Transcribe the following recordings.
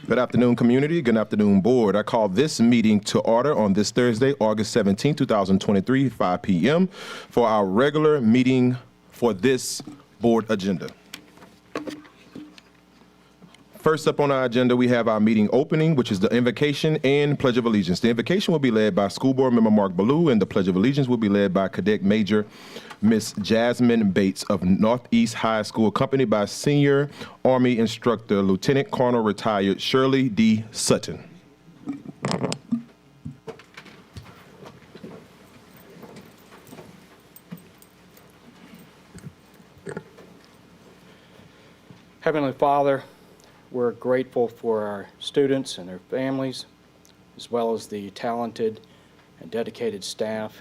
Good afternoon, community. Good afternoon, board. I call this meeting to order on this Thursday, August 17, 2023, 5 p.m. for our regular meeting for this board agenda. First up on our agenda, we have our meeting opening, which is the invocation and Pledge of Allegiance. The invocation will be led by School Board Member Mark Ballou, and the Pledge of Allegiance will be led by Cadet Major Miss Jasmine Bates of Northeast High School, accompanied by Senior Army Instructor Lieutenant Colonel Retired Shirley D. Sutton. Heavenly Father, we're grateful for our students and their families, as well as the talented and dedicated staff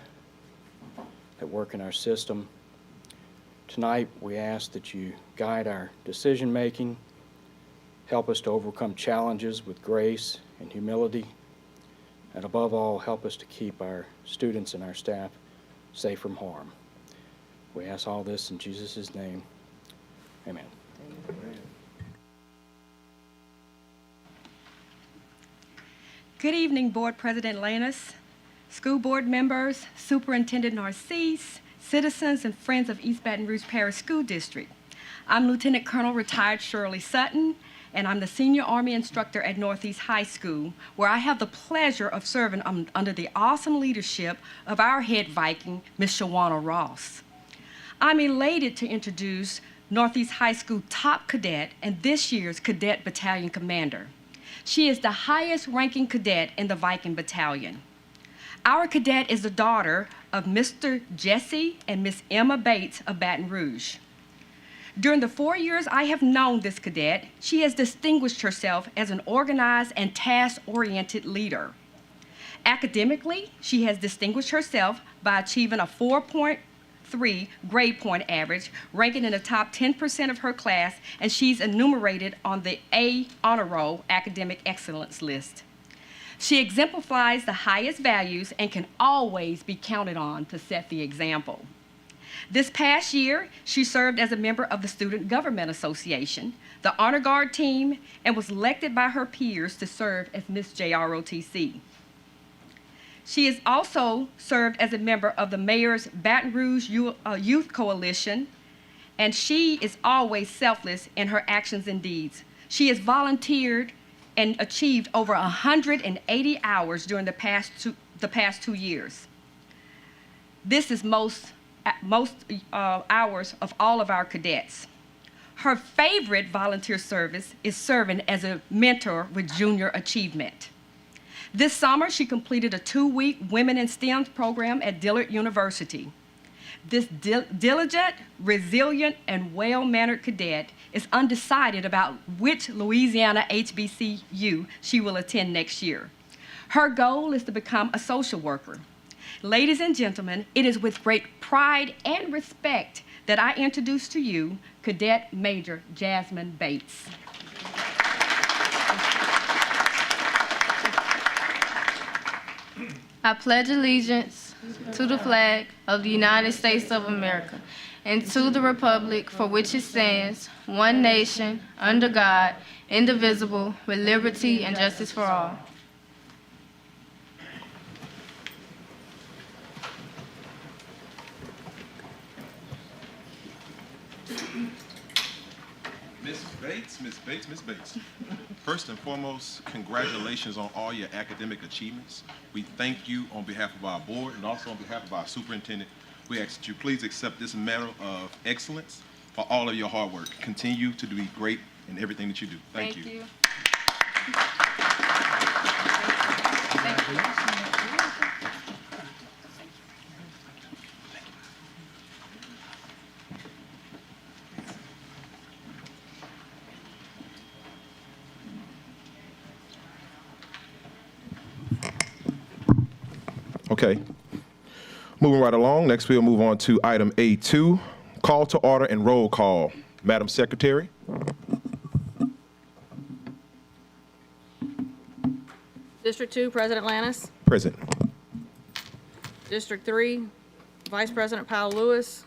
that work in our system. Tonight, we ask that you guide our decision-making, help us to overcome challenges with grace and humility, and above all, help us to keep our students and our staff safe from harm. We ask all this in Jesus' name. Amen. Amen. Good evening, Board President Lanus, school board members, Superintendent Narcisse, citizens, and friends of East Baton Rouge Parish School District. I'm Lieutenant Colonel Retired Shirley Sutton, and I'm the Senior Army Instructor at Northeast High School, where I have the pleasure of serving under the awesome leadership of our head Viking, Miss Shawana Ross. I'm elated to introduce Northeast High School top cadet and this year's Cadet Battalion Commander. She is the highest ranking cadet in the Viking Battalion. Our cadet is the daughter of Mr. Jesse and Miss Emma Bates of Baton Rouge. During the 4 years I have known this cadet, she has distinguished herself as an organized and task-oriented leader. Academically, she has distinguished herself by achieving a 4.3 grade point average, ranking in the top 10% of her class, and she's enumerated on the A Honor Roll Academic Excellence list. She exemplifies the highest values and can always be counted on to set the example. This past year, she served as a member of the Student Government Association, the Honor Guard team, and was elected by her peers to serve as Miss JROTC. She has also served as a member of the Mayor's Baton Rouge Youth Coalition, and she is always selfless in her actions and deeds. She has volunteered and achieved over 180 hours during the past 2 years. This is most hours of all of our cadets. Her favorite volunteer service is serving as a mentor with Junior Achievement. This summer, she completed a 2-week Women in STEM program at Dillard University. This diligent, resilient, and well-mannered cadet is undecided about which Louisiana HBCU she will attend next year. Her goal is to become a social worker. Ladies and gentlemen, it is with great pride and respect that I introduce to you Cadet Major Jasmine Bates. I pledge allegiance to the flag of the United States of America and to the republic for which it stands, one nation, under God, indivisible, with liberty and justice for all. Miss Miss Bates. First and foremost, congratulations on all your academic achievements. We thank you on behalf of our board and also on behalf of our superintendent. We ask that you please accept this medal of excellence for all of your hard work. Continue to be great in everything that you do. Thank you. Thank you. Okay. Moving right along, next we'll move on to item A2, call to order and roll call. Madam Secretary. District 2, President Lannis. Present. District 3, Vice President Powell Lewis.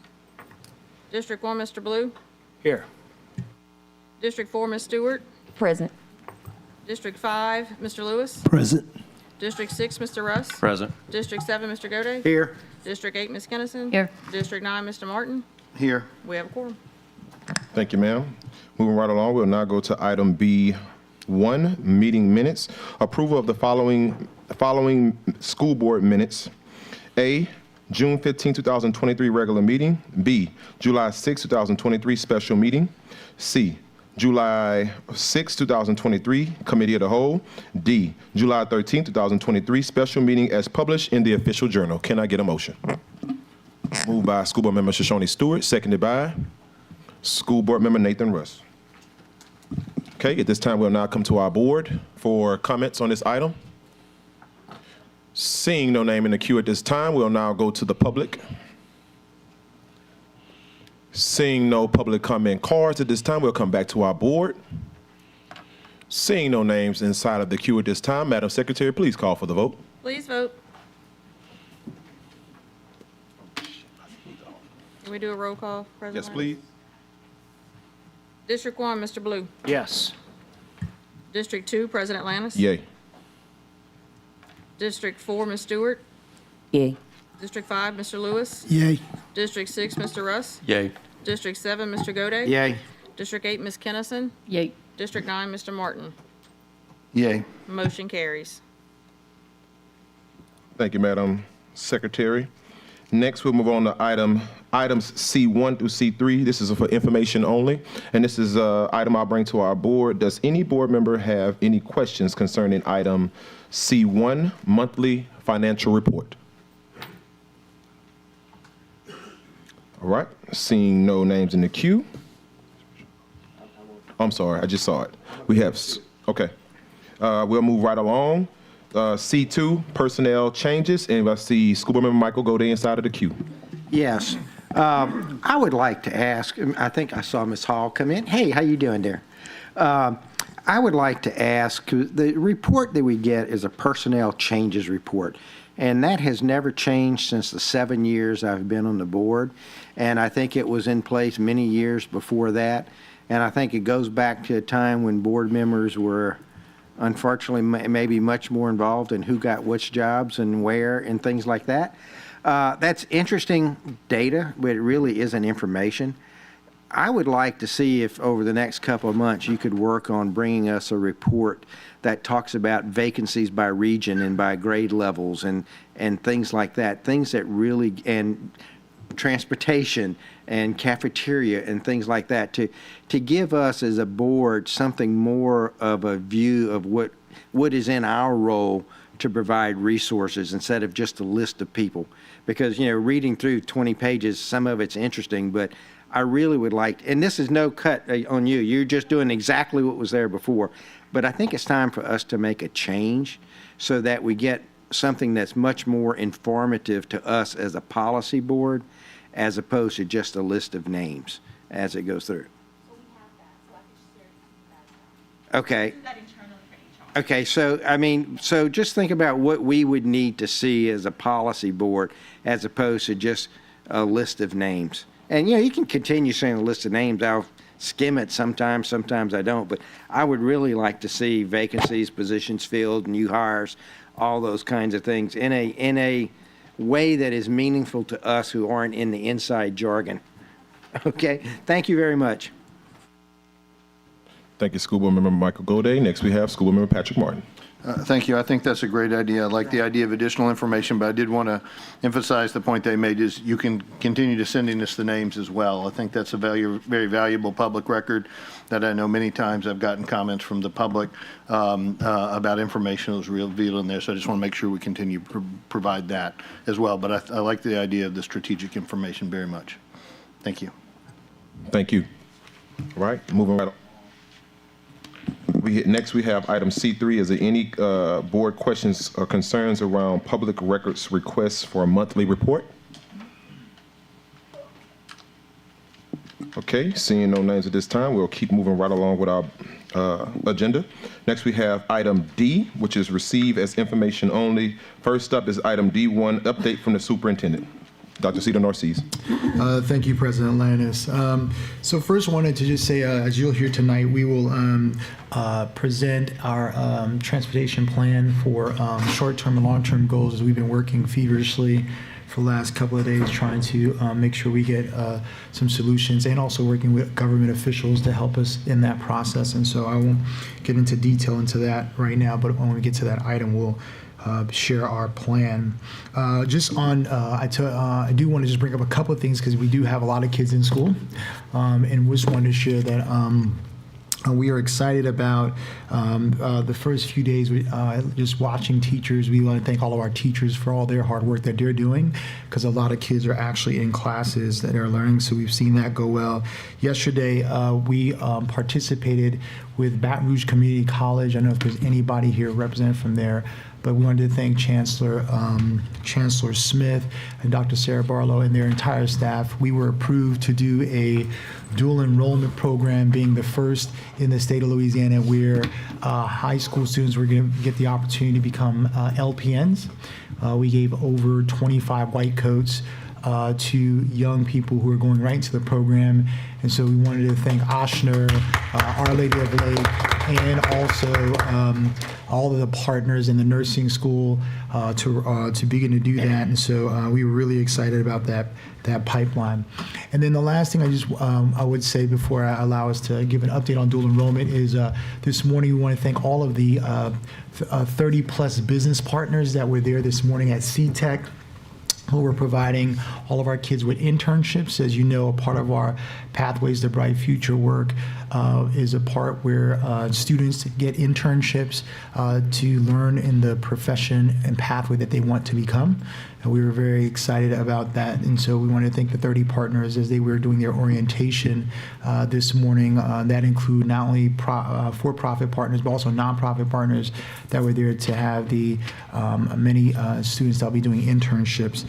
District 1, Mr. Blue. Here. District 4, Ms. Stewart. Present. District 5, Mr. Lewis. Present. District 6, Mr. Russ. Present. District 7, Mr. Gode. Here. District 8, Ms. Kennison. Here. District 9, Mr. Martin. Here. We have a quorum. Thank you, ma'am. Moving right along, we'll now go to item B1, meeting minutes. Approval of the following school board minutes. A, June 15, 2023 regular meeting. B, July 6, 2023 special meeting. C, July 6, 2023 committee of the whole. D, July 13, 2023 special meeting as published in the official journal. Can I get a motion? Moved by School Board Member Shoshone Stewart, seconded by School Board Member Nathan Russ. Okay, at this time, we'll now come to our board for comments on this item. Seeing no name in the queue at this time, we'll now go to the public. Seeing no public comment cards at this time, we'll come back to our board. Seeing no names inside of the queue at this time, Madam Secretary, please call for the vote. Please vote. Can we do a roll call, President Yes, Lannis? please. District 1, Mr. Blue. Yes. District 2, President Lannis. Yay. District 4, Ms. Stewart. Yay. District 5, Mr. Lewis. Yay. District 6, Mr. Russ. Yay. District 7, Mr. Gode. Yay. District 8, Ms. Kennison. Yay. District 9, Mr. Martin. Yay. Motion carries. Thank you, Madam Secretary. Next, we'll move on to items C1 through C3. This is for information only, and this is an item I'll bring to our board. Does any board member have any questions concerning item C1, monthly financial report? All right, seeing no names in the queue. I'm sorry, I just saw it. We have, okay. We'll move right along. C2, personnel changes, and I see School Board Member Michael Gode inside of the queue. Yes. I would like to ask, I think I saw Ms. Hall come in. Hey, how you doing there? I would like to ask, the report that we get is a personnel changes report, and that has never changed since the 7 years I've been on the board, and I think it was in place many years before that, and I think it goes back to a time when board members were unfortunately maybe much more involved in who got which jobs and where and things like that. That's interesting data, but it really isn't information. I would like to see if over the next couple of months you could work on bringing us a report that talks about vacancies by region and by grade levels and things like that, things that really, and transportation and cafeteria and things like that, to give us as a board something more of a view of what is in our role to provide resources instead of just a list of people. Because, you know, reading through 20 pages, some of it's interesting, but I really would like, and this is no cut on you, you're just doing exactly what was there before, but I think it's time for us to make a change so that we get something that's much more informative to us as a policy board as opposed to just a list of names as it goes through. Okay. Okay, so, I mean, so just think about what we would need to see as a policy board as opposed to just a list of names. And, you know, you can continue saying a list of names. I'll skim it sometimes, sometimes I don't. But I would really like to see vacancies, positions filled, new hires, all those kinds of things in a way that is meaningful to us who aren't in the inside jargon. Okay, thank you very much. Thank you, School Board Member Michael Goday. Next, we have School Board Member Patrick Martin. Thank you. I think that's a great idea. I like the idea of additional information, but I did want to emphasize the point they made is you can continue to sending us the names as well. I think that's a very valuable public record that I know many times I've gotten comments from the public about information that was revealed in there. So I just want to make sure we continue to provide that as well. But I like the idea of the strategic information very much. Thank you. Thank you. All right, moving right on. Next, we have item C3. Is there any board questions or concerns around public records requests for a monthly report? Okay, seeing no names at this time, we'll keep moving right along with our agenda. Next, we have item D, which is receive as information only. First up is item D1, update from the superintendent. Dr. Cedar Narcisse. Thank you, President Lannis. So first wanted to just say, as you'll hear tonight, we will present our transportation plan for short-term and long-term goals as we've been working feverishly for the last couple of days trying to make sure we get some solutions and also working with government officials to help us in that process. And so I won't get into detail into that right now, but when we get to that item, we'll share our plan. Just on, I do want to just bring up a couple of things because we do have a lot of kids in school, and we just wanted to share that we are excited about the first few days. Just watching teachers, we want to thank all of our teachers for all their hard work that they're doing because a lot of kids are actually in classes that are learning, so we've seen that go well. Yesterday, we participated with Baton Rouge Community College. I don't know if there's anybody here represented from there, but we wanted to thank Chancellor Smith and Dr. Sarah Barlow and their entire staff. We were approved to do a dual enrollment program, being the first in the state of Louisiana where high school students were going to get the opportunity to become LPNs. We gave over 25 white coats to young people who are going right into the program. And so we wanted to thank Oshner, Our Lady of Lake, and also all of the partners in the nursing school to begin to do that. And so we were really excited about that pipeline. And then the last thing I would say before I allow us to give an update on dual enrollment is this morning we want to thank all of the 30 plus business partners that were there this morning at CTEC, who we're providing all of our kids with internships. As you know, a part of our Pathways to Bright Future work is a part where students get internships to learn in the profession and pathway that they want to become. And we were very excited about that. And so we want to thank the 30 partners as they were doing their orientation this morning. That include not only for-profit partners, but also nonprofit partners that were there to have the many students that will be doing internships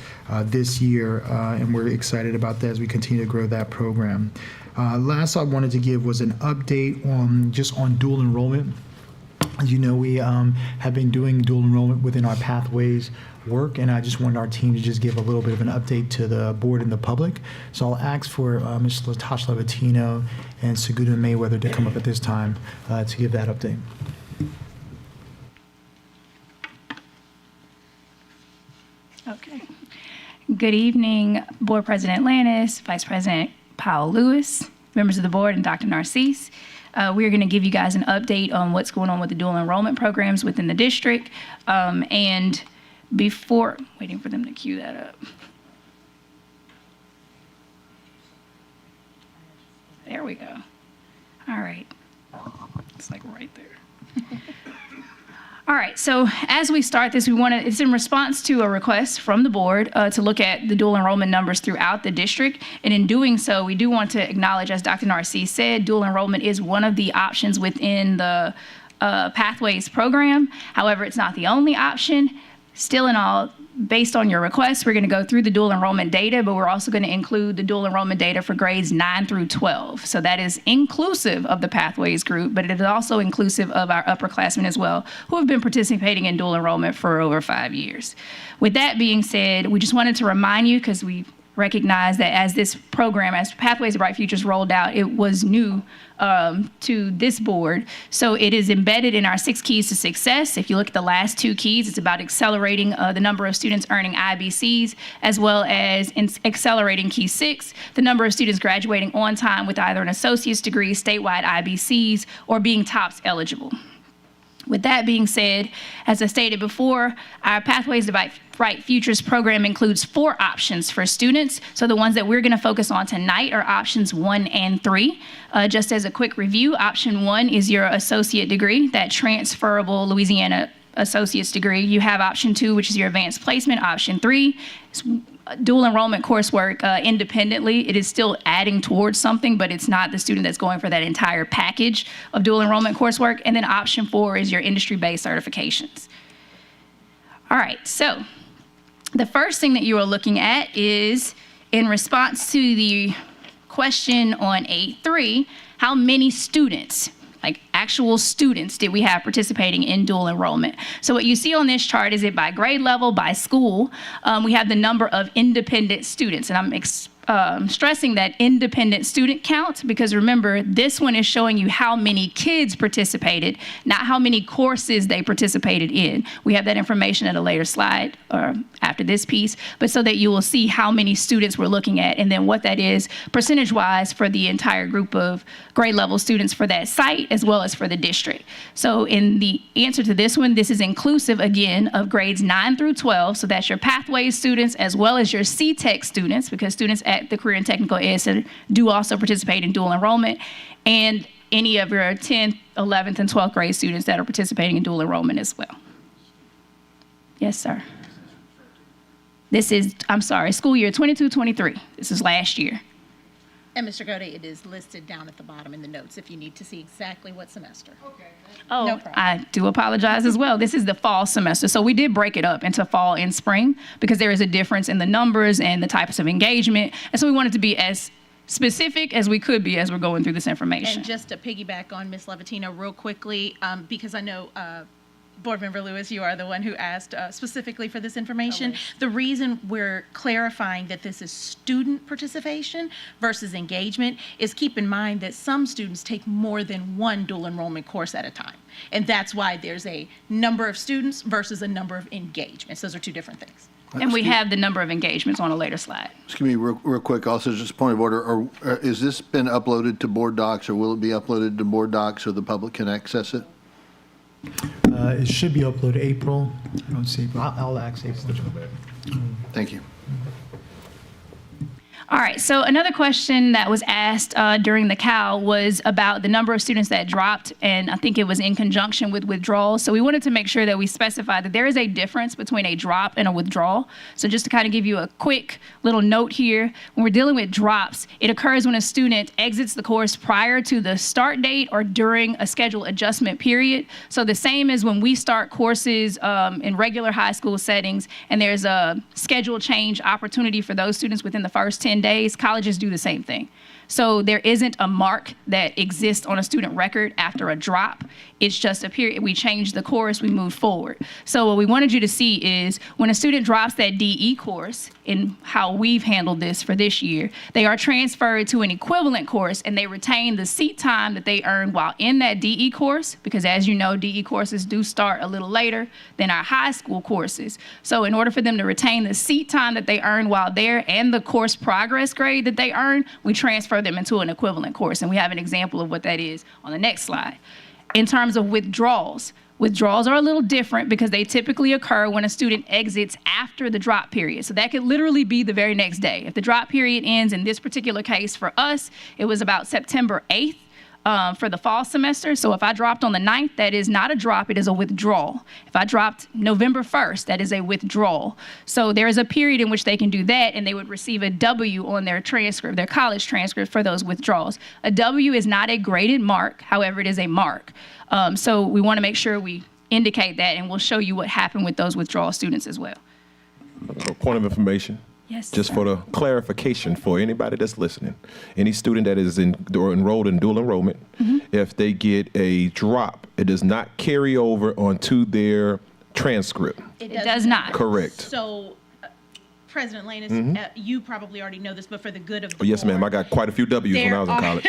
this year. And we're excited about that as we continue to grow that program. Last I wanted to give was an update on dual enrollment. As you know, we have been doing dual enrollment within our Pathways work, and I just wanted our team to just give a little bit of an update to the board and the public. So I'll ask for Ms. Latasha Levatino and Seguda Mayweather to come up at this time to give that update. Okay. Good evening, Board President Lannis, Vice President Powell Lewis, members of the board, and Dr. Narcisse. We're going to give you guys an update on what's going on with the dual enrollment programs within the district. And before, waiting for them to cue that up. There we go. All right. It's like right there. All right, so as we start this, it's in response to a request from the board to look at the dual enrollment numbers throughout the district. And in doing so, we do want to acknowledge, as Dr. Narcisse said, dual enrollment is one of the options within the Pathways program. However, it's not the only option. Still in all, based on your request, we're going to go through the dual enrollment data, but we're also going to include the dual enrollment data for grades 9 through 12. So that is inclusive of the Pathways group, but it is also inclusive of our upperclassmen as well, who have been participating in dual enrollment for over 5 years. With that being said, we just wanted to remind you, because we recognize that as this program, as Pathways to Bright Futures rolled out, it was new to this board. So it is embedded in our 6 keys to success. If you look at the last 2 keys, it's about accelerating the number of students earning IBCs, as well as in accelerating key 6, the number of students graduating on time with either an associate's degree, statewide IBCs, or being TOPS eligible. With that being said, as I stated before, our Pathways to Bright Futures program includes 4 options for students. So the ones that we're going to focus on tonight are options 1 and 3. Just as a quick review, option 1 is your associate degree, that transferable Louisiana associate's degree. You have option 2, which is your advanced placement. Option 3 is dual enrollment coursework independently. It is still adding towards something, but it's not the student that's going for that entire package of dual enrollment coursework. And then option 4 is your industry-based certifications. All right, so the first thing that you are looking at is in response to the question on 8.3, how many students, like actual students, did we have participating in dual enrollment? So what you see on this chart is that by grade level, by school, we have the number of independent students. And I'm stressing that independent student count because remember, this one is showing you how many kids participated, not how many courses they participated in. We have that information at a later slide or after this piece, but so that you will see how many students we're looking at and then what that is percentage-wise for the entire group of grade level students for that site as well as for the district. So in the answer to this one, this is inclusive again of grades 9 through 12. So that's your Pathways students as well as your C-Tech students because students at the Career and Technical Ed Center do also participate in dual enrollment and any of your 10th, 11th, and 12th grade students that are participating in dual enrollment as well. Yes, sir. This is, I'm sorry, school year 22-23. This is last year. And Mr. Godey, it is listed down at the bottom in the notes if you need to see exactly what semester. Okay. Oh, No problem. I do apologize as well. This is the fall semester. So we did break it up into fall and spring because there is a difference in the numbers and the types of engagement. And so we wanted to be as specific as we could be as we're going through this information. And just to piggyback on Ms. Levatino real quickly, because I know Board Member Lewis, you are the one who asked specifically for this information. The reason we're clarifying that this is student participation versus engagement is keep in mind that some students take more than one dual enrollment course at a time. And that's why there's a number of students versus a number of engagements. Those are 2 different things. And we have the number of engagements on a later slide. Excuse me, real quick, also just a point of order. Is this been uploaded to board docs or will it be uploaded to board docs so the public can access it? It should be uploaded April. I don't see, I'll ask April. Thank you. All right, so another question that was asked during the CAL was about the number of students that dropped, and I think it was in conjunction with withdrawals. So we wanted to make sure that we specify that there is a difference between a drop and a withdrawal. So just to kind of give you a quick little note here, when we're dealing with drops, it occurs when a student exits the course prior to the start date or during a schedule adjustment period. So the same as when we start courses in regular high school settings, and there's a schedule change opportunity for those students within the first 10 days, colleges do the same thing. So there isn't a mark that exists on a student record after a drop. It's just a period. We change the course, we move forward. So what we wanted you to see is when a student drops that DE course, in how we've handled this for this year, they are transferred to an equivalent course and they retain the seat time that they earned while in that DE course, because as you know, DE courses do start a little later than our high school courses. So in order for them to retain the seat time that they earned while there and the course progress grade that they earn, we transfer them into an equivalent course. And we have an example of what that is on the next slide. In terms of withdrawals, withdrawals are a little different because they typically occur when a student exits after the drop period. So that could literally be the very next day. If the drop period ends, in this particular case for us, it was about September 8th. For the fall semester. So if I dropped on the 9th, that is not a drop, it is a withdrawal. If I dropped November 1st, that is a withdrawal. So there is a period in which they can do that and they would receive a W on their transcript, their college transcript for those withdrawals. A W is not a graded mark, however, it is a mark. So we want to make sure we indicate that and we'll show you what happened with those withdrawal students as well. So point of information. Yes, Just sir. for the clarification for anybody that's listening, any student that is or enrolled in dual enrollment, if they get a drop, it does not carry over onto their transcript. It does not. Correct. So President Lanus, you probably already know this, but for the good of the Oh, yes, ma'am. I board, got quite a few W's when I was in college.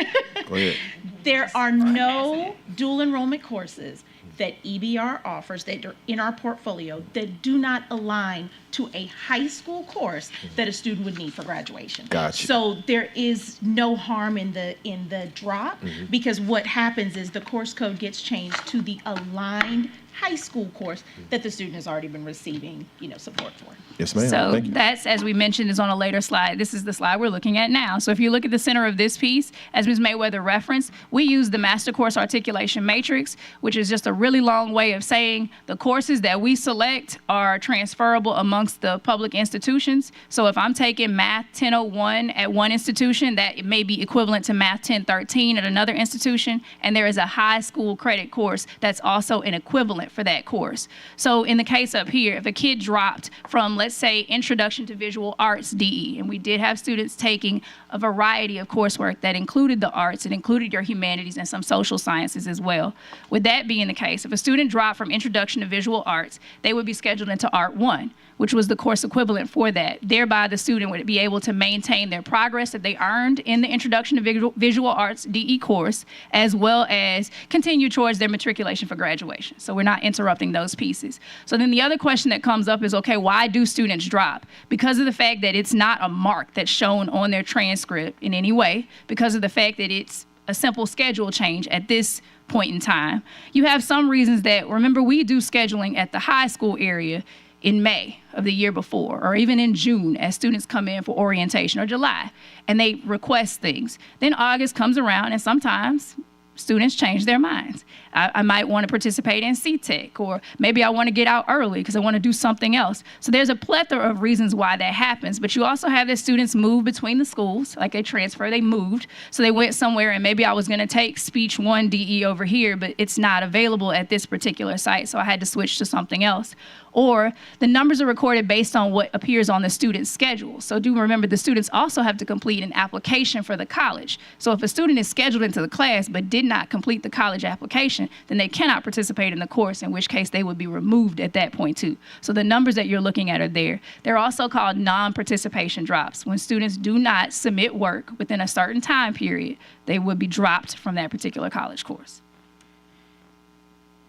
Go ahead. there are no dual enrollment courses that EBR offers that are in our portfolio that do not align to a high school course that a student would need for graduation. Gotcha. So there is no harm in the drop, because what happens is the course code gets changed to the aligned high school course that the student has already been receiving, support for. Yes, ma'am. So Thank you. that's, as we mentioned, is on a later slide. This is the slide we're looking at now. So if you look at the center of this piece, as Ms. Mayweather referenced, we use the Master Course Articulation Matrix, which is just a really long way of saying the courses that we select are transferable amongst the public institutions. So if I'm taking Math 1001 at one institution, that may be equivalent to Math 1013 at another institution, and there is a high school credit course that's also an equivalent for that course. So in the case up here, if a kid dropped from, let's say, Introduction to Visual Arts DE, and we did have students taking a variety of coursework that included the arts, it included your humanities and some social sciences as well. With that being the case, if a student dropped from Introduction to Visual Arts, they would be scheduled into Art 1, which was the course equivalent for that. Thereby, the student would be able to maintain their progress that they earned in the Introduction to Visual Arts DE course, as well as continue towards their matriculation for graduation. So we're not interrupting those pieces. So then the other question that comes up is, okay, why do students drop? Because of the fact that it's not a mark that's shown on their transcript in any way, because of the fact that it's a simple schedule change at this point in time. You have some reasons that, remember, we do scheduling at the high school area in May of the year before, or even in June as students come in for orientation, or July, and they request things. Then August comes around, and sometimes students change their minds. I might want to participate in C-Tech, or maybe I want to get out early because I want to do something else. So there's a plethora of reasons why that happens, but you also have the students move between the schools, like they transfer, they moved. So they went somewhere, and maybe I was going to take Speech 1 DE over here, but it's not available at this particular site, so I had to switch to something else. Or the numbers are recorded based on what appears on the student's schedule. So do remember, the students also have to complete an application for the college. So if a student is scheduled into the class but did not complete the college application, then they cannot participate in the course, in which case they would be removed at that point too. So the numbers that you're looking at are there. They're also called non-participation drops. When students do not submit work within a certain time period, they would be dropped from that particular college course.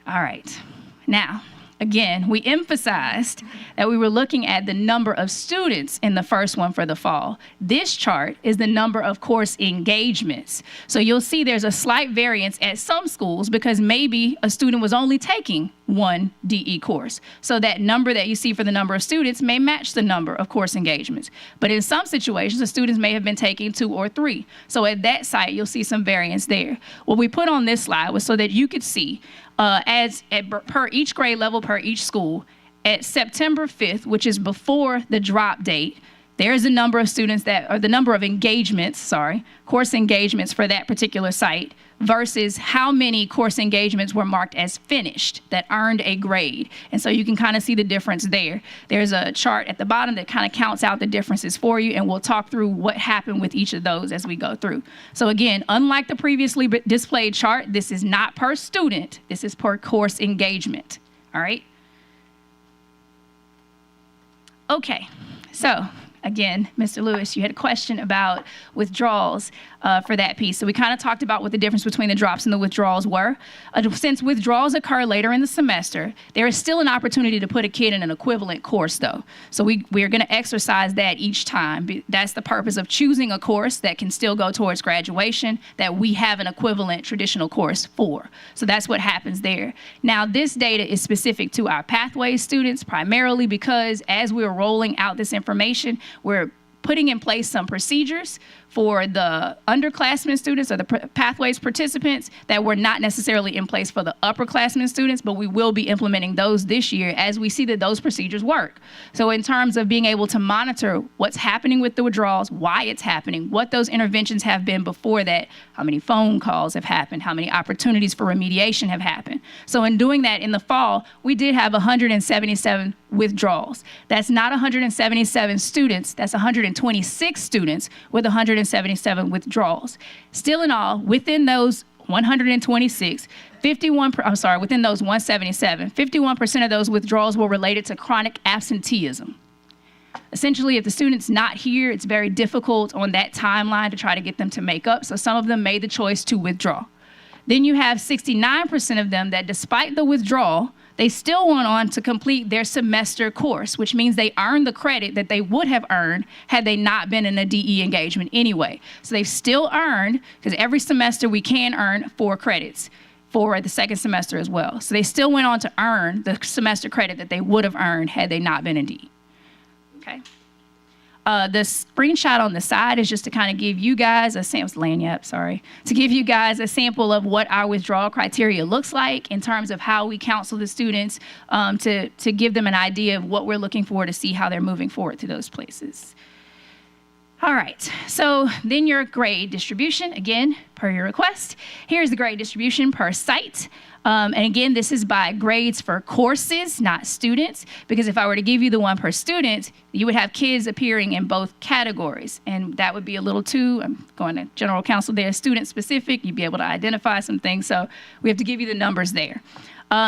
All right. Now, again, we emphasized that we were looking at the number of students in the first one for the fall. This chart is the number of course engagements. So you'll see there's a slight variance at some schools because maybe a student was only taking one DE course. So that number that you see for the number of students may match the number of course engagements. But in some situations, the students may have been taking 2 or 3. So at that site, you'll see some variance there. What we put on this slide was so that you could see per each grade level, per each school, at September 5th, which is before the drop date, there's a number of students that, or the number of engagements, course engagements for that particular site versus how many course engagements were marked as finished that earned a grade. And so you can kind of see the difference there. There's a chart at the bottom that kind of counts out the differences for you, and we'll talk through what happened with each of those as we go through. So again, unlike the previously displayed chart, this is not per student, this is per course engagement, all right? Okay, so again, Mr. Lewis, you had a question about withdrawals for that piece. So we kind of talked about what the difference between the drops and the withdrawals were. Since withdrawals occur later in the semester, there is still an opportunity to put a kid in an equivalent course, though. So we are going to exercise that each time. That's the purpose of choosing a course that can still go towards graduation, that we have an equivalent traditional course for. So that's what happens there. Now, this data is specific to our Pathways students, primarily because as we're rolling out this information, we're putting in place some procedures for the underclassmen students or the Pathways participants that were not necessarily in place for the upperclassmen students, but we will be implementing those this year as we see that those procedures work. So in terms of being able to monitor what's happening with the withdrawals, why it's happening, what those interventions have been before that, how many phone calls have happened, how many opportunities for remediation have happened. So in doing that in the fall, we did have 177 withdrawals. That's not 177 students, that's 126 students with 177 withdrawals. Still in all, within those 126, within those 177, 51% of those withdrawals were related to chronic absenteeism. Essentially, if the student's not here, it's very difficult on that timeline to try to get them to make up. So some of them made the choice to withdraw. Then you have 69% of them that, despite the withdrawal, they still went on to complete their semester course, which means they earned the credit that they would have earned had they not been in a DE engagement anyway. So they've still earned, because every semester we can earn 4 credits for the second semester as well. So they still went on to earn the semester credit that they would have earned had they not been in DE. Okay. The screenshot on the side is just to kind of give you guys a sample, to give you guys a sample of what our withdrawal criteria looks like in terms of how we counsel the students, to give them an idea of what we're looking for to see how they're moving forward to those places. All right, so then your grade distribution, again, per your request. Here's the grade distribution per site. And again, this is by grades for courses, not students, because if I were to give you the one per student, you would have kids appearing in both categories. And that would be a little too, I'm going to general counsel there, student specific, you'd be able to identify some things. So we have to give you the numbers there.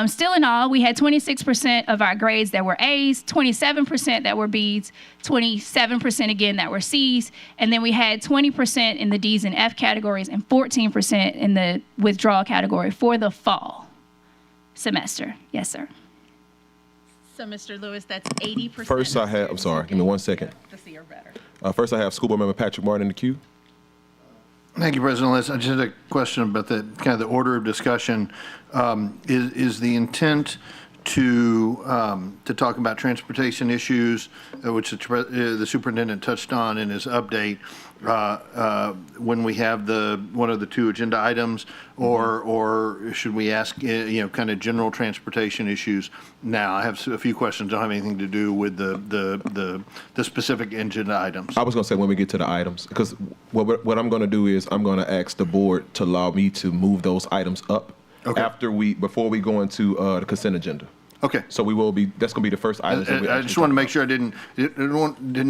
Still in all, we had 26% of our grades that were A's, 27% that were B's, 27% again that were C's, and then we had 20% in the D's and F categories and 14% in the withdrawal category for the fall semester. Yes, sir. So, Mr. Lewis, that's 80%. First, I have, I'm sorry, give me 1 second. The C or better. First, I have School Board Member Patrick Martin in the queue. Thank you, President Lewis. I just had a question about the kind of the order of discussion. Is the intent to talk about transportation issues, which the superintendent touched on in his update, when we have one of the 2 agenda items, or should we ask, kind of general transportation issues now? I have a few questions. Don't have anything to do with the specific agenda items. I was going to say when we get to the items, because what I'm going to do is I'm going to ask the board to allow me to move those items up before we go into the consent agenda. Okay. So that's going to be the first item. I just want to make sure I didn't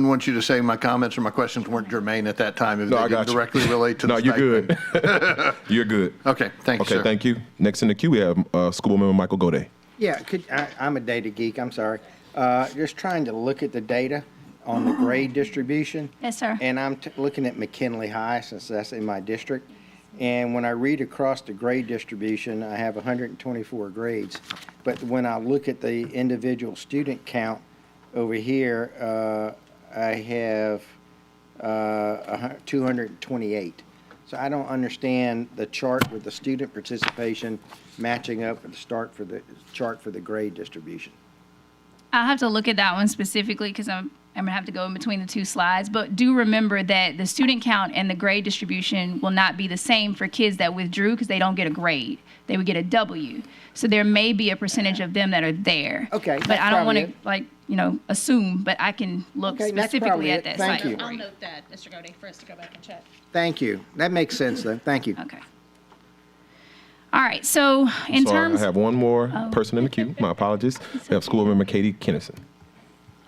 want you to say my comments or my questions weren't germane at that time if they didn't directly relate to the statement. You're good. You're good. Okay, thank you, sir. Okay, thank you. Next in the queue, we have School Board Member Michael Goday. Yeah, I'm a data geek, I'm sorry. Just trying to look at the data on the grade distribution. Yes, sir. And I'm looking at McKinley High, since that's in my district. And when I read across the grade distribution, I have 124 grades. But when I look at the individual student count over here, I have 228. So I don't understand the chart with the student participation matching up with the chart for the grade distribution. I'll have to look at that one specifically because I'm going to have to go in between the 2 slides. But do remember that the student count and the grade distribution will not be the same for kids that withdrew because they don't get a grade. They would get a W. So there may be a percentage of them that are there. Okay, But that's I don't want probably to, assume, but I can look Okay, that's specifically probably at it. that Thank site. you. for I'll note that, Mr. Godey, for us to go back and check. Thank you. That makes sense, though. Thank you. Okay. All right. So in terms, I have one more person in the queue. My apologies. We have School Board Member Katie Kennison.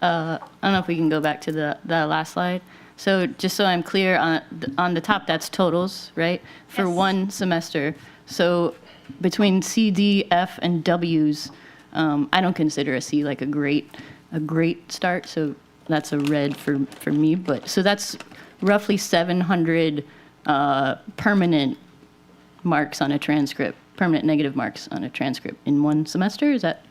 I don't know if we can go back to the last slide. So just so I'm clear, on the top, that's totals, right? For Yes. one semester. So between C, D, F, and W's, I don't consider a C like a great start. So that's a red for me. But so that's roughly 700 permanent marks on a transcript, permanent negative marks on a transcript in one semester. Is that?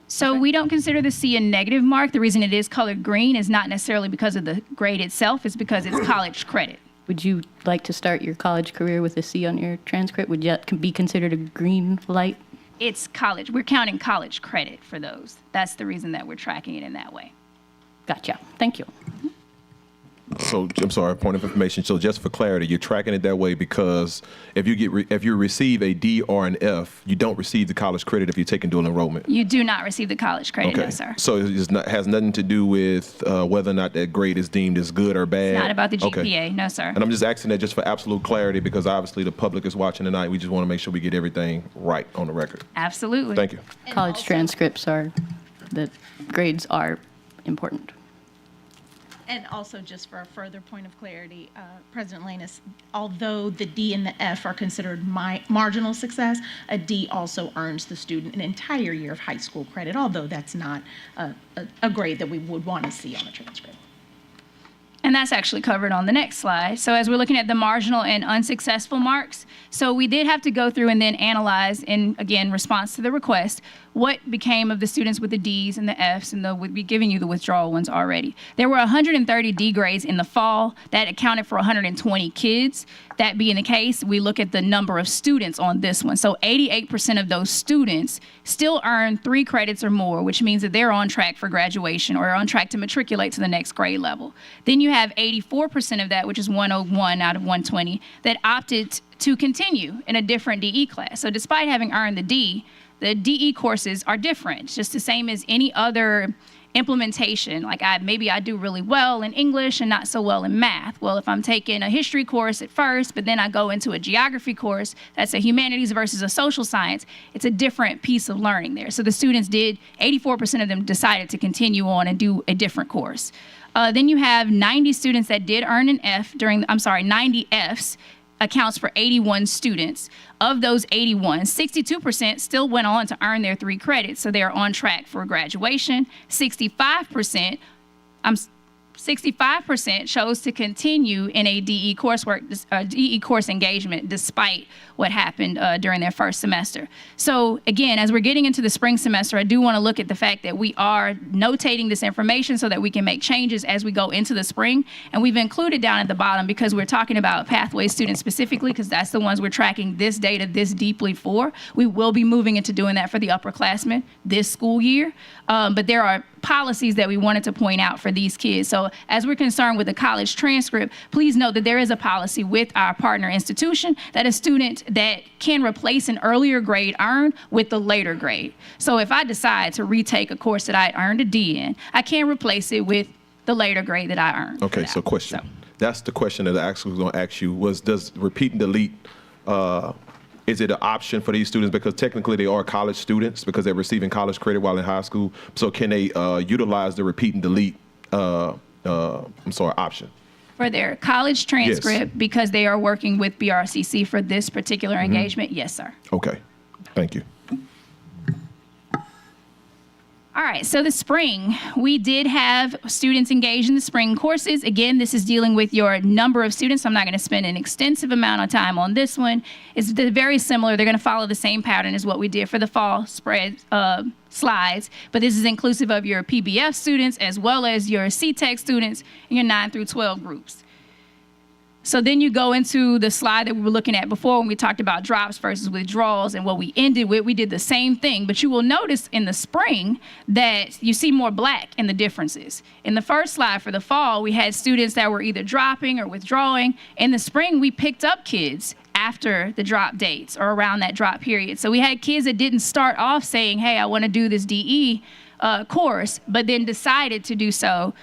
so we don't consider the C a negative mark. The reason it is colored green is not necessarily because of the grade itself. It's because it's college credit. Would you like to start your college career with a C on your transcript? Would that be considered a green light? It's college. We're counting college credit for those. That's the reason that we're tracking it in that way. Gotcha. Thank you. So I'm sorry, point of information. So just for clarity, you're tracking it that way because if you receive a D or an F, you don't receive the college credit if you're taking dual enrollment. You do not receive the college credit, no, sir. So it has nothing to do with whether or not that grade is deemed as good or bad. It's not about the GPA, Okay. no, sir. And I'm just asking that just for absolute clarity because obviously the public is watching tonight. We just want to make sure we get everything right on the record. Absolutely. Thank you. College transcripts the grades are important. And also, just for a further point of clarity, President Lanus, although the D and the F are considered marginal success, a D also earns the student an entire year of high school credit, although that's not a grade that we would want to see on a transcript. And that's actually covered on the next slide. So as we're looking at the marginal and unsuccessful marks, so we did have to go through and then analyze, in, again, response to the request, what became of the students with the Ds and the Fs, and we'd be giving you the withdrawal ones already. There were 130 D grades in the fall. That accounted for 120 kids. That being the case, we look at the number of students on this one. So 88% of those students still earn 3 credits or more, which means that they're on track for graduation or on track to matriculate to the next grade level. Then you have 84% of that, which is 101 out of 120, that opted to continue in a different DE class. So despite having earned the D, the DE courses are different. It's just the same as any other implementation. Like maybe I do really well in English and not so well in math. Well, if I'm taking a history course at first, but then I go into a geography course, that's a humanities versus a social science, it's a different piece of learning there. So the students 84% of them decided to continue on and do a different course. Then you have 90 students that did earn an F 90 Fs, accounts for 81 students. Of those 81, 62% still went on to earn their 3 credits, so they're on track for graduation. 65% chose to continue in a DE DE course engagement despite what happened during their first semester. So again, as we're getting into the spring semester, I do want to look at the fact that we are notating this information so that we can make changes as we go into the spring. And we've included down at the bottom, because we're talking about pathway students specifically, because that's the ones we're tracking this data this deeply for. We will be moving into doing that for the upperclassmen this school year. But there are policies that we wanted to point out for these kids. So as we're concerned with the college transcript, please note that there is a policy with our partner institution that a student that can replace an earlier grade earned with the later grade. So if I decide to retake a course that I earned a D in, I can replace it with the later grade that I earned. Okay, so question. That's the question that I actually was going to ask you was, does repeat and delete, is it an option for these students? Because technically they are college students because they're receiving college credit while in high school. So can they utilize the repeat and delete option? For their college transcript, because they are working with BRCC for this particular engagement, yes, sir. Okay, thank you. All right, so the spring, we did have students engaged in the spring courses. Again, this is dealing with your number of students. I'm not going to spend an extensive amount of time on this one. It's very similar. They're going to follow the same pattern as what we did for the fall spread slides, but this is inclusive of your PBF students as well as your CTEC students and your 9 through 12 groups. So then you go into the slide that we were looking at before when we talked about drops versus withdrawals, and what we ended with, we did the same thing, but you will notice in the spring that you see more black in the differences. In the first slide for the fall, we had students that were either dropping or withdrawing. In the spring, we picked up kids after the drop dates or around that drop period. So we had kids that didn't start off saying, hey, I want to do this DE course, but then decided to do so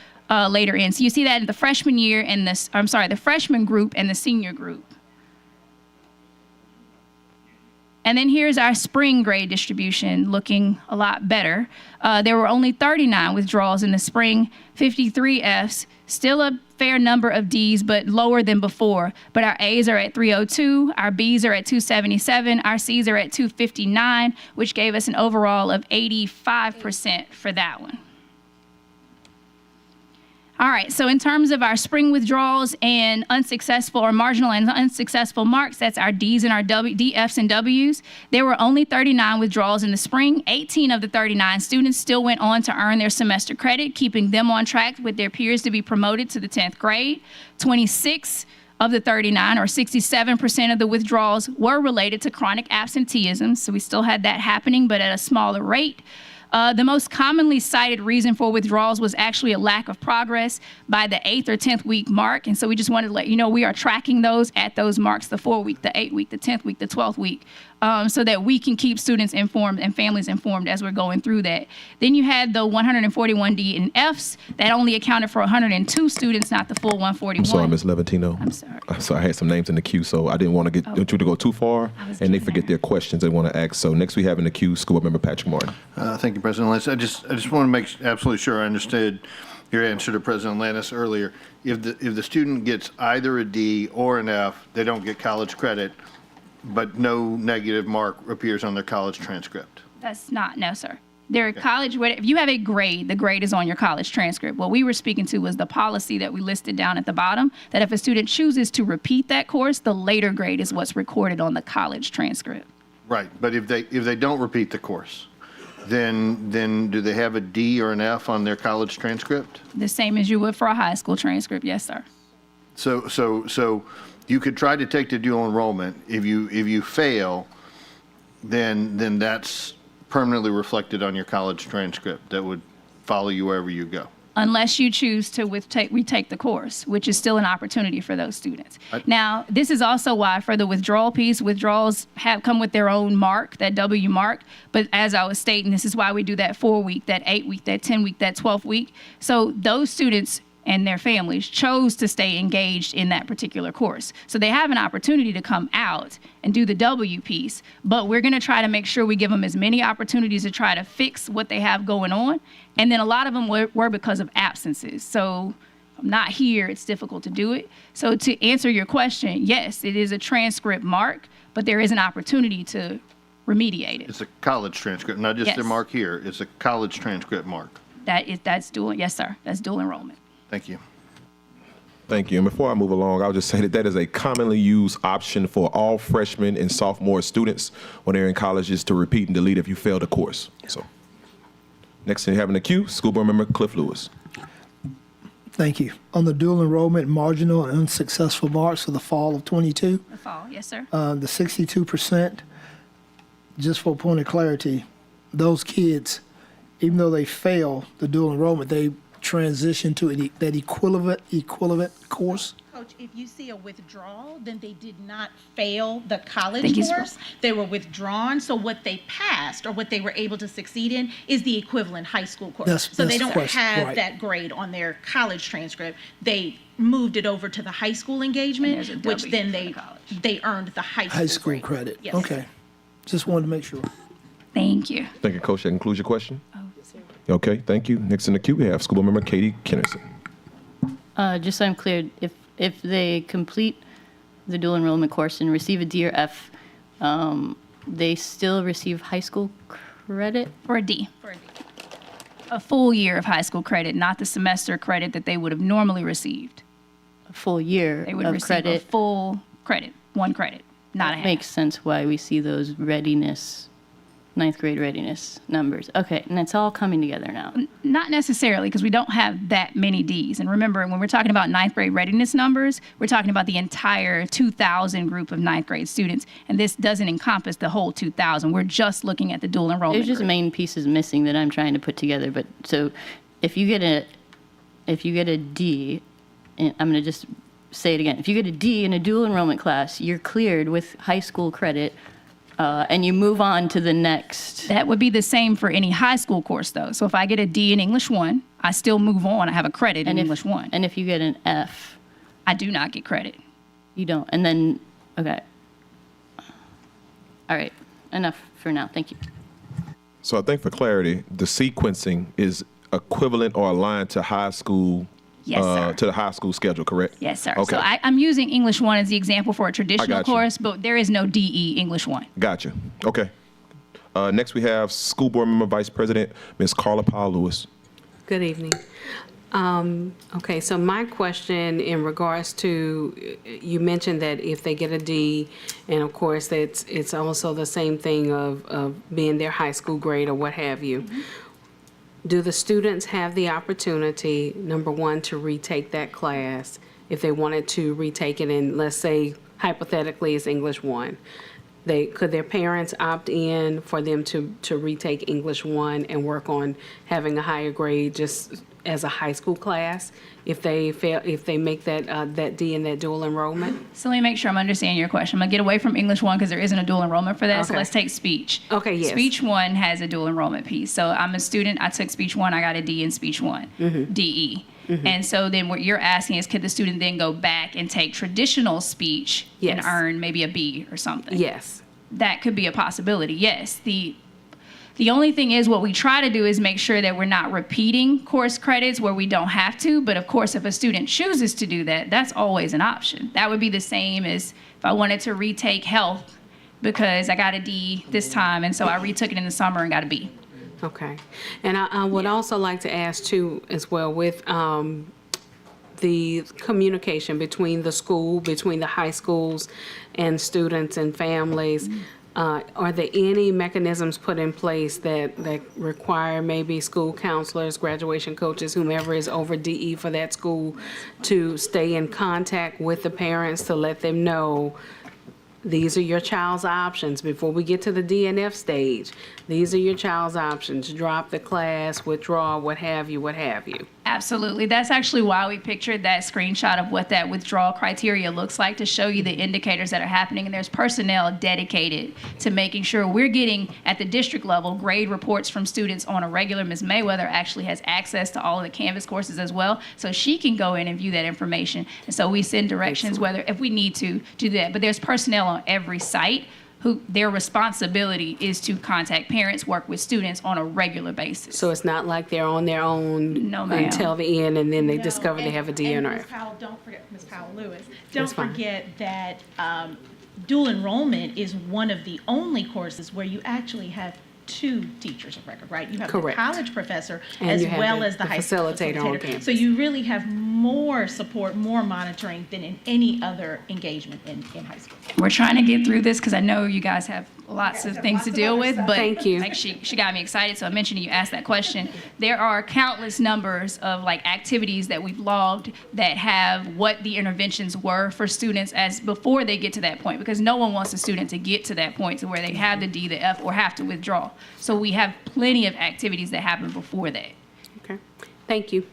later in. So you see that in the freshman year and the freshman group and the senior group. And then here's our spring grade distribution looking a lot better. There were only 39 withdrawals in the spring, 53 Fs, still a fair number of Ds, but lower than before. But our As are at 302, our Bs are at 277, our Cs are at 259, which gave us an overall of 85% for that one. All right, so in terms of our spring withdrawals and unsuccessful or marginal and unsuccessful marks, that's our Ds and our DFs and Ws. There were only 39 withdrawals in the spring. 18 of the 39 students still went on to earn their semester credit, keeping them on track with their peers to be promoted to the 10th grade. 26 of the 39, or 67% of the withdrawals, were related to chronic absenteeism, so we still had that happening, but at a smaller rate. The most commonly cited reason for withdrawals was actually a lack of progress by the 8th or 10th week mark. And so we just wanted to let you know we are tracking those at those marks, the 4 week, the 8 week, the 10th week, the 12th week, so that we can keep students informed and families informed as we're going through that. Then you had the 141 D and Fs that only accounted for 102 students, not the full 141. I'm sorry, Ms. Levantino. I'm sorry. So I had some names in the queue, so I didn't want to get you to go too far, and they forget their questions they want to ask. So next we have in the queue, School Board Member Patrick Martin. Thank you, President Lance. I just want to make absolutely sure I understood. your answer to President Lannis earlier. If the student gets either a D or an F, they don't get college credit, but no negative mark appears on their college transcript. That's not, no, sir. Their college, if you have a grade, the grade is on your college transcript. What we were speaking to was the policy that we listed down at the bottom, that if a student chooses to repeat that course, the later grade is what's recorded on the college transcript. Right, but if they don't repeat the course, then do they have a D or an F on their college transcript? The same as you would for a high school transcript, yes, sir. So you could try to take the dual enrollment. If you fail, then that's permanently reflected on your college transcript. That would follow you wherever you go. Unless you choose to retake the course, which is still an opportunity for those students. Now, this is also why for the withdrawal piece, withdrawals have come with their own mark, that W mark. But as I was stating, this is why we do that 4-week, that 8-week, that 10-week, that 12-week. So those students and their families chose to stay engaged in that particular course. So they have an opportunity to come out and do the W piece, but we're gonna try to make sure we give them as many opportunities to try to fix what they have going on. And then a lot of them were because of absences. So I'm not here, it's difficult to do it. So to answer your question, yes, it is a transcript mark, but there is an opportunity to remediate it. It's a college transcript, not just Yes. a mark here. It's a college transcript mark. That's dual, yes, sir, that's dual enrollment. Thank you. Thank you. And before I move along, I'll just say that that is a commonly used option for all freshmen and sophomore students when they're in college, is to repeat and delete if you failed a course. So next thing you have in the queue, School Board Member Cliff Lewis. Thank you. On the dual enrollment marginal and unsuccessful marks for the fall of 22, The fall, yes, sir. the 62%, just for a point of clarity, those kids, even though they fail the dual enrollment, they transition to that equivalent course? Coach, if you see a withdrawal, then they did not fail the college Thank you, course. They were withdrawn, so what they passed or what they were able to succeed in is the equivalent high school course. So they that's don't the question, have right. that grade on their college transcript. They moved it over to the high school engagement, there's a which W then for they the college. they earned the high school High school grade. credit? Yes. Okay. Just wanted to make sure. Thank you. Thank you, Coach. That concludes your question? Okay, thank you. Next in the queue, we have School Board Member Katie Kennerson. Just so I'm clear, if they complete the dual enrollment course and receive a D or F, they still receive high school credit? For a D. For a D. A full year of high school credit, not the semester credit that they would have normally received. A full year They would of receive credit? a full credit, one credit, not a half. Makes sense why we see those readiness, ninth grade readiness numbers. Okay, and it's all coming together now. Not necessarily, because we don't have that many Ds. And remember, when we're talking about ninth grade readiness numbers, we're talking about the entire 2,000 group of ninth grade students. And this doesn't encompass the whole 2,000. We're just looking at the dual enrollment There's just group. main pieces missing that I'm trying to put together. But so if you get a D, and I'm going to just say it again. If you get a D in a dual enrollment class, you're cleared with high school credit, and you move on to the next. That would be the same for any high school course, though. So if I get a D in English 1, I still move on. I have a credit in English 1. And if you get an F, I do not get credit. you don't. And then, okay. All right, enough for now. Thank you. So I think for clarity, the sequencing is equivalent or aligned to high school, Yes, sir. to the high school schedule, correct? Yes, sir. Okay. So I'm using English 1 as the example for a traditional got you. course, but there is no DE English 1. Gotcha. Okay. Next we have School Board Member Vice President, Ms. Carla Powell Lewis. Good evening. Okay, so my question in regards to, you mentioned that if they get a D, and of course, it's also the same thing of being their high school grade or what have you. Mm-hmm. Do the students have the opportunity, number one, to retake that class if they wanted to retake it in, let's say, hypothetically, it's English 1? Could their parents opt in for them to retake English 1 and work on having a higher grade just as a high school class if they make that D in that dual enrollment? So let me make sure I'm understanding your question. I'm going to get away from English 1 because there isn't a dual enrollment for that. So Okay. let's take speech. Okay, yes. Speech 1 has a dual enrollment piece. So I'm a student. I took speech 1. I got a D in speech 1, Mm-hmm. DE. And so then what you're asking is, could the student then go back and take traditional speech and Yes. earn maybe a B or something? Yes. That could be a possibility, yes. The only thing is what we try to do is make sure that we're not repeating course credits where we don't have to. But of course, if a student chooses to do that, that's always an option. That would be the same as if I wanted to retake health because I got a D this time, and so I retook it in the summer and got a B. Okay. And I would also like to ask too, as well, with the communication between the school, between the high schools and students and families, are there any mechanisms put in place that require maybe school counselors, graduation coaches, whomever is over DE for that school to stay in contact with the parents to let them know these are your child's options before we get to the DNF stage? These are your child's options. Drop the class, withdraw, what have you, what have you. Absolutely. That's actually why we pictured that screenshot of what that withdrawal criteria looks like, to show you the indicators that are happening. And there's personnel dedicated to making sure we're getting, at the district level, grade reports from students on a regular. Ms. Mayweather actually has access to all of the Canvas courses as well, so she can go in and view that information. And so we send directions whether, if we need to do that. But there's personnel on every site who their responsibility is to contact parents, work with students on a regular basis. So it's not like they're on their own No, ma'am. until the end and then they discover they have a And DNR. Ms. Powell, don't forget, Ms. Powell-Lewis, That's don't fine. forget that dual enrollment is one of the only courses where you actually have two teachers of record, right? You have Correct. the college professor And as you have well the- as the the high school facilitator on campus. So you really have more support, more monitoring than in any other engagement in high school. We're trying to get through this because I know you guys have lots of things to deal with, but Thank you. like she got me excited, so I mentioned you asked that question. There are countless numbers of like activities that we've logged that have what the interventions were for students as before they get to that point, because no one wants a student to get to that point to where they have the D, the F, or have to withdraw. So we have plenty of activities that happen before that. Okay, thank you.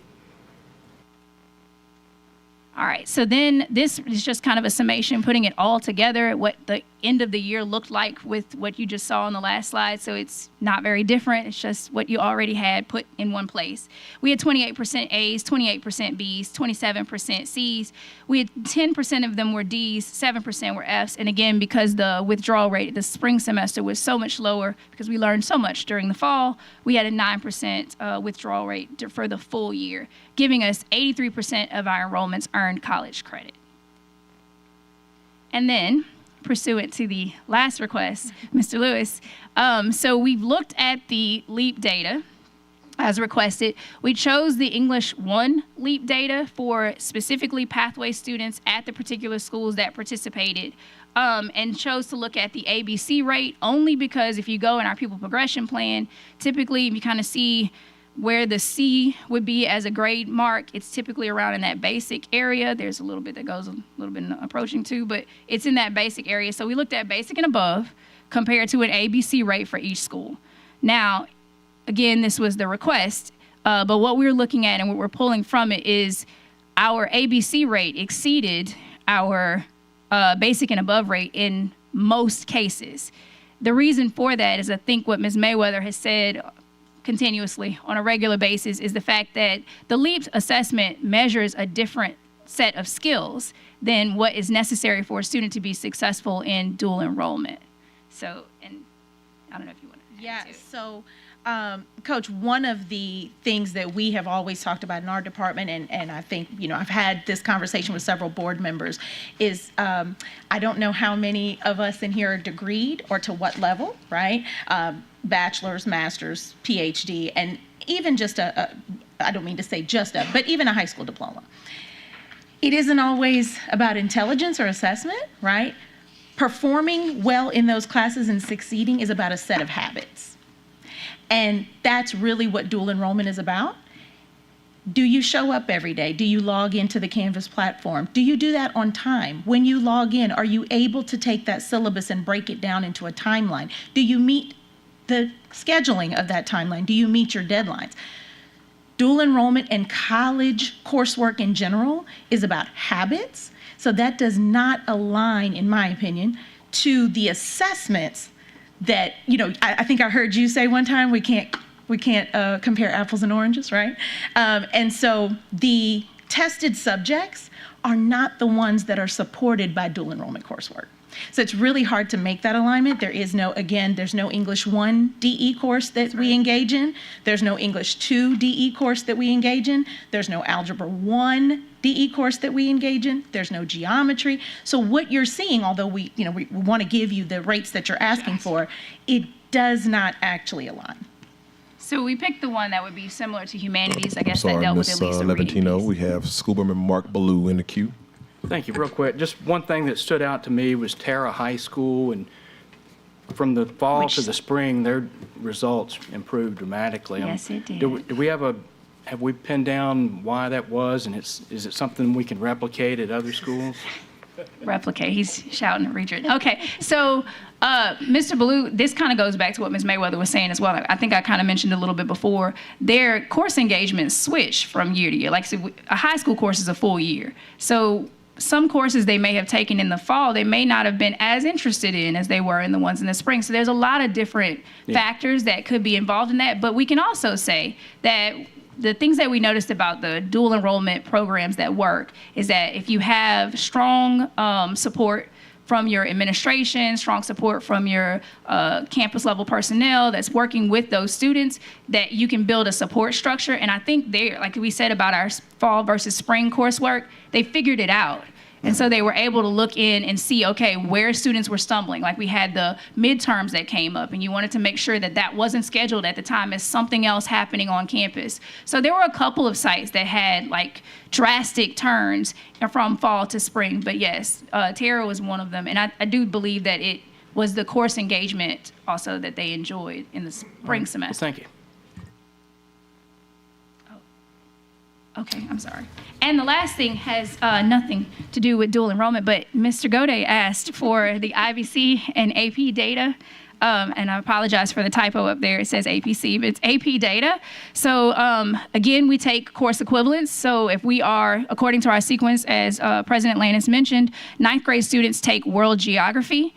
All right, so then this is just kind of a summation, putting it all together, what the end of the year looked like with what you just saw on the last slide. So it's not very different. It's just what you already had put in one place. We had 28% A's, 28% B's, 27% C's. We had 10% of them were D's, 7% were F's. And again, because the withdrawal rate the spring semester was so much lower because we learned so much during the fall, we had a 9% withdrawal rate for the full year, giving us 83% of our enrollments earned college credit. And then, pursuant to the last request, Mr. Lewis, so we've looked at the LEAP data as requested. We chose the English 1 LEAP data for specifically pathway students at the particular schools that participated, and chose to look at the ABC rate only because if you go in our pupil progression plan, typically you kind of see where the C would be as a grade mark. It's typically around in that basic area. There's a little bit that goes a little bit approaching too, but it's in that basic area. So we looked at basic and above compared to an ABC rate for each school. Now, again, this was the request, but what we're looking at and what we're pulling from it is our ABC rate exceeded our basic and above rate in most cases. The reason for that is I think what Ms. Mayweather has said continuously on a regular basis is the fact that the LEAP assessment measures a different set of skills than what is necessary for a student to be successful in dual enrollment. So, and I don't know if you want to. Yeah, so, Coach, one of the things that we have always talked about in our department, and I think, you know, I've had this conversation with several board members, is I don't know how many of us in here are degreed or to what level, right? Bachelor's, master's, PhD, and even just I don't mean to say just but even a high school diploma. It isn't always about intelligence or assessment, right? Performing well in those classes and succeeding is about a set of habits. And that's really what dual enrollment is about. Do you show up every day? Do you log into the Canvas platform? Do you do that on time? When you log in, are you able to take that syllabus and break it down into a timeline? Do you meet the scheduling of that timeline? Do you meet your deadlines? Dual enrollment and college coursework in general is about habits. So that does not align, in my opinion, to the assessments that, you know, I think I heard you say one time, we can't compare apples and oranges, right? And so the tested subjects are not the ones that are supported by dual enrollment coursework. So it's really hard to make that alignment. There is no, again, there's no English 1 DE course that we engage in. There's no English 2 DE course that we engage in. There's no Algebra 1 DE course that we engage in. There's no geometry. So what you're seeing, although we want to give you the rates that you're asking for, it does not actually align. So we picked the one that would be similar to humanities, I guess, that Sorry, dealt with Ms. at least a reading Levantino. piece. We have School Board Member Mark Ballou in the queue. Thank you. Real quick, just one thing that stood out to me was Tara High School, and from the fall to the spring, their results improved dramatically. Yes, it did. Do we have we pinned down why that was, and is it something we can replicate at other schools? Replicate. He's shouting at Regent. Okay, so Mr. Ballou, this kind of goes back to what Ms. Mayweather was saying as well. I think I kind of mentioned a little bit before. Their course engagements switch from year to year. Like I said, a high school course is a full year. So some courses they may have taken in the fall, they may not have been as interested in as they were in the ones in the spring. So there's a lot of different factors that could be involved in that. But we can also say that the things that we noticed about the dual enrollment programs that work is that if you have strong support from your administration, strong support from your campus level personnel that's working with those students, that you can build a support structure. And I think they, like we said about our fall versus spring coursework, they figured it out. And so they were able to look in and see, okay, where students were stumbling. Like we had the midterms that came up, and you wanted to make sure that that wasn't scheduled at the time as something else happening on campus. So there were a couple of sites that had like drastic turns from fall to spring. But yes, Tara was one of them. And I do believe that it was the course engagement also that they enjoyed in the spring semester. Well, thank you. Okay, I'm sorry. And the last thing has nothing to do with dual enrollment, but Mr. Gode asked for the IVC and AP data. And I apologize for the typo up there. It says APC, but it's AP data. So again, we take course equivalents. So if we are, according to our sequence, as President Lannis mentioned, 9th grade students take world geography.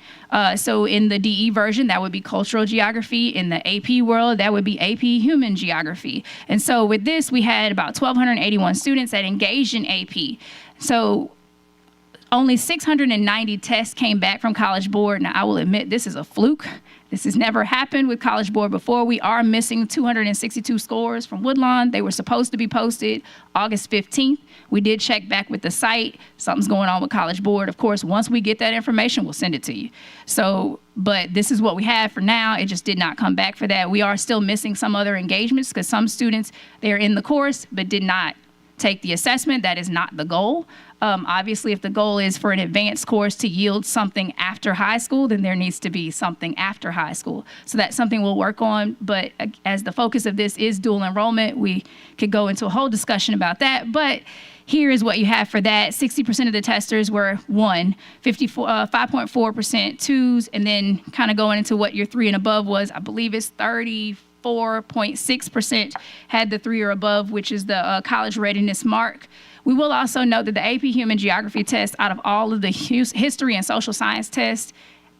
So in the DE version, that would be cultural geography. In the AP world, that would be AP human geography. And so with this, we had about 1,281 students that engaged in AP. So only 690 tests came back from College Board. Now, I will admit this is a fluke. This has never happened with College Board before. We are missing 262 scores from Woodlawn. They were supposed to be posted August 15th. We did check back with the site. Something's going on with College Board. Of course, once we get that information, we'll send it to you. So, but this is what we have for now. It just did not come back for that. We are still missing some other engagements because some students, they're in the course but did not take the assessment. That is not the goal. Obviously, if the goal is for an advanced course to yield something after high school, then there needs to be something after high school. So that's something we'll work on. But as the focus of this is dual enrollment, we could go into a whole discussion about that. But here is what you have for that. 60% of the testers were 1, 5.4% 2s, and then kind of going into what your 3 and above was, I believe it's 34.6% had the 3 or above, which is the college readiness mark. We will also note that the AP Human Geography test, out of all of the history and social science tests,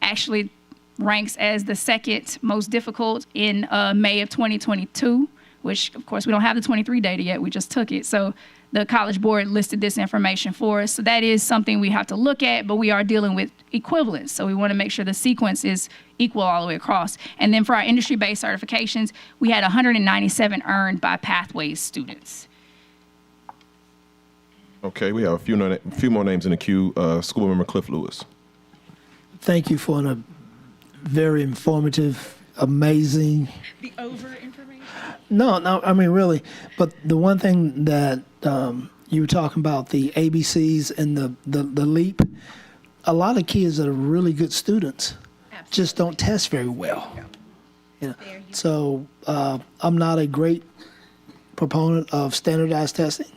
actually ranks as the second most difficult in May of 2022, which, of course, we don't have the 23 data yet. We just took it. So the College Board listed this information for us. So that is something we have to look at, but we are dealing with equivalence. So we want to make sure the sequence is equal all the way across. And then for our industry-based certifications, we had 197 earned by Pathways students. Okay, we have a few more names in the queue. School Board Member Cliff Lewis. Thank you for a very informative, amazing. The over information? No, I mean, really. But the one thing that you were talking about, the ABCs and the LEAP, a lot of kids that are really good students just don't test very well. You know? So I'm not a great proponent of standardized testing.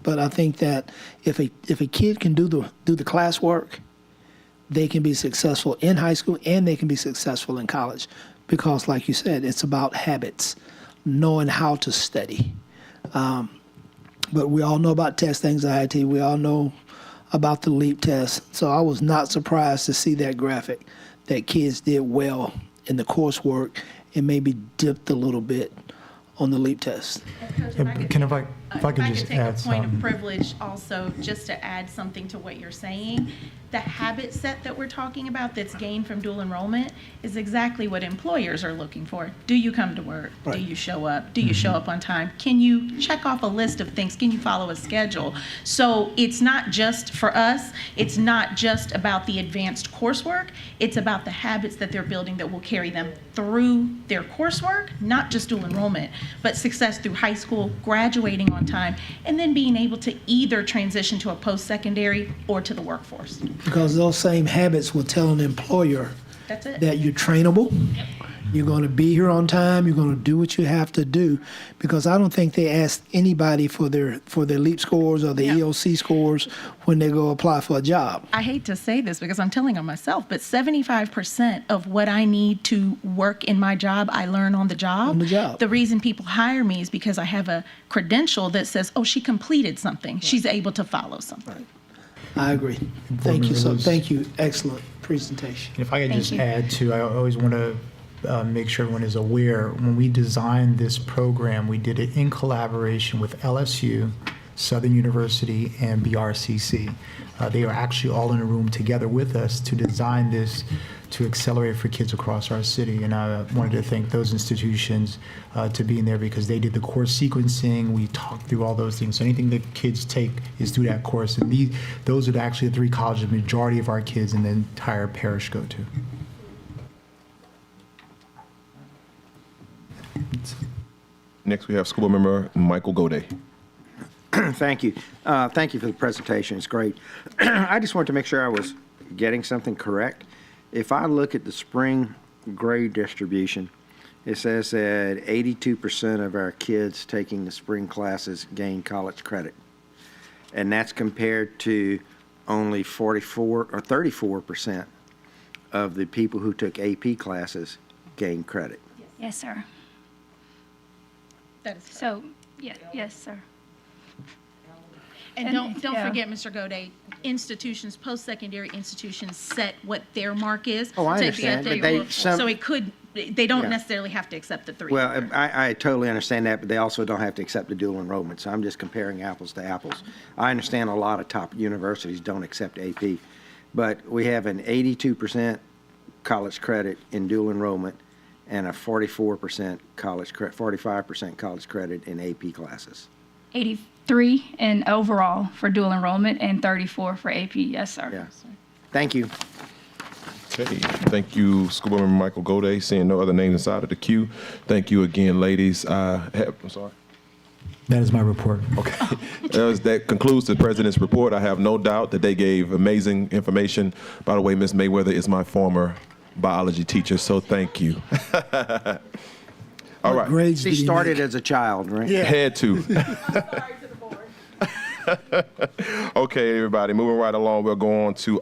But I think that if a kid can do the classwork, they can be successful in high school and they can be successful in college, because, like you said, it's about habits, knowing how to study. But we all know about test anxiety. We all know about the LEAP test. So I was not surprised to see that graphic that kids did well in the coursework and maybe dipped a little bit on the LEAP test. If I could just take a add point of something. privilege also, just to add something to what you're saying. the habit set that we're talking about that's gained from dual enrollment is exactly what employers are looking for. Do you come to work? Right. Do you show up? Do you show up on time? Can you check off a list of things? Can you follow a schedule? So it's not just for us, it's not just about the advanced coursework, it's about the habits that they're building that will carry them through their coursework, not just dual enrollment, but success through high school, graduating on time, and then being able to either transition to a post-secondary or to the workforce. Because those same habits will tell an employer That's it. that you're trainable, you're going to be here on time, you're going to do what you have to do. Because I don't think they ask anybody for their LEAP scores or their EOC scores when they go apply for a job. I hate to say this because I'm telling on myself, but 75% of what I need to work in my job, I learn on the job. On the job. The reason people hire me is because I have a credential that says, oh, she completed something. She's able to follow something. I agree. Thank you. So thank you. Excellent presentation. If I could Thank just you. add to, I always want to make sure everyone is aware, when we designed this program, we did it in collaboration with LSU, Southern University, and BRCC. They are actually all in a room together with us to design this to accelerate for kids across our city. And I wanted to thank those institutions to be in there because they did the course sequencing. We talked through all those things. So anything that kids take is through that course. And those are actually the 3 colleges the majority of our kids in the entire parish go to. Next, we have School Board Member Michael Goday. Thank you. Thank you for the presentation. It's great. I just wanted to make sure I was getting something correct. If I look at the spring grade distribution, it says that 82% of our kids taking the spring classes gain college credit. And that's compared to only 44 or 34% of the people who took AP classes gain credit. Yes, sir. That is correct. So, yes, sir. And don't yeah. forget, Mr. Goday, institutions, post-secondary institutions set what their mark is. Oh, I to understand, accept but it. So it could, they don't Yeah. necessarily have to accept the 3. Well, I totally understand that, but they also don't have to accept the dual enrollment, so I'm just comparing apples to apples. I understand a lot of top universities don't accept AP, but we have an 82% college credit in dual enrollment and a 44% college credit, 45% college credit in AP classes. 83 in overall for dual enrollment and 34 for AP. Yes, sir. Yeah. Thank you. Okay, thank you, School Board Member Michael Goday. Seeing no other names inside of the queue. Thank you again, ladies. I'm sorry. That is my report. Okay. That concludes the president's report. I have no doubt that they gave amazing information. By the way, Ms. Mayweather is my former biology teacher, so thank you. All right. Grades She did he started make? as a child, right? Had to. Okay, everybody, moving right along, we'll go on to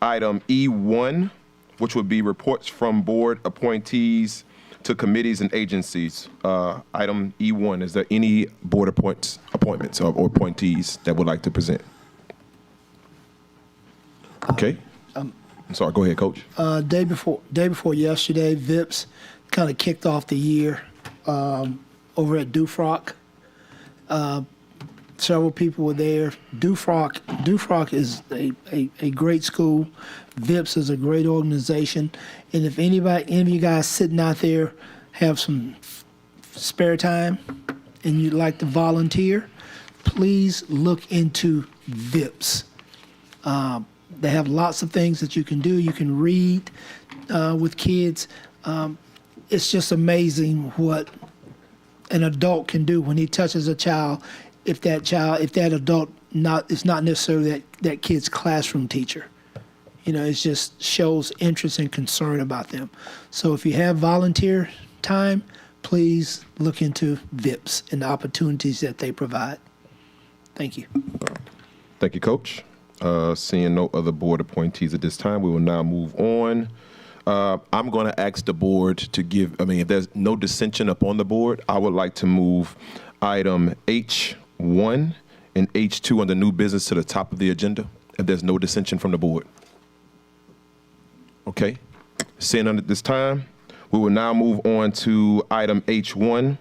item E1, which would be reports from board appointees to committees and agencies. Item E1, is there any board appointments or appointees that would like to present? Okay. I'm sorry, go ahead, Coach. Day before yesterday, VIPS kind of kicked off the year over at Dufrock. Several people were there. Dufrock is a great school. VIPS is a great organization. And if any of you guys sitting out there have some spare time and you'd like to volunteer, please look into VIPS. They have lots of things that you can do. You can read with kids. It's just amazing what an adult can do when he touches a child. If that adult is not necessarily that kid's classroom teacher. You know, it just shows interest and concern about them. So if you have volunteer time, please look into VIPS and the opportunities that they provide. Thank you. Thank you, Coach. Seeing no other board appointees at this time, we will now move on. I'm going to ask the board to give, if there's no dissension up on the board, I would like to move item H1 and H2 under new business to the top of the agenda, if there's no dissension from the board. Okay. Seeing none at this time, we will now move on to item H1,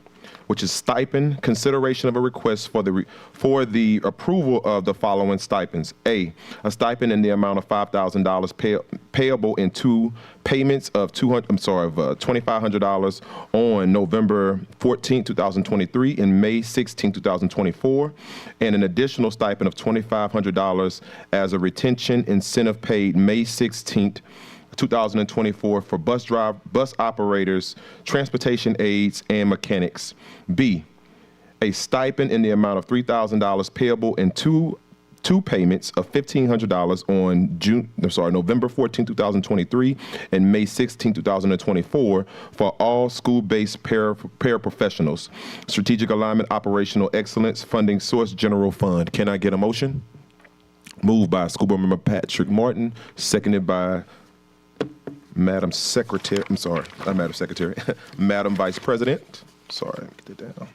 which is stipend, consideration of a request for the approval of the following stipends. A stipend in the amount of $5,000 payable in two payments of $2,500 on November 14, 2023 and May 16, 2024, and an additional stipend of $2,500 as a retention incentive paid May 16, 2024 for bus operators, transportation aides, and mechanics. B, a stipend in the amount of $3,000 payable in two payments of $1,500 on November 14, 2023 and May 16, 2024 for all school-based paraprofessionals. Strategic alignment, operational excellence, funding source, general fund. Can I get a motion? Moved by School Board Member Patrick Martin, seconded by Madam Secretary, not Madam Secretary, Madam Vice President. Sorry, let me get that down.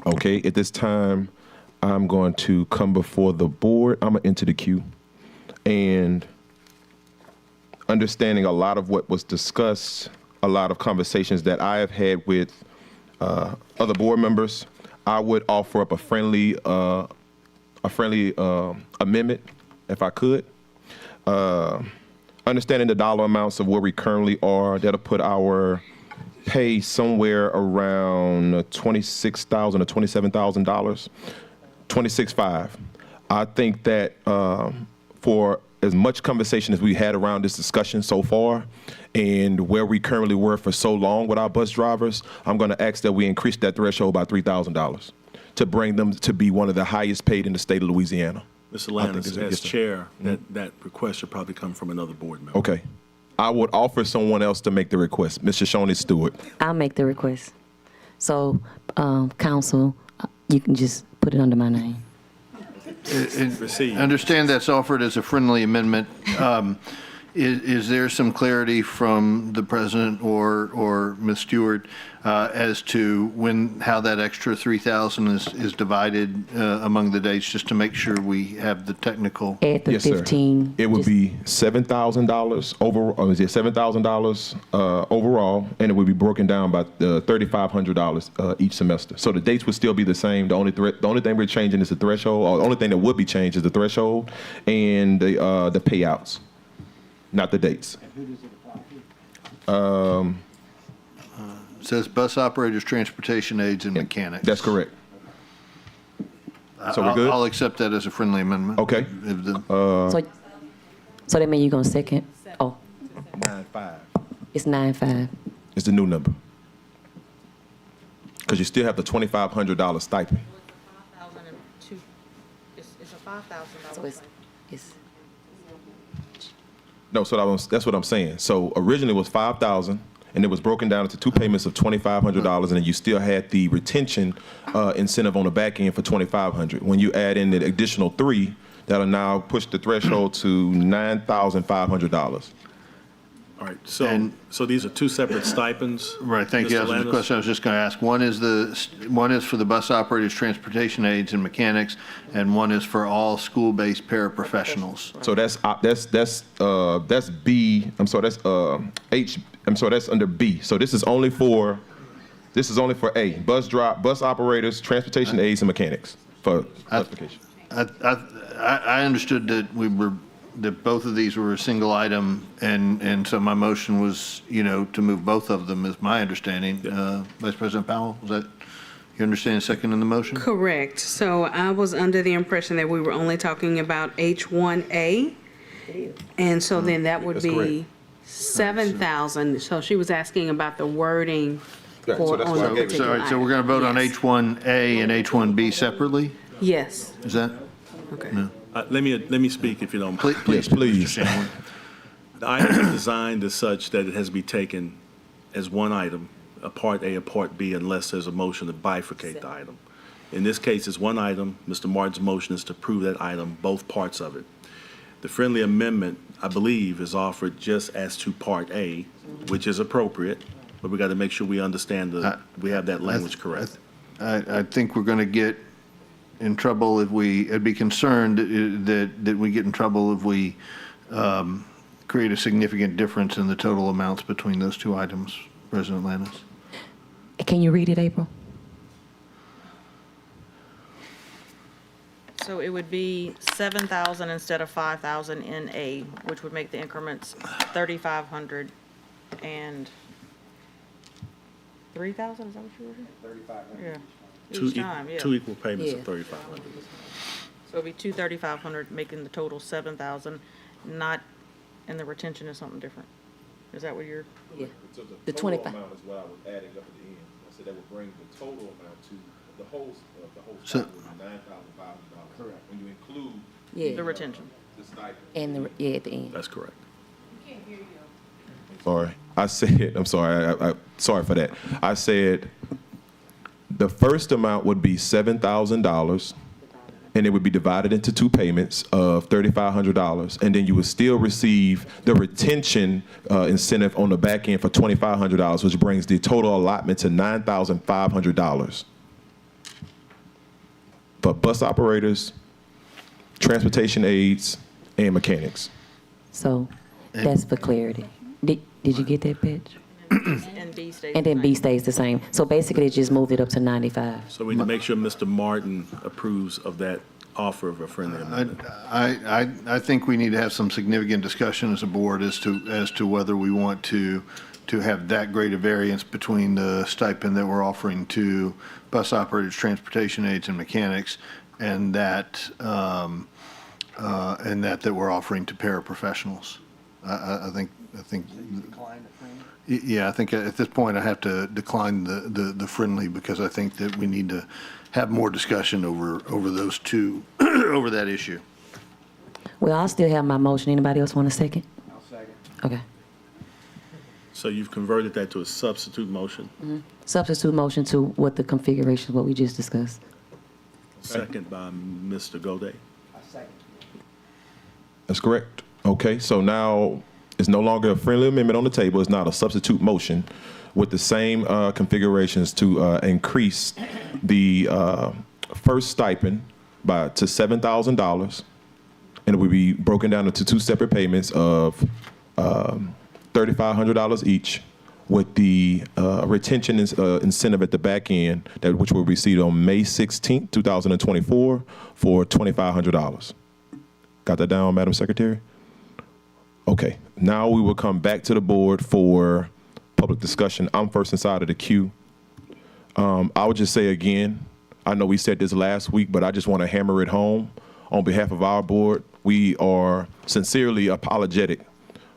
Okay, at this time, I'm going to come before the board. I'm going to enter the queue. And understanding a lot of what was discussed, a lot of conversations that I have had with other board members, I would offer up a friendly amendment, if I could. Understanding the dollar amounts of where we currently are, that'll put our pay somewhere around $26,000 or $27,000, $26,500. I think that for as much conversation as we had around this discussion so far and where we currently were for so long with our bus drivers, I'm going to ask that we increase that threshold by $3,000 to bring them to be one of the highest paid in the state of Louisiana. Mr. Lannis, as chair, that request should probably come from another board member. Okay. I would offer someone else to make the request. Mr. Shoney Stewart. I'll make the request. So, council, you can just put it under my name. Understand that's offered as a friendly amendment. Is there some clarity from the president or Ms. Stewart as to how that extra $3,000 is divided among the dates, just to make sure we have the technical? Add the 15. It would be $7,000 $7,000 overall, and it would be broken down by $3,500 each semester. So the dates would still be the same. The only thing we're changing is the threshold, or the only thing that would be changed is the threshold and the payouts. Not the dates. It says bus operators, transportation aides, and mechanics. That's correct. So we're good? I'll accept that as a friendly amendment. Okay. So that means you're going to second? Oh. 9.5. It's 9.5. It's the new number. Because you still have the $2,500 stipend. It's a $5,000. So it's No, so that's what I'm saying. So originally it was $5,000, and it was broken down into two payments of $2,500, and then you still had the retention incentive on the back end for $2,500. When you add in the additional $3, that'll now push the threshold to $9,500. All right, so these are two separate stipends? Right, thank you. That was the question I was just going to ask. One is for the bus operators, transportation aides, and mechanics, and one is for all school-based paraprofessionals. So that's B. I'm sorry, that's H. I'm sorry, that's under B. So this is only for A, bus operators, transportation aides, and mechanics for classification. I understood that that both of these were a single item, and so my motion was, to move both of them, is my understanding. Vice President Powell, was that your understanding, second in the motion? Correct. So I was under the impression that we were only talking about H1A. And so then that would be 7,000. So she was asking about the wording Right, so for that's on why I the gave it. particular So we're going to vote on Yes. H1A and H1B separately? Yes. Is that? Okay. No. Let me speak, if you don't mind. Please. Please. Mr. Shanley. The item is designed as such that it has to be taken as one item, a Part A, a Part B, unless there's a motion to bifurcate the item. In this case, it's one item. Mr. Martin's motion is to approve that item, both parts of it. The friendly amendment, I believe, is offered just as to Part A, which is appropriate, but we got to make sure we understand we have that language correct. I think we're going to get in trouble if we, I'd be concerned that we get in trouble if we create a significant difference in the total amounts between those two items, President Lannis. Can you read it, April? So it would be 7,000 instead of 5,000 in A, which would make the increments 3,500 and 3,000, is that what you were doing? 3,500. Yeah, each time, yeah. Two equal payments of Yeah. 3,500. So it'd be 3,500, making the total 7,000, not, and the retention is something different. Is that what you're? Yeah. So The total 25. amount is what I was adding up at the end. I said that would bring the total amount to the whole So- stipend would be $9,500. Correct. When you include Yeah. The retention. the stipend. And yeah, at the end. That's correct. Sorry. I said, I'm sorry. I sorry for that. I said the first amount would be $7,000, and it would be divided into two payments of $3,500, and then you would still receive the retention incentive on the back end for $2,500, which brings the total allotment to $9,500. For bus operators, transportation aides, and mechanics. So that's for clarity. Did you get that, Pitch? And B stays. And then B stays the same. So basically, it just moved it up to 95. So we need to make sure Mr. Martin approves of that offer of a friendly amendment. I think we need to have some significant discussion as a board as to whether we want to have that great a variance between the stipend that we're offering to bus operators, transportation aides, and mechanics, and that we're offering to paraprofessionals. I think. Yeah, I think at this point I have to decline the friendly because I think that we need to have more discussion over those two, over that issue. Well, I'll still have my motion. Anybody else want a second? I'll second. Okay. So you've converted that to a substitute motion? Substitute motion to what the configuration, what we just discussed. Second by Mr. Goday. That's correct. Okay, so now it's no longer a friendly amendment on the table. It's now a substitute motion with the same configurations to increase the first stipend to $7,000, and it would be broken down into two separate payments of $3,500 each, with the retention incentive at the back end, which will be received on May 16th, 2024, for $2,500. Got that down, Madam Secretary? Okay, now we will come back to the board for public discussion. I'm first inside of the queue. I would just say again, I know we said this last week, but I just want to hammer it home. On behalf of our board, we are sincerely apologetic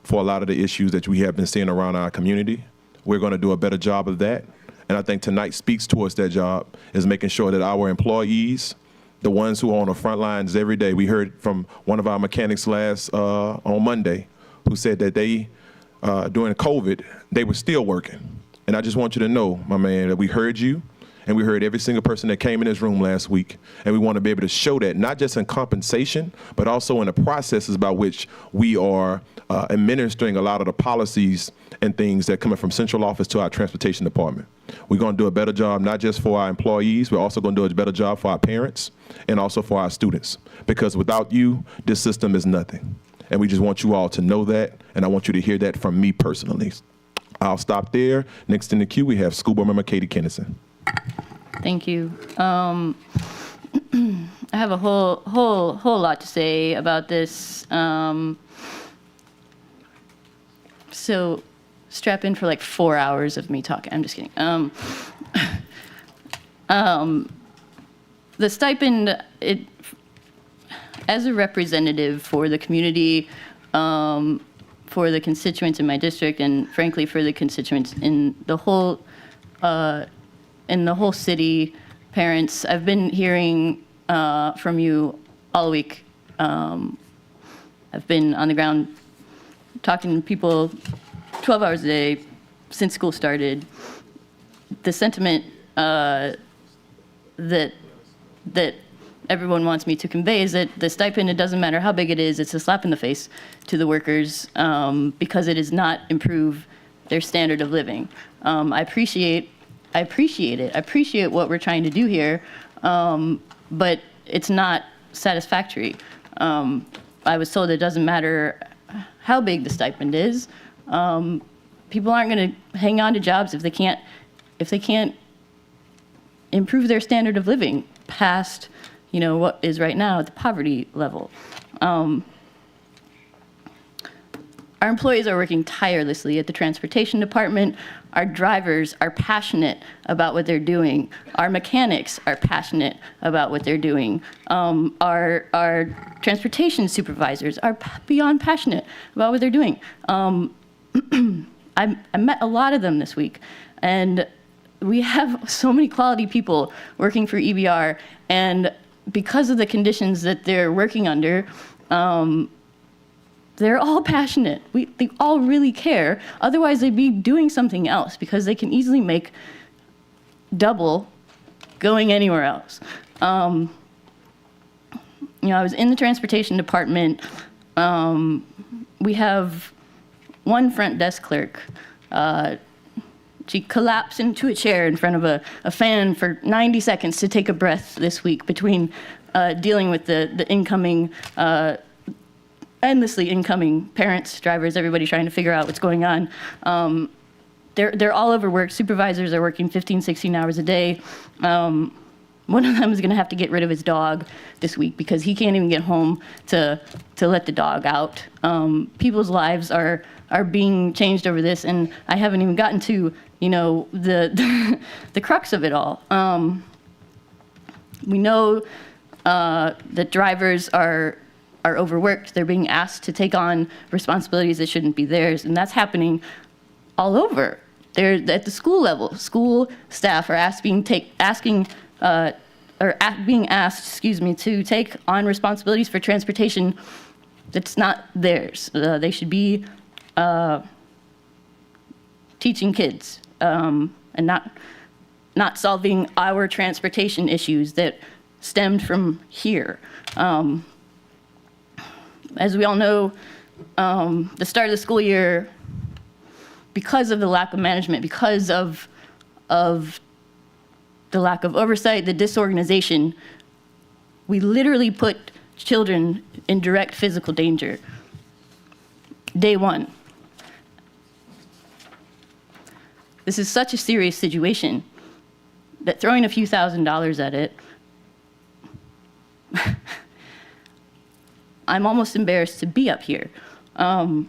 for a lot of the issues that we have been seeing around our community. We're going to do a better job of that. And I think tonight speaks towards that job, is making sure that our employees, the ones who are on the front lines every day, we heard from one of our mechanics on Monday, who said that they, during COVID, they were still working. And I just want you to know, my man, that we heard you, and we heard every single person that came in this room last week. And we want to be able to show that, not just in compensation, but also in the processes by which we are administering a lot of the policies and things that coming from central office to our transportation department. We're going to do a better job, not just for our employees, we're also going to do a better job for our parents and also for our students. Because without you, this system is nothing. And we just want you all to know that, and I want you to hear that from me personally. I'll stop there. Next in the queue, we have School Board Member Katie Kennison. Thank you. I have a whole lot to say about this. So strap in for like 4 hours of me talking. I'm just kidding. The stipend, as a representative for the community, for the constituents in my district, and frankly for the constituents in the whole city, parents, I've been hearing from you all week. I've been on the ground talking to people 12 hours a day since school started. The sentiment that everyone wants me to convey is that the stipend, it doesn't matter how big it is, it's a slap in the face to the workers because it does not improve their standard of living. I appreciate it. I appreciate what we're trying to do here, but it's not satisfactory. I was told it doesn't matter how big the stipend is. People aren't going to hang on to jobs if they can't improve their standard of living past, what is right now at the poverty level. Our employees are working tirelessly at the transportation department. Our drivers are passionate about what they're doing. Our mechanics are passionate about what they're doing. Our transportation supervisors are beyond passionate about what they're doing. I met a lot of them this week, and we have so many quality people working for EBR, and because of the conditions that they're working under, they're all passionate. They all really care. Otherwise, they'd be doing something else because they can easily make double going anywhere else. I was in the transportation department. We have one front desk clerk. She collapsed into a chair in front of a fan for 90 seconds to take a breath this week between dealing with the incoming endlessly incoming parents, drivers, everybody trying to figure out what's going on. They're all overworked. Supervisors are working 15, 16 hours a day. One of them is going to have to get rid of his dog this week because he can't even get home to let the dog out. People's lives are being changed over this, and I haven't even gotten to the crux of it all. We know that drivers are overworked. They're being asked to take on responsibilities that shouldn't be theirs, and that's happening all over. They're at the school level. School staff are being asked, to take on responsibilities for transportation that's not theirs. They should be teaching kids and not solving our transportation issues that stemmed from here. As we all know, the start of the school year, because of the lack of management, because of the lack of oversight, the disorganization, we literally put children in direct physical danger. Day one. This is such a serious situation that throwing a few $1,000s at it, I'm almost embarrassed to be up here. And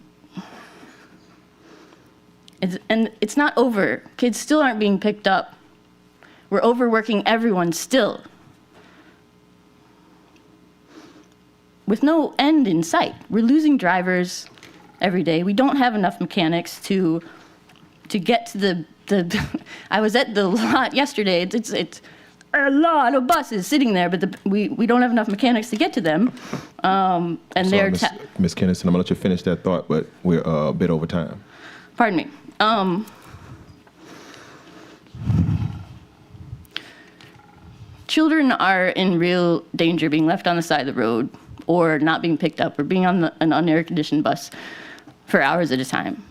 it's not over. Kids still aren't being picked up. We're overworking everyone still, with no end in sight. We're losing drivers every day. We don't have enough mechanics to get to the I was at the lot yesterday. It's a lot of buses sitting there, but we don't have enough mechanics to get to them. And Sorry, Ms. Kennison, I'm gonna let you finish that thought, but we're a bit over time. Pardon me. Children are in real danger being left on the side of the road or not being picked up or being on an unair-conditioned bus for hours at a time.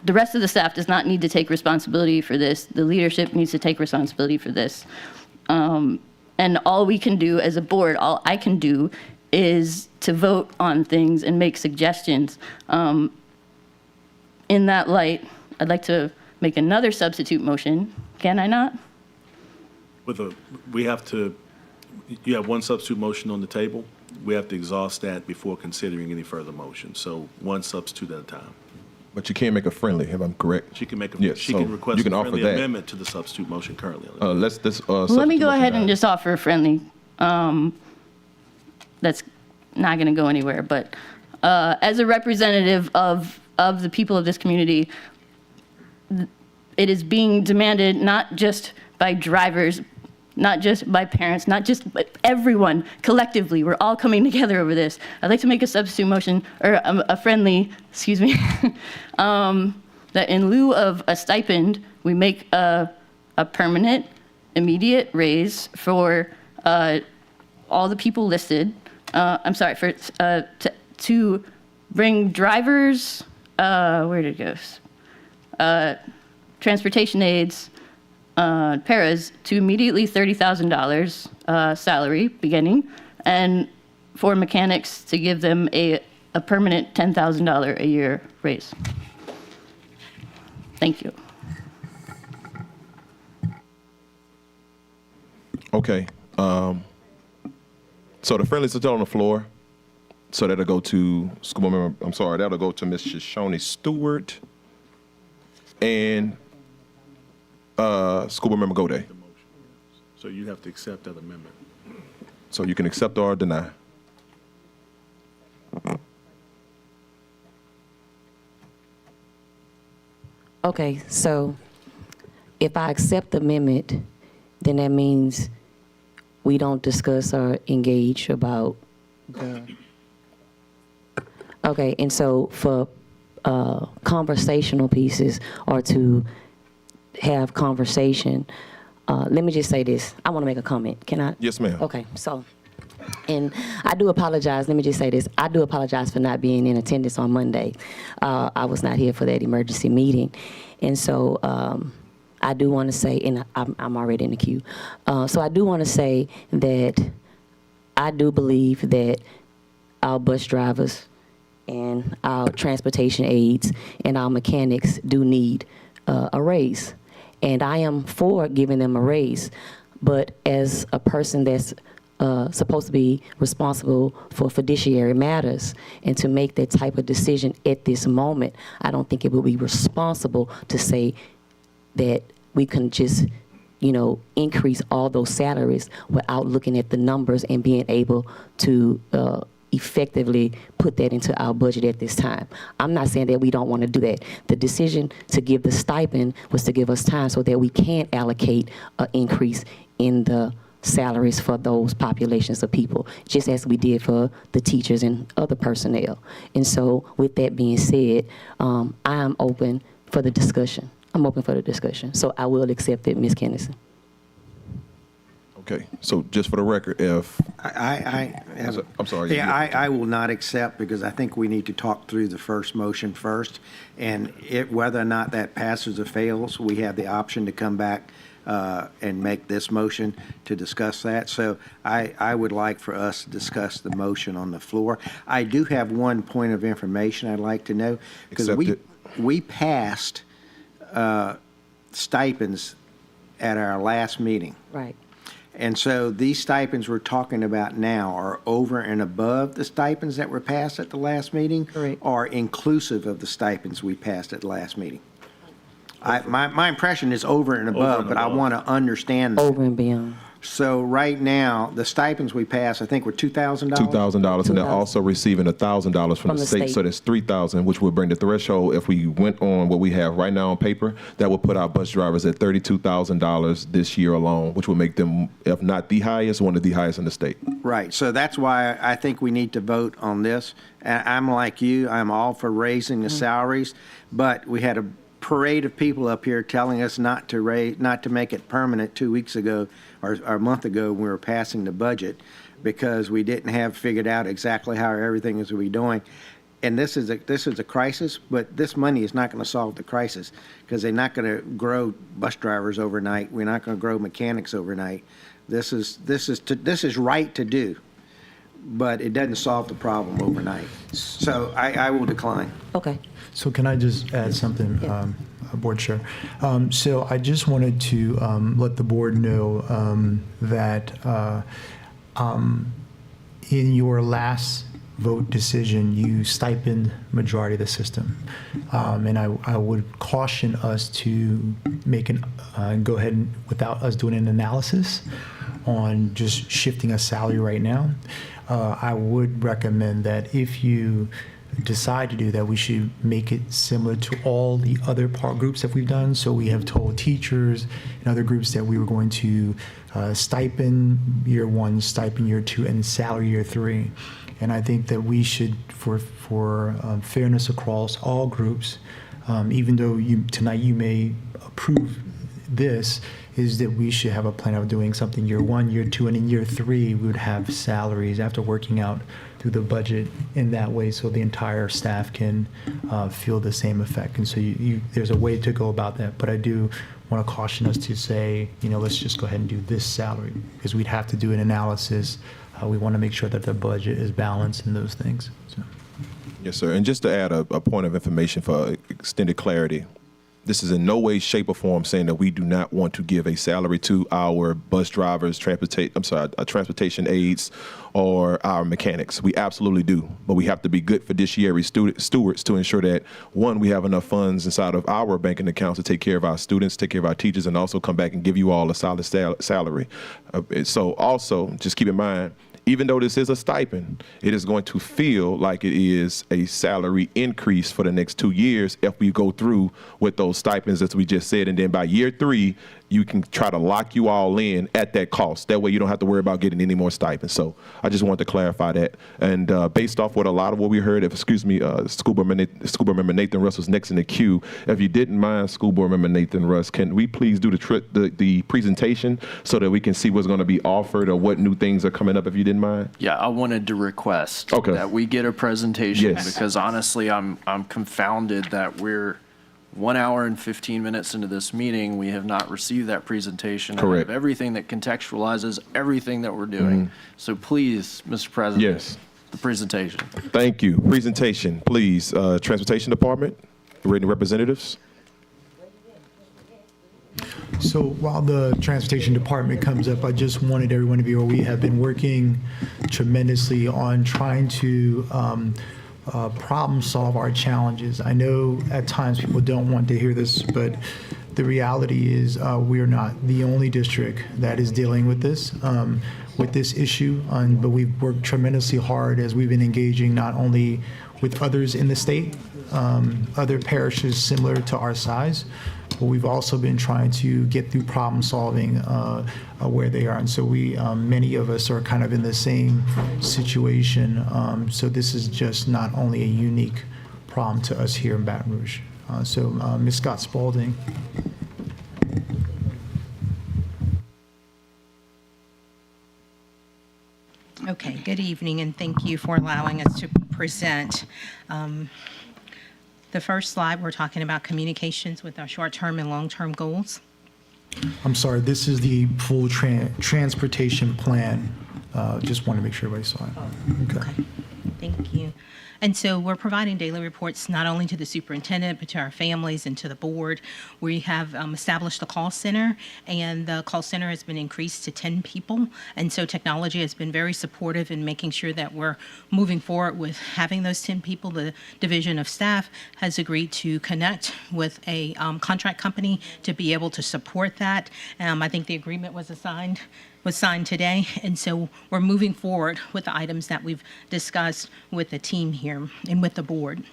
The rest of the staff does not need to take responsibility for this. The leadership needs to take responsibility for this. And all we can do as a board, all I can do is to vote on things and make suggestions. In that light, I'd like to make another substitute motion. Can I not? You have one substitute motion on the table. We have to exhaust that before considering any further motion. So one substitute at a time. But you can't make a friendly, if I'm correct. She can make Yes, she so can request you can a offer friendly that. amendment to the substitute motion currently. Let me go ahead and just offer a friendly. That's not going to go anywhere. But as a representative of the people of this community, it is being demanded not just by drivers, not just by parents, not just by everyone collectively. We're all coming together over this. I'd like to make a substitute motion, or a friendly, that in lieu of a stipend, we make a permanent, immediate raise for all the people listed. To bring drivers, where did it go? Transportation aides, paras to immediately $30,000 salary beginning, and for mechanics to give them a permanent $10,000 a year raise. Thank you. Okay. So the friendlies are still on the floor. So that'll go to school board member, I'm sorry, that'll go to Ms. Shoshone Stewart and school board member Gode. So you have to accept that amendment. So you can accept or deny. Okay, so if I accept the amendment, then that means we don't discuss or engage about the. Okay, and so for conversational pieces or to have conversation, let me just say this. I want to make a comment. Can I? Yes, ma'am. Okay, so, and I do apologize. Let me just say this. I do apologize for not being in attendance on Monday. I was not here for that emergency meeting. And so I do want to say, and I'm already in the queue. So I do want to say that I do believe that our bus drivers and our transportation aides and our mechanics do need a raise. And I am for giving them a raise. But as a person that's supposed to be responsible for fiduciary matters and to make that type of decision at this moment, I don't think it would be responsible to say that we can just, increase all those salaries without looking at the numbers and being able to effectively put that into our budget at this time. I'm not saying that we don't want to do that. The decision to give the stipend was to give us time so that we can allocate an increase in the salaries for those populations of people, just as we did for the teachers and other personnel. And so with that being said, I am open for the discussion. I'm open for the discussion. So I will accept it, Ms. Kennison. Okay, so just for the record, if, I'm sorry. Yeah, I will not accept because I think we need to talk through the first motion first. And whether or not that passes or fails, we have the option to come back and make this motion to discuss that. So I would like for us to discuss the motion on the floor. I do have one point of information I'd like to know. Because we passed stipends at our last meeting. Right. And so these stipends we're talking about now are over and above the stipends that were passed at the last meeting? Correct. Or inclusive of the stipends we passed at the last meeting? My impression is over and above, but I want to understand that. Over and beyond. So right now, the stipends we passed, I think, were $2,000? $2,000, and they're also receiving $1,000 from the state, so that's $3,000, which would bring the threshold. If we went on what we have right now on paper, that would put our bus drivers at $32,000 this year alone, which would make them, if not the highest, one of the highest in the state. Right. So that's why I think we need to vote on this. And I'm like you. I'm all for raising the salaries, but we had a parade of people up here telling us not to make it permanent 2 weeks ago or a month ago when we were passing the budget because we didn't have figured out exactly how everything is going to be doing. And this is a crisis, but this money is not going to solve the crisis because they're not going to grow bus drivers overnight. We're not going to grow mechanics overnight. This is right to do, but it doesn't solve the problem overnight. So I will decline. Okay. So can I just add something, Board Chair? So I just wanted to let the board know that in your last vote decision, you stipend majority of the system. And I would caution us to make go ahead and, without us doing an analysis on just shifting a salary right now. I would recommend that if you decide to do that, we should make it similar to all the other groups that we've done. So we have told teachers and other groups that we were going to stipend year 1, stipend year 2, and salary year 3. And I think that we should, for fairness across all groups, even though tonight you may approve this, is that we should have a plan of doing something year 1, year 2, and in year 3 we would have salaries after working out through the budget in that way so the entire staff can feel the same effect. And so there's a way to go about that. But I do want to caution us to say, let's just go ahead and do this salary, because we'd have to do an analysis. We want to make sure that the budget is balanced and those things. So. Yes, sir. And just to add a point of information for extended clarity, this is in no way, shape, or form saying that we do not want to give a salary to our bus drivers, transportation aides, or our mechanics. We absolutely do. But we have to be good fiduciary stewards to ensure that, one, we have enough funds inside of our banking accounts to take care of our students, take care of our teachers, and also come back and give you all a solid salary. So also, just keep in mind, even though this is a stipend, it is going to feel like it is a salary increase for the next 2 years if we go through with those stipends, as we just said. And then by year 3, you can try to lock you all in at that cost. That way you don't have to worry about getting any more stipends. So I just wanted to clarify that. And based off what a lot of what we heard, School Board Member Nathan Russ was next in the queue. If you didn't mind, School Board Member Nathan Russ, can we please do the presentation so that we can see what's going to be offered or what new things are coming up, if you didn't mind? Yeah, I wanted to request Okay. that we get a presentation, Yes. because honestly, I'm confounded that we're 1 hour and 15 minutes into this meeting. We have not received that presentation. I Correct. have everything that contextualizes everything that we're doing. So please, Mr. President, Yes. the presentation. Thank you. Presentation, please. Transportation Department, written representatives. So while the Transportation Department comes up, I just wanted everyone to be aware we have been working tremendously on trying to problem solve our challenges. I know at times people don't want to hear this, but the reality is we are not the only district that is dealing with this issue, but we've worked tremendously hard as we've been engaging not only with others in the state, other parishes similar to our size, but we've also been trying to get through problem solving where they are. And so many of us are kind of in the same situation. So this is just not only a unique problem to us here in Baton Rouge. So Ms. Scott Spalding. Okay, good evening, and thank you for allowing us to present. The first slide, we're talking about communications with our short-term and long-term goals. I'm sorry, this is the full transportation plan. Just want to make sure everybody saw it. Okay. Thank you. And so we're providing daily reports not only to the superintendent, but to our families and to the board. We have established a call center, and the call center has been increased to 10 people. And so technology has been very supportive in making sure that we're moving forward with having those 10 people. The Division of Staff has agreed to connect with a contract company to be able to support that. I think the agreement was signed today, and so we're moving forward with the items that we've discussed with the team here and with the board.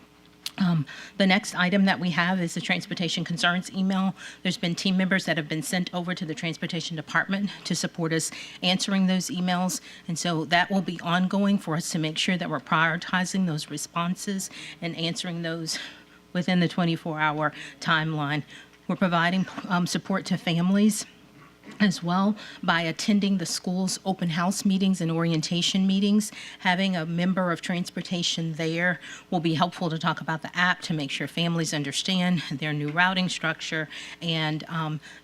The next item that we have is the Transportation Concerns email. There's been team members that have been sent over to the Transportation Department to support us answering those emails, and so that will be ongoing for us to make sure that we're prioritizing those responses and answering those within the 24-hour timeline. We're providing support to families as well by attending the school's open house meetings and orientation meetings. Having a member of transportation there will be helpful to talk about the app, to make sure families understand their new routing structure, and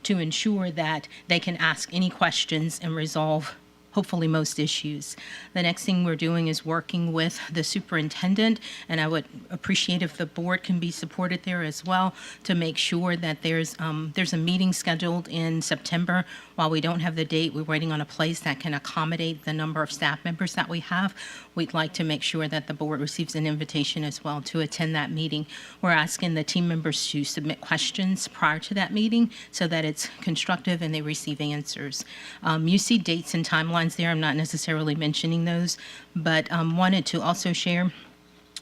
to ensure that they can ask any questions and resolve hopefully most issues. The next thing we're doing is working with the superintendent, and I would appreciate if the board can be supported there as well, to make sure that there's a meeting scheduled in September. While we don't have the date, we're waiting on a place that can accommodate the number of staff members that we have. We'd like to make sure that the board receives an invitation as well to attend that meeting. We're asking the team members to submit questions prior to that meeting so that it's constructive and they receive answers. You see dates and timelines there. I'm not necessarily mentioning those, but wanted to also share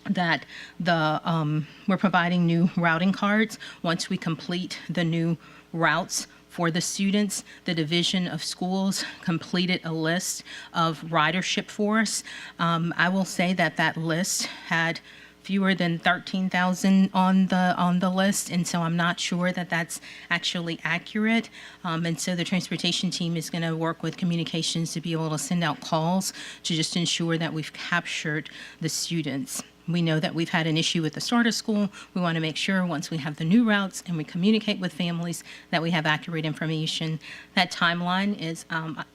that we're providing new routing cards. Once we complete the new routes for the students, the Division of Schools completed a list of ridership for us. I will say that list had fewer than 13,000 on the list, and so I'm not sure that that's actually accurate. And so the transportation team is going to work with communications to be able to send out calls to just ensure that we've captured the students. We know that we've had an issue with the starter school. We want to make sure once we have the new routes and we communicate with families that we have accurate information. That timeline is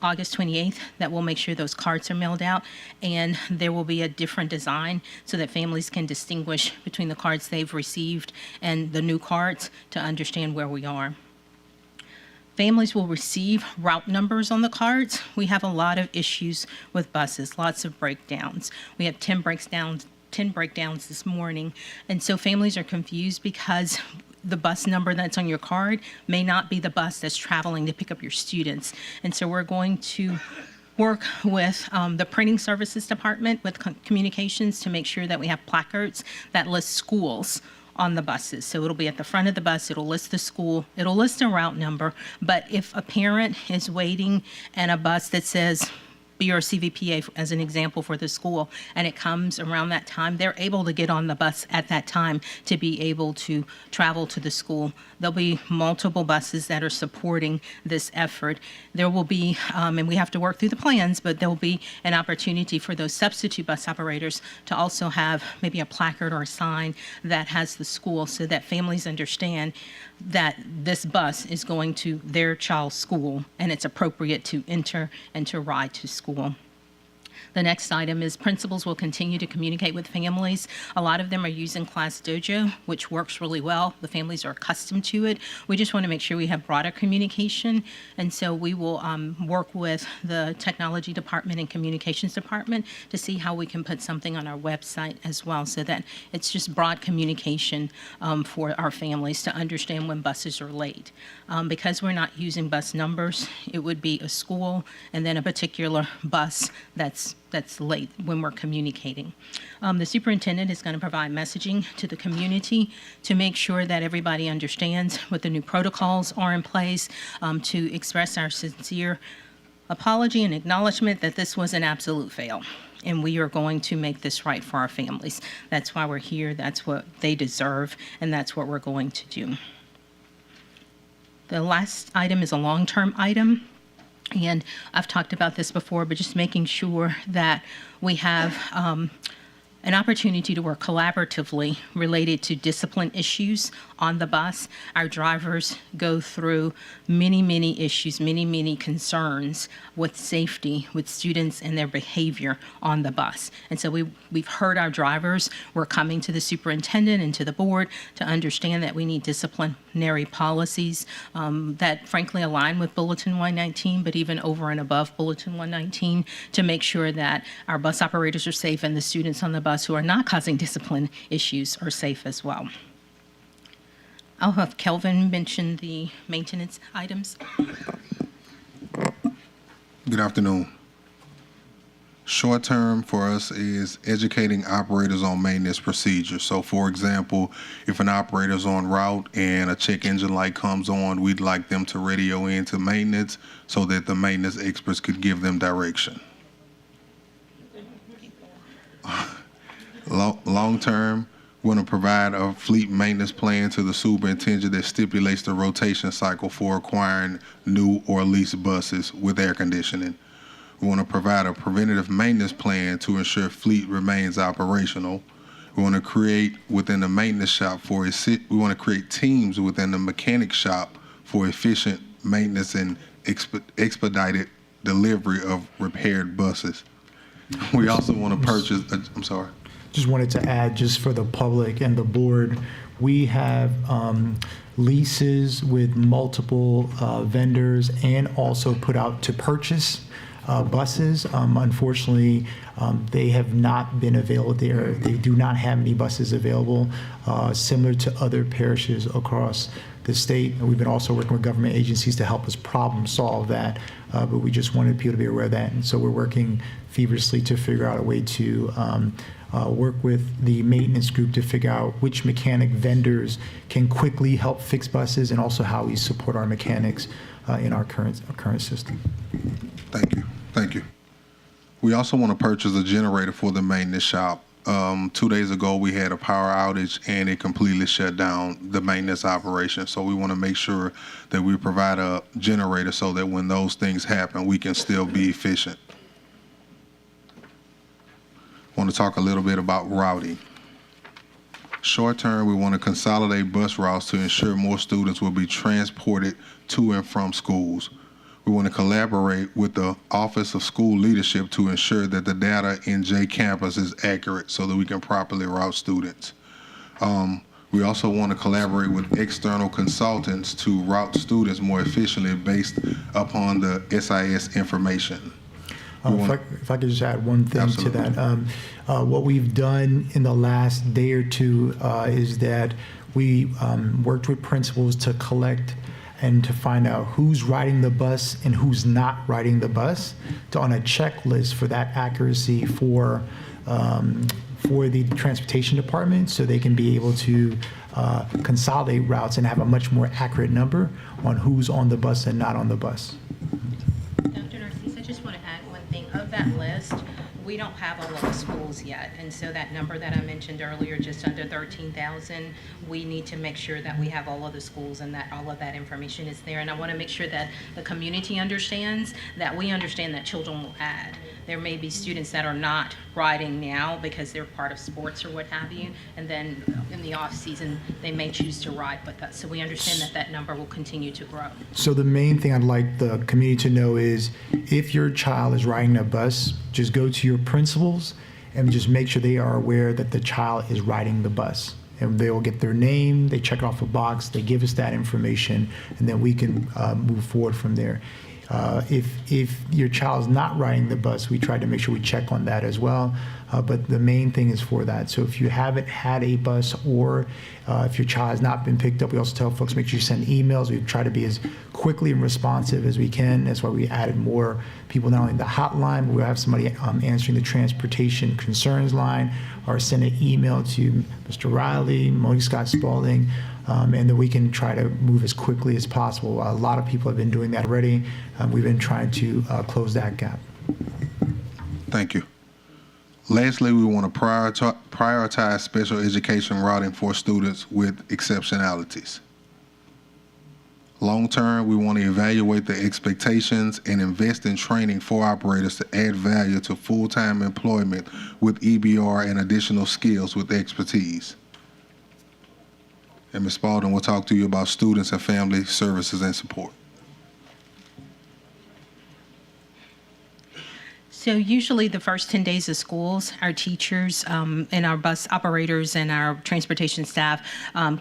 August 28th, that we'll make sure those cards are mailed out, and there will be a different design so that families can distinguish between the cards they've received and the new cards to understand where we are. Families will receive route numbers on the cards. We have a lot of issues with buses, lots of breakdowns. We have 10 breakdowns this morning. And so families are confused because the bus number that's on your card may not be the bus that's traveling to pick up your students. And so we're going to work with the printing services department with communications to make sure that we have placards that list schools on the buses. So it'll be at the front of the bus, it'll list the school, it'll list a route number, but if a parent is waiting and a bus that says BR CVPA as an example for the school, and it comes around that time, they're able to get on the bus at that time to be able to travel to the school. There'll be multiple buses that are supporting this effort. There will be, and we have to work through the plans, but there'll be an opportunity for those substitute bus operators to also have maybe a placard or a sign that has the school so that families understand that this bus is going to their child's school and it's appropriate to enter and to ride to school. The next item is principals will continue to communicate with families. A lot of them are using Class Dojo, which works really well. The families are accustomed to it. We just want to make sure we have broader communication. And so we will work with the technology department and communications department to see how we can put something on our website as well so that it's just broad communication for our families to understand when buses are late. Because we're not using bus numbers, it would be a school and then a particular bus that's late when we're communicating. The superintendent is going to provide messaging to the community to make sure that everybody understands what the new protocols are in place, to express our sincere apology and acknowledgement that this was an absolute fail. And we are going to make this right for our families. That's why we're here. That's what they deserve. And that's what we're going to do. The last item is a long-term item. And I've talked about this before, but just making sure that we have an opportunity to work collaboratively related to discipline issues on the bus. Our drivers go through many issues, many concerns with safety, with students and their behavior on the bus. And so we've heard our drivers. We're coming to the superintendent and to the board to understand that we need disciplinary policies that frankly align with Bulletin 119, but even over and above Bulletin 119 to make sure that our bus operators are safe and the students on the bus who are not causing discipline issues are safe as well. I'll have Kelvin mention the maintenance items. Good afternoon. Short term for us is educating operators on maintenance procedures. So for example, if an operator's on route and a check engine light comes on, we'd like them to radio into maintenance so that the maintenance experts could give them direction. Long term, we're going to provide a fleet maintenance plan to the superintendent that stipulates the rotation cycle for acquiring new or leased buses with air conditioning. We want to provide a preventative maintenance plan to ensure fleet remains operational. We want to create within the maintenance shop we want to create teams within the mechanic shop for efficient maintenance and expedited delivery of repaired buses. We also want to purchase, I'm sorry. Just wanted to add, just for the public and the board, we have leases with multiple vendors and also put out to purchase buses. Unfortunately, they have not been available there. They do not have any buses available, similar to other parishes across the state. And we've been also working with government agencies to help us problem solve that, but we just wanted people to be aware of that. And so we're working feverishly to figure out a way to work with the maintenance group to figure out which mechanic vendors can quickly help fix buses and also how we support our mechanics in our current system. Thank you. We also want to purchase a generator for the maintenance shop. 2 days ago, we had a power outage and it completely shut down the maintenance operation. So we want to make sure that we provide a generator so that when those things happen, we can still be efficient. I want to talk a little bit about routing. Short term, we want to consolidate bus routes to ensure more students will be transported to and from schools. We want to collaborate with the Office of School Leadership to ensure that the data in J Campus is accurate so that we can properly route students. We also want to collaborate with external consultants to route students more efficiently based upon the SIS information. If I could just add one thing Absolutely. to that. What we've done in the last day or two is that we worked with principals to collect and to find out who's riding the bus and who's not riding the bus on a checklist for that accuracy for the transportation department, so they can be able to consolidate routes and have a much more accurate number on who's on the bus and not on the bus. Dr. Narcisse, I just want to add one thing. Of that list, we don't have all of the schools yet. And so that number that I mentioned earlier, just under 13,000, we need to make sure that we have all of the schools and that all of that information is there. And I want to make sure that the community understands that we understand that children will add. There may be students that are not riding now because they're part of sports or what have you. And then in the off season, they may choose to ride with us. So we understand that that number will continue to grow. So the main thing I'd like the community to know is if your child is riding a bus, just go to your principals and just make sure they are aware that the child is riding the bus. And they will get their name, they check off a box, they give us that information, and then we can move forward from there. If your child's not riding the bus, we try to make sure we check on that as well. But the main thing is for that. So if you haven't had a bus or if your child has not been picked up, we also tell folks make sure you send emails. We try to be as quickly and responsive as we can. That's why we added more people, not only the hotline, but we'll have somebody answering the transportation concerns line or send an email to Mr. Riley, Monique Scott Spalding, and then we can try to move as quickly as possible. A lot of people have been doing that already. We've been trying to close that gap. Thank you. Lastly, we want to prioritize special education routing for students with exceptionalities. Long term, we want to evaluate the expectations and invest in training for operators to add value to full-time employment with EBR and additional skills with expertise. And Ms. Spalding will talk to you about students and family services and support. So usually the first 10 days of schools, our teachers and our bus operators and our transportation staff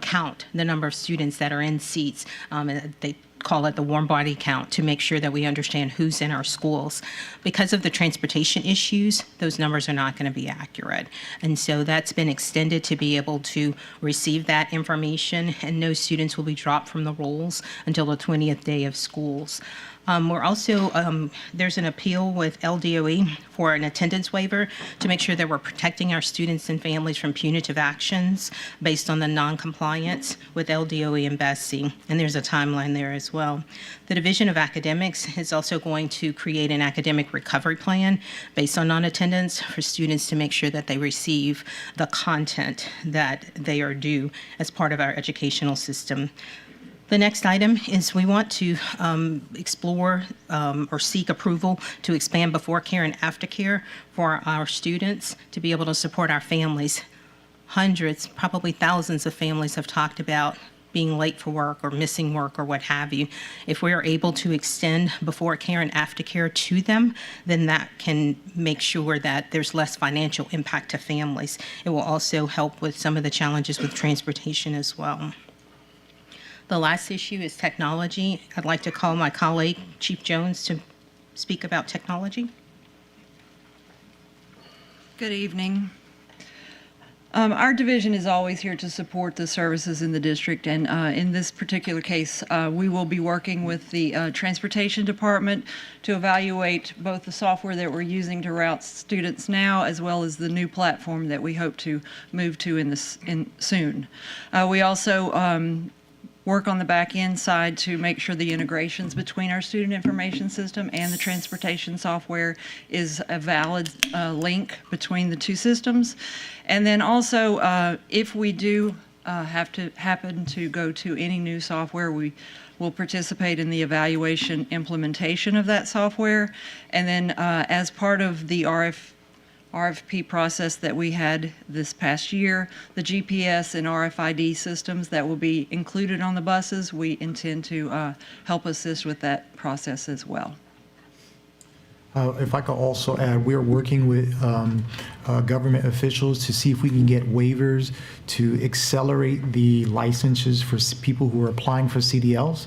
count the number of students that are in seats. And they call it the warm body count to make sure that we understand who's in our schools. Because of the transportation issues, those numbers are not going to be accurate. And so that's been extended to be able to receive that information, and no students will be dropped from the rolls until the 20th day of schools. We're also, there's an appeal with LDOE for an attendance waiver to make sure that we're protecting our students and families from punitive actions based on the non-compliance with LDOE and BESC, and there's a timeline there as well. The Division of Academics is also going to create an academic recovery plan based on non-attendance for students to make sure that they receive the content that they are due as part of our educational system. The next item is we want to explore or seek approval to expand before care and after care for our students to be able to support our families. Hundreds, probably thousands of families have talked about being late for work or missing work or what have you. If we are able to extend before care and after care to them, then that can make sure that there's less financial impact to families. It will also help with some of the challenges with transportation as well. The last issue is technology. I'd like to call my colleague, Chief Jones, to speak about technology. Good evening. Our division is always here to support the services in the district, and in this particular case, we will be working with the Transportation Department to evaluate both the software that we're using to route students now, as well as the new platform that we hope to move to soon. We also work on the back end side to make sure the integrations between our student information system and the transportation software is a valid link between the two systems. And then also, if we do happen to go to any new software, we will participate in the evaluation implementation of that software. And then as part of the RFP process that we had this past year. The GPS and RFID systems that will be included on the buses, we intend to help assist with that process as well. If I could also add, we're working with government officials to see if we can get waivers to accelerate the licenses for people who are applying for CDLs.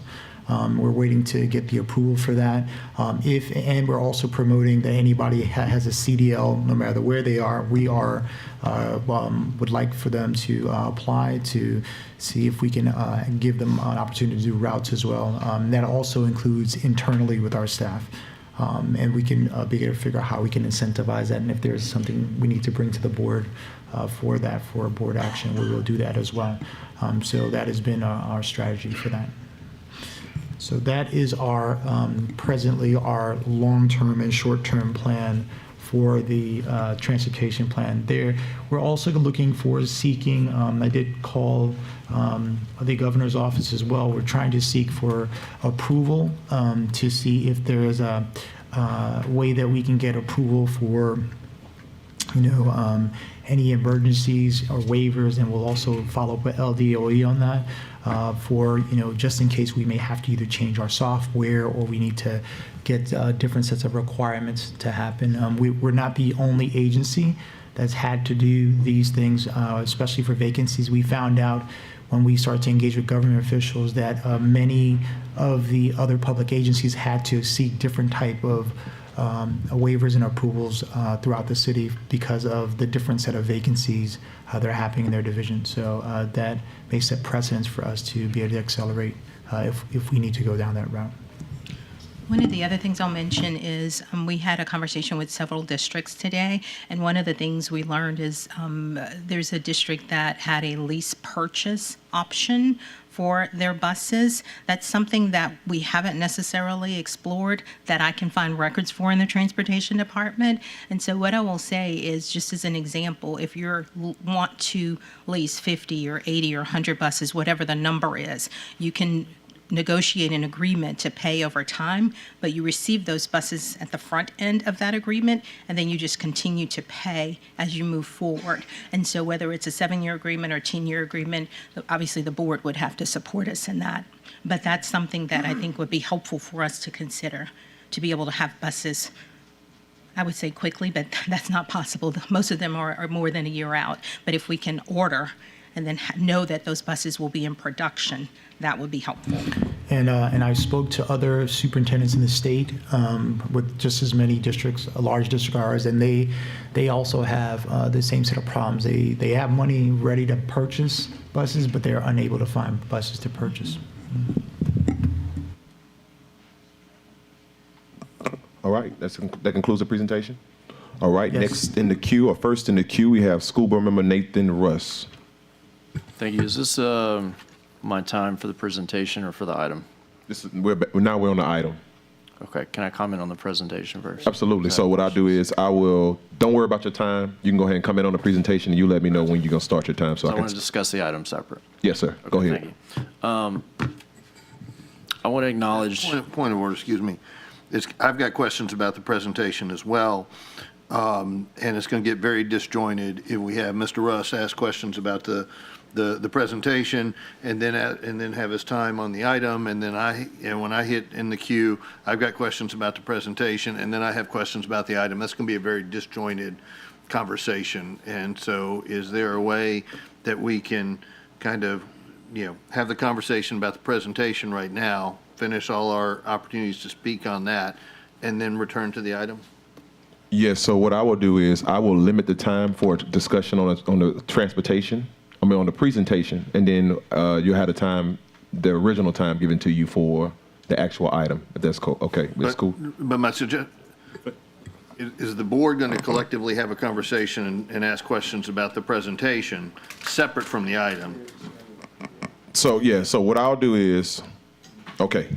We're waiting to get the approval for that. And we're also promoting that anybody has a CDL, no matter where they are, we would like for them to apply to see if we can give them an opportunity to do routes as well. That also includes internally with our staff. And we can begin to figure out how we can incentivize that, and if there's something we need to bring to the board for board action, we will do that as well. So that has been our strategy for that. So that is our presently our long-term and short-term plan for the transportation plan. There, we're also looking for seeking. I did call the governor's office as well. We're trying to seek for approval to see if there is a way that we can get approval for, any emergencies or waivers, and we'll also follow up with LDOE on that for, just in case we may have to either change our software or we need to get different sets of requirements to happen. We're not the only agency that's had to do these things, especially for vacancies. We found out when we started to engage with government officials that many of the other public agencies had to seek different type of waivers and approvals throughout the city because of the different set of vacancies that are happening in their division. So that may set precedents for us to be able to accelerate if we need to go down that route. One of the other things I'll mention is we had a conversation with several districts today, and one of the things we learned is there's a district that had a lease purchase option for their buses. That's something that we haven't necessarily explored that I can find records for in the transportation department. And so what I will say is, just as an example, if you want to lease 50 or 80 or 100 buses, whatever the number is, you can negotiate an agreement to pay over time, but you receive those buses at the front end of that agreement, and then you just continue to pay as you move forward. And so whether it's a 7-year agreement or 10-year agreement, obviously the board would have to support us in that. But that's something that I think would be helpful for us to consider, to be able to have buses, I would say quickly, but that's not possible. Most of them are more than a year out. But if we can order and then know that those buses will be in production, that would be helpful. And I spoke to other superintendents in the state with just as many districts, a large district ours, and they also have the same set of problems. They have money ready to purchase buses, but they're unable to find buses to purchase. All right, that concludes the presentation. All right, Yes. next in the queue, or first in the queue, we have School Board Member Nathan Russ. Thank you. Is this my time for the presentation or for the item? We're on the item. Okay, can I comment on the presentation first? Absolutely. So what I'll do is don't worry about your time. You can go ahead and comment on the presentation, and you let me know when you're going to start your time. So I want to discuss the item separate. Yes, sir. Okay, Go ahead. Thank you. I want to acknowledge. Point of order, excuse me. I've got questions about the presentation as well, and it's going to get very disjointed if we have Mr. Russ ask questions about the presentation and then have his time on the item, and then when I hit in the queue, I've got questions about the presentation, and then I have questions about the item. That's going to be a very disjointed conversation. And so is there a way that we can kind of, have the conversation about the presentation right now, finish all our opportunities to speak on that, and then return to the item? Yes, so what I will do is I will limit the time for discussion on the transportation, on the presentation, and then you'll have the original time given to you for the actual item, if that's cool. Okay, that's cool. But my suggestion, is the board going to collectively have a conversation and ask questions about the presentation separate from the item? So, so what I'll do is,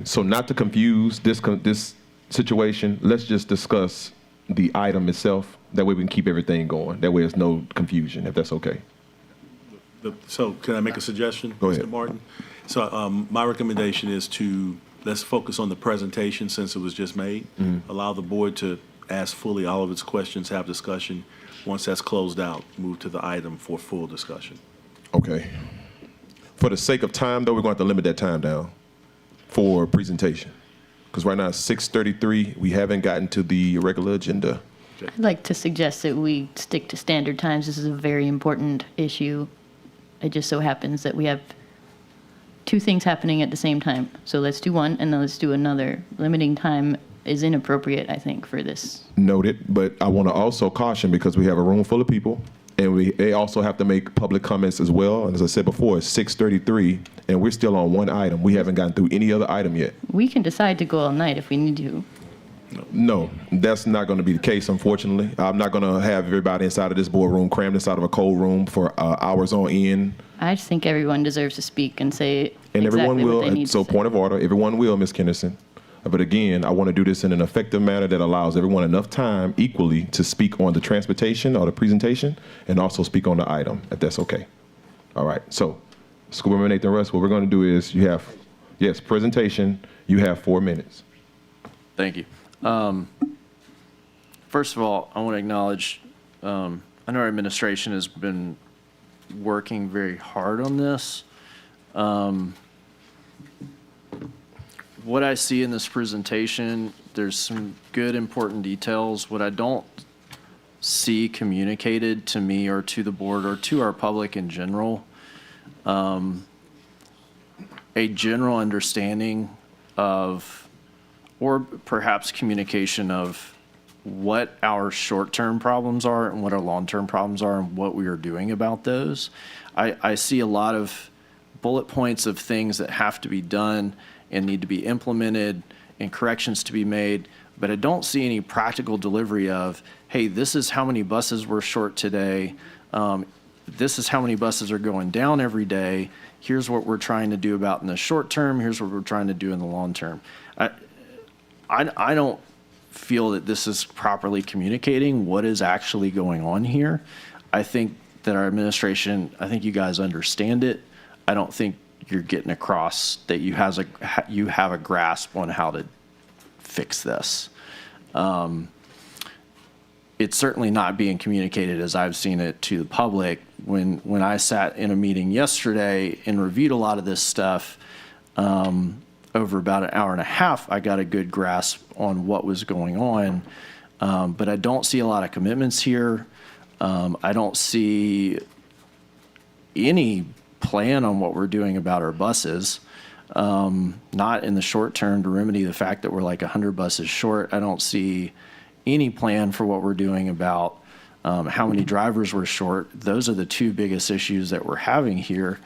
so not to confuse this situation, let's just discuss the item itself. That way we can keep everything going. That way there's no confusion, if that's okay. So can I make a suggestion, Go ahead. Mr. Martin? So my recommendation is let's focus on the presentation since it was just made. Mm-hmm. Allow the board to ask fully all of its questions, have discussion. Once that's closed out, move to the item for full discussion. Okay. For the sake of time, though, we're going to have to limit that time down for presentation. Because right now it's 6:33. We haven't gotten to the regular agenda. I'd like to suggest that we stick to standard times. This is a very important issue. It just so happens that we have two things happening at the same time. So let's do one and then let's do another. Limiting time is inappropriate, I think, for this. Noted, but I want to also caution because we have a room full of people and they also have to make public comments as well. And as I said before, it's 6:33 and we're still on one item. We haven't gotten through any other item yet. We can decide to go all night if we need to. No, that's not going to be the case, unfortunately. I'm not going to have everybody inside of this boardroom crammed inside of a cold room for hours on end. I just think everyone deserves to speak and say And exactly everyone what they will, need so to say. point of order, everyone will, Ms. Kenderson. But again, I want to do this in an effective manner that allows everyone enough time equally to speak on the transportation or the presentation and also speak on the item, if that's okay. All right, so School Member Nathan Russ, what we're going to do is you have, yes, presentation, you have 4 minutes. Thank you. First of all, I want to acknowledge, I know our administration has been working very hard on this. What I see in this presentation, there's some good, important details. What I don't see communicated to me or to the board or to our public in general, a general understanding of, or perhaps communication of what our short-term problems are and what our long-term problems are and what we are doing about those. I see a lot of bullet points of things that have to be done and need to be implemented and corrections to be made, but I don't see any practical delivery of, hey, this is how many buses we're short today. This is how many buses are going down every day. Here's what we're trying to do about in the short term. Here's what we're trying to do in the long term. I don't feel that this is properly communicating what is actually going on here. I think that our administration, I think you guys understand it. I don't think you're getting across that you have a grasp on how to fix this. It's certainly not being communicated as I've seen it to the public. When I sat in a meeting yesterday and reviewed a lot of this stuff, over about an hour and a half, I got a good grasp on what was going on. But I don't see a lot of commitments here. I don't see any plan on what we're doing about our buses. Not in the short term to remedy the fact that we're like 100 buses short. I don't see any plan for what we're doing about how many drivers we're short. Those are the two biggest issues that we're having here.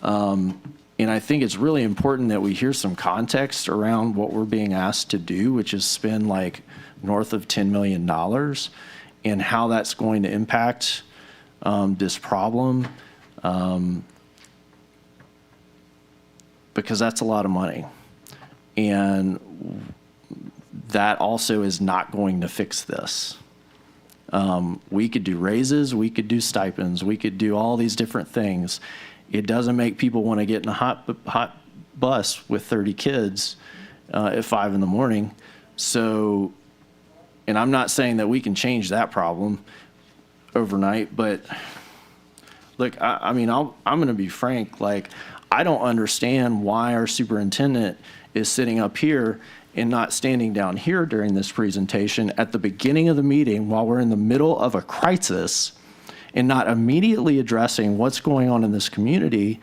And I think it's really important that we hear some context around what we're being asked to do, which is spend like north of $10 million, and how that's going to impact this problem, because that's a lot of money. And that also is not going to fix this. We could do raises, we could do stipends, we could do all these different things. It doesn't make people want to get in a hot bus with 30 kids at 5 in the morning. So, and I'm not saying that we can change that problem overnight, but look, I mean, I'm going to be frank. Like, I don't understand why our superintendent is sitting up here and not standing down here during this presentation at the beginning of the meeting while we're in the middle of a crisis and not immediately addressing what's going on in this community.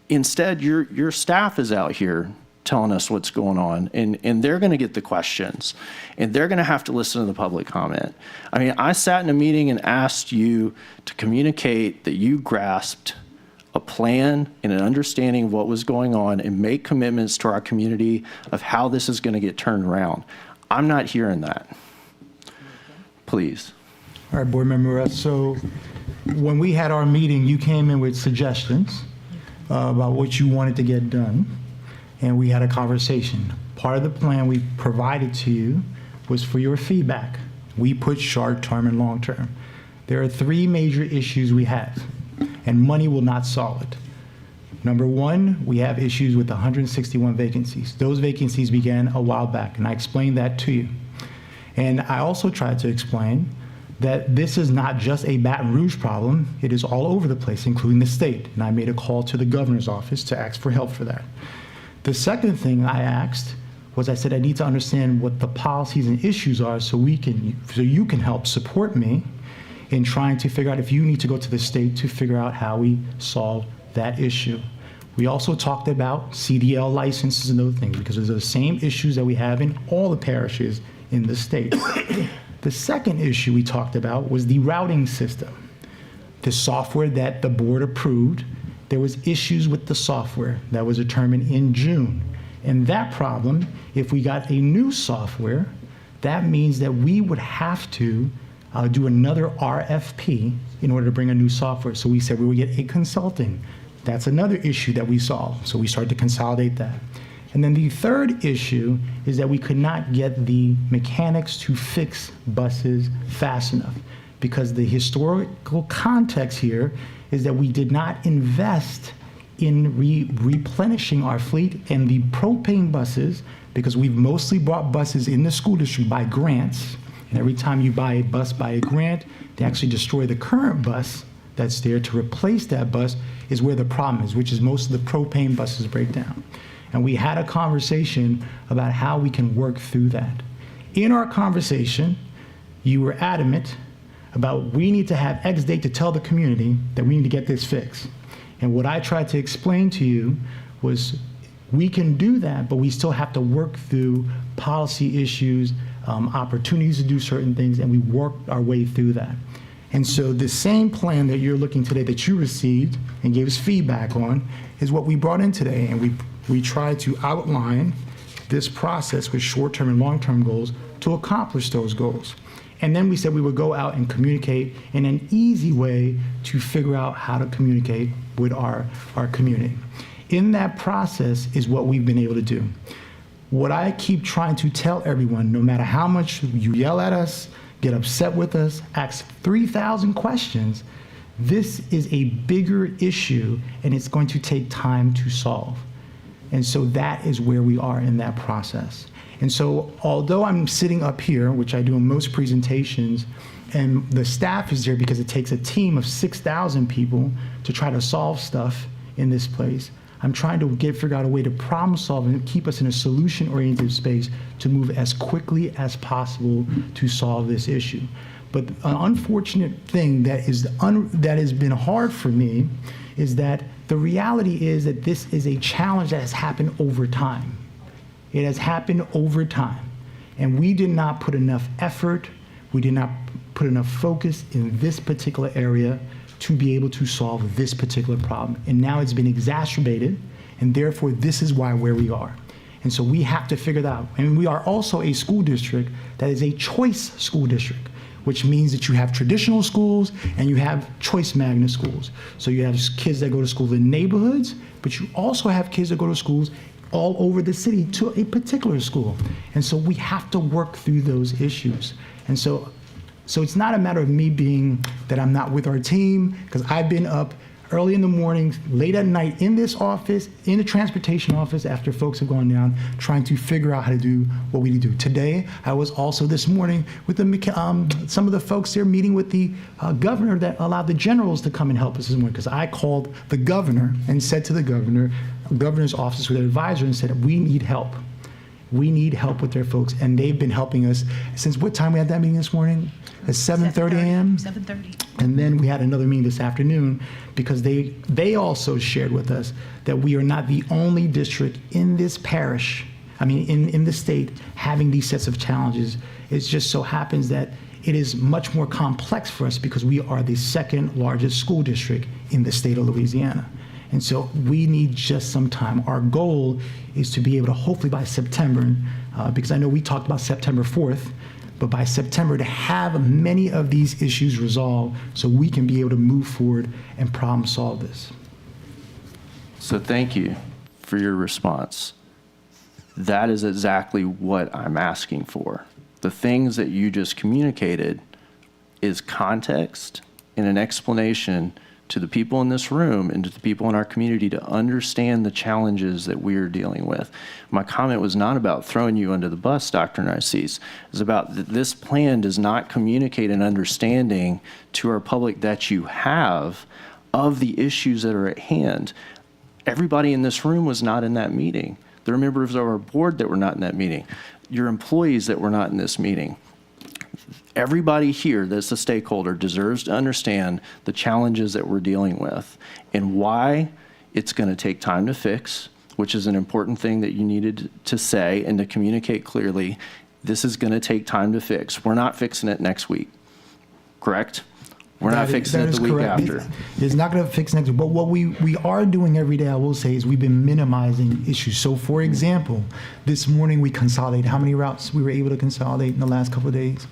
Instead, your staff is out here telling us what's going on, and they're going to get the questions, and they're going to have to listen to the public comment. I mean, I sat in a meeting and asked you to communicate that you grasped a plan and an understanding of what was going on and make commitments to our community of how this is going to get turned around. I'm not hearing that. Please. All right, Board Member Russ. So when we had our meeting, you came in with suggestions about what you wanted to get done, and we had a conversation. Part of the plan we provided to you was for your feedback. We put short-term and long-term. There are 3 major issues we have, and money will not solve it. Number 1, we have issues with 161 vacancies. Those vacancies began a while back, and I explained that to you. And I also tried to explain that this is not just a Baton Rouge problem, it is all over the place, including the state. And I made a call to the governor's office to ask for help for that. The second thing I asked was, I said, I need to understand what the policies and issues are so you can help support me in trying to figure out if you need to go to the state to figure out how we solve that issue. We also talked about CDL licenses and those things, because those are the same issues that we have in all the parishes in the state. The second issue we talked about was the routing system. The software that the board approved, there was issues with the software that was determined in June. And that problem, if we got a new software, that means that we would have to do another RFP in order to bring a new software. So we said we would get a consulting. That's another issue that we solved. So we started to consolidate that. And then the third issue is that we could not get the mechanics to fix buses fast enough, because the historical context here is that we did not invest in replenishing our fleet, and the propane buses, because we've mostly bought buses in the school district by grants, and every time you buy a bus by a grant, they actually destroy the current bus that's there to replace that bus, is where the problem is, which is most of the propane buses break down. And we had a conversation about how we can work through that. In our conversation, you were adamant about we need to have X date to tell the community that we need to get this fixed. And what I tried to explain to you was we can do that, but we still have to work through policy issues, opportunities to do certain things, and we worked our way through that. And so the same plan that you're looking today that you received and gave us feedback on is what we brought in today. And we tried to outline this process with short-term and long-term goals to accomplish those goals. And then we said we would go out and communicate in an easy way to figure out how to communicate with our community. In that process is what we've been able to do. What I keep trying to tell everyone, no matter how much you yell at us, get upset with us, ask 3,000 questions, this is a bigger issue and it's going to take time to solve. And so that is where we are in that process. And so although I'm sitting up here, which I do in most presentations, and the staff is there because it takes a team of 6,000 people to try to solve stuff in this place, I'm trying to figure out a way to problem solve and keep us in a solution-oriented space to move as quickly as possible to solve this issue. But an unfortunate thing that has been hard for me is that the reality is that this is a challenge that has happened over time. It has happened over time. And we did not put enough effort, we did not put enough focus in this particular area to be able to solve this particular problem. And now it's been exacerbated, and therefore this is where we are. And so we have to figure that out. And we are also a school district that is a choice school district, which means that you have traditional schools and you have choice magnet schools. So you have kids that go to school in neighborhoods, but you also have kids that go to schools all over the city to a particular school. And so we have to work through those issues. And so it's not a matter of me being that I'm not with our team, because I've been up early in the morning, late at night in this office, in the transportation office after folks have gone down, trying to figure out how to do what we need to do. Today, I was also this morning with some of the folks there meeting with the governor that allowed the generals to come and help us this morning, because I called the governor and said to the governor's office with their advisor and said, we need help. We need help with their folks, and they've been helping us since what time we had that meeting this morning? At 7:30 a.m.? 7:30. And then we had another meeting this afternoon because they also shared with us that we are not the only district in this parish, in the state, having these sets of challenges. It just so happens that it is much more complex for us because we are the second largest school district in the state of Louisiana. And so we need just some time. Our goal is to be able to hopefully by September, because I know we talked about September 4th, but by September to have many of these issues resolved so we can be able to move forward and problem solve this. So thank you for your response. That is exactly what I'm asking for. The things that you just communicated is context and an explanation to the people in this room and to the people in our community to understand the challenges that we are dealing with. My comment was not about throwing you under the bus, Dr. Narcisse. It's about this plan does not communicate an understanding to our public that you have of the issues that are at hand. Everybody in this room was not in that meeting. There are members of our board that were not in that meeting. Your employees that were not in this meeting. Everybody here that's a stakeholder deserves to understand the challenges that we're dealing with and why it's going to take time to fix, which is an important thing that you needed to say and to communicate clearly. This is going to take time to fix. We're not fixing it next week, correct? We're not fixing it the week after. It's not going to fix next week. But what we are doing every day, I will say, is we've been minimizing issues. So, for example, this morning we consolidated. How many routes we were able to consolidate in the last couple of days?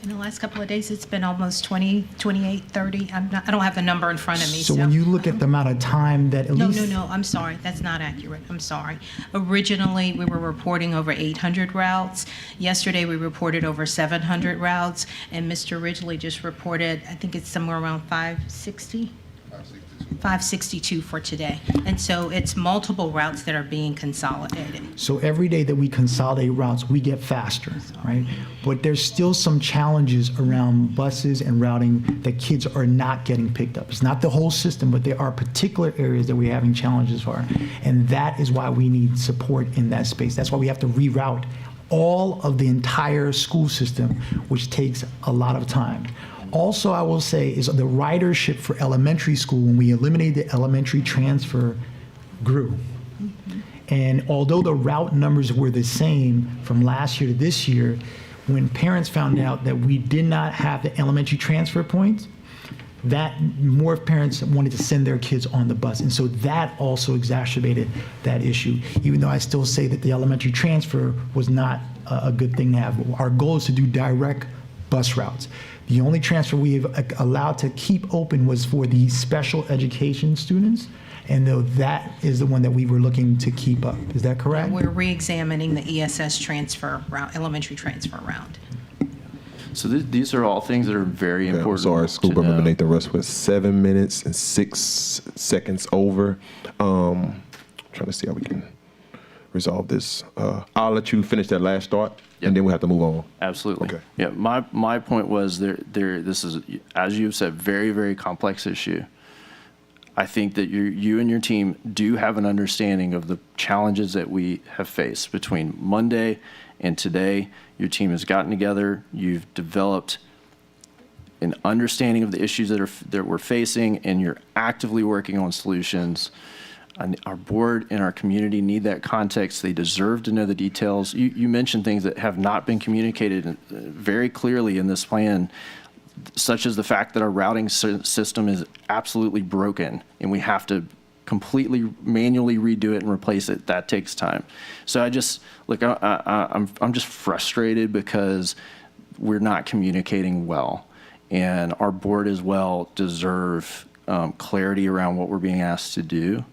In the last couple of days, it's been almost 20, 28, 30. I don't have the number in front of me. So when you look at the amount of time that at least... No, I'm sorry. That's not accurate. I'm sorry. Originally, we were reporting over 800 routes. Yesterday, we reported over 700 routes. And Mr. Ridgely just reported, I think it's somewhere around 560? 562 for today. And so it's multiple routes that are being consolidated. So every day that we consolidate routes, we get faster, right? But there's still some challenges around buses and routing that kids are not getting picked up. It's not the whole system, but there are particular areas that we're having challenges for. And that is why we need support in that space. That's why we have to reroute all of the entire school system, which takes a lot of time. Also, I will say is the ridership for elementary school, when we eliminated the elementary transfer, grew. And although the route numbers were the same from last year to this year, when parents found out that we did not have the elementary transfer points, that more parents wanted to send their kids on the bus. And so that also exacerbated that issue, even though I still say that the elementary transfer was not a good thing to have. Our goal is to do direct bus routes. The only transfer we've allowed to keep open was for the special education students, and though that is the one that we were looking to keep up. Is that correct? We're re-examining the ESS transfer route, elementary transfer route. So these are all things that are very important. Sorry, School Board Member Nathan Russ was 7 minutes and 6 seconds over. Trying to see how we can resolve this. I'll let you finish that last thought. Yep. And then we have to move on. Absolutely. Okay. Yeah. My point was this is, as you've said, very, very complex issue. I think that you and your team do have an understanding of the challenges that we have faced between Monday and today. Your team has gotten together. You've developed an understanding of the issues that we're facing, and you're actively working on solutions. And our board and our community need that context. They deserve to know the details. You mentioned things that have not been communicated very clearly in this plan, such as the fact that our routing system is absolutely broken and we have to completely manually redo it and replace it. That takes time. So I'm just frustrated because we're not communicating well, and our board as well deserve clarity around what we're being asked to do,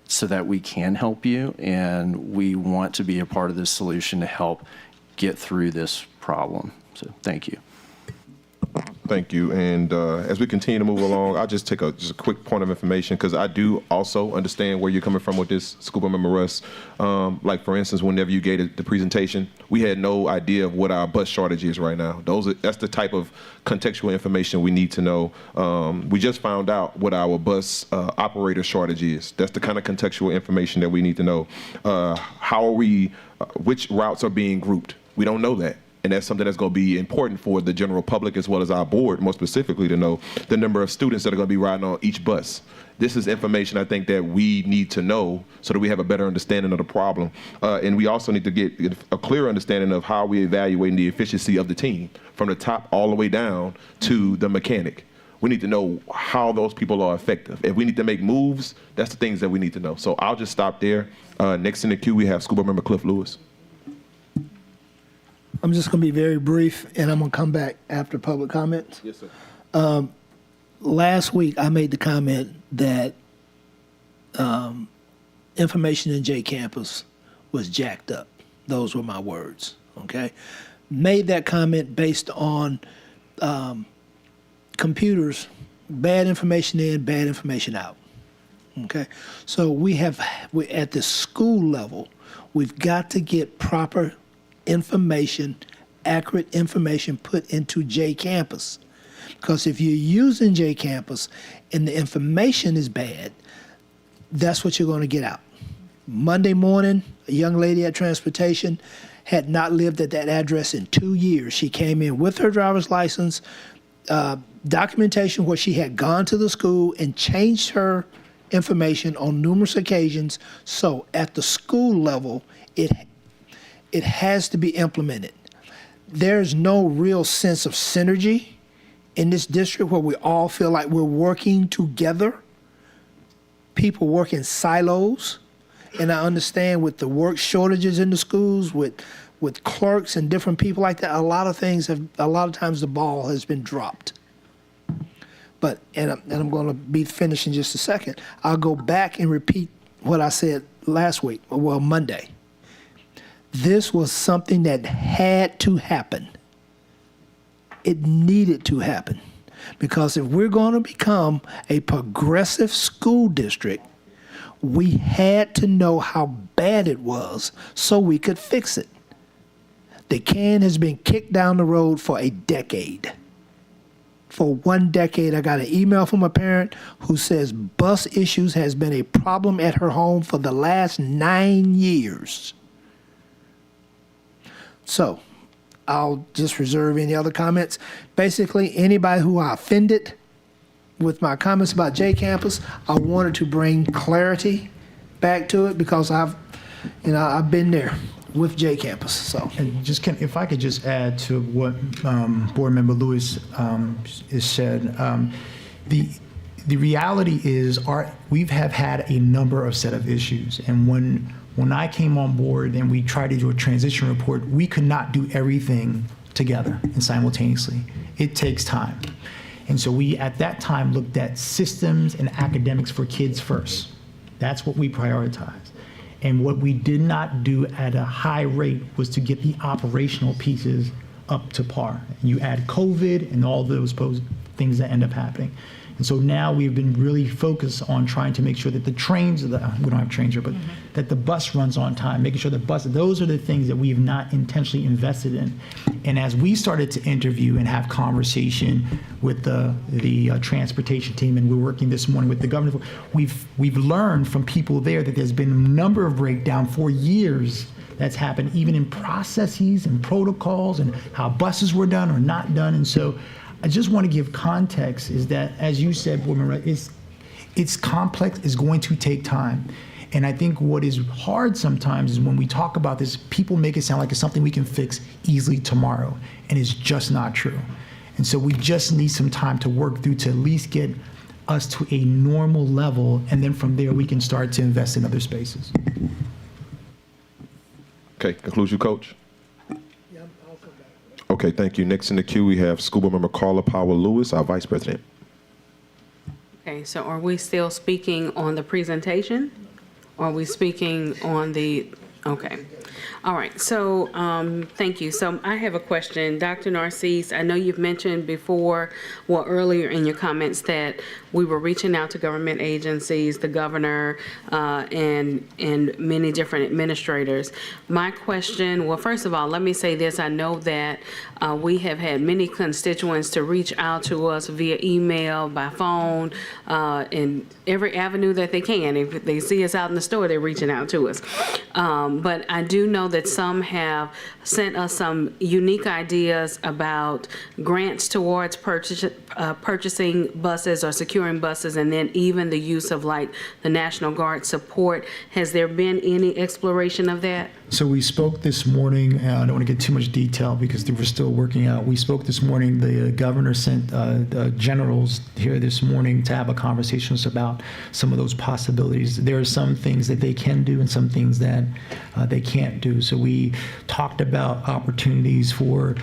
so that we can help you, and we want to be a part of this solution to help get through this problem. So thank you. Thank you. And as we continue to move along, I'll just take a quick point of information, because I do also understand where you're coming from with this, School Board Member Russ. Like, for instance, whenever you gave the presentation, we had no idea of what our bus shortage is right now. That's the type of contextual information we need to know. We just found out what our bus operator shortage is. That's the kind of contextual information that we need to know. How are we, which routes are being grouped? We don't know that. And that's something that's going to be important for the general public, as well as our board, more specifically, to know the number of students that are going to be riding on each bus. This is information I think that we need to know so that we have a better understanding of the problem. And we also need to get a clear understanding of how we're evaluating the efficiency of the team, from the top all the way down to the mechanic. We need to know how those people are effective. If we need to make moves, that's the things that we need to know. So I'll just stop there. Next in the queue, we have School Board Member Cliff Lewis. I'm just going to be very brief, and I'm going to come back after public comments. Yes, sir. Last week, I made the comment that information in J Campus was jacked up. Those were my words, okay? Made that comment based on computers bad information in, bad information out. Okay, so at the school level, we've got to get proper information, accurate information put into J Campus. Because if you're using J Campus and the information is bad, that's what you're going to get out. Monday morning, a young lady at transportation had not lived at that address in 2 years. She came in with her driver's license, documentation where she had gone to the school and changed her information on numerous occasions. So at the school level, it has to be implemented. There's no real sense of synergy in this district where we all feel like we're working together. People work in silos. And I understand with the work shortages in the schools, with clerks and different people like that, a lot of times the ball has been dropped. But, and I'm going to be finished in just a second, I'll go back and repeat what I said last week, well, Monday. This was something that had to happen. It needed to happen. Because if we're going to become a progressive school district, we had to know how bad it was so we could fix it. The can has been kicked down the road for a decade. For 1 decade, I got an email from a parent who says bus issues has been a problem at her home for the last 9 years. So, I'll just reserve any other comments. Basically, anybody who I offended with my comments about J Campus, I wanted to bring clarity back to it because I've been there with J Campus. So, and if I could just add to what Board Member Lewis has said, the reality is we have had a number of set of issues, and when I came on board and we tried to do a transition report, we could not do everything together and simultaneously. It takes time. And so we, at that time, looked at systems and academics for kids first. That's what we prioritized. And what we did not do at a high rate was to get the operational pieces up to par. And you add COVID and all those things that end up happening. And so now we've been really focused on trying to make sure that the trains, we don't have trains here, but that the bus runs on time, making sure those are the things that we have not intentionally invested in. And as we started to interview and have conversation with the transportation team, and we're working this morning with the governor, we've learned from people there that there's been a number of breakdown for years that's happened, even in processes and protocols and how buses were done or not done. And so I just want to give context is that, as you said, Board Member, it's complex, it's going to take time. And I think what is hard sometimes is when we talk about this, people make it sound like it's something we can fix easily tomorrow, and it's just not true. And so we just need some time to work through to at least get us to a normal level, and then from there we can start to invest in other spaces. Okay, concludes you, Coach. Okay, thank you. Next in the queue, we have School Board Member Carla Powell-Lewis, our Vice President. Okay, so are we still speaking on the presentation? Or are we speaking on the, okay. All right, so thank you. So I have a question. Dr. Narcisse, I know you've mentioned before, well, earlier in your comments that we were reaching out to government agencies, the governor, and many different administrators. My question, well, first of all, let me say this. I know that we have had many constituents to reach out to us via email, by phone, in every avenue that they can. If they see us out in the store, they're reaching out to us. But I do know that some have sent us some unique ideas about grants towards purchasing buses or securing buses, and then even the use of like the National Guard support. Has there been any exploration of that? So we spoke this morning, I don't want to get too much detail because we're still working out. We spoke this morning, the governor sent the generals here this morning to have a conversation about some of those possibilities. There are some things that they can do and some things that they can't do. So we talked about opportunities for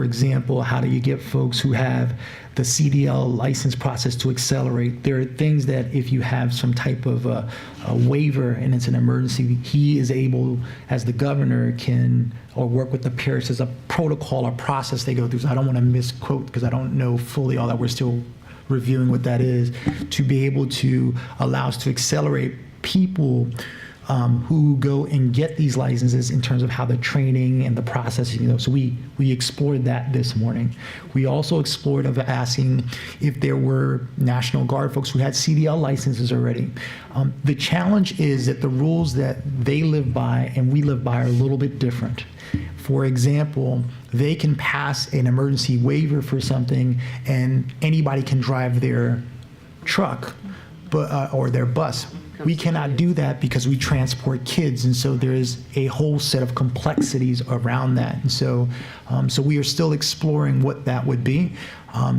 example, how do you get folks who have the CDL license process to accelerate? There are things that if you have some type of a waiver and it's an emergency, he is able, as the governor, can or work with the parish as a protocol or process they go through. So I don't want to misquote because I don't know fully all that. We're still reviewing what that is, to be able to allow us to accelerate people who go and get these licenses in terms of how the training and the processing, so we explored that this morning. We also explored of asking if there were National Guard folks who had CDL licenses already. The challenge is that the rules that they live by and we live by are a little bit different. For example, they can pass an emergency waiver for something and anybody can drive their truck or their bus. We cannot do that because we transport kids, and so there is a whole set of complexities around that. And so we are still exploring what that would be.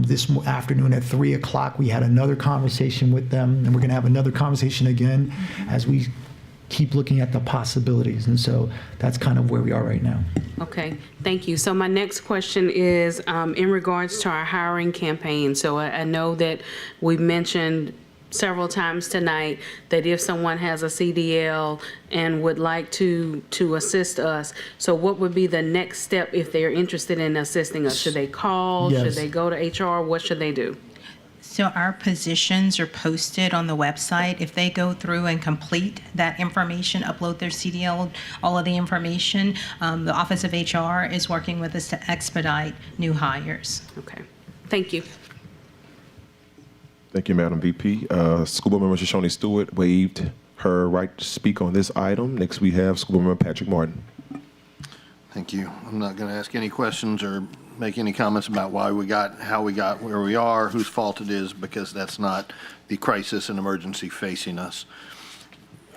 This afternoon at 3 o'clock, we had another conversation with them, and we're going to have another conversation again as we keep looking at the possibilities. And so that's kind of where we are right now. Okay, thank you. So my next question is in regards to our hiring campaign. So I know that we mentioned several times tonight that if someone has a CDL and would like to assist us, so what would be the next step if they're interested in assisting us? Should they call? Yes. Should they go to HR? What should they do? So our positions are posted on the website. If they go through and complete that information, upload their CDL, all of the information, the Office of HR is working with us to expedite new hires. Okay, thank you. Thank you, Madam VP. School Board Member Shoshone Stewart waived her right to speak on this item. Next, we have School Board Member Patrick Martin. Thank you. I'm not going to ask any questions or make any comments about how we got where we are, whose fault it is, because that's not the crisis and emergency facing us.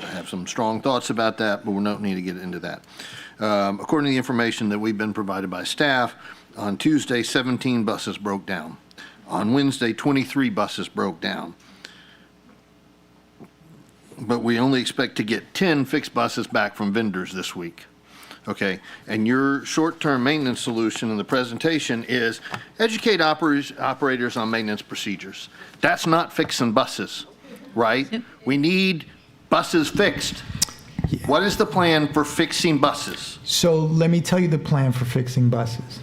I have some strong thoughts about that, but we don't need to get into that. According to the information that we've been provided by staff, on Tuesday, 17 buses broke down. On Wednesday, 23 buses broke down. But we only expect to get 10 fixed buses back from vendors this week. Okay, and your short-term maintenance solution in the presentation is educate operators on maintenance procedures. That's not fixing buses, right? We need buses fixed. What is the plan for fixing buses? So let me tell you the plan for fixing buses.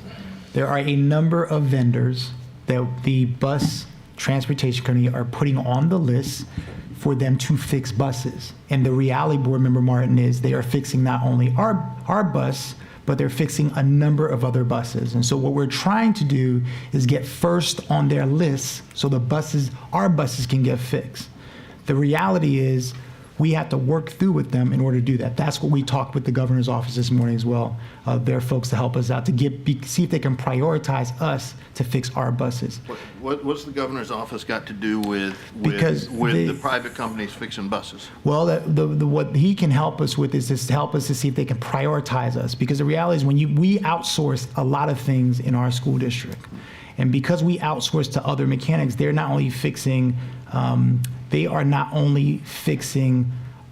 There are a number of vendors that the bus transportation company are putting on the list for them to fix buses. And the reality, Board Member Martin, is they are fixing not only our bus, but they're fixing a number of other buses. And so what we're trying to do is get first on their list so our buses can get fixed. The reality is we have to work through with them in order to do that. That's what we talked with the governor's office this morning as well. There are folks to help us out to see if they can prioritize us to fix our buses. What's the governor's office got to do with the private companies fixing buses? Well, what he can help us with is just to help us to see if they can prioritize us. Because the reality is we outsource a lot of things in our school district. And because we outsource to other mechanics, they're not only fixing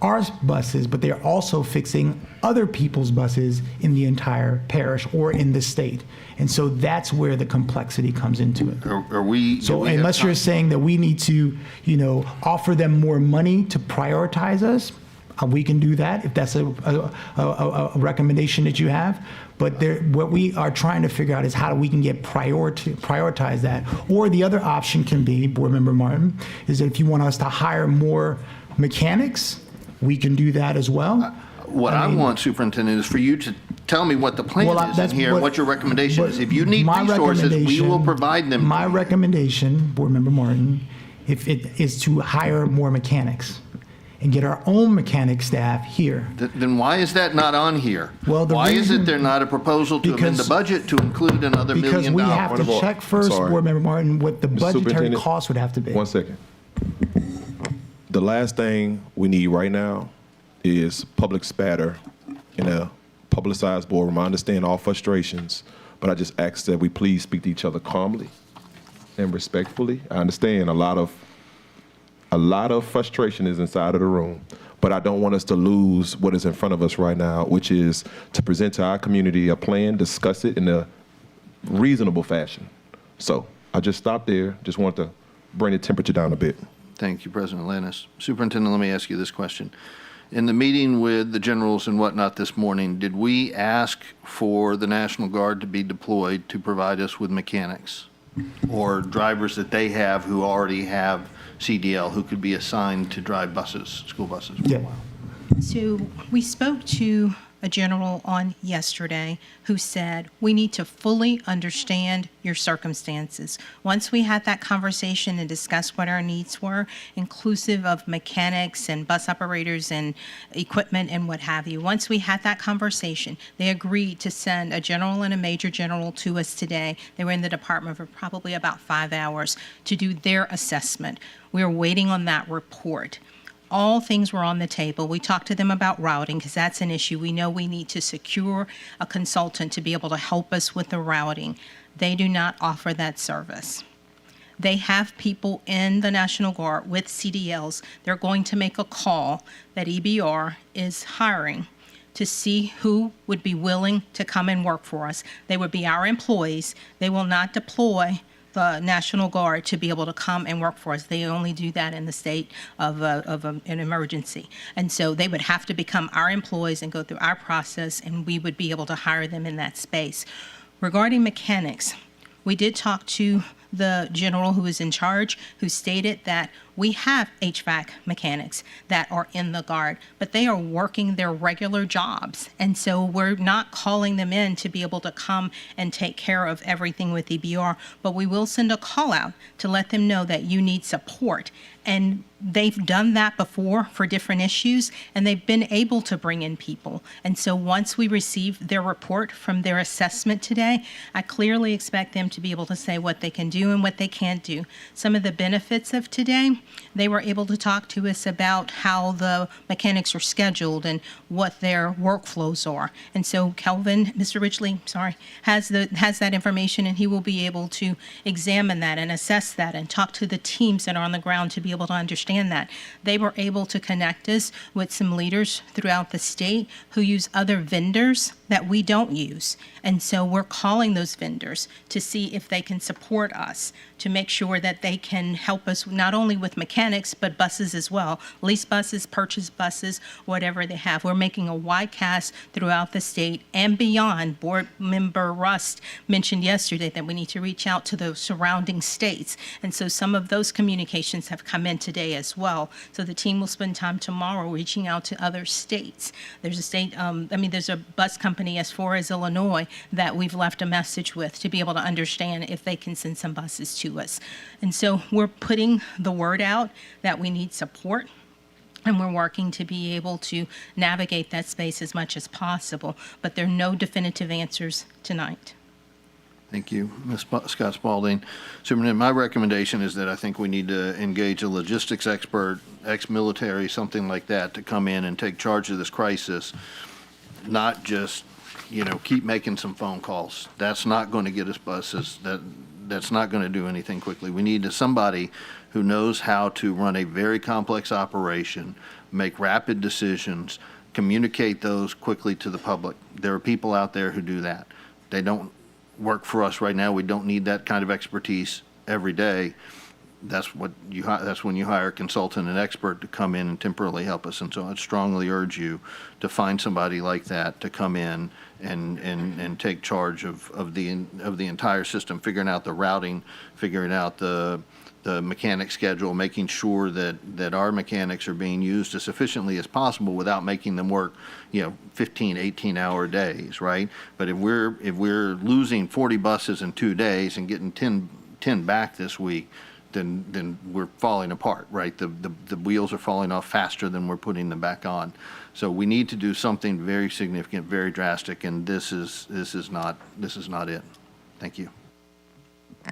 our buses, but they're also fixing other people's buses in the entire parish or in the state. And so that's where the complexity comes into it. Unless you're saying that we need to, offer them more money to prioritize us, we can do that if that's a recommendation that you have. But what we are trying to figure out is how we can get prioritize that. Or the other option can be, Board Member Martin, is that if you want us to hire more mechanics, we can do that as well. What I want, Superintendent, is for you to tell me what the plan is in here, what your recommendation is. If you need resources, we will provide them. My recommendation, Board Member Martin, is to hire more mechanics and get our own mechanic staff here. Then why is that not on here? Well, why is it there not a proposal to amend the budget to include another $1 million? Because we have to check first, Board Member Martin, what the budgetary cost would have to be. 1 second. The last thing we need right now is public spatter in a publicized boardroom. I understand all frustrations, but I just ask that we please speak to each other calmly and respectfully. I understand a lot of frustration is inside of the room, but I don't want us to lose what is in front of us right now, which is to present to our community a plan, discuss it in a reasonable fashion. So I just stopped there, just want to bring the temperature down a bit. Thank you, President Lannis. Superintendent, let me ask you this question. In the meeting with the generals and whatnot this morning, did we ask for the National Guard to be deployed to provide us with mechanics? or drivers that they have who already have CDL who could be assigned to drive buses, school buses for a while? So we spoke to a general on yesterday who said, we need to fully understand your circumstances. Once we had that conversation and discussed what our needs were, inclusive of mechanics and bus operators and equipment and what have you, once we had that conversation, they agreed to send a general and a major general to us today. They were in the department for probably about 5 hours to do their assessment. We are waiting on that report. All things were on the table. We talked to them about routing because that's an issue. We know we need to secure a consultant to be able to help us with the routing. They do not offer that service. They have people in the National Guard with CDLs. They're going to make a call that EBR is hiring to see who would be willing to come and work for us. They would be our employees. They will not deploy the National Guard to be able to come and work for us. They only do that in the state of an emergency. And so they would have to become our employees and go through our process, and we would be able to hire them in that space. Regarding mechanics, we did talk to the general who is in charge, who stated that we have HVAC mechanics that are in the Guard, but they are working their regular jobs. And so we're not calling them in to be able to come and take care of everything with EBR, but we will send a call out to let them know that you need support. And they've done that before for different issues, and they've been able to bring in people. And so once we receive their report from their assessment today, I clearly expect them to be able to say what they can do and what they can't do. Some of the benefits of today, they were able to talk to us about how the mechanics are scheduled and what their workflows are. And so Kelvin, Mr. Ridgely, has that information, and he will be able to examine that and assess that and talk to the teams that are on the ground to be able to understand that. They were able to connect us with some leaders throughout the state who use other vendors that we don't use. And so we're calling those vendors to see if they can support us, to make sure that they can help us not only with mechanics, but buses as well. Lease buses, purchase buses, whatever they have. We're making a wide cast throughout the state and beyond. Board Member Rust mentioned yesterday that we need to reach out to the surrounding states. And so some of those communications have come in today as well. So the team will spend time tomorrow reaching out to other states. There's a state, there's a bus company as far as Illinois that we've left a message with to be able to understand if they can send some buses to us. And so we're putting the word out that we need support, and we're working to be able to navigate that space as much as possible. But there are no definitive answers tonight. Thank you, Ms. Scott Spalding. Superintendent, my recommendation is that I think we need to engage a logistics expert, ex-military, something like that, to come in and take charge of this crisis, not just, keep making some phone calls. That's not going to get us buses. That's not going to do anything quickly. We need somebody who knows how to run a very complex operation, make rapid decisions, communicate those quickly to the public. There are people out there who do that. They don't work for us right now. We don't need that kind of expertise every day. That's when you hire a consultant and expert to come in and temporarily help us. And so I'd strongly urge you to find somebody like that to come in and take charge of the entire system, figuring out the routing, figuring out the mechanic schedule, making sure that our mechanics are being used as efficiently as possible without making them work, 15, 18-hour days, right? But if we're losing 40 buses in 2 days and getting 10 back this week, then we're falling apart, right? The wheels are falling off faster than we're putting them back on. So we need to do something very significant, very drastic, and this is not it. Thank you.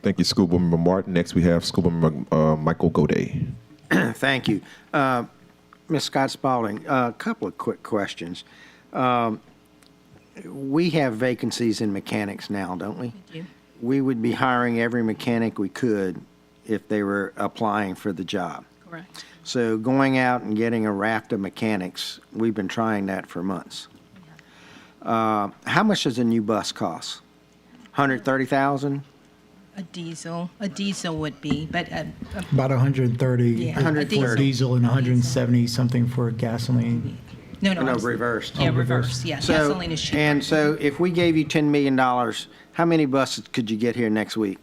Thank you, School Board Member Martin. Next, we have School Board Member Michael Goday. Thank you. Ms. Scott Spalding, a couple of quick questions. We have vacancies in mechanics now, don't we? We do. We would be hiring every mechanic we could if they were applying for the job. Correct. So going out and getting a raft of mechanics, we've been trying that for months. How much does a new bus cost? 130,000? A diesel would be, but About 130 Yeah, for 130. diesel and 170 something for gasoline. no, Reversed. Yeah, reverse. Yeah, So, gasoline is cheaper. and so if we gave you $10 million, how many buses could you get here next week?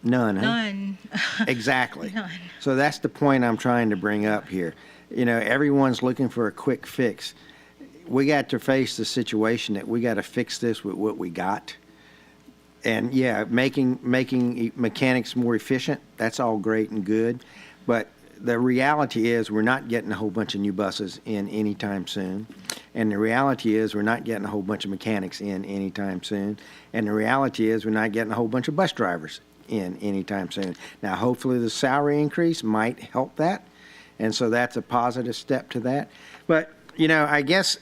None, huh? None. Exactly. None. So that's the point I'm trying to bring up here. You know, everyone's looking for a quick fix. We got to face the situation that we got to fix this with what we got. And yeah, making mechanics more efficient, that's all great and good. But the reality is we're not getting a whole bunch of new buses in anytime soon. And the reality is we're not getting a whole bunch of mechanics in anytime soon. And the reality is we're not getting a whole bunch of bus drivers in anytime soon. Now, hopefully the salary increase might help that. And so that's a positive step to that. But, you know, I guess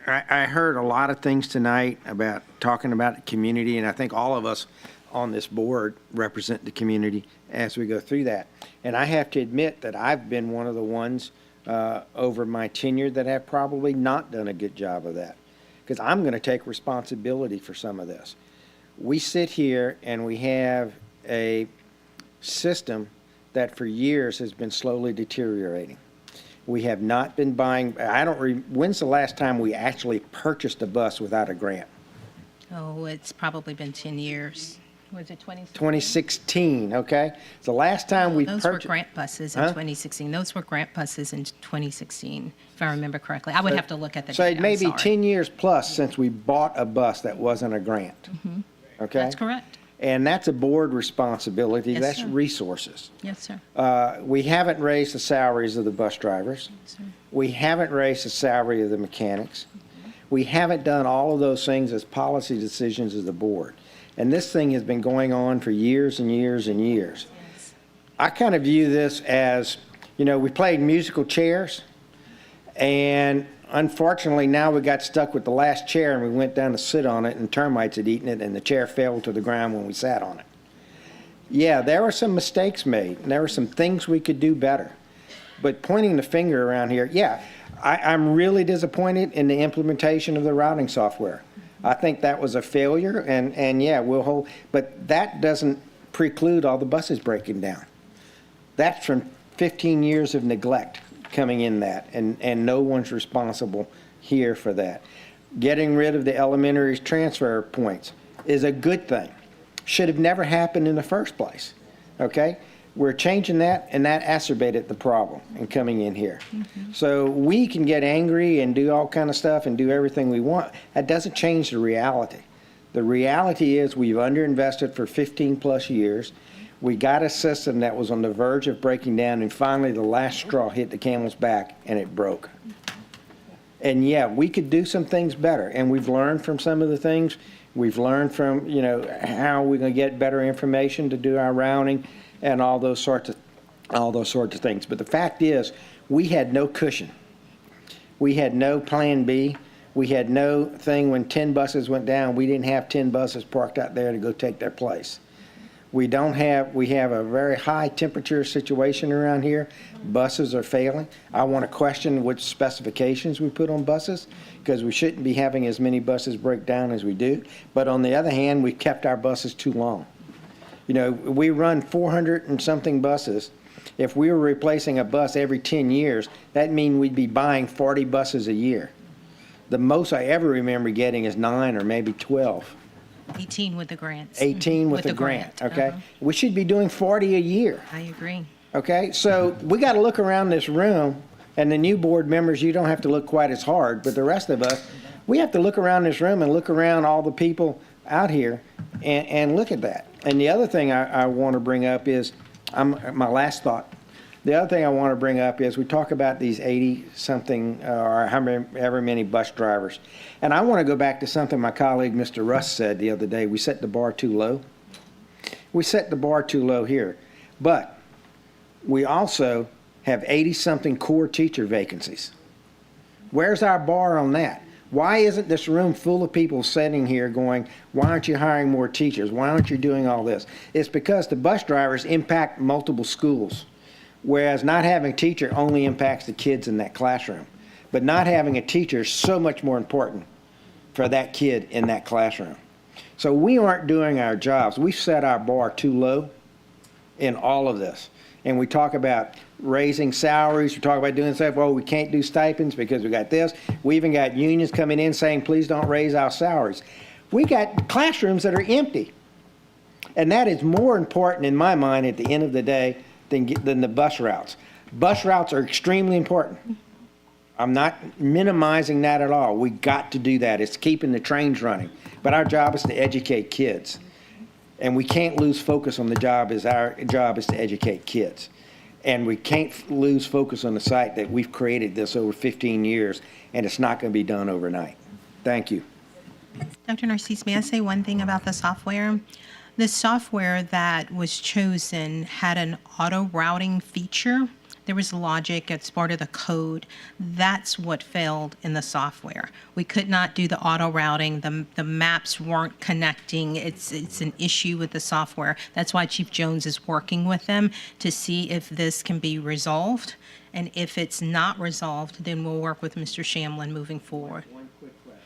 I heard a lot of things tonight about talking about the community, and I think all of us on this board represent the community as we go through that. And I have to admit that I've been one of the ones over my tenure that have probably not done a good job of that, because I'm going to take responsibility for some of this. We sit here and we have a system that for years has been slowly deteriorating. We have not been buying, when's the last time we actually purchased a bus without a grant? Oh, it's probably been 10 years. Was it 2016? 2016, okay? It's the last time we Those purchased. were grant buses in Huh? 2016. Those were grant buses in 2016, if I remember correctly. I would have to look at the So data. it I'm may be sorry. 10 years plus since we bought a bus that wasn't a grant, okay? That's correct. And that's a board responsibility. Yes, That's sir. resources. Yes, sir. We haven't raised the salaries of the bus drivers. Sir. We haven't raised the salary of the mechanics. We haven't done all of those things as policy decisions as the board. And this thing has been going on for years and years and years. I kind of view this as, you know, we played musical chairs, and unfortunately now we got stuck with the last chair and we went down to sit on it and termites had eaten it and the chair fell to the ground when we sat on it. Yeah, there were some mistakes made and there were some things we could do better. But pointing the finger around here, yeah, I'm really disappointed in the implementation of the routing software. I think that was a failure, and yeah, we'll hold, but that doesn't preclude all the buses breaking down. That's from 15 years of neglect coming in that, and no one's responsible here for that. Getting rid of the elementary transfer points is a good thing. Should have never happened in the first place, okay? We're changing that, and that exacerbated the problem in coming in here. So we can get angry and do all kind of stuff and do everything we want. That doesn't change the reality. The reality is we've underinvested for 15 plus years. We got a system that was on the verge of breaking down, and finally the last straw hit the camel's back and it broke. And yeah, we could do some things better, and we've learned from some of the things. We've learned from, you know, how we're going to get better information to do our routing and all those sorts of things. But the fact is, we had no cushion. We had no plan B. We had no thing when 10 buses went down, we didn't have 10 buses parked out there to go take their place. We have a very high temperature situation around here. Buses are failing. I want to question which specifications we put on buses, because we shouldn't be having as many buses break down as we do. But on the other hand, we kept our buses too long. You know, we run 400 and something buses. If we were replacing a bus every 10 years, that means we'd be buying 40 buses a year. The most I ever remember getting is 9 or maybe 12. 18 with the grants. 18 with the grant, okay? Uh-huh. We should be doing 40 a year, I agree. okay? So we got to look around this room, and the new board members, you don't have to look quite as hard, but the rest of us, we have to look around this room and look around all the people out here and look at that. And the other thing I want to bring up is, my last thought, the other thing I want to bring up is we talk about these 80-something or however many bus drivers. And I want to go back to something my colleague, Mr. Russ, said the other day. We set the bar too low. We set the bar too low here. But we also have 80-something core teacher vacancies. Where's our bar on that? Why isn't this room full of people sitting here going, why aren't you hiring more teachers? Why aren't you doing all this? It's because the bus drivers impact multiple schools, whereas not having a teacher only impacts the kids in that classroom. But not having a teacher is so much more important for that kid in that classroom. So we aren't doing our jobs. We've set our bar too low in all of this. And we talk about raising salaries, we talk about doing stuff, well, we can't do stipends because we got this. We even got unions coming in saying, please don't raise our salaries. We got classrooms that are empty. And that is more important in my mind at the end of the day than the bus routes. Bus routes are extremely important. I'm not minimizing that at all. We got to do that. It's keeping the trains running. But our job is to educate kids. And we can't lose focus on the job as our job is to educate kids. And we can't lose focus on the site that we've created this over 15 years, and it's not going to be done overnight. Thank you. Dr. Narcisse, may I say one thing about the software? The software that was chosen had an auto routing feature. There was logic as part of the code. That's what failed in the software. We could not do the auto routing. The maps weren't connecting. It's an issue with the software. That's why Chief Jones is working with them to see if this can be resolved. And if it's not resolved, then we'll work with Mr. Shamlin moving forward. One quick question.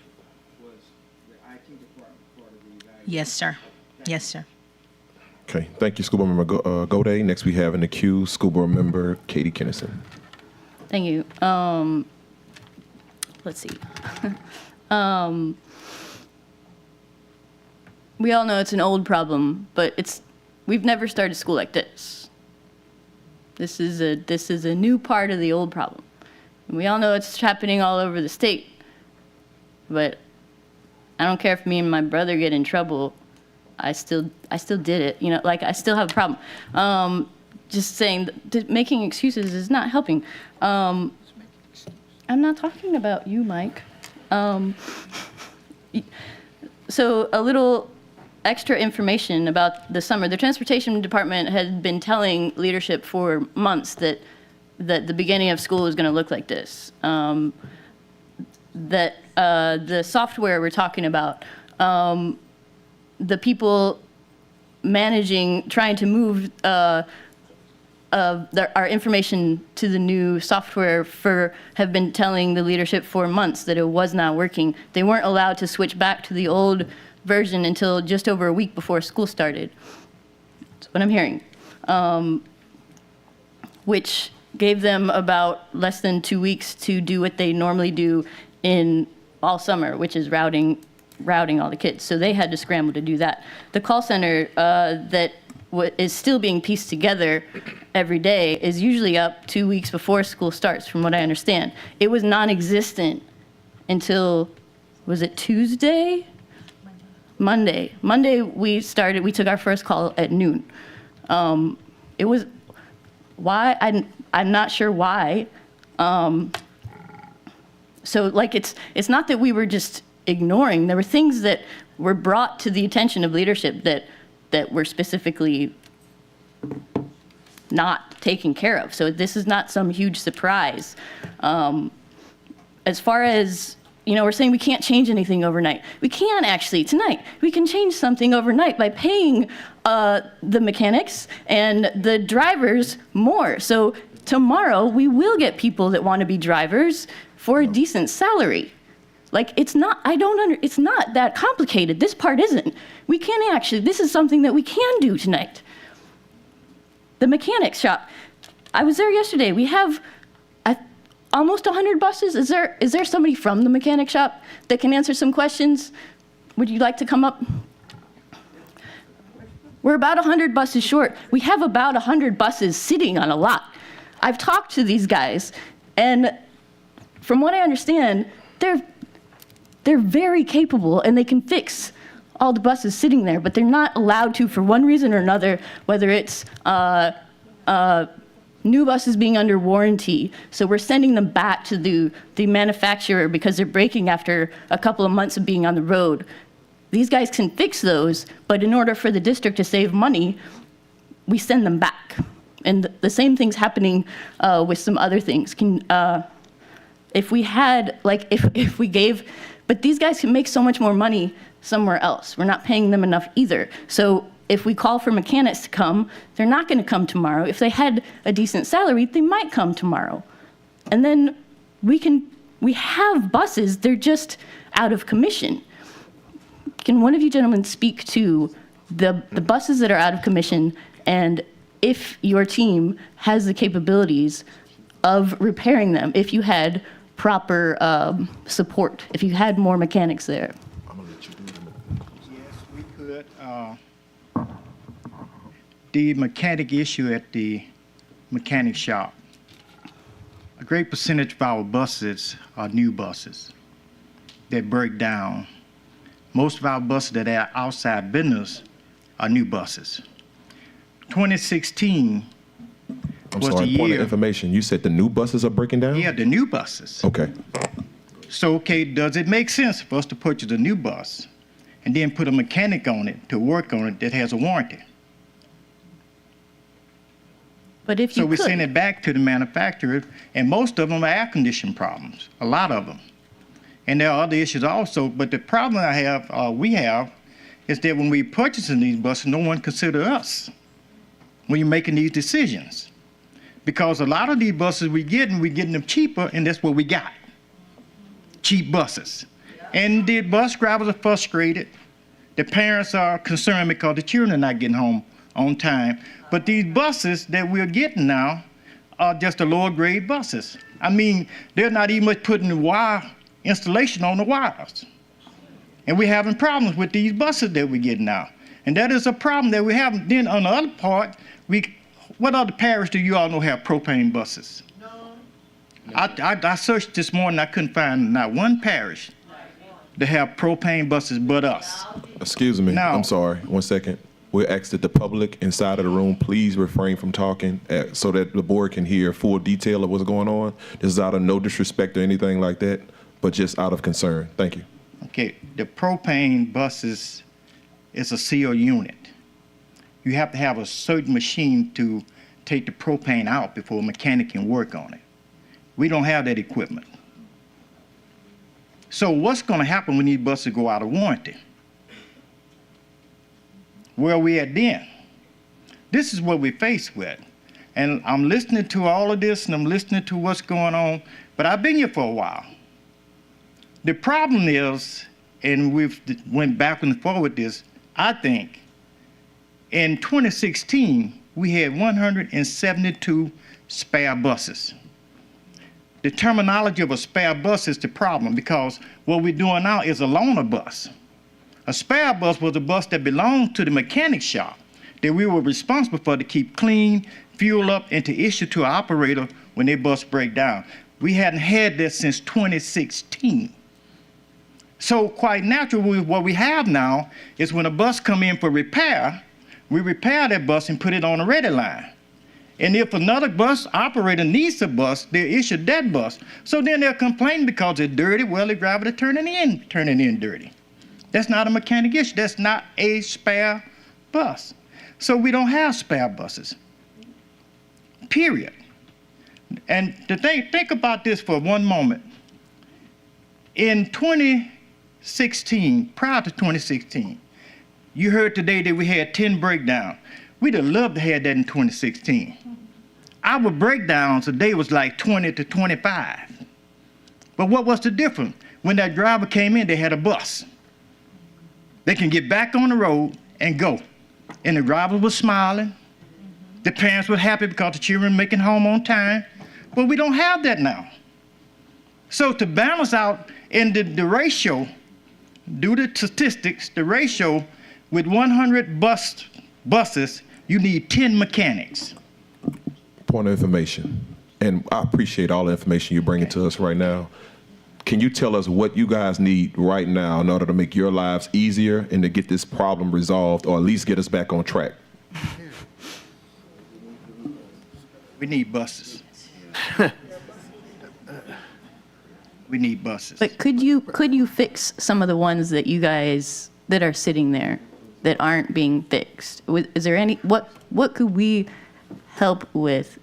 Was the IT department part of the evaluation? Yes, sir. Yes, sir. Okay, thank you, School Board Member Gode. Next, we have in the queue, School Board Member Katie Kennison. Thank you. Let's see. We all know it's an old problem, but we've never started school like this. This is a new part of the old problem. And we all know it's happening all over the state, but I don't care if me and my brother get in trouble. I still did it. You know, like I still have a problem. Just saying that making excuses is not helping. I'm not talking about you, Mike. So a little extra information about the summer. The transportation department had been telling leadership for months that the beginning of school is going to look like this. That the software we're talking about, the people trying to move our information to the new software have been telling the leadership for months that it was not working. They weren't allowed to switch back to the old version until just over a week before school started. That's what I'm hearing. Which gave them about less than 2 weeks to do what they normally do in all summer, which is routing all the kids. So they had to scramble to do that. The call center that is still being pieced together every day is usually up 2 weeks before school starts, from what I understand. It was non-existent until, was it Tuesday? Monday. Monday we took our first call at noon. It was, why? I'm not sure why. So like it's not that we were just ignoring. There were things that were brought to the attention of leadership that were specifically not taken care of. So this is not some huge surprise. As far as, we're saying we can't change anything overnight. We can actually tonight. We can change something overnight by paying the mechanics and the drivers more. So tomorrow we will get people that want to be drivers for a decent salary. Like, it's not that complicated. This part isn't. We can actually, this is something that we can do tonight. The mechanics shop. I was there yesterday. We have almost 100 buses. Is there somebody from the mechanic shop that can answer some questions? Would you like to come up? We're about 100 buses short. We have about 100 buses sitting on a lot. I've talked to these guys, and from what I understand, they're very capable and they can fix all the buses sitting there, but they're not allowed to for one reason or another, whether it's new buses being under warranty. So we're sending them back to the manufacturer because they're breaking after a couple of months of being on the road. These guys can fix those, but in order for the district to save money, we send them back. And the same thing's happening with some other things. If we had, like, if we gave, but these guys can make so much more money somewhere else. We're not paying them enough either. So if we call for mechanics to come, they're not going to come tomorrow. If they had a decent salary, they might come tomorrow. And then we have buses, they're just out of commission. Can one of you gentlemen speak to the buses that are out of commission, and if your team has the capabilities of repairing them, if you had proper support, if you had more mechanics there? Yes, we could. the mechanic issue at the mechanic shop, a great percentage of our buses are new buses that break down. Most of our buses that are outside business are new buses. 2016 I'm was sorry, the point of year. information. You said the new buses are breaking down? Yeah, the new buses. Okay. So, okay, does it make sense for us to purchase a new bus and then put a mechanic on it to work on it that has a warranty? But if you So we could, send it back to the manufacturer, and most of them are air conditioning problems, a lot of them. And there are other issues also, but the problem we have, is that when we purchasing these buses, no one consider us when you're making these decisions. Because a lot of these buses we're getting them cheaper, and that's what we got. Cheap buses. And the bus drivers are frustrated. The parents are concerned because the children are not getting home on time. But these buses that we're getting now are just the lower grade buses. I mean, they're not even much putting the wire installation on the wires. And we're having problems with these buses that we're getting now. And that is a problem that we have. Then on the other part, what other parish do you all know have propane buses? No. I searched this morning, I couldn't find not one parish that have propane buses but us. Excuse me. Now- I'm sorry. 1 second. We'll ask that the public inside of the room please refrain from talking so that the board can hear full detail of what's going on. This is out of no disrespect or anything like that, but just out of concern. Thank you. Okay, the propane buses is a sealed unit. You have to have a certain machine to take the propane out before a mechanic can work on it. We don't have that equipment. So what's going to happen when these buses go out of warranty? Where are we at then? This is what we're faced with. And I'm listening to all of this, and I'm listening to what's going on, but I've been here for a while. The problem is, and we've went back and forth with this, I think, in 2016, we had 172 spare buses. The terminology of a spare bus is the problem because what we're doing now is a loaner bus. A spare bus was a bus that belonged to the mechanic shop that we were responsible for to keep clean, fuel up, and to issue to our operator when their bus break down. We hadn't had this since 2016. So quite naturally, what we have now is when a bus come in for repair, we repair that bus and put it on a ready line. And if another bus operator needs a bus, they'll issue that bus. So then they'll complain because it's dirty. Well, the driver to turn it in dirty. That's not a mechanic issue. That's not a spare bus. So we don't have spare buses, period. And to think about this for one moment. In 2016, prior to 2016, you heard today that we had 10 breakdowns. We'd have loved to have that in 2016. Our breakdowns today was like 20 to 25. But what was the difference? When that driver came in, they had a bus. They can get back on the road and go. And the driver was smiling. The parents were happy because the children were making home on time. But we don't have that now. So to balance out in the ratio, due to statistics, the ratio with 100 buses, you need 10 mechanics. Point of information. And I appreciate all the information you're bringing to us right now. Can you tell us what you guys need right now in order to make your lives easier and to get this problem resolved or at least get us back on track? We need buses. We need buses. but could you fix some of the ones that you guys that are sitting there that aren't being fixed? Is there any what could we help with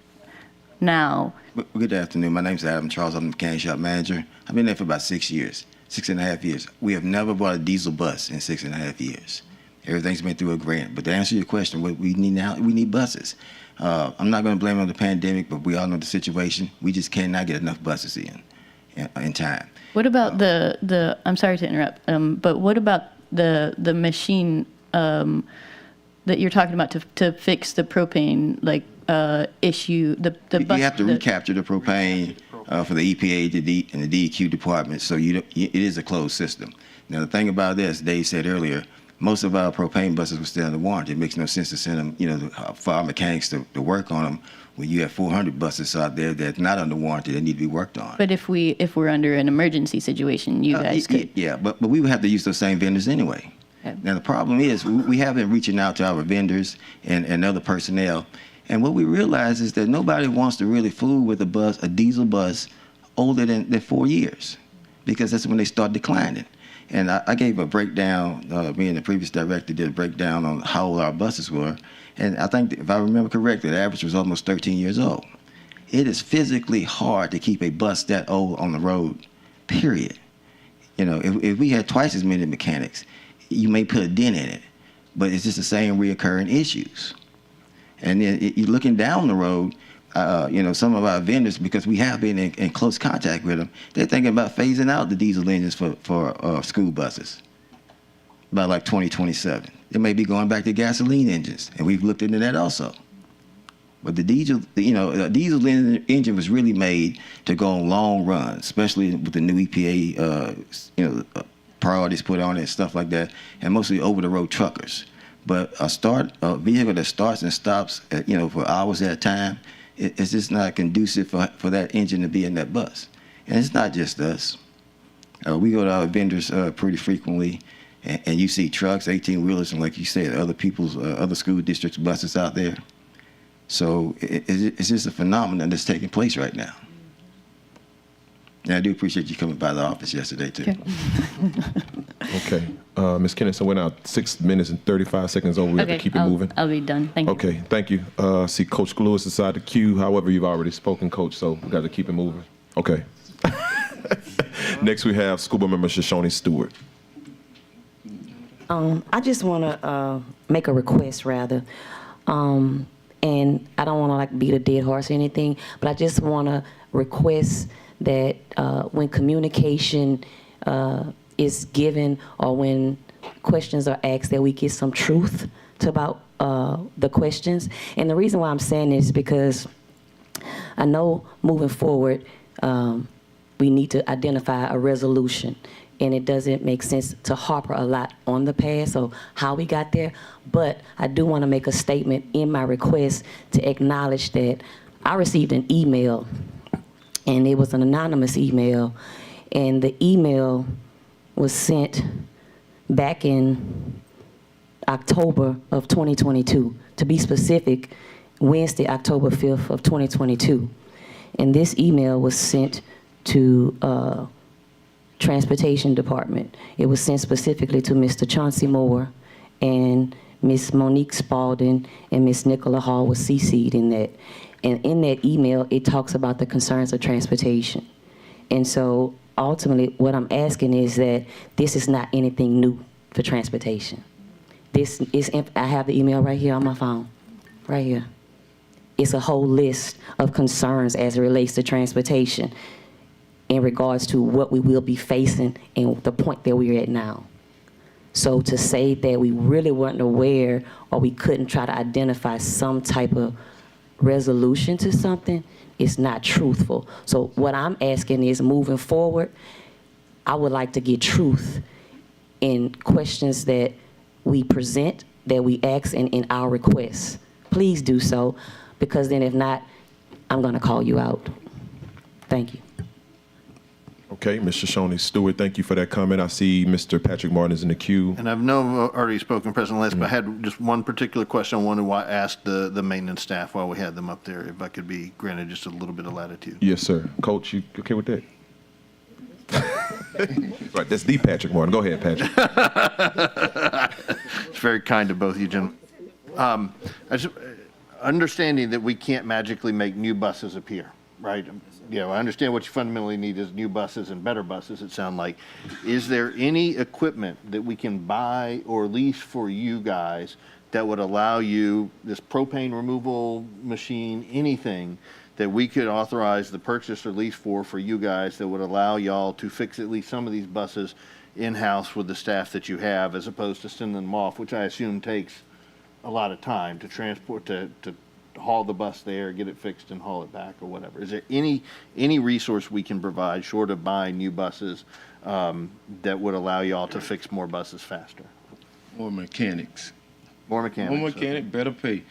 now? Good afternoon. My name's Adam Charles. I'm the mechanic shop manager. I've been there for about 6 years, 6.5 years. We have never bought a diesel bus in 6.5 years. Everything's been through a grant. But to answer your question, what we need now, we need buses. I'm not going to blame it on the pandemic, but we all know the situation. We just cannot get enough buses in time. What about the I'm sorry to interrupt, but what about the machine that you're talking about to fix the propane issue? The bus, you have to recapture the propane for the EPA and the DEQ department, so it is a closed system. Now the thing about this, Dave said earlier, Most of our propane buses were still under warranty. It makes no sense to send them, for our mechanics to work on them when you have 400 buses out there that's not under warranty that need to be worked on. But if we're under an emergency situation, you guys could. Yeah, but we would have to use those same vendors anyway. Okay. Now, the problem is we have been reaching out to our vendors and other personnel, and what we realize is that nobody wants to really fool with a diesel bus older than 4 years, because that's when they start declining. And I gave a breakdown, me and the previous director did a breakdown on how old our buses were, and I think, if I remember correctly, the average was almost 13 years old. It is physically hard to keep a bus that old on the road, period. If we had twice as many mechanics, you may put a dent in it, but it's just the same reoccurring issues. And then you're looking down the road, some of our vendors, because we have been in close contact with them, they're thinking about phasing out the diesel engines for school buses by like 2027. They may be going back to gasoline engines, and we've looked into that also. But the diesel engine was really made to go on long runs, especially with the new EPA, priorities put on it and stuff like that, and mostly over-the-road truckers. But a vehicle that starts and stops, for hours at a time, it's just not conducive for that engine to be in that bus. And it's not just us. We go to our vendors pretty frequently, and you see trucks, 18-wheelers, and like you said, other school districts' buses out there. So it's just a phenomenon that's taking place right now. And I do appreciate you coming by the office yesterday, too. Okay. Ms. Kennison, we're now 6 minutes and 35 seconds over. We have to keep it moving. I'll be done. Thank you. Okay, thank you. See Coach Lewis inside the queue. However, you've already spoken, Coach, so we got to keep it moving. Okay. Next, we have School Board Member Shoshone Stewart. I just want to make a request, rather. And I don't want to beat a dead horse or anything, but I just want to request that when communication is given or when questions are asked, that we get some truth about the questions. And the reason why I'm saying this is because I know moving forward, we need to identify a resolution. And it doesn't make sense to harper a lot on the past or how we got there. But I do want to make a statement in my request to acknowledge that I received an email, and it was an anonymous email. And the email was sent back in October of 2022. To be specific, Wednesday, October 5th of 2022. And this email was sent to Transportation Department. It was sent specifically to Mr. Chauncey Moore, and Ms. Monique Spalding and Ms. Nicola Hall was CC'd in that. And in that email, it talks about the concerns of transportation. And so ultimately, what I'm asking is that this is not anything new for transportation. This is, I have the email right here on my phone, right here. It's a whole list of concerns as it relates to transportation in regards to what we will be facing and the point that we're at now. So to say that we really weren't aware or we couldn't try to identify some type of resolution to something is not truthful. So what I'm asking is, moving forward, I would like to get truth in questions that we present, that we ask in our requests. Please do so, because then if not, I'm going to call you out. Thank you. Okay, Ms. Shoshone Stewart, thank you for that comment. I see Mr. Patrick Martin is in the queue. And I've already spoken, President Lance, but I had just one particular question I wanted to ask the maintenance staff while we had them up there, if I could be granted just a little bit of latitude. Yes, sir. Coach, you okay with that? Right, that's the Patrick Martin. Go ahead, Patrick. It's very kind of both of you gentlemen. Understanding that we can't magically make new buses appear, right? I understand what you fundamentally need is new buses and better buses, it sounds like. Is there any equipment that we can buy or lease for you guys that would allow you, this propane removal machine, anything that we could authorize the purchase or lease for you guys that would allow y'all to fix at least some of these buses in-house with the staff that you have, as opposed to sending them off, which I assume takes a lot of time to transport, to haul the bus there, get it fixed and haul it back or whatever. Is there any resource we can provide short of buying new buses that would allow y'all to fix more buses faster? More mechanics. More mechanics. More mechanic, better pay.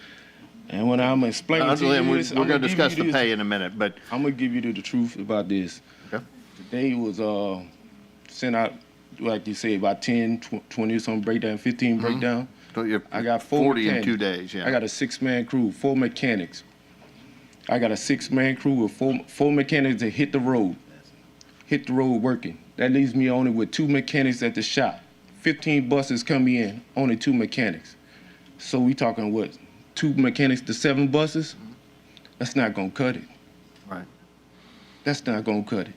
And when I'm explaining to you this, we're going to discuss the pay in a minute, but I'm gonna give you the truth about this. Okay. Today was sent out, like you say, about 10, 20 some breakdown, 15 breakdown. So you're I got 4 40 in mechanics. 2 days, yeah. I got a 6-man crew, 4 mechanics. I got a 6-man crew with four mechanics that hit the road working. That leaves me only with 2 mechanics at the shop. 15 buses come in, only 2 mechanics. So we talking what, 2 mechanics to 7 buses? That's not gonna cut it. Right. That's not gonna cut it.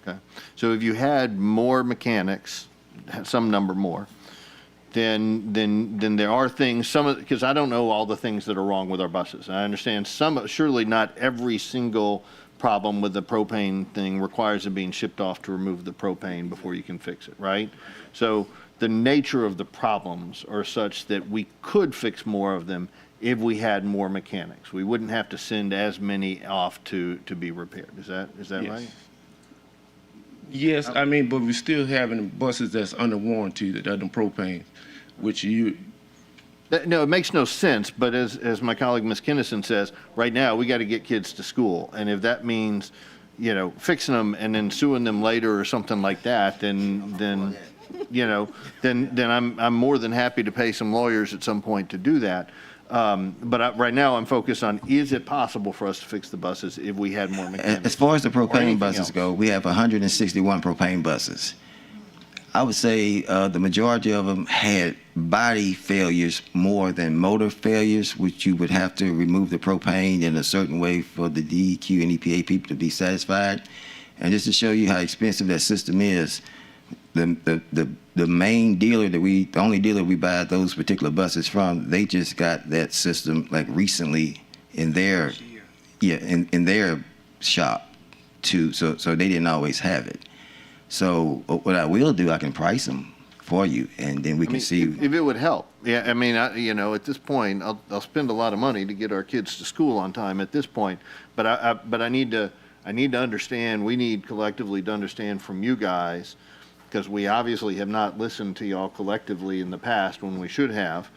Okay. So if you had more mechanics, some number more, then there are things, because I don't know all the things that are wrong with our buses. I understand surely not every single problem with the propane thing requires it being shipped off to remove the propane before you can fix it, right? So the nature of the problems are such that we could fix more of them if we had more mechanics. We wouldn't have to send as many off to be repaired. Is that Yes. right? Yes, I mean, but we're still having buses that's under warranty that are the propane, which you, No, it makes no sense, but as my colleague Ms. Kinnison says, right now, we got to get kids to school. And if that means, fixing them and then suing them later or something like that, then I'm more than happy to pay some lawyers at some point to do that. But right now, I'm focused on, is it possible for us to fix the buses if we had more mechanics? As far as the propane anything buses else? go, we have 161 propane buses. I would say the majority of them had body failures more than motor failures, which you would have to remove the propane in a certain way for the DEQ and EPA people to be satisfied. And just to show you how expensive that system is, the main dealer the only dealer we buy those particular buses from, they just got that system like recently in their in their shop too. So they didn't always have it. So what I will do, I can price them for you, and then we can see if it would help. Yeah, I mean, at this point, I'll spend a lot of money to get our kids to school on time at this point, but I need to understand. We need collectively to understand from you guys, because we obviously have not listened to y'all collectively in the past when we should have.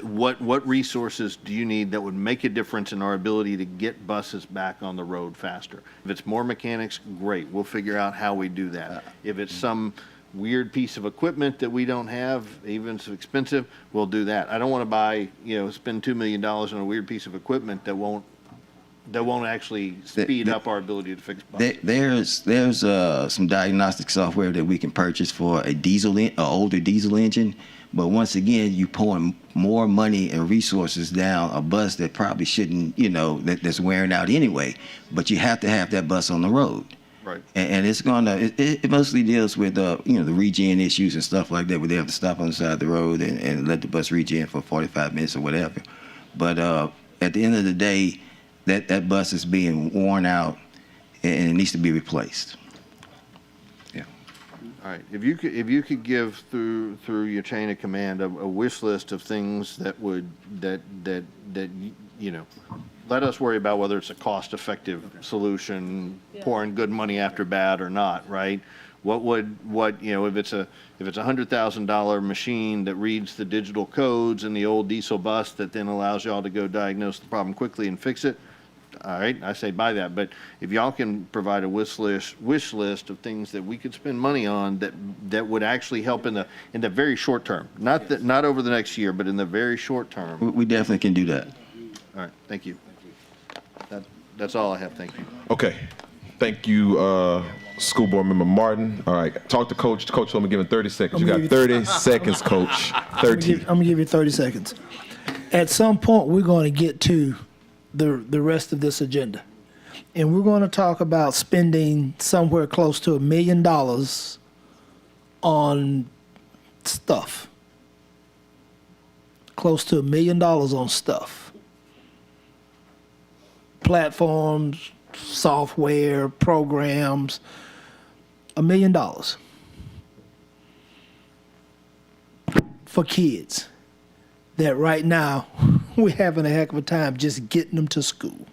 What resources do you need that would make a difference in our ability to get buses back on the road faster? If it's more mechanics, great. We'll figure out how we do that. If it's some weird piece of equipment that we don't have, even if it's expensive, we'll do that. I don't want to buy, spend $2 million on a weird piece of equipment that won't actually speed up our ability to fix buses. There's some diagnostic software that we can purchase for an older diesel engine. But once again, you pouring more money and resources down a bus that probably shouldn't, that's wearing out anyway. But you have to have that bus on the road. Right. And it's it mostly deals with, the regen issues and stuff like that, where they have to stop on the side of the road and let the bus regen for 45 minutes or whatever. But at the end of the day, that bus is being worn out and it needs to be replaced. All right. If you could give through your chain of command a wish list of things that would let us worry about whether it's a cost-effective solution, pouring good money after bad or not, right? If it's a $100,000 machine that reads the digital codes in the old diesel bus that then allows y'all to go diagnose the problem quickly and fix it, all right, I say buy that. But if y'all can provide a wish list of things that we could spend money on that would actually help in the very short term, not over the next year, but in the very short term. We definitely can do that. All right, thank you. That's all I have. Thank you. Okay. Thank you, School Board Member Martin. All right, talk to Coach. Coach told me give him 30 seconds. You got 30 seconds, Coach. 30. I'm gonna give you 30 seconds. At some point, we're going to get to the rest of this agenda, and we're going to talk about spending somewhere close to $1 million on stuff. Close to $1 million on stuff. Platforms, software, programs, $1 million for kids that right now we're having a heck of a time just getting them to school.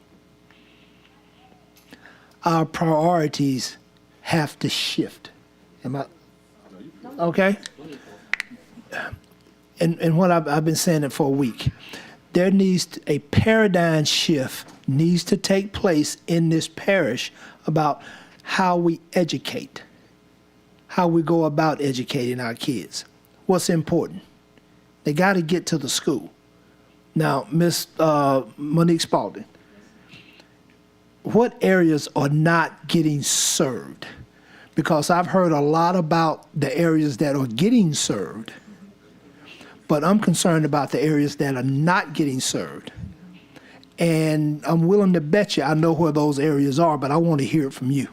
Our priorities have to shift. Am I okay? and what I've been saying it for a week, there needs a paradigm shift needs to take place in this parish about how we educate, how we go about educating our kids. What's important? They got to get to the school. Now, Miss Monique Spalding, what areas are not getting served? Because I've heard a lot about the areas that are getting served, but I'm concerned about the areas that are not getting served. And I'm willing to bet you I know where those areas are, but I want to hear it from you.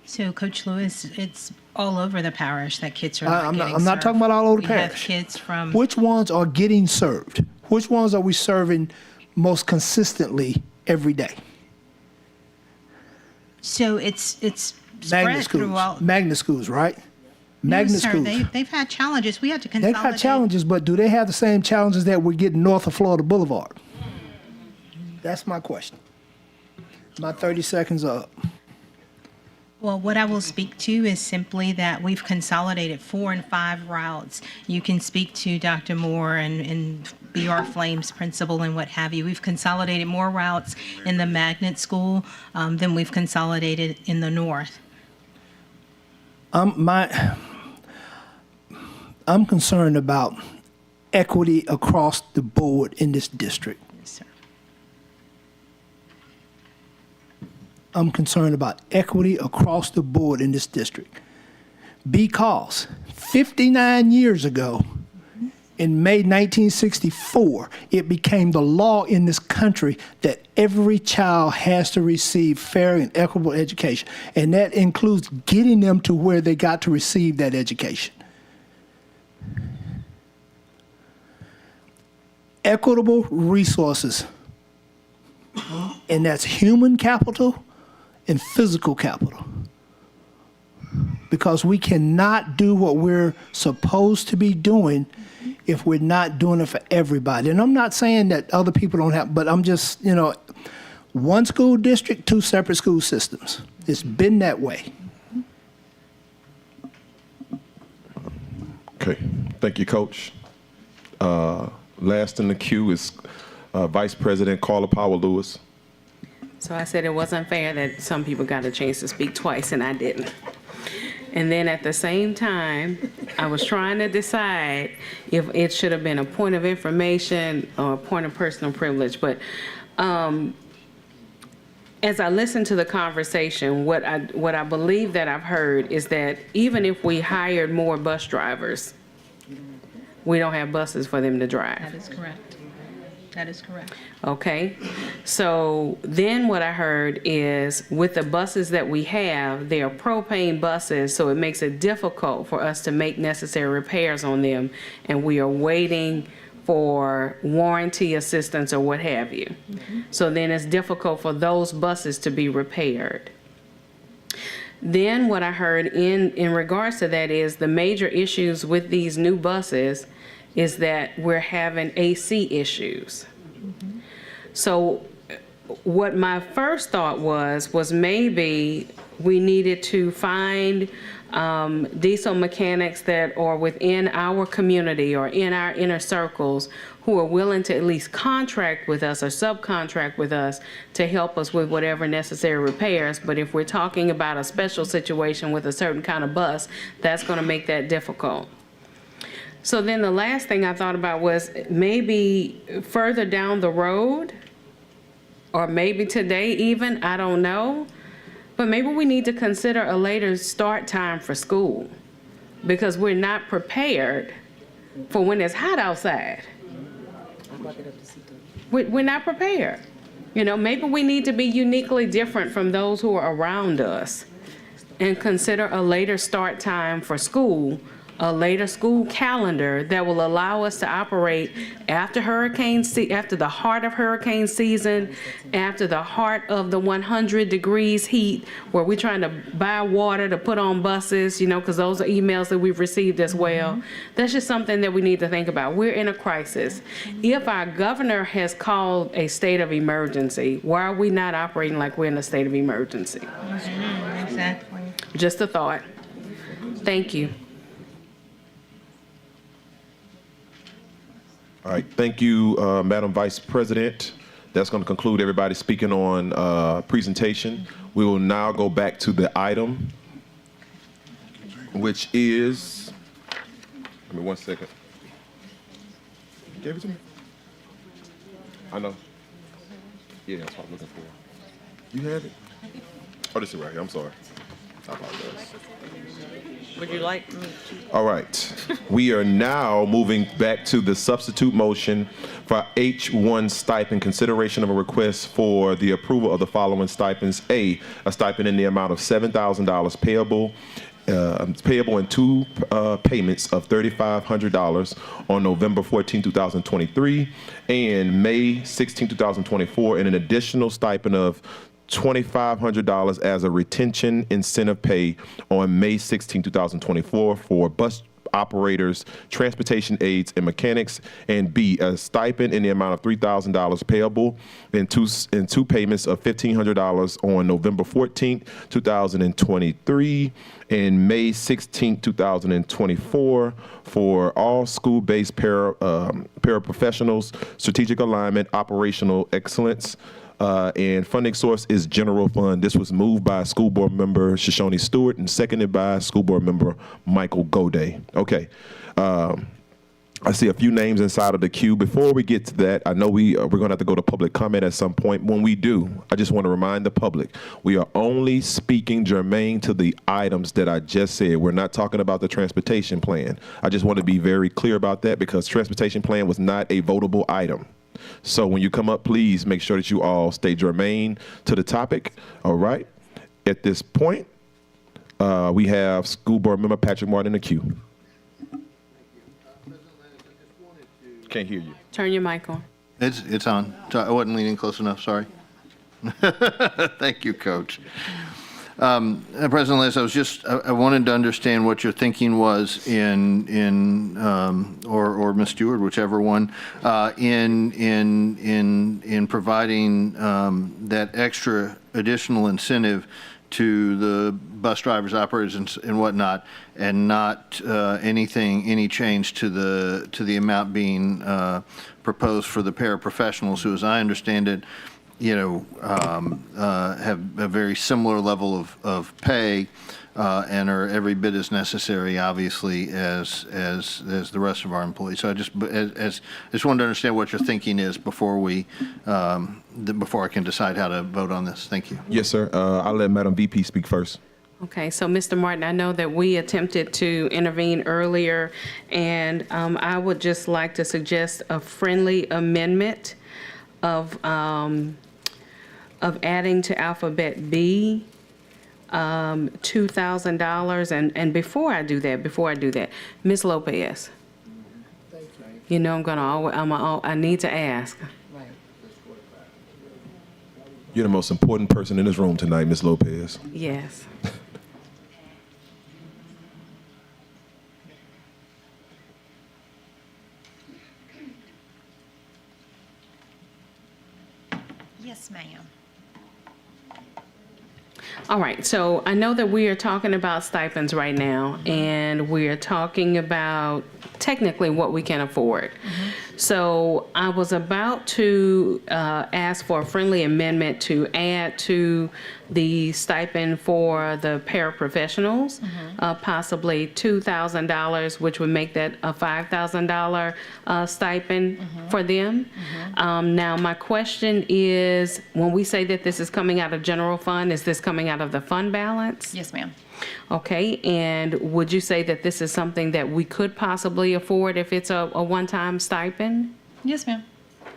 So, Coach Lewis, it's all over the parish that kids are not getting I'm not served. talking about all over the We have parish. kids from, Which ones are getting served? Which ones are we serving most consistently every day? so it's spread Magnet schools. throughout. Magnet schools, right? No, Magnet sir, schools. they've had challenges. We had to They've consolidate. got challenges, but do they have the same challenges that we're getting north of Florida Boulevard? That's my question. My 30 seconds are up. Well, what I will speak to is simply that we've consolidated 4 and 5 routes. You can speak to Dr. Moore and BR Flames principal and what have you. We've consolidated more routes in the magnet school than we've consolidated in the north. I'm concerned about equity across the board in this district. Yes, sir. I'm concerned about equity across the board in this district. Because 59 years ago, in May 1964, it became the law in this country that every child has to receive fair and equitable education. And that includes getting them to where they got to receive that education. Equitable resources, and that's human capital and physical capital. Because we cannot do what we're supposed to be doing if we're not doing it for everybody. And I'm not saying that other people don't have, but I'm just, one school district, 2 separate school systems. It's been that way. Okay, thank you, Coach. Last in the queue is Vice President Carla Powell-Lewis. So I said it wasn't fair that some people got a chance to speak twice and I didn't. And then at the same time, I was trying to decide if it should have been a point of information or a point of personal privilege. But as I listened to the conversation, what I believe that I've heard is that even if we hired more bus drivers, we don't have buses for them to drive. That is correct. That is correct. Okay, so then what I heard is with the buses that we have, they are propane buses, so it makes it difficult for us to make necessary repairs on them, and we are waiting for warranty assistance or what have you. So then it's difficult for those buses to be repaired. Then what I heard in regards to that is the major issues with these new buses is that we're having AC issues. So what my first thought was maybe we needed to find diesel mechanics that are within our community or in our inner circles who are willing to at least contract with us or subcontract with us to help us with whatever necessary repairs. But if we're talking about a special situation with a certain kind of bus, that's going to make that difficult. So then the last thing I thought about was maybe further down the road, or maybe today even, I don't know, but maybe we need to consider a later start time for school because we're not prepared for when it's hot outside. We're not prepared. Maybe we need to be uniquely different from those who are around us and consider a later start time for school, a later school calendar that will allow us to operate after after the heart of hurricane season, after the heart of the 100 degrees heat, where we're trying to buy water to put on buses, because those are emails that we've received as well. That's just something that we need to think about. We're in a crisis. If our governor has called a state of emergency, why are we not operating like we're in a state of emergency? Exactly. Just a thought. Thank you. All right, thank you, Madam Vice President. That's going to conclude everybody speaking on presentation. We will now go back to the item, which is, give me 1 second. You gave it to me? I know. Yeah, that's what I'm looking for. You have it? Oh, this is right here. I'm sorry. I apologize. Would you like me to? All right. We are now moving back to the substitute motion for H1 stipend, consideration of a request for the approval of the following stipends. A stipend in the amount of $7,000 payable in two payments of $3,500 on November 14, 2023 and May 16, 2024, and an additional stipend of $2,500 as a retention incentive pay on May 16, 2024 for bus operators, transportation aides, and mechanics, and B, a stipend in the amount of $3,000 payable in two payments of $1,500 on November 14, 2023 and May 16, 2024 for all school-based paraprofessionals, strategic alignment, operational excellence, and funding source is general fund. This was moved by School Board Member Shoshone Stewart and seconded by School Board Member Michael Goday. Okay. I see a few names inside of the queue. Before we get to that, I know we're going to have to go to public comment at some point. When we do, I just want to remind the public, we are only speaking germane to the items that I just said. We're not talking about the transportation plan. I just want to be very clear about that because transportation plan was not a votable item. So when you come up, please make sure that you all stay germane to the topic. All right. At this point, we have School Board Member Patrick Martin in the queue. Can't hear you. Turn your mic on. It's on. I wasn't leaning close enough, sorry. Thank you, Coach. President Liz, I wanted to understand what your thinking was or Ms. Stewart, whichever one, in providing that extra additional incentive to the bus drivers, operators, and whatnot, and not any change to the amount being proposed for the paraprofessionals, who, as I understand it, have a very similar level of pay and are every bit as necessary, obviously, as the rest of our employees. So I just wanted to understand what your thinking is before I can decide how to vote on this. Thank you. Yes, sir. I'll let Madam VP speak first. Okay, so Mr. Martin, I know that we attempted to intervene earlier, and I would just like to suggest a friendly amendment of adding to alphabet B $2,000. And before I do that, Ms. Lopez. You know I need to ask. You're the most important person in this room tonight, Ms. Lopez. Yes. Yes, ma'am. All right, so I know that we are talking about stipends right now, and we are talking about technically what we can afford. So I was about to ask for a friendly amendment to add to the stipend for the paraprofessionals, possibly $2,000, which would make that a $5,000 stipend for them. Now, my question is, when we say that this is coming out of general fund, is this coming out of the fund balance? Yes, ma'am. Okay, and would you say that this is something that we could possibly afford if it's a one-time stipend? Yes, ma'am.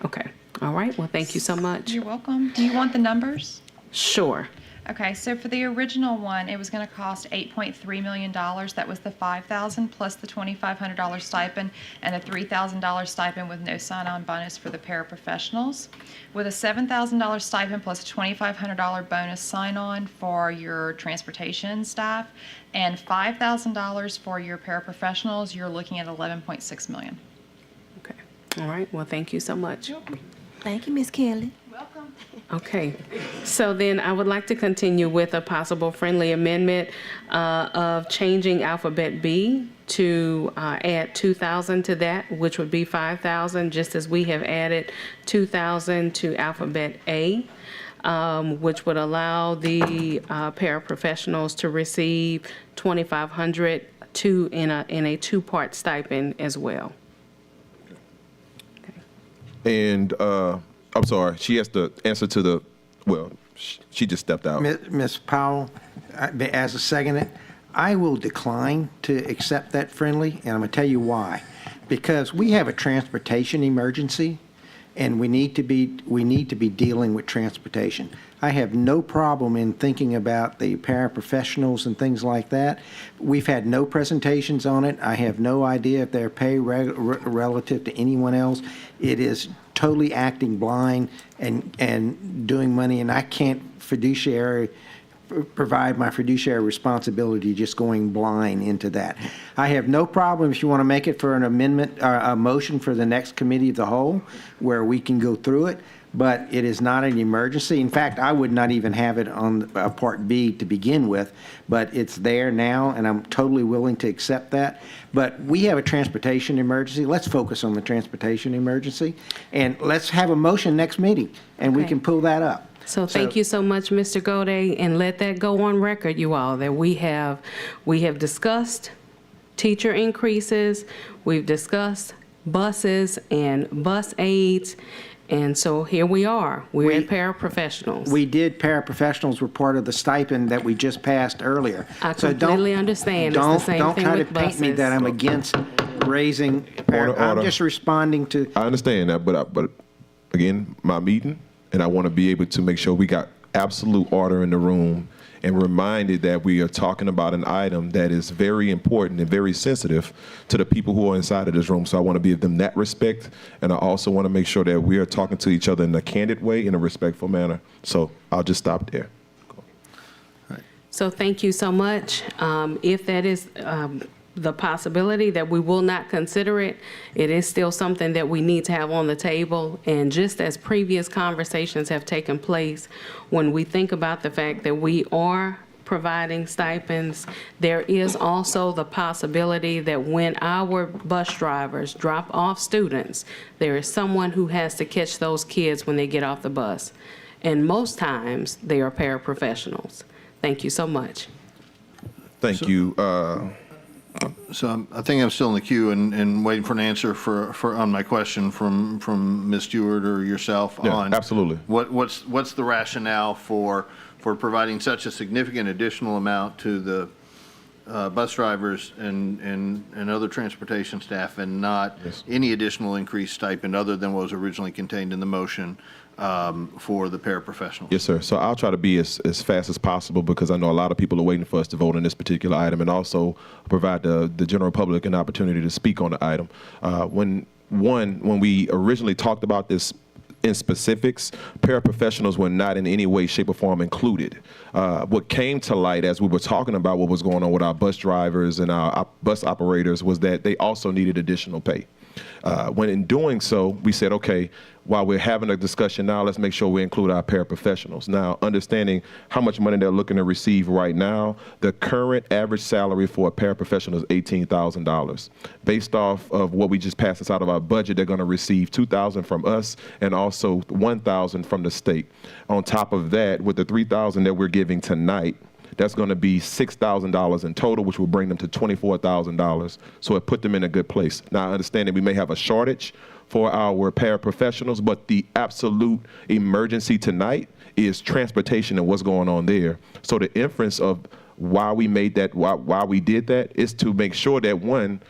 Okay, all right, well, thank you so much. You're welcome. Do you want the numbers? Sure. Okay, so for the original one, it was going to cost $8.3 million. That was the $5,000 plus the $2,500 stipend and a $3,000 stipend with no sign-on bonus for the paraprofessionals. With a $7,000 stipend plus a $2,500 bonus sign-on for your transportation staff and $5,000 for your paraprofessionals, you're looking at $11.6 million. Okay, all right, well, thank you so much. Thank you, Ms. Kelly. Welcome. Okay, so then I would like to continue with a possible friendly amendment of changing alphabet B to add 2,000 to that, which would be 5,000, just as we have added 2,000 to Alphabet A, which would allow the paraprofessionals to receive 2,500 in a two-part stipend as well. And I'm sorry, she has to answer to the, well, she just stepped out. Ms. Powell, as a second, I will decline to accept that friendly, and I'm going to tell you why. Because we have a transportation emergency, and we need to be dealing with transportation. I have no problem in thinking about the paraprofessionals and things like that. We've had no presentations on it. I have no idea if their pay relative to anyone else. It is totally acting blind and doing money, and I can't provide my fiduciary responsibility just going blind into that. I have no problem if you want to make it for an amendment, a motion for the next committee of the whole, where we can go through it, but it is not an emergency. In fact, I would not even have it on Part B to begin with, but it's there now, and I'm totally willing to accept that. But we have a transportation emergency. Let's focus on the transportation emergency, and let's have a motion next meeting, and we Okay. can pull that up. So thank you so much, Mr. Gode, and let that go on record, you all, that we have discussed teacher increases, we've discussed buses and bus aides, and so here we are. We're at paraprofessionals. We did, paraprofessionals were part of the stipend that we just passed earlier. I So completely understand. It's the same Don't thing try to with paint me buses. that I'm against raising, I'm just responding to. I understand that, but again, my meeting, and I want to be able to make sure we got absolute order in the room and reminded that we are talking about an item that is very important and very sensitive to the people who are inside of this room. So I want to give them that respect, and I also want to make sure that we are talking to each other in a candid way, in a respectful manner. So I'll just stop there. So thank you so much. If that is the possibility that we will not consider it, it is still something that we need to have on the table. And just as previous conversations have taken place, when we think about the fact that we are providing stipends, there is also the possibility that when our bus drivers drop off students, there is someone who has to catch those kids when they get off the bus. And most times, they are paraprofessionals. Thank you so much. Thank you. So I think I'm still in the queue and waiting for an answer on my question from Ms. Stewart or yourself Yeah, on. absolutely. What's the rationale for providing such a significant additional amount to the bus drivers and other transportation staff and not any additional increased stipend other than what was originally contained in the motion for the paraprofessionals? Yes, sir. So I'll try to be as fast as possible because I know a lot of people are waiting for us to vote on this particular item, and also provide the general public an opportunity to speak on the item. When we originally talked about this in specifics, paraprofessionals were not in any way, shape, or form included. What came to light as we were talking about what was going on with our bus drivers and our bus operators was that they also needed additional pay. When in doing so, we said, okay, while we're having a discussion now, let's make sure we include our paraprofessionals. Now, understanding how much money they're looking to receive right now, the current average salary for a paraprofessional is $18,000. Based off of what we just passed us out of our budget, they're going to receive $2,000 from us and also $1,000 from the state. On top of that, with the $3,000 that we're giving tonight, that's going to be $6,000 in total, which will bring them to $24,000. So it put them in a good place. Now, I understand that we may have a shortage for our paraprofessionals, but the absolute emergency tonight is transportation and what's going on there. So the inference of why we made that, why we did that, is to make sure that when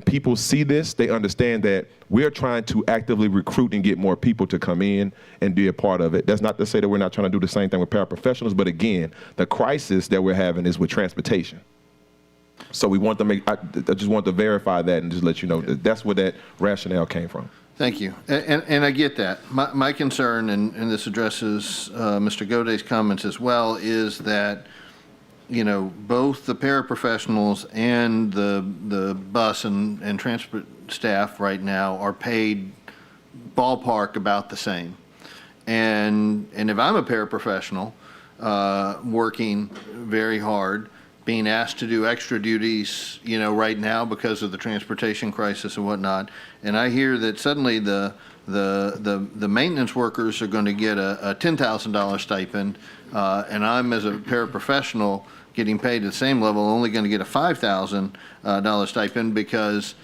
people see this, they understand that we're trying to actively recruit and get more people to come in and be a part of it. That's not to say that we're not trying to do the same thing with paraprofessionals, but again, the crisis that we're having is with transportation. So we want to I just want to verify that and just let you know that that's where that rationale came from. Thank you. And I get that. My concern, and this addresses Mr. Goday's comments as well, is that, you know, both the paraprofessionals and the bus and transport staff right now are paid ballpark about the same. And if I'm a paraprofessional working very hard being asked to do extra duties, right now because of the transportation crisis and whatnot. And I hear that suddenly the maintenance workers are going to get a $10,000 stipend, and I'm, as a paraprofessional, getting paid at the same level, only going to get a $5,000 stipend because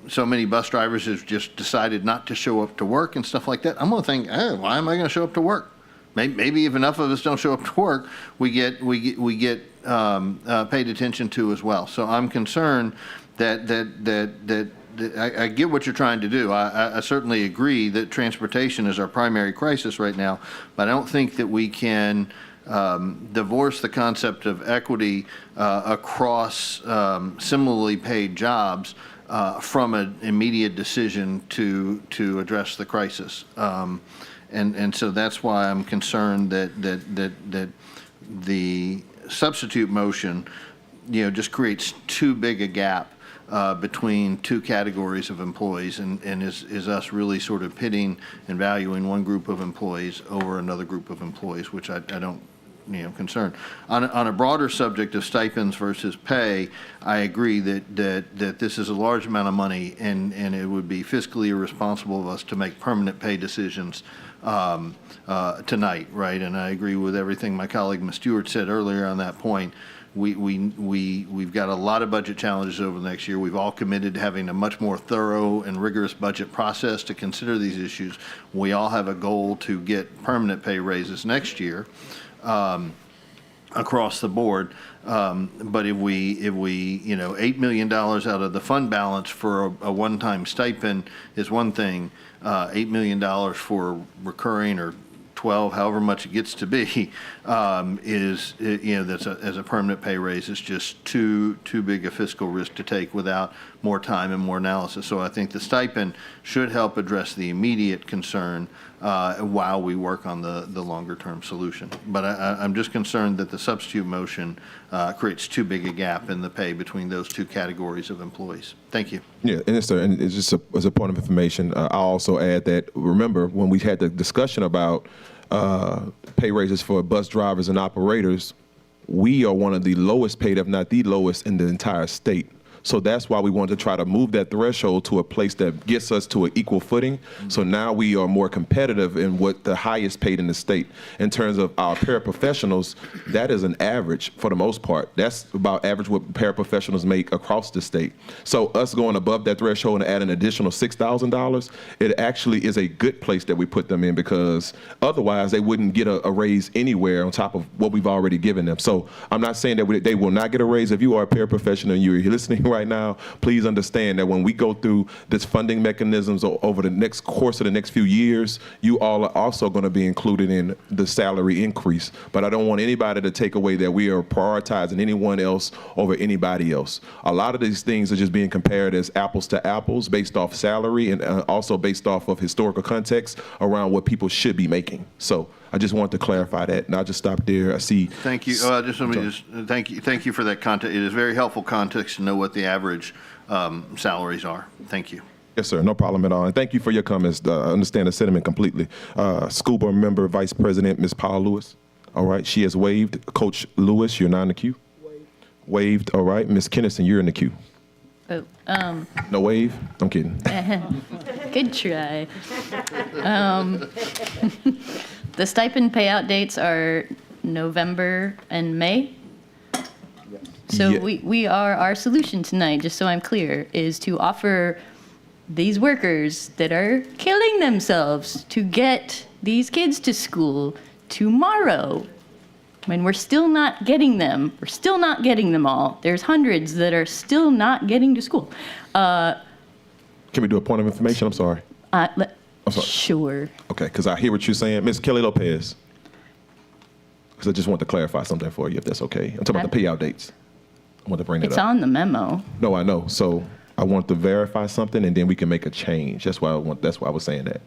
so many bus drivers have just decided not to show up to work and stuff like that. I'm going to think, hey, why am I going to show up to work? Maybe if enough of us don't show up to work, we get paid attention to as well. So I'm concerned that I get what you're trying to do. I certainly agree that transportation is our primary crisis right now, but I don't think that we can divorce the concept of equity across similarly paid jobs from an immediate decision to address the crisis. And so that's why I'm concerned that the substitute motion, just creates too big a gap between two categories of employees and is us really sort of pitting and valuing one group of employees over another group of employees, which I don't, concern. On a broader subject of stipends versus pay, I agree that this is a large amount of money and it would be fiscally irresponsible of us to make permanent pay decisions tonight, right? And I agree with everything my colleague Ms. Stewart said earlier on that point. We've got a lot of budget challenges over the next year. We've all committed to having a much more thorough and rigorous budget process to consider these issues. We all have a goal to get permanent pay raises next year across the board. But if we $8 million out of the fund balance for a one-time stipend is one thing. $8 million for recurring or 12, however much it gets to be, that's as a permanent pay raise is just too big a fiscal risk to take without more time and more analysis. So I think the stipend should help address the immediate concern while we work on the longer term solution. But I'm just concerned that the substitute motion creates too big a gap in the pay between those two categories of employees. Thank you. Yeah, and it's just as a point of information, I'll also add that, remember, when we had the discussion about pay raises for bus drivers and operators, we are one of the lowest paid, if not the lowest, in the entire state. So that's why we want to try to move that threshold to a place that gets us to an equal footing. So now we are more competitive in what the highest paid in the state. In terms of our paraprofessionals, that is an average for the most part. That's about average what paraprofessionals make across the state. So us going above that threshold and adding an additional $6,000, it actually is a good place that we put them in, because otherwise they wouldn't get a raise anywhere on top of what we've already given them. So I'm not saying that they will not get a raise. If you are a paraprofessional and you're listening right now, please understand that when we go through this funding mechanisms over the next course of the next few years, you all are also going to be included in the salary increase. But I don't want anybody to take away that we are prioritizing anyone else over anybody else. A lot of these things are just being compared as apples to apples based off salary and also based off of historical context around what people should be making. So I just want to clarify that, and I'll just stop there. I see. Thank you. Thank you for that context. It is very helpful context to know what the average salaries are. Thank you. Yes, sir. No problem at all. And thank you for your comments. I understand the sentiment completely. School board member, Vice President, Ms. Paul Lewis. All right. She has waived. Coach Lewis, you're not in the queue. Waived. All right. Ms. Kennison, you're in the queue. Oh, No wave? I'm kidding. good try. The stipend payout dates are November and May. So Yeah. we are, our solution tonight, just so I'm clear, is to offer these workers that are killing themselves to get these kids to school tomorrow. When we're still not getting them. We're still not getting them all. There's hundreds that are still not getting to school. Can we do a point of information? I'm sorry. I'm sorry. Sure. Okay, because I hear what you're saying. Ms. Kelly Lopez. Because I just want to clarify something for you, if that's okay. I'm talking about the payout dates. I want to bring that It's up. on the memo. No, I know. So I want to verify something, and then we can make a change. That's why I was saying that.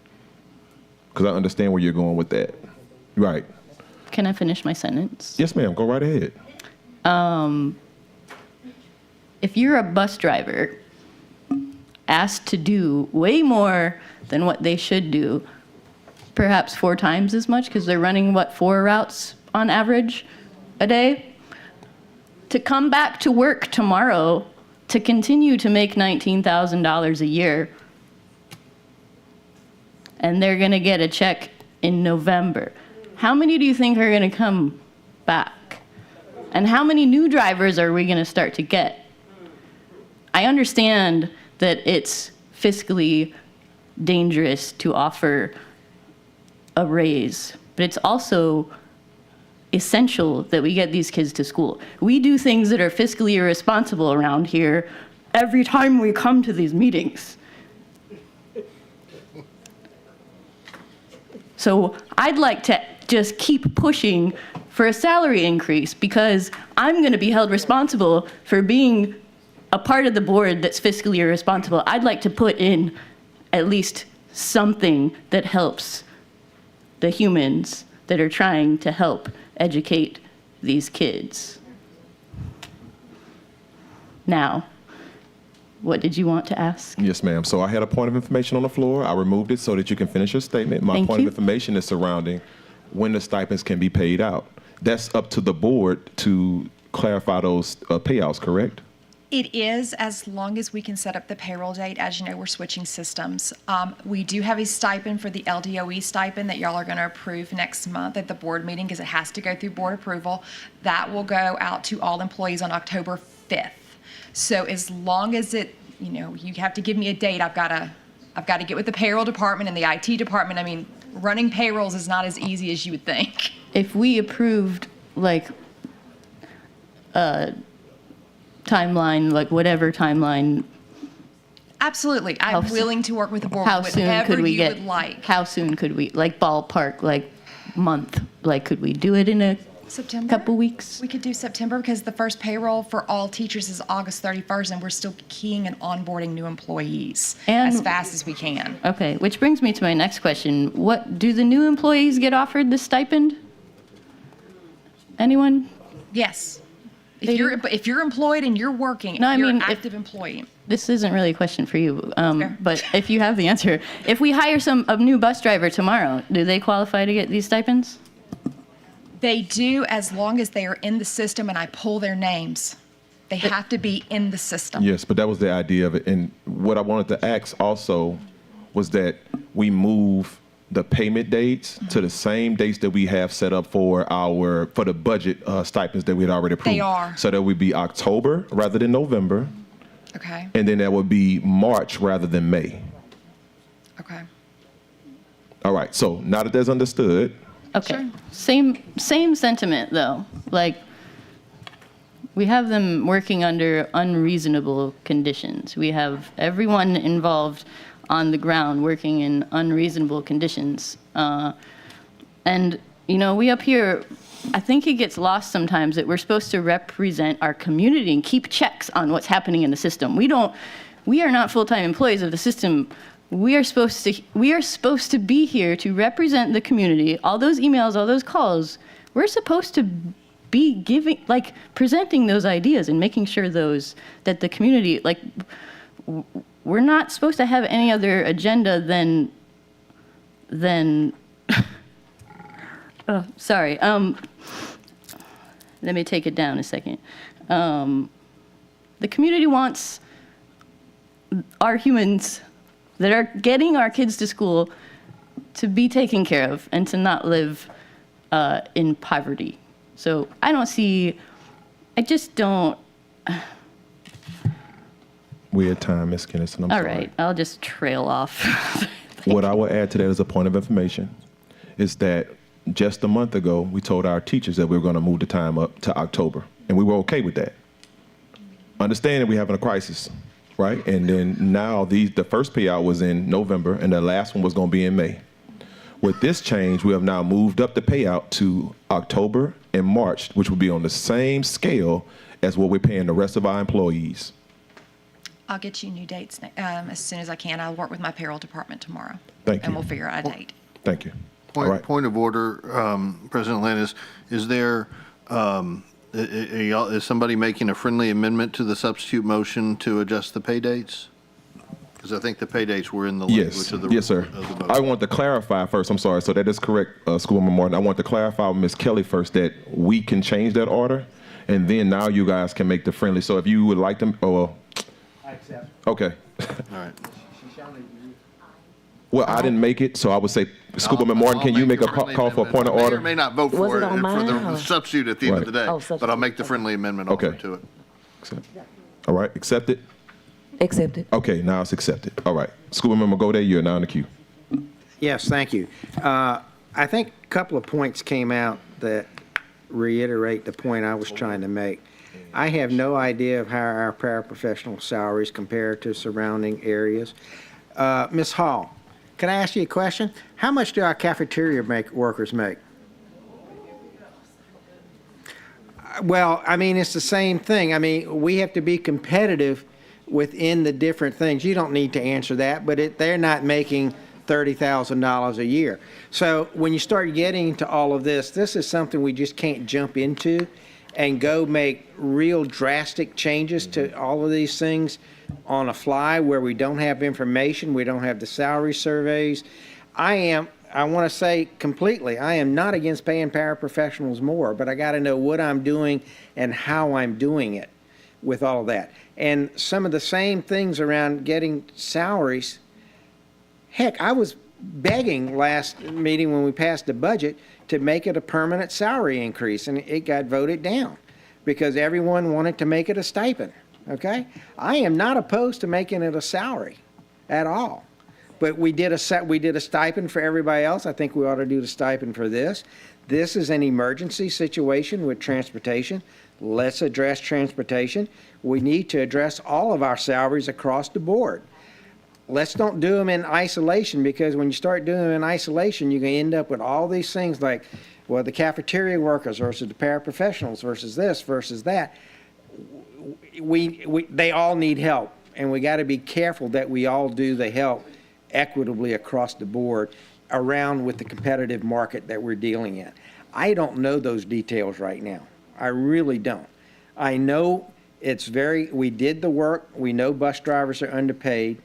Because I understand where you're going with that. Right. Can I finish my sentence? Yes, ma'am. Go right ahead. If you're a bus driver asked to do way more than what they should do, perhaps 4 times as much, because they're running, 4 routes on average a day? to come back to work tomorrow to continue to make $19,000 a year. And they're going to get a check in November. How many do you think are going to come back? And how many new drivers are we going to start to get? I understand that it's fiscally dangerous to offer a raise, but it's also essential that we get these kids to school. We do things that are fiscally irresponsible around here every time we come to these meetings. So I'd like to just keep pushing for a salary increase because I'm going to be held responsible for being a part of the board that's fiscally irresponsible. I'd like to put in at least something that helps the humans that are trying to help educate these kids. Now, what did you want to ask? Yes, ma'am. So I had a point of information on the floor. I removed it so that you can finish your statement. My Thank point you. of information is surrounding when the stipends can be paid out. That's up to the board to clarify those payouts, correct? It is, as long as we can set up the payroll date. As you know, we're switching systems. We do have a stipend for the LDOE stipend that y'all are going to approve next month at the board meeting because it has to go through board approval. That will go out to all employees on October 5th. So as long as it, you have to give me a date. I've got to get with the payroll department and the IT department. I mean, running payrolls is not as easy as you would think. If we approved like a timeline, like whatever timeline, Absolutely. I'm willing to work with the board how with soon whatever could we you get? would like. How soon could we, like ballpark, like month? Like could we do it in a September? couple weeks? We could do September because the first payroll for all teachers is August 31st, and we're still keying and onboarding new employees as fast as we can. Okay, which brings me to my next question. What do the new employees get offered the stipend? Anyone? Yes. If you're employed and you're working, No, I you're mean, an active employee. This isn't really a question for you, but if you have the answer, if we hire a new bus driver tomorrow, do they qualify to get these stipends? They do, as long as they are in the system and I pull their names. They have to be in the system. Yes, but that was the idea of it. And what I wanted to ask also was that we move the payment dates to the same dates that we have set up for the budget stipends that we had already approved. They are. So that would be October rather than November, Okay, and then that would be March rather than May. okay. All right, so now that that's understood, Okay. Same sentiment though. Like we have them working under unreasonable conditions. We have everyone involved on the ground working in unreasonable conditions. And we up here, I think it gets lost sometimes that we're supposed to represent our community and keep checks on what's happening in the system. We are not full-time employees of the system. We are supposed to be here to represent the community. All those emails, all those calls, we're supposed to be presenting those ideas and making sure that the community, we're not supposed to have any other agenda than oh, sorry. Let me take it down a second. The community wants our humans that are getting our kids to school to be taken care of and to not live in poverty. So I just don't. we had time, Ms. Kennison. I'm All sorry. right, I'll just trail off. What I will add to that as a point of information is that just a month ago, we told our teachers that we were going to move the time up to October, and we were okay with that. Understanding we're having a crisis, right? And then now the first payout was in November, and the last one was going to be in May. With this change, we have now moved up the payout to October and March, which will be on the same scale as what we're paying the rest of our employees. I'll get you new dates as soon as I can. I'll work with my payroll department tomorrow. Thank you. And we'll figure out a date. Thank you. All right. Point of order, President Landis, is there, is somebody making a friendly amendment to the substitute motion to adjust the pay dates? Because I think the pay dates were in the language of the Yes, sir. motion. I want to clarify first. I'm sorry. So that is correct, Schoolwoman Martin. I want to clarify with Ms. Kelly first that we can change that order, and then now you guys can make the friendly. So if you would like them, I accept. okay. All right. Well, I didn't make it, so I would say, School Board Member Martin, can you make a call for a point of May order? or may not vote Was for it it on for mine, the or- substitute at the end of the day, Oh, but I'll substitute. make the friendly amendment Okay. offer to it. All right, accepted? Accepted. Okay, now it's accepted. All right. School Board Member Gode, you're now in the queue. Yes, thank you. I think a couple of points came out that reiterate the point I was trying to make. I have no idea of how our paraprofessional salaries compare to surrounding areas. Ms. Hall, can I ask you a question? How much do our cafeteria workers make? Well, I mean, it's the same thing. I mean, we have to be competitive within the different things. You don't need to answer that, but they're not making $30,000 a year. So when you start getting into all of this, this is something we just can't jump into and go make real drastic changes to all of these things on a fly where we don't have information, we don't have the salary surveys. I want to say completely, I am not against paying paraprofessionals more, but I got to know what I'm doing and how I'm doing it with all of that. And some of the same things around getting salaries. Heck, I was begging last meeting when we passed the budget to make it a permanent salary increase, and it got voted down because everyone wanted to make it a stipend, okay? I am not opposed to making it a salary at all. But we did a stipend for everybody else. I think we ought to do the stipend for this. This is an emergency situation with transportation. Let's address transportation. We need to address all of our salaries across the board. Let's don't do them in isolation, because when you start doing them in isolation, you can end up with all these things like, well, the cafeteria workers versus the paraprofessionals versus this versus that. They all need help, and we got to be careful that we all do the help equitably across the board around with the competitive market that we're dealing in. I don't know those details right now. I really don't. I know we did the work. We know bus drivers are underpaid.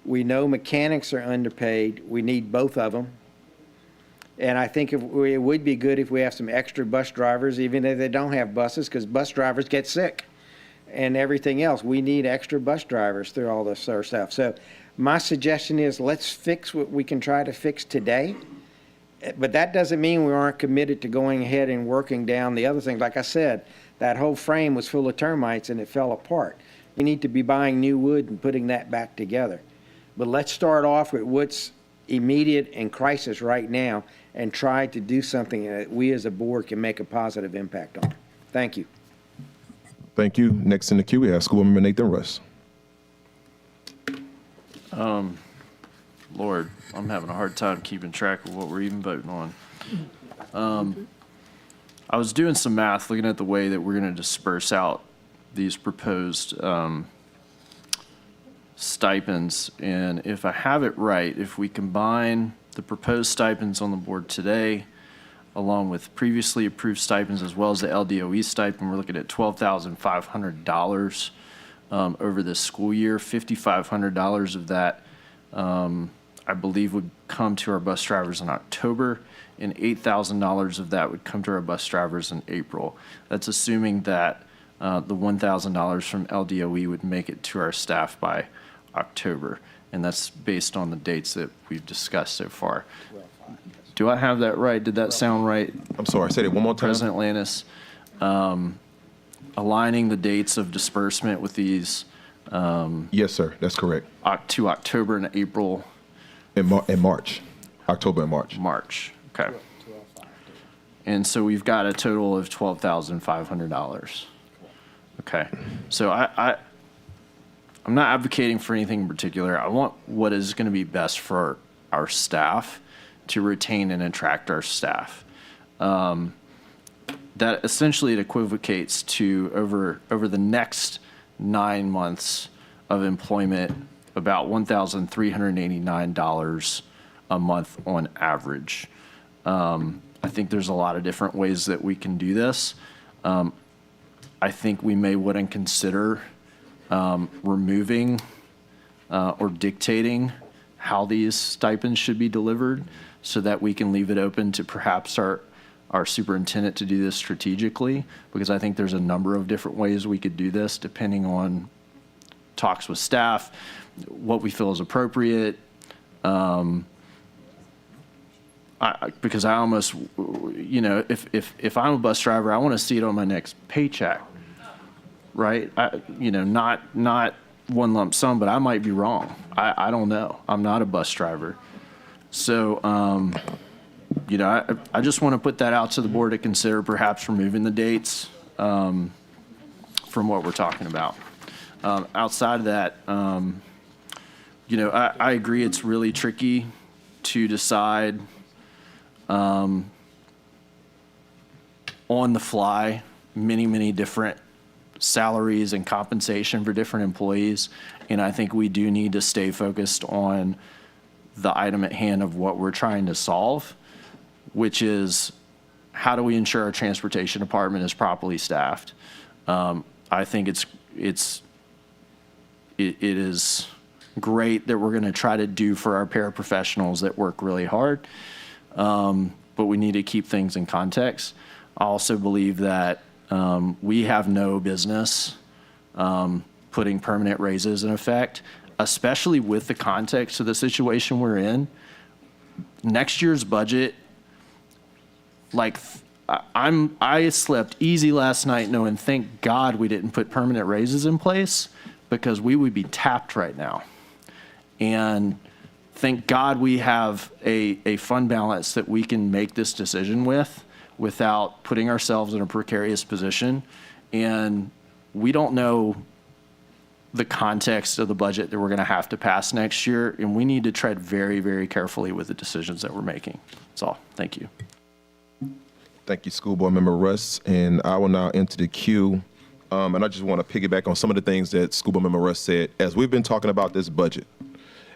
We know mechanics are underpaid. We need both of them. And I think it would be good if we have some extra bus drivers, even if they don't have buses, because bus drivers get sick and everything else. We need extra bus drivers through all this sort of stuff. So my suggestion is let's fix what we can try to fix today. But that doesn't mean we aren't committed to going ahead and working down the other things. Like I said, that whole frame was full of termites and it fell apart. We need to be buying new wood and putting that back together. But let's start off with what's immediate and crisis right now and try to do something that we as a board can make a positive impact on. Thank you. Thank you. Next in the queue, we have School Member Nathan Russ. Lord, I'm having a hard time keeping track of what we're even voting on. I was doing some math, looking at the way that we're going to disperse out these proposed stipends, and if I have it right, if we combine the proposed stipends on the board today, along with previously approved stipends as well as the LDOE stipend, we're looking at $12,500 over this school year. $5,500 of that, I believe, would come to our bus drivers in October, and $8,000 of that would come to our bus drivers in April. That's assuming that the $1,000 from LDOE would make it to our staff by October, and that's based on the dates that we've discussed so far. Do I have that right? Did that sound right? I'm sorry, say it one more time. President Lannis, aligning the dates of disbursement with these. Yes, sir, that's correct. To October and April. In March, October and March. March, okay. And so we've got a total of $12,500. Okay, so I'm not advocating for anything in particular. I want what is going to be best for our staff to retain and attract our staff. That essentially it equivocates to over the next 9 months of employment, about $1,389 a month on average. I think there's a lot of different ways that we can do this. I think we may wouldn't consider removing or dictating how these stipends should be delivered, so that we can leave it open to perhaps our our superintendent to do this strategically, because I think there's a number of different ways we could do this depending on talks with staff, what we feel is appropriate. Because I almost, you know, if I'm a bus driver, I want to see it on my next paycheck, right? Not one lump sum, but I might be wrong. I don't know. I'm not a bus driver. So, I just want to put that out to the board to consider perhaps removing the dates from what we're talking about. Outside of that, I agree it's really tricky to decide on the fly many different salaries and compensation for different employees. And I think we do need to stay focused on the item at hand of what we're trying to solve, which is how do we ensure our transportation department is properly staffed? I think it is great that we're going to try to do for our paraprofessionals that work really hard, but we need to keep things in context. I also believe that we have no business putting permanent raises in effect, especially with the context of the situation we're in. Next year's budget, I slept easy last night knowing, thank God we didn't put permanent raises in place, because we would be tapped right now. And thank God we have a fund balance that we can make this decision with without putting ourselves in a precarious position. And we don't know the context of the budget that we're going to have to pass next year, and we need to tread very, very carefully with the decisions that we're making. That's all. Thank you. Thank you, School Board Member Russ. And I will now enter the queue. And I just want to piggyback on some of the things that School Board Member Russ said. As we've been talking about this budget,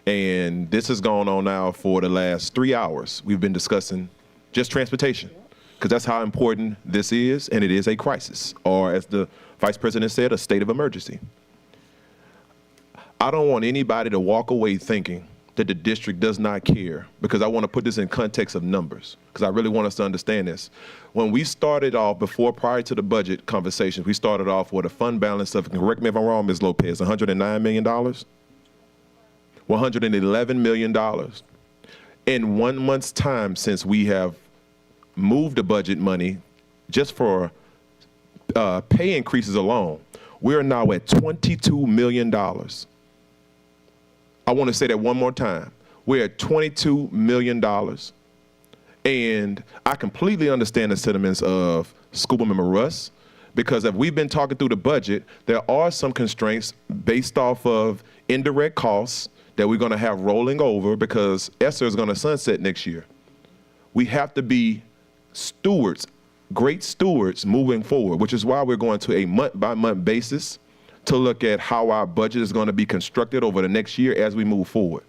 and this has gone on now for the last 3 hours, we've been discussing just transportation, because that's how important this is, and it is a crisis, or as the Vice President said, a state of emergency. I don't want anybody to walk away thinking that the district does not care, because I want to put this in context of numbers, because I really want us to understand this. When we started off, prior to the budget conversations, we started off with a fund balance of, correct me if I'm wrong, Ms. Lopez, $109 million? $111 million. In 1 month's time since we have moved the budget money just for pay increases alone, we are now at $22 million. I want to say that one more time. We're at $22 million. And I completely understand the sentiments of School Board Member Russ, because if we've been talking through the budget, there are some constraints based off of indirect costs that we're going to have rolling over, because ESSER is going to sunset next year. We have to be stewards, great stewards moving forward, which is why we're going to a month-by-month basis to look at how our budget is going to be constructed over the next year as we move forward.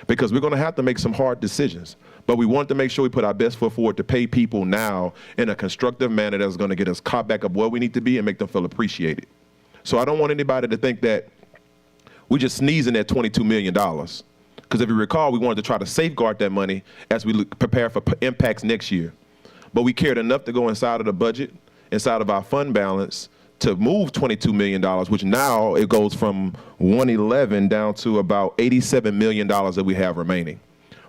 Because we're going to have to make some hard decisions, but we want to make sure we put our best foot forward to pay people now in a constructive manner that's going to get us caught back up where we need to be and make them feel appreciated. So I don't want anybody to think that we're just sneezing at $22 million. Because if you recall, we wanted to try to safeguard that money as we prepare for impacts next year. But we cared enough to go inside of the budget, inside of our fund balance, to move $22 million, which now it goes from 111 down to about $87 million that we have remaining.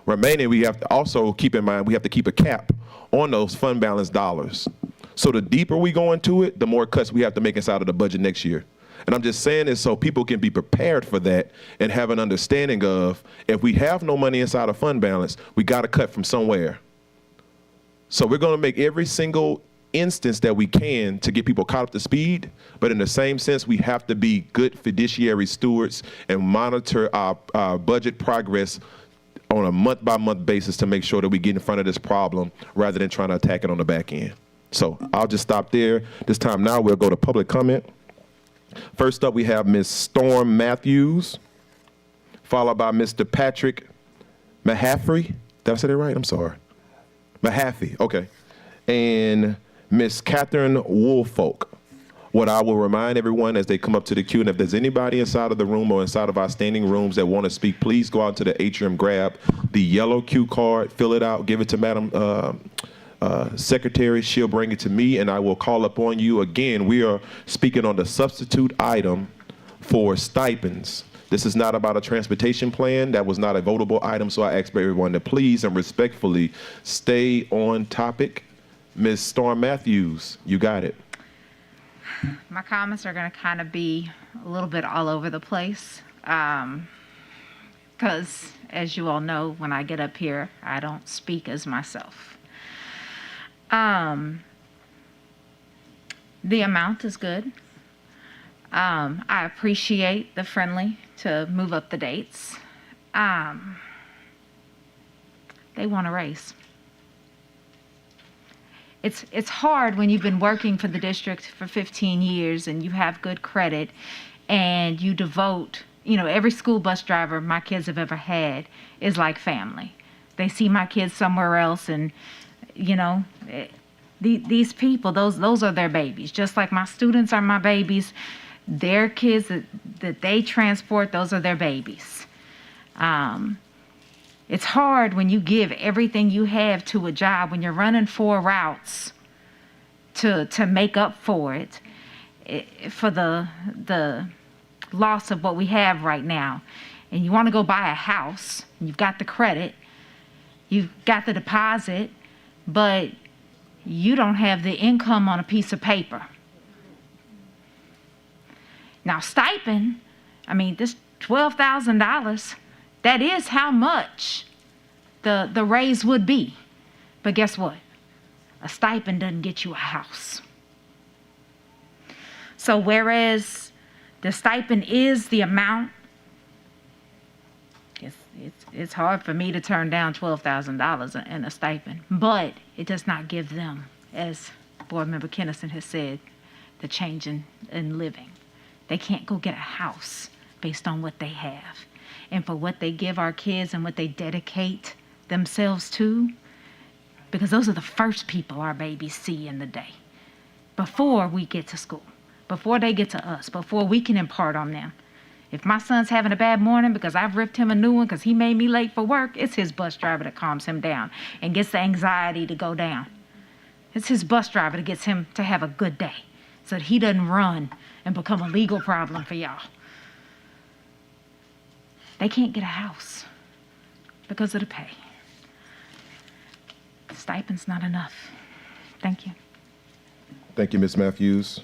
We have to also keep in mind, we have to keep a cap on those fund balance dollars. So the deeper we go into it, the more cuts we have to make inside of the budget next year. And I'm just saying this so people can be prepared for that and have an understanding of, if we have no money inside of fund balance, we got to cut from somewhere. So we're going to make every single instance that we can to get people caught up to speed, but in the same sense, we have to be good fiduciary stewards and monitor our budget progress on a month-by-month basis to make sure that we get in front of this problem rather than trying to attack it on the back end. So I'll just stop there. This time now we'll go to public comment. First up, we have Ms. Storm Matthews, followed by Mr. Patrick Mahaffey. Did I say that right? I'm sorry. Mahaffey, okay. And Ms. Catherine Woolfolk. What I will remind everyone as they come up to the queue, and if there's anybody inside of the room or inside of our standing rooms that want to speak, please go out to the atrium, grab the yellow cue card, fill it out, give it to Madam secretary. She'll bring it to me, and I will call upon you again. We are speaking on the substitute item for stipends. This is not about a transportation plan. That was not a votable item, so I ask everyone to please and respectfully stay on topic. Ms. Storm Matthews, you got it. My comments are going to kind of be a little bit all over the place because, as you all know, when I get up here, I don't speak as myself. The amount is good. I appreciate the friendly to move up the dates. They want a raise. It's hard when you've been working for the district for 15 years and you have good credit and you devote, every school bus driver my kids have ever had is like family. They see my kids somewhere else and, these people, those are their babies. Just like my students are my babies, their kids that they transport, those are their babies. It's hard when you give everything you have to a job, when you're running 4 routes to make up for it, for the loss of what we have right now. And you want to go buy a house, you've got the credit, you've got the deposit, but you don't have the income on a piece of paper. Now, stipend, this $12,000, that is how much the raise would be. But guess what? A stipend doesn't get you a house. So whereas the stipend is the amount, it's hard for me to turn down $12,000 in a stipend, but it does not give them, as Board Member Kennison has said, the change in living. They can't go get a house based on what they have. And for what they give our kids and what they dedicate themselves to, because those are the first people our babies see in the day, before we get to school, before they get to us, before we can impart on them. If my son's having a bad morning because I've ripped him a new one because he made me late for work, it's his bus driver that calms him down and gets the anxiety to go down. It's his bus driver that gets him to have a good day so that he doesn't run and become a legal problem for y'all. They can't get a house because of the pay. The stipend's not enough. Thank you. Thank you, Ms. Matthews.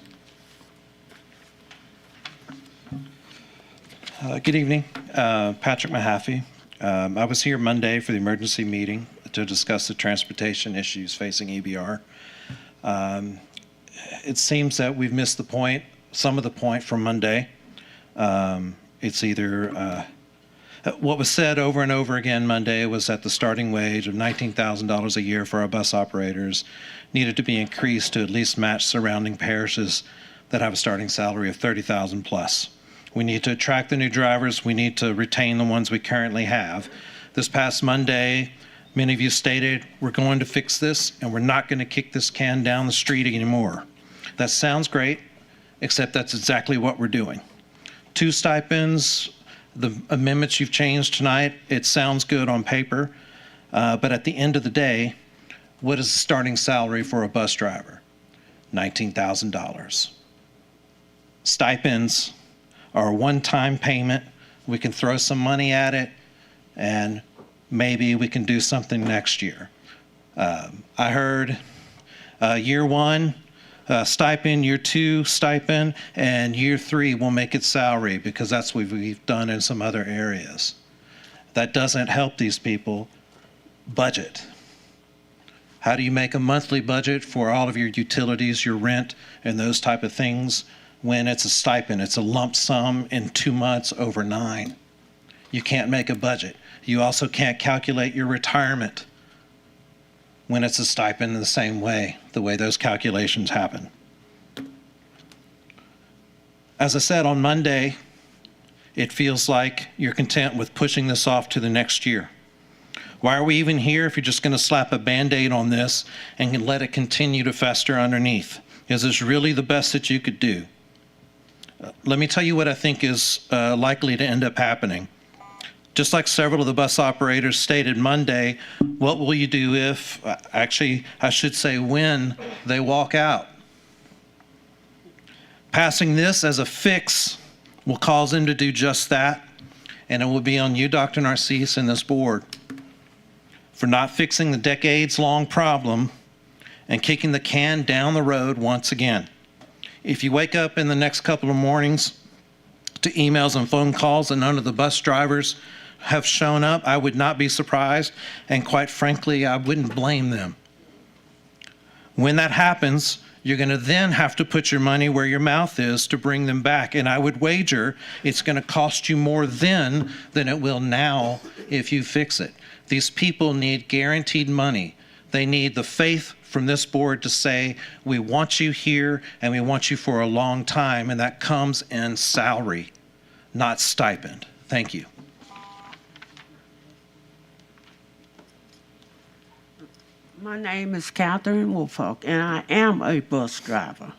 Good evening. Patrick Mahaffey. I was here Monday for the emergency meeting to discuss the transportation issues facing EBR. It seems that we've missed the point, some of the point from Monday. It's either what was said over and over again Monday was that the starting wage of $19,000 a year for our bus operators needed to be increased to at least match surrounding parishes that have a starting salary of $30,000 plus. We need to attract the new drivers. We need to retain the ones we currently have. This past Monday, many of you stated, we're going to fix this and we're not going to kick this can down the street anymore. That sounds great, except that's exactly what we're doing. 2 stipends, the amendments you've changed tonight, it sounds good on paper, but at the end of the day, what is the starting salary for a bus driver? $19,000. Stipends are a one-time payment. We can throw some money at it, and maybe we can do something next year. I heard year 1, stipend, year 2 stipend, and year 3 we'll make it salary because that's what we've done in some other areas. That doesn't help these people budget. How do you make a monthly budget for all of your utilities, your rent, and those type of things when it's a stipend? It's a lump sum in 2 months over 9. You can't make a budget. You also can't calculate your retirement when it's a stipend in the same way, the way those calculations happen. As I said on Monday, it feels like you're content with pushing this off to the next year. Why are we even here if you're just going to slap a Band-Aid on this and let it continue to fester underneath? Is this really the best that you could do? Let me tell you what I think is likely to end up happening. Just like several of the bus operators stated Monday, what will you do if, actually, I should say when they walk out? Passing this as a fix will cause them to do just that, and it will be on you, Dr. Narcisse, and this board for not fixing the decades-long problem and kicking the can down the road once again. If you wake up in the next couple of mornings to emails and phone calls and none of the bus drivers have shown up, I would not be surprised, and quite frankly, I wouldn't blame them. When that happens, you're going to then have to put your money where your mouth is to bring them back, and I would wager it's going to cost you more then than it will now if you fix it. These people need guaranteed money. They need the faith from this board to say, we want you here and we want you for a long time, and that comes in salary, not stipend. Thank you. My name is Catherine Woolfolk, and I am a bus driver.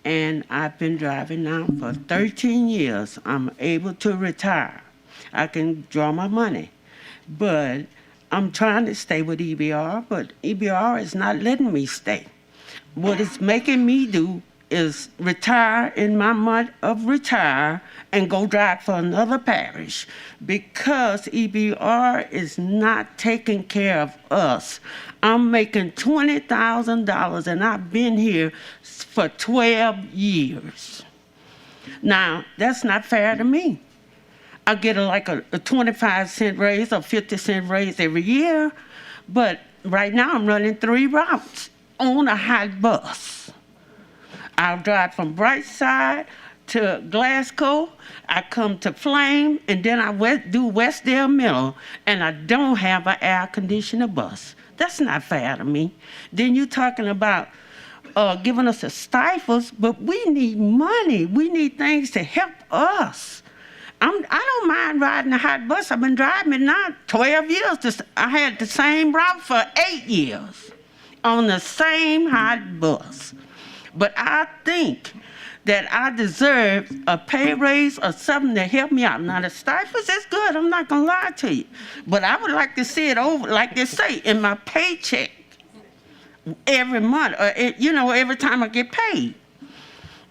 And I've been driving now for 13 years. I'm able to retire. I can draw my money. But I'm trying to stay with EBR, but EBR is not letting me stay. What it's making me do is retire in my month of retire and go drive for another parish because EBR is not taking care of us. I'm making $20,000 and I've been here for 12 years. Now, that's not fair to me. I get a 25-cent raise or 50-cent raise every year, but right now I'm running 3 routes on a hot bus. I'll drive from Brightside to Glasgow, I come to Flame, and then I do Westdale Middle, and I don't have an air-conditioned bus. That's not fair to me. Then you're talking about giving us a stifles, but we need money. We need things to help us. I don't mind riding a hot bus. I've been driving it now 12 years. I had the same route for 8 years on the same hot bus. But I think that I deserve a pay raise or something to help me out. Now, the stipends is good. I'm not going to lie to you. But I would like to see it over, like they say, in my paycheck every month, or, every time I get paid.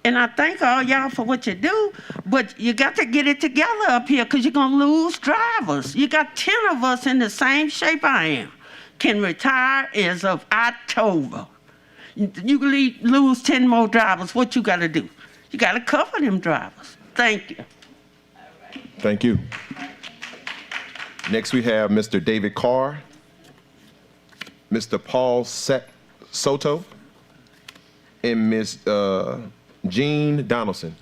And I thank all y'all for what you do, but you got to get it together up here because you're going to lose drivers. You got 10 of us in the same shape I am, can retire as of October. You lose 10 more drivers. What you got to do? You got to cover them drivers. Thank you. Thank you. Next, we have Mr. David Carr, Mr. Paul Soto, and Ms. Jean Donaldson.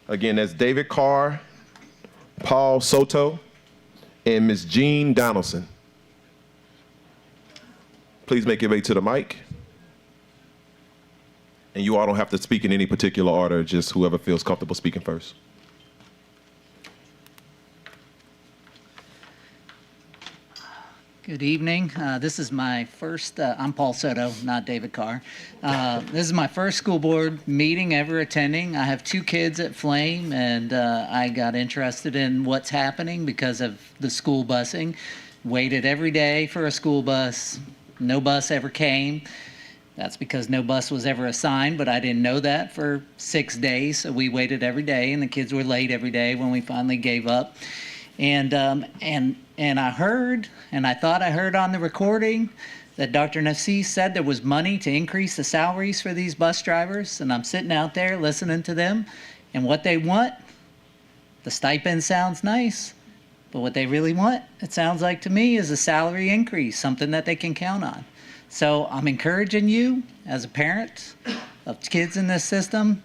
Again, that's David Carr, Paul Soto, and Ms. Jean Donaldson. Please make your way to the mic. And you all don't have to speak in any particular order, just whoever feels comfortable speaking first. Good evening. This is my first, I'm Paul Soto, not David Carr. This is my first school board meeting ever attending. I have 2 kids at Flame, and I got interested in what's happening because of the school busing. Waited every day for a school bus. No bus ever came. That's because no bus was ever assigned, but I didn't know that for 6 days. So we waited every day, and the kids were late every day when we finally gave up. And I heard, and I thought I heard on the recording, that Dr. Narcisse said there was money to increase the salaries for these bus drivers. And I'm sitting out there listening to them, and what they want, the stipend sounds nice. But what they really want, it sounds like to me, is a salary increase, something that they can count on. So I'm encouraging you, as a parent of kids in this system,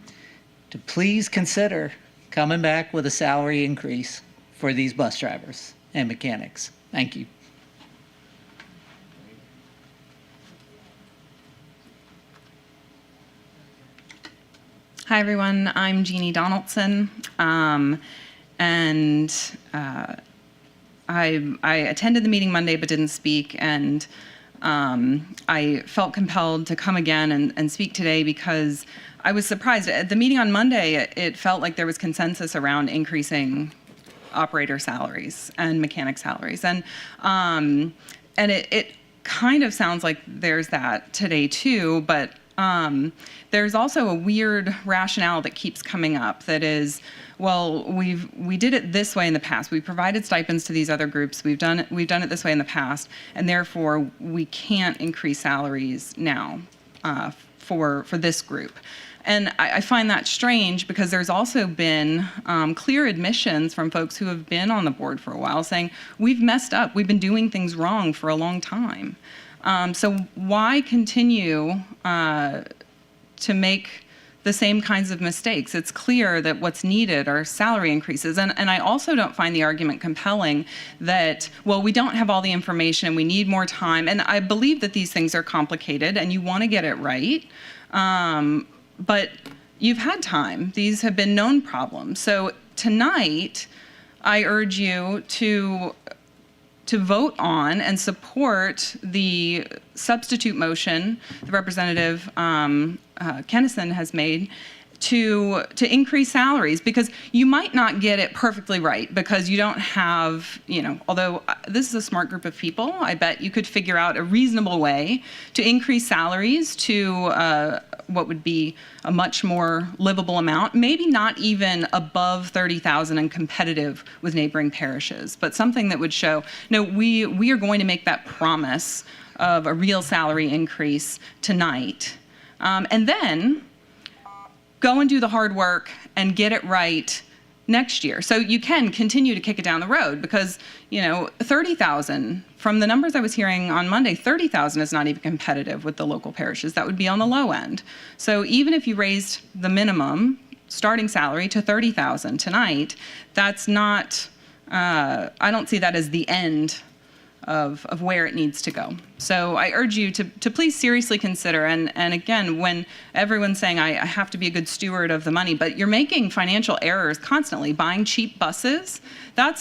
to please consider coming back with a salary increase for these bus drivers and mechanics. Thank you. Hi, everyone. I'm Jeannie Donaldson. I attended the meeting Monday but didn't speak, and I felt compelled to come again and speak today because I was surprised. At the meeting on Monday, it felt like there was consensus around increasing operator salaries and mechanic salaries. And it kind of sounds like there's that today too, but there's also a weird rationale that keeps coming up that is, well, we did it this way in the past. We provided stipends to these other groups. We've done it this way in the past, and therefore we can't increase salaries now for this group. And I find that strange because there's also been clear admissions from folks who have been on the board for a while saying, we've messed up, we've been doing things wrong for a long time. So why continue to make the same kinds of mistakes? It's clear that what's needed are salary increases. And I also don't find the argument compelling that, well, we don't have all the information and we need more time. And I believe that these things are complicated and you want to get it right. But you've had time. These have been known problems. So tonight, I urge you to vote on and support the substitute motion the Representative Kennison has made to increase salaries, because you might not get it perfectly right because you don't have, although this is a smart group of people, I bet you could figure out a reasonable way to increase salaries to what would be a much more livable amount, maybe not even above 30,000 and competitive with neighboring parishes, but something that would show, no, we are going to make that promise of a real salary increase tonight. And then go and do the hard work and get it right next year. So you can continue to kick it down the road because, 30,000, from the numbers I was hearing on Monday, 30,000 is not even competitive with the local parishes. That would be on the low end. So even if you raised the minimum starting salary to 30,000 tonight, that's not, I don't see that as the end of where it needs to go. So I urge you to please seriously consider, and again, when everyone's saying I have to be a good steward of the money, but you're making financial errors constantly, buying cheap buses, then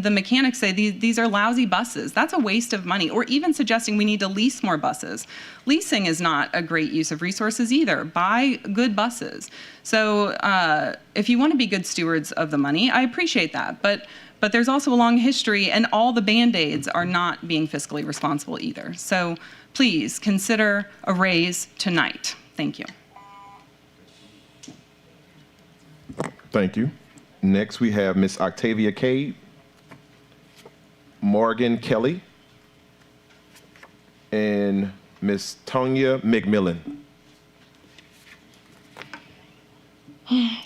the mechanics say these are lousy buses. That's a waste of money. Or even suggesting we need to lease more buses. Leasing is not a great use of resources either. Buy good buses. So if you want to be good stewards of the money, I appreciate that. But there's also a long history, and all the Band-Aids are not being fiscally responsible either. So please consider a raise tonight. Thank you. Thank you. Next, we have Ms. Octavia Cade, Morgan Kelly, and Ms. Tonya McMillan.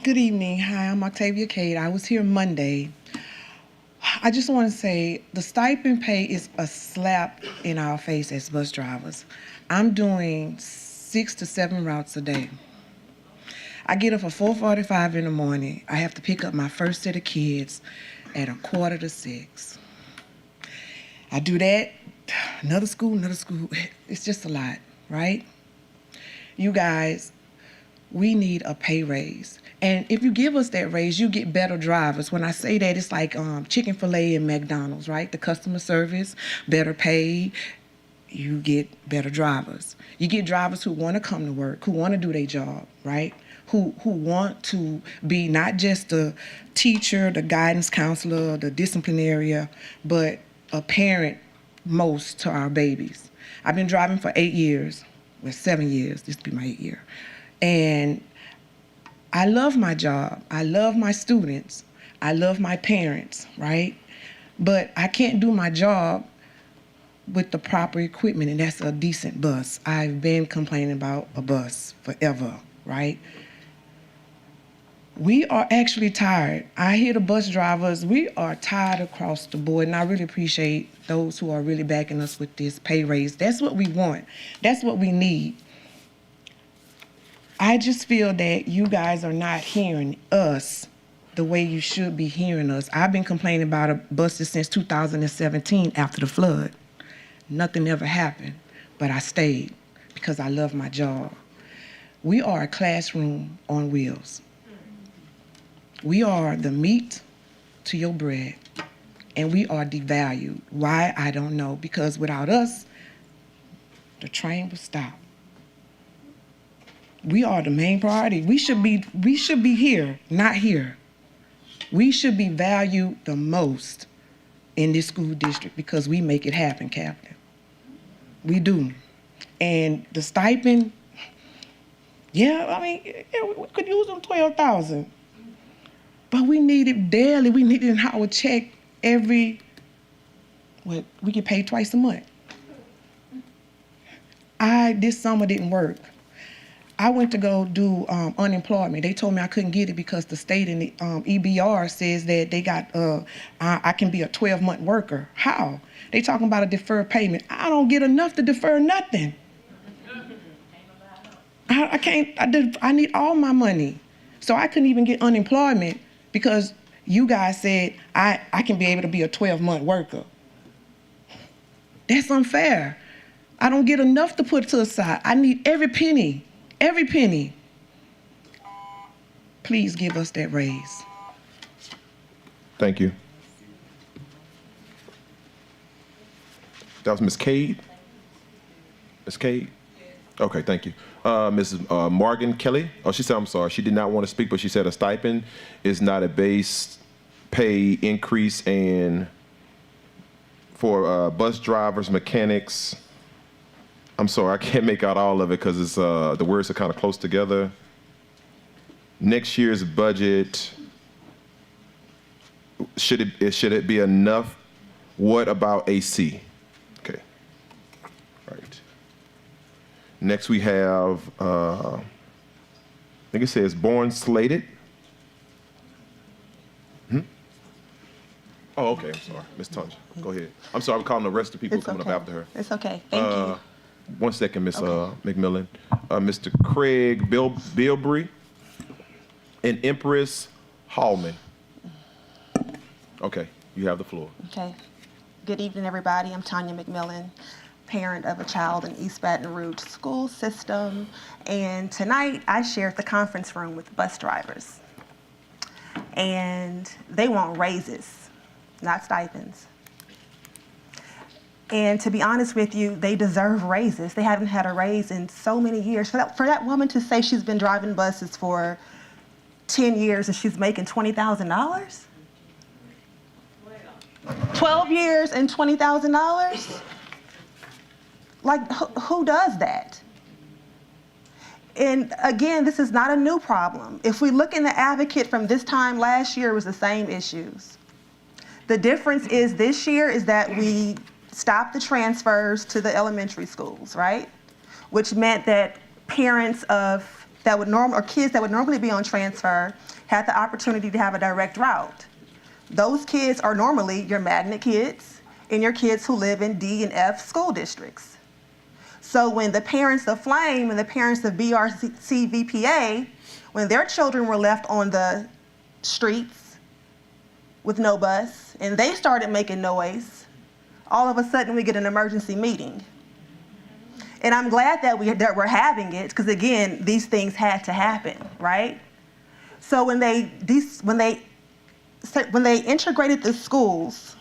Good evening. Hi, I'm Octavia Cade. I was here Monday. I just want to say the stipend pay is a slap in our face as bus drivers. I'm doing 6 to 7 routes a day. I get up at 4:45 in the morning. I have to pick up my first set of kids at 5:45. I do that, another school. It's just a lot, right? You guys, we need a pay raise. And if you give us that raise, you get better drivers. When I say that, it's like Chick-fil-A and McDonald's, right? The customer service, better paid, you get better drivers. You get drivers who want to come to work, who want to do their job, right? Who want to be not just the teacher, the guidance counselor, the disciplinarian, but a parent most to our babies. I've been driving for 8 years, 7 years, this will be my 8th year. And I love my job. I love my students. I love my parents, right? But I can't do my job with the proper equipment, and that's a decent bus. I've been complaining about a bus forever, right? We are actually tired. I hear the bus drivers, we are tired across the board, and I really appreciate those who are really backing us with this pay raise. That's what we want. That's what we need. I just feel that you guys are not hearing us the way you should be hearing us. I've been complaining about buses since 2017 after the flood. Nothing ever happened, but I stayed because I love my job. We are a classroom on wheels. We are the meat to your bread. and we are devalued. Why? I don't know. Because without us, the train will stop. We are the main priority. We should be here, not here. We should be valued the most in this school district because we make it happen, Captain. We do. And the stipend, yeah, I mean, yeah, we could use them 12,000. But we need it daily. We need it in our check we get paid twice a month. This summer didn't work. I went to go do unemployment. They told me I couldn't get it because the state and the EBR says that they got, I can be a 12-month worker. How? They talking about a deferred payment. I don't get enough to defer nothing. I can't, I need all my money. So I couldn't even get unemployment because you guys said I can be able to be a 12-month worker. That's unfair. I don't get enough to put to the side. I need every penny. Every penny. Please give us that raise. Thank you. That was Ms. Cade? Ms. Cade? Okay, thank you. Mrs. Morgan Kelly? Oh, she said, I'm sorry. She did not want to speak, but she said a stipend is not a base pay increase and for bus drivers, mechanics. I'm sorry, I can't make out all of it because it's the words are kind of close together. Next year's budget, should it be enough? What about AC? Okay, right. Next we have, I think it says born slated. Oh, okay, I'm sorry, Ms. Tunge, go ahead. I'm sorry, I'm calling the rest of the people coming up after her. It's okay, thank you. 1 second, Ms. McMillan. Mr. Craig Bilbrey and Empress Hallman. Okay, you have the floor. Okay. Good evening, everybody. I'm Tanya McMillan, parent of a child in East Baton Rouge school system. And tonight I shared the conference room with bus drivers. And they want raises, not stipends. And to be honest with you, they deserve raises. They haven't had a raise in so many years. For that woman to say she's been driving buses for 10 years and she's making $20,000? 12 years and $20,000? Like, who does that? And again, this is not a new problem. If we look in the Advocate from this time last year, it was the same issues. The difference is this year is that we stopped the transfers to the elementary schools, right? Which meant that parents or kids that would normally be on transfer had the opportunity to have a direct route. Those kids are normally your magnet kids and your kids who live in D and F school districts. So when the parents of Flame and the parents of BRC VPA, when their children were left on the streets with no bus and they started making noise, all of a sudden we get an emergency meeting. And I'm glad that we're having it because again, these things had to happen, right? So when they integrated the schools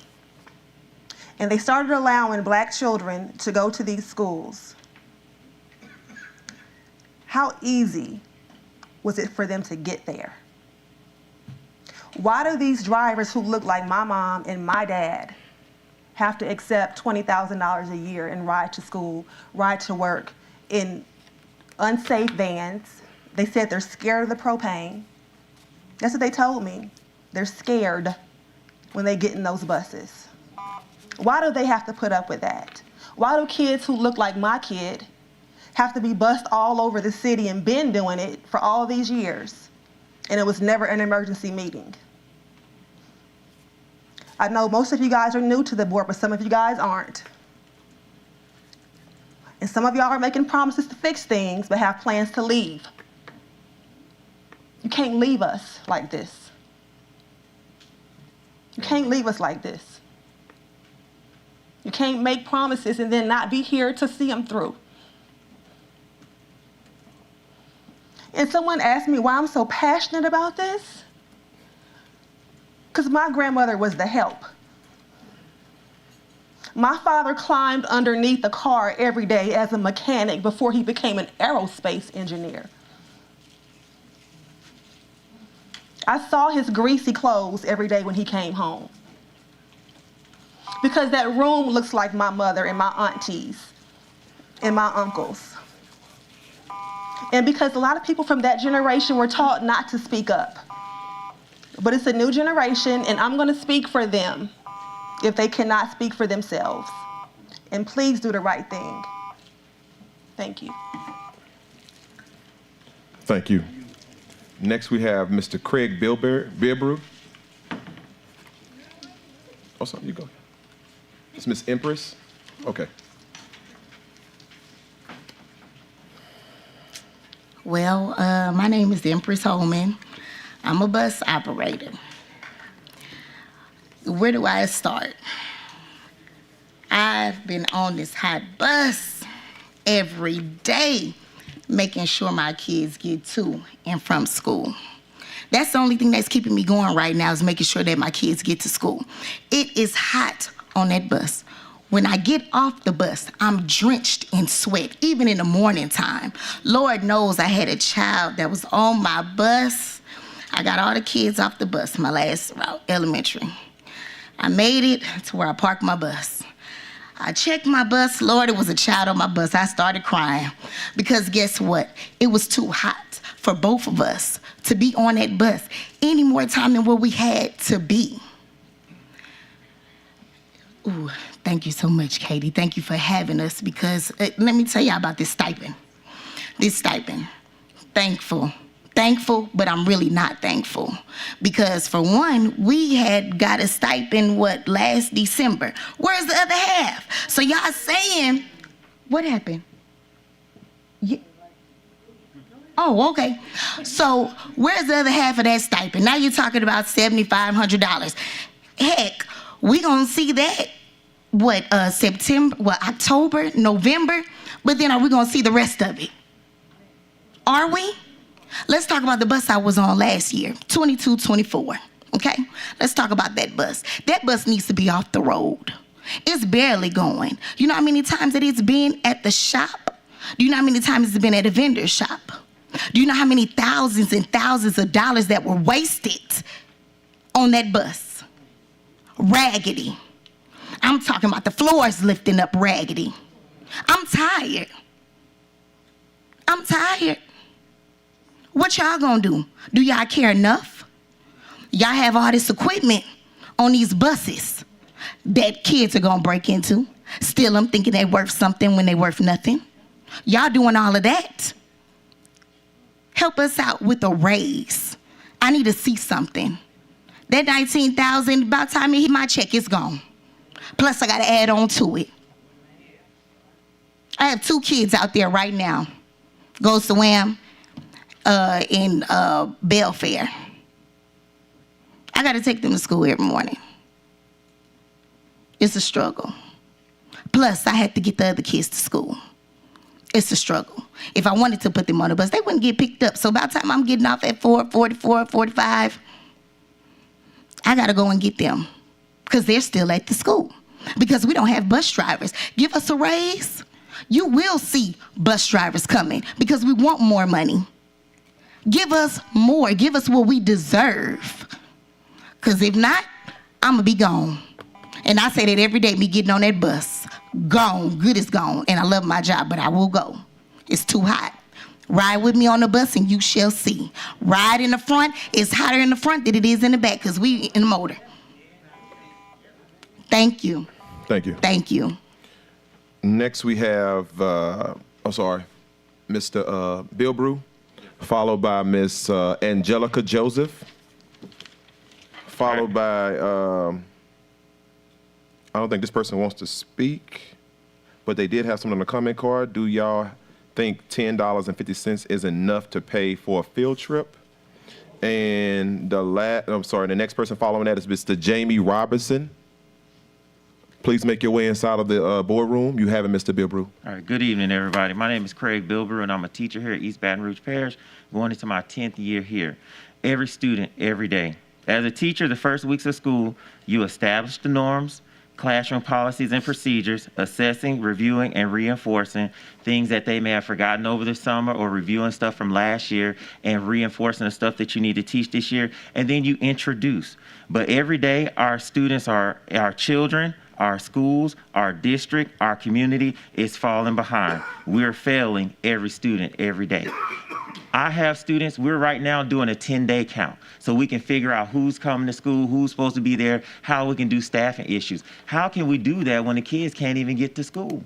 and they started allowing Black children to go to these schools, how easy was it for them to get there? Why do these drivers who look like my mom and my dad have to accept $20,000 a year and ride to school, ride to work in unsafe vans? They said they're scared of the propane. That's what they told me. They're scared when they get in those buses. Why do they have to put up with that? Why do kids who look like my kid have to be bussed all over the city and been doing it for all these years? And it was never an emergency meeting. I know most of you guys are new to the board, but some of you guys aren't. And some of y'all are making promises to fix things, but have plans to leave. You can't leave us like this. You can't leave us like this. You can't make promises and then not be here to see them through. And someone asked me why I'm so passionate about this. Because my grandmother was the help. My father climbed underneath the car every day as a mechanic before he became an aerospace engineer. I saw his greasy clothes every day when he came home. Because that room looks like my mother and my aunties and my uncles. And because a lot of people from that generation were taught not to speak up. But it's a new generation, and I'm going to speak for them if they cannot speak for themselves. And please do the right thing. Thank you. Thank you. Next, we have Mr. Craig Bilbrew. Oh, sorry, you go. It's Miss Empress? Okay. Well, my name is Empress Holman. I'm a bus operator. Where do I start? I've been on this hot bus every day, making sure my kids get to and from school. That's the only thing that's keeping me going right now, is making sure that my kids get to school. It is hot on that bus. When I get off the bus, I'm drenched in sweat, even in the morning time. Lord knows I had a child that was on my bus. I got all the kids off the bus, my last route, elementary. I made it to where I parked my bus. I checked my bus. Lord, it was a child on my bus. I started crying because guess what? It was too hot for both of us to be on that bus any more time than what we had to be. Ooh, thank you so much, Katie. Thank you for having us, because let me tell you about this stipend. This stipend. Thankful, but I'm really not thankful. Because for one, we had got a stipend, last December. Where's the other half? So y'all saying, what happened? Oh, okay. So where's the other half of that stipend? Now you're talking about $7,500. Heck, we gonna see that, October, November? But then are we gonna see the rest of it? Are we? Let's talk about the bus I was on last year, 22-24, okay? Let's talk about that bus. That bus needs to be off the road. It's barely going. You know how many times that it's been at the shop? Do you know how many times it's been at a vendor's shop? Do you know how many thousands and thousands of dollars that were wasted on that bus? Raggedy. I'm talking about the floors lifting up raggedy. I'm tired. What y'all gonna do? Do y'all care enough? Y'all have all this equipment on these buses that kids are gonna break into, steal them thinking they're worth something when they're worth nothing. Y'all doing all of that. Help us out with a raise. I need to see something. That $19,000, by the time it hit my check, it's gone. Plus, I got to add on to it. I have 2 kids out there right now. Goes to WAM in Belfair. I got to take them to school every morning. It's a struggle. Plus, I had to get the other kids to school. It's a struggle. If I wanted to put them on the bus, they wouldn't get picked up. So by the time I'm getting off at 4:44, 45, I got to go and get them because they're still at the school, because we don't have bus drivers. Give us a raise. You will see bus drivers coming because we want more money. Give us more. Give us what we deserve. Because if not, I'm going to be gone. And I say that every day, me getting on that bus. Gone. Good is gone. And I love my job, but I will go. It's too hot. Ride with me on the bus and you shall see. Ride in the front. It's hotter in the front than it is in the back because we in the motor. Thank you. Thank you. Thank you. Next, we have, Mr. Bilbrew, followed by Miss Angelica Joseph, followed by, I don't think this person wants to speak, but they did have something on the comment card. Do y'all think $10.50 is enough to pay for a field trip? And the next person following that is Mr. Jamie Robinson. Please make your way inside of the boardroom. You have it, Mr. Bilbrew. All right, good evening, everybody. My name is Craig Bilbrew, and I'm a teacher here at East Baton Rouge Parish, going into my 10th year here. Every student, every day. As a teacher, the first weeks of school, you establish the norms, classroom policies and procedures, assessing, reviewing, and reinforcing things that they may have forgotten over the summer, or reviewing stuff from last year and reinforcing the stuff that you need to teach this year. And then you introduce. But every day, our students, our children, our schools, our district, our community is falling behind. We're failing every student every day. I have students, we're right now doing a 10-day count so we can figure out who's coming to school, who's supposed to be there, how we can do staffing issues. How can we do that when the kids can't even get to school?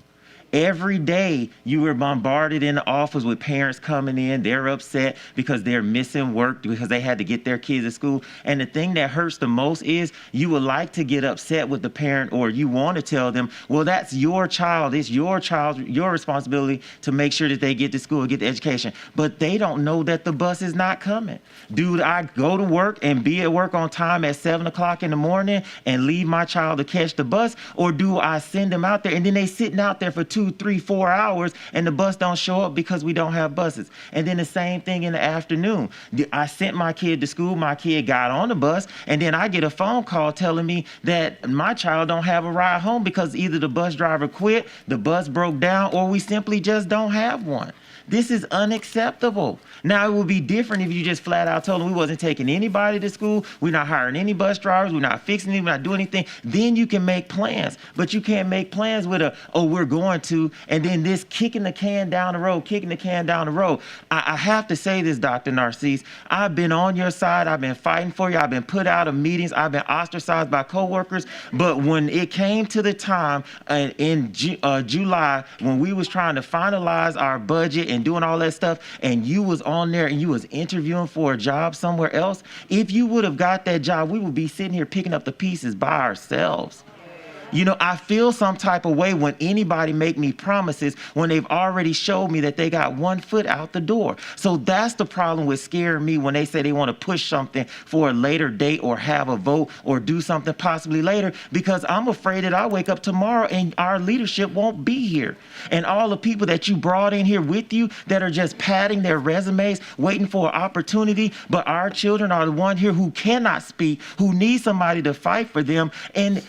Every day you were bombarded in the office with parents coming in. They're upset because they're missing work because they had to get their kids to school. And the thing that hurts the most is you would like to get upset with the parent, or you want to tell them, well, that's your child. It's your child, your responsibility to make sure that they get to school, get the education. But they don't know that the bus is not coming. Do I go to work and be at work on time at 7 o'clock in the morning and leave my child to catch the bus? Or do I send them out there and then they sitting out there for 2, 3, 4 hours and the bus don't show up because we don't have buses? And then the same thing in the afternoon. I sent my kid to school, my kid got on the bus, and then I get a phone call telling me that my child don't have a ride home because either the bus driver quit, the bus broke down, or we simply just don't have one. This is unacceptable. Now, it would be different if you just flat out told them we wasn't taking anybody to school, we're not hiring any bus drivers, we're not fixing it, we're not doing anything. Then you can make plans. But you can't make plans with oh, we're going to, and then this kicking the can down the road, kicking the can down the road. I have to say this, Dr. Narcisse. I've been on your side. I've been fighting for you. I've been put out of meetings. I've been ostracized by coworkers. But when it came to the time in July, when we was trying to finalize our budget and doing all that stuff, and you was on there and you was interviewing for a job somewhere else, if you would have got that job, we would be sitting here picking up the pieces by ourselves. You know, I feel some type of way when anybody make me promises when they've already showed me that they got 1 foot out the door. So that's the problem with scaring me when they say they want to push something for a later date or have a vote or do something possibly later, because I'm afraid that I wake up tomorrow and our leadership won't be here. And all the people that you brought in here with you that are just padding their resumes, waiting for an opportunity, but our children are the one here who cannot speak, who need somebody to fight for them, and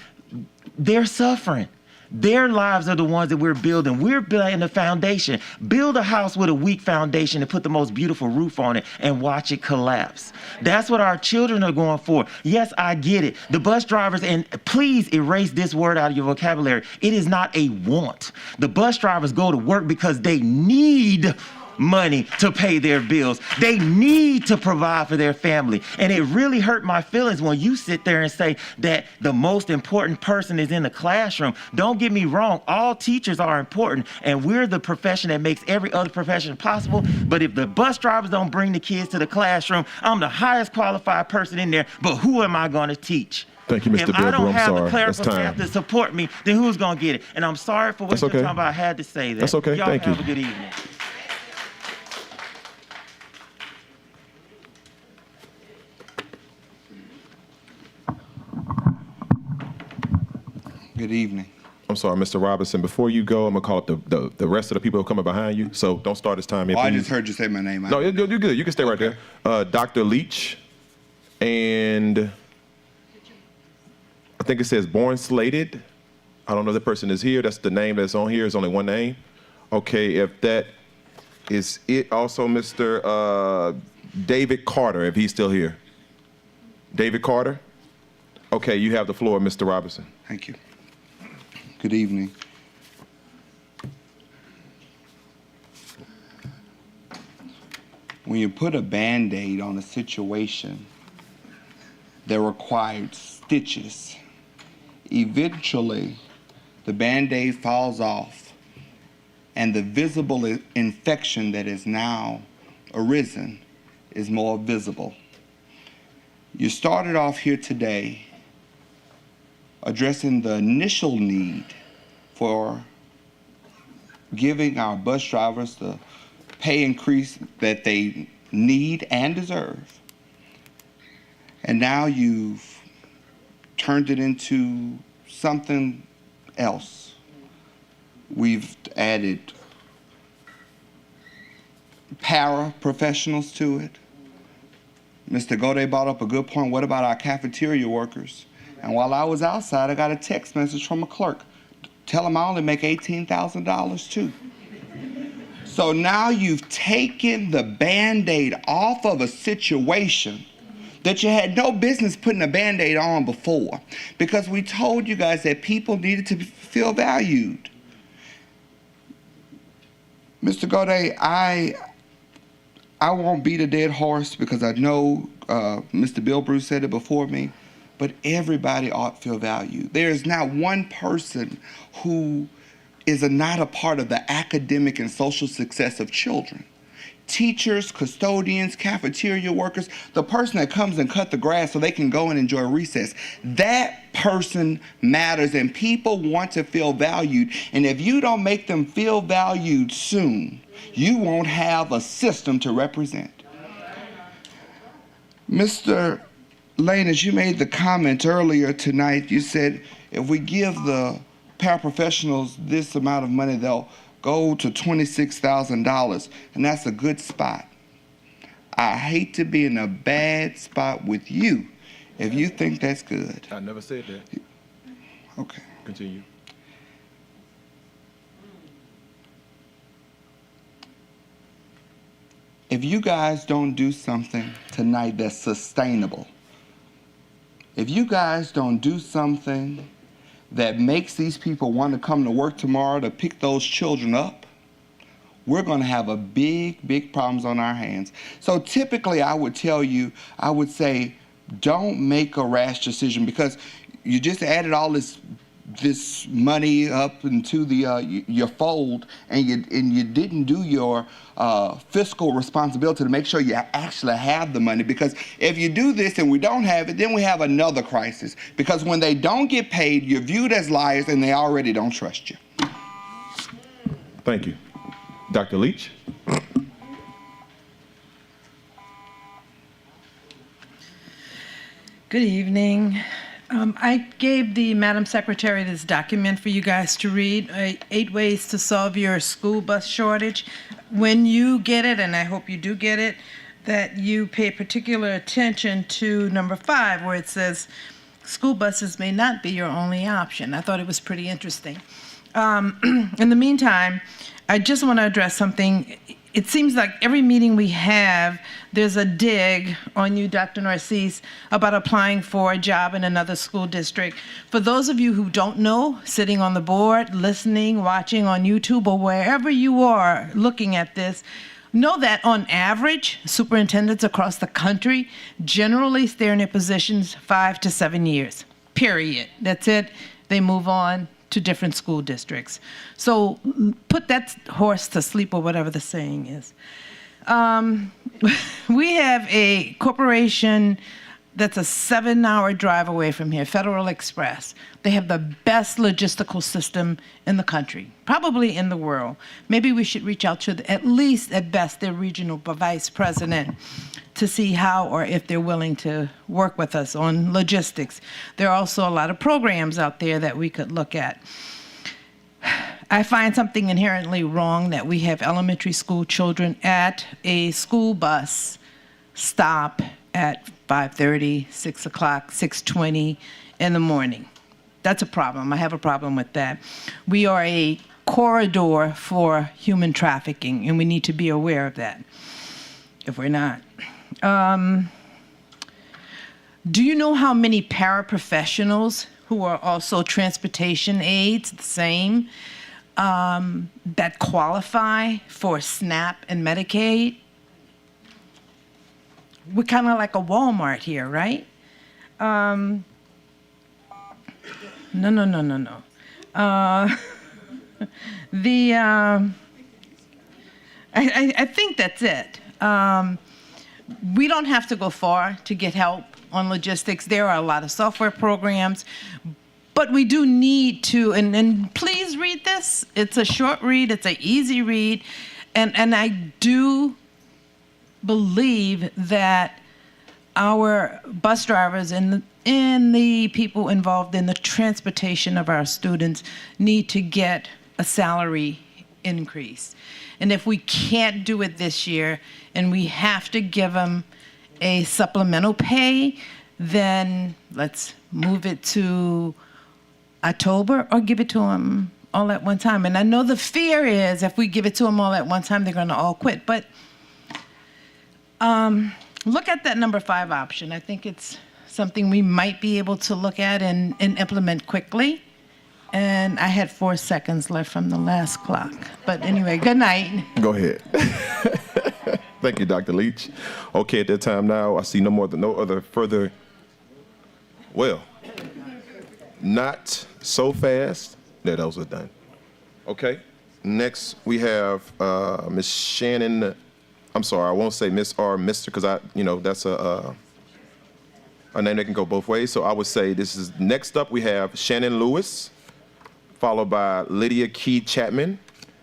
they're suffering. Their lives are the ones that we're building. We're building a foundation. Build a house with a weak foundation and put the most beautiful roof on it and watch it collapse. That's what our children are going for. Yes, I get it. The bus drivers, and please erase this word out of your vocabulary. It is not a want. The bus drivers go to work because they need money to pay their bills. They need to provide for their family. And it really hurt my feelings when you sit there and say that the most important person is in the classroom. Don't get me wrong, all teachers are important, and we're the profession that makes every other profession possible. But if the bus drivers don't bring the kids to the classroom, I'm the highest qualified person in there, but who am I going to teach? Thank you, Mr. If Bilber. I don't I'm have sorry. the clerical That's staff time. to support me, then who's going to get it? And I'm sorry for what That's you're okay. talking about. I had to say that. That's okay. Y'all Thank have you. a good evening. Good evening. I'm sorry, Mr. Robinson. Before you go, I'm gonna call up the rest of the people who are coming behind you. So don't start this time. Oh, I just heard you say my name. No, you're good. You can stay right there. Dr. Leach, and I think it says Born Slated. I don't know if the person is here. That's the name that's on here. It's only one name. Okay, if that is it, also Mr. David Carter, if he's still here. David Carter? Okay, you have the floor, Mr. Robinson. Thank you. Good evening. When you put a Band-Aid on a situation that required stitches, eventually the Band-Aid falls off and the visible infection that is now arisen is more visible. You started off here today addressing the initial need for giving our bus drivers the pay increase that they need and deserve. And now you've turned it into something else. We've added paraprofessionals to it. Mr. Gode brought up a good point. What about our cafeteria workers And while I was outside, I got a text message from a clerk. Tell him I only make $18,000 too. So now you've taken the Band-Aid off of a situation that you had no business putting a Band-Aid on before, because we told you guys that people needed to feel valued. Mr. Gaudet, I won't beat a dead horse because I know Mr. Bill Bruce said it before me, but everybody ought to feel valued. There is not one person who is not a part of the academic and social success of children. Teachers, custodians, cafeteria workers, the person that comes and cut the grass so they can go and enjoy recess, that person matters, and people want to feel valued. And if you don't make them feel valued soon, you won't have a system to represent. Mr. Lane, as you made the comment earlier tonight, you said if we give the paraprofessionals this amount of money, they'll go to $26,000, and that's a good spot. I hate to be in a bad spot with you if you think that's good. I never said that. Okay. Continue. If you guys don't do something tonight that's sustainable, if you guys don't do something that makes these people want to come to work tomorrow to pick those children up, we're going to have a big problems on our hands. So typically I would tell you, I would say, don't make a rash decision, because you just added all this money up into your fold, and you didn't do your fiscal responsibility to make sure you actually have the money. Because if you do this and we don't have it, then we have another crisis. Because when they don't get paid, you're viewed as liars, and they already don't trust you. Thank you. Dr. Leach? Good evening. I gave the Madam Secretary this document for you guys to read, 8 ways to solve your school bus shortage. When you get it, and I hope you do get it, that you pay particular attention to number 5, where it says, school buses may not be your only option. I thought it was pretty interesting. In the meantime, I just want to address something. It seems like every meeting we have, there's a dig on you, Dr. Narcisse, about applying for a job in another school district. For those of you who don't know, sitting on the board, listening, watching on YouTube, or wherever you are looking at this, know that on average, superintendents across the country generally stay in their positions 5 to 7 years, period. That's it. They move on to different school districts. So put that horse to sleep, or whatever the saying is. We have a corporation that's a 7-hour drive away from here, Federal Express. They have the best logistical system in the country, probably in the world. Maybe we should reach out to at least at best their regional vice president to see how or if they're willing to work with us on logistics. There are also a lot of programs out there that we could look at. I find something inherently wrong that we have elementary school children at a school bus stop at 5:30, 6 o'clock, 6:20 in the morning. That's a problem. I have a problem with that. We are a corridor for human trafficking, and we need to be aware of that, if we're not. Do you know how many paraprofessionals who are also transportation aides, the same, that qualify for SNAP and Medicaid? We're kind of like a Walmart here, right? No. I think that's it. We don't have to go far to get help on logistics. There are a lot of software programs, but we do need to, and please read this. It's a short read, it's an easy read, and I do believe that our bus drivers and the people involved in the transportation of our students need to get a salary increase. And if we can't do it this year, and we have to give them a supplemental pay, then let's move it to October or give it to them all at one time. And I know the fear is if we give it to them all at one time, they're going to all quit. But look at that number 5 option. I think it's something we might be able to look at and implement quickly. And I had 4 seconds left from the last clock. But anyway, good night. Go ahead. Thank you, Dr. Leach. Okay, at that time now, I see no other further. Well, not so fast. Yeah, those are done. Okay. Next, we have Miss Shannon. I'm sorry, I won't say Miss or Mr. because that's a name that can go both ways. So I would say this is next up. We have Shannon Lewis, followed by Lydia Key Chapman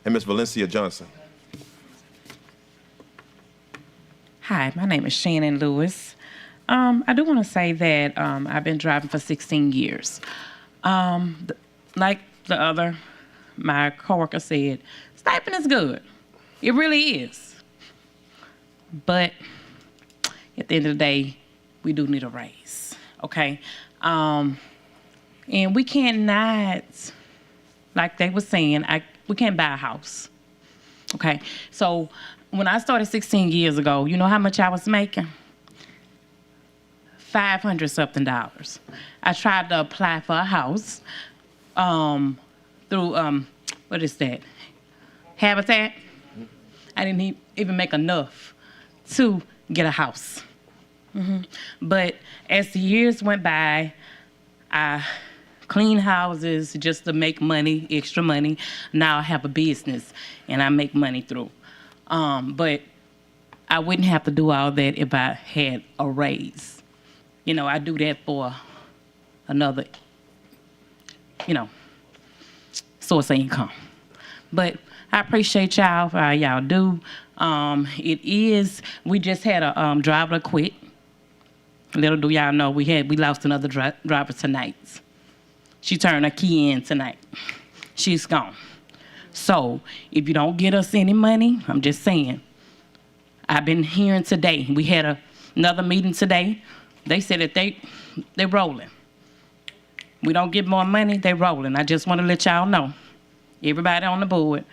and Miss Valencia Johnson. Hi, my name is Shannon Lewis. I do want to say that I've been driving for 16 years. Like my coworker said, stipend is good. It really is. But at the end of the day, we do need a raise, okay? And we cannot, like they were saying, we can't buy a house, okay? So when I started 16 years ago, you know how much I was making? $500-something. I tried to apply for a house through, what is that? Habitat. I didn't even make enough to get a house. But as the years went by, I cleaned houses just to make money, extra money. Now I have a business and I make money through. But I wouldn't have to do all that if I had a raise. I do that for another, source of income. But I appreciate y'all for how y'all do. We just had a driver quit. Little do y'all know, we lost another driver tonight. She turned her key in tonight. She's gone. So if you don't get us any money, I'm just saying, I've been hearing today, we had another meeting today. They said that they're rolling. We don't get more money, they're rolling. I just want to let y'all know, everybody on the board,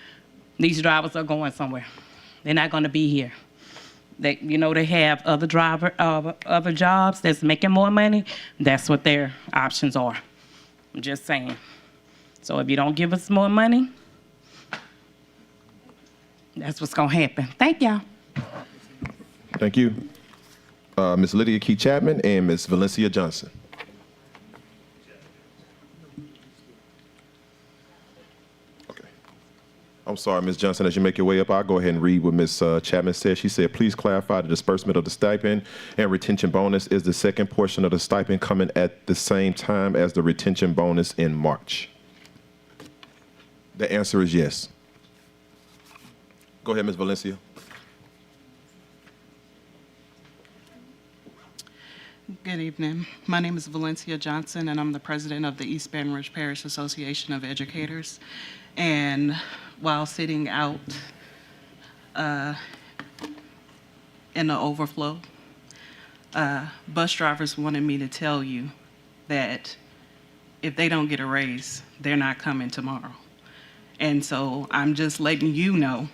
these drivers are going somewhere. They're not going to be here. They have other jobs that's making more money. That's what their options are. I'm just saying. So if you don't give us more money, that's what's going to happen. Thank y'all. Thank you. Miss Lydia Key Chapman and Miss Valencia Johnson. Okay. I'm sorry, Ms. Johnson, as you make your way up, I'll go ahead and read what Ms. Chapman said. She said, please clarify the disbursement of the stipend and retention bonus. Is the second portion of the stipend coming at the same time as the retention bonus in March? The answer is yes. Go ahead, Ms. Valencia. Good evening. My name is Valencia Johnson, and I'm the president of the East Baton Rouge Parish Association of Educators. And while sitting out in the overflow, bus drivers wanted me to tell you that if they don't get a raise, they're not coming tomorrow. And so I'm just letting you know,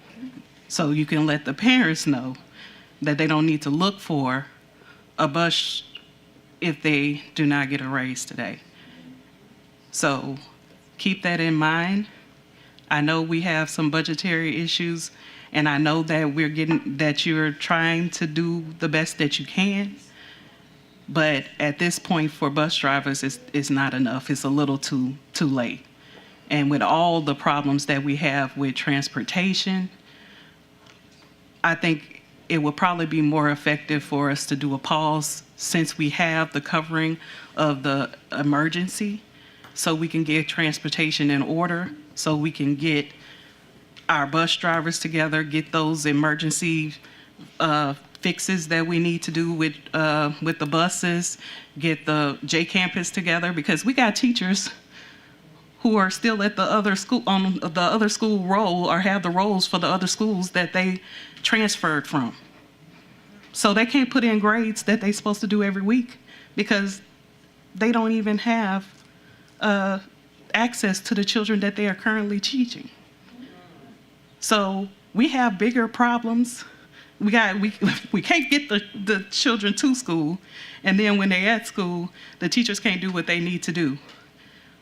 so you can let the parents know that they don't need to look for a bus if they do not get a raise today. So keep that in mind. I know we have some budgetary issues, and I know that you're trying to do the best that you can. But at this point for bus drivers, it's not enough. It's a little too late. And with all the problems that we have with transportation, I think it would probably be more effective for us to do a pause since we have the covering of the emergency, so we can get transportation in order, so we can get our bus drivers together, get those emergency fixes that we need to do with the buses, get the J Campus together, because we got teachers who are still at the other school, on the other school roll, or have the roles for the other schools that they transferred from. So they can't put in grades that they're supposed to do every week because they don't even have access to the children that they are currently teaching. So we have bigger problems. We can't get the children to school, and then when they're at school, the teachers can't do what they need to do.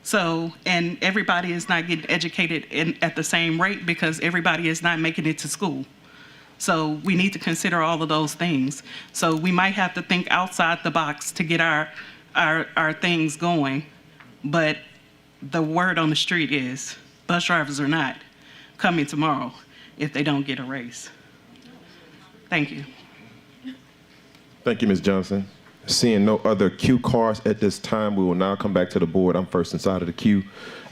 So, and everybody is not getting educated at the same rate because everybody is not making it to school. So we need to consider all of those things. So we might have to think outside the box to get our things going. But the word on the street is bus drivers are not coming tomorrow if they don't get a raise. Thank you. Thank you, Ms. Johnson. Seeing no other queue cards at this time, we will now come back to the board. I'm first inside of the queue.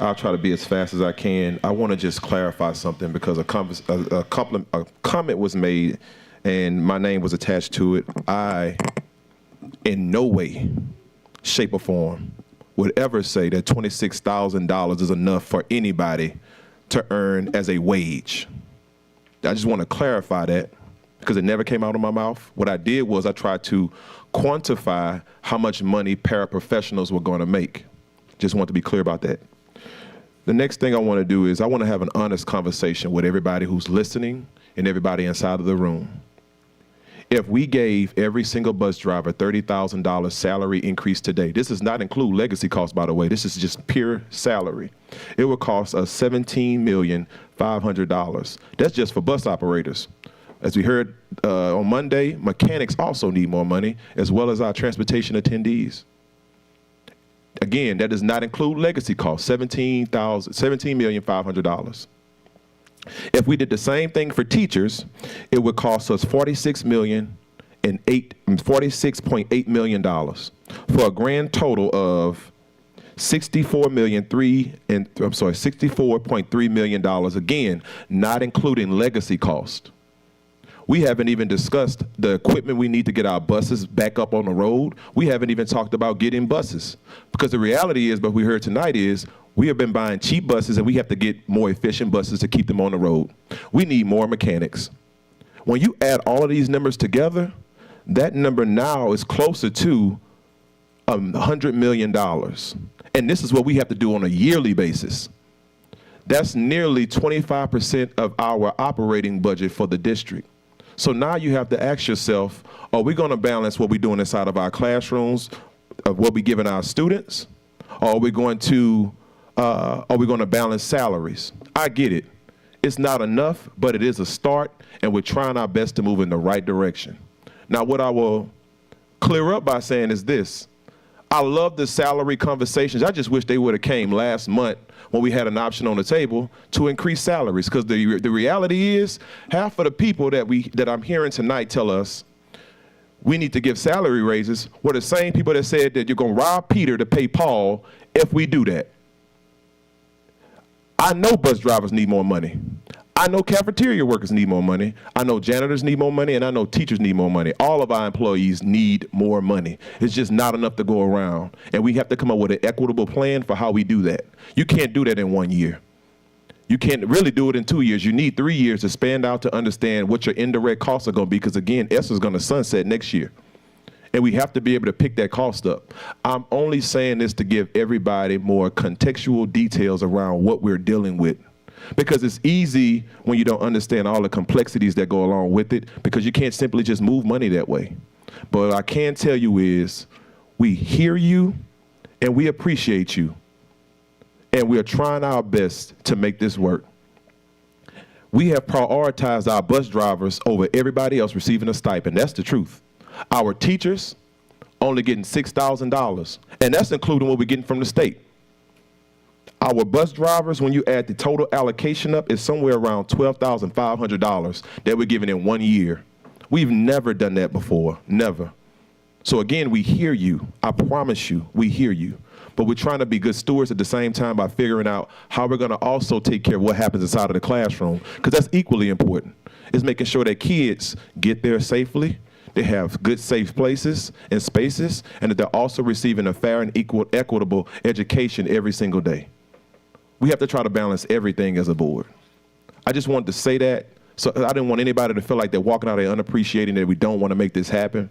I'll try to be as fast as I can. I want to just clarify something because a comment was made and my name was attached to it. I, in no way, shape or form, would ever say that $26,000 is enough for anybody to earn as a wage. I just want to clarify that because it never came out of my mouth. What I did was I tried to quantify how much money paraprofessionals were going to make. Just want to be clear about that. The next thing I want to do is I want to have an honest conversation with everybody who's listening and everybody inside of the room. If we gave every single bus driver $30,000 salary increase today, this does not include legacy costs, by the way, this is just pure salary, it would cost us $17,500,000. That's just for bus operators. As we heard on Monday, mechanics also need more money, as well as our transportation attendees. Again, that does not include legacy costs, $17,500,000. If we did the same thing for teachers, it would cost us $46.8 million for a grand total of $64.3 million. Again, not including legacy cost. We haven't even discussed the equipment we need to get our buses back up on the road. We haven't even talked about getting buses. Because the reality is, but we heard tonight is, we have been buying cheap buses and we have to get more efficient buses to keep them on the road. We need more mechanics. When you add all of these numbers together, that number now is closer to $100 million. And this is what we have to do on a yearly basis. That's nearly 25% of our operating budget for the district. So now you have to ask yourself, are we going to balance what we're doing inside of our classrooms, of what we're giving our students, or are we going to balance salaries? I get it. It's not enough, but it is a start, and we're trying our best to move in the right direction. Now, what I will clear up by saying is this. I love the salary conversations. I just wish they would have came last month when we had an option on the table to increase salaries, because the reality is half of the people that I'm hearing tonight tell us we need to give salary raises were the same people that said that you're going to rob Peter to pay Paul if we do that. I know bus drivers need more money. I know cafeteria workers need more money. I know janitors need more money, and I know teachers need more money. All of our employees need more money. It's just not enough to go around. And we have to come up with an equitable plan for how we do that. You can't do that in 1 year. You can't really do it in 2 years. You need 3 years to span out to understand what your indirect costs are going to be, because again, ESSER is going to sunset next year. And we have to be able to pick that cost up. I'm only saying this to give everybody more contextual details around what we're dealing with. Because it's easy when you don't understand all the complexities that go along with it, because you can't simply just move money that way. But what I can tell you is we hear you and we appreciate you. And we are trying our best to make this work. We have prioritized our bus drivers over everybody else receiving a stipend. That's the truth. Our teachers only getting $6,000, and that's including what we're getting from the state. Our bus drivers, when you add the total allocation up, is somewhere around $12,500 that we're giving in 1 year. We've never done that before, never. So again, we hear you. I promise you, we hear you. But we're trying to be good stewards at the same time by figuring out how we're going to also take care of what happens inside of the classroom, because that's equally important. It's making sure that kids get there safely, they have good, safe places and spaces, and that they're also receiving a fair and equitable education every single day. We have to try to balance everything as a board. I just wanted to say that, so I didn't want anybody to feel like they're walking out there unappreciating that we don't want to make this happen.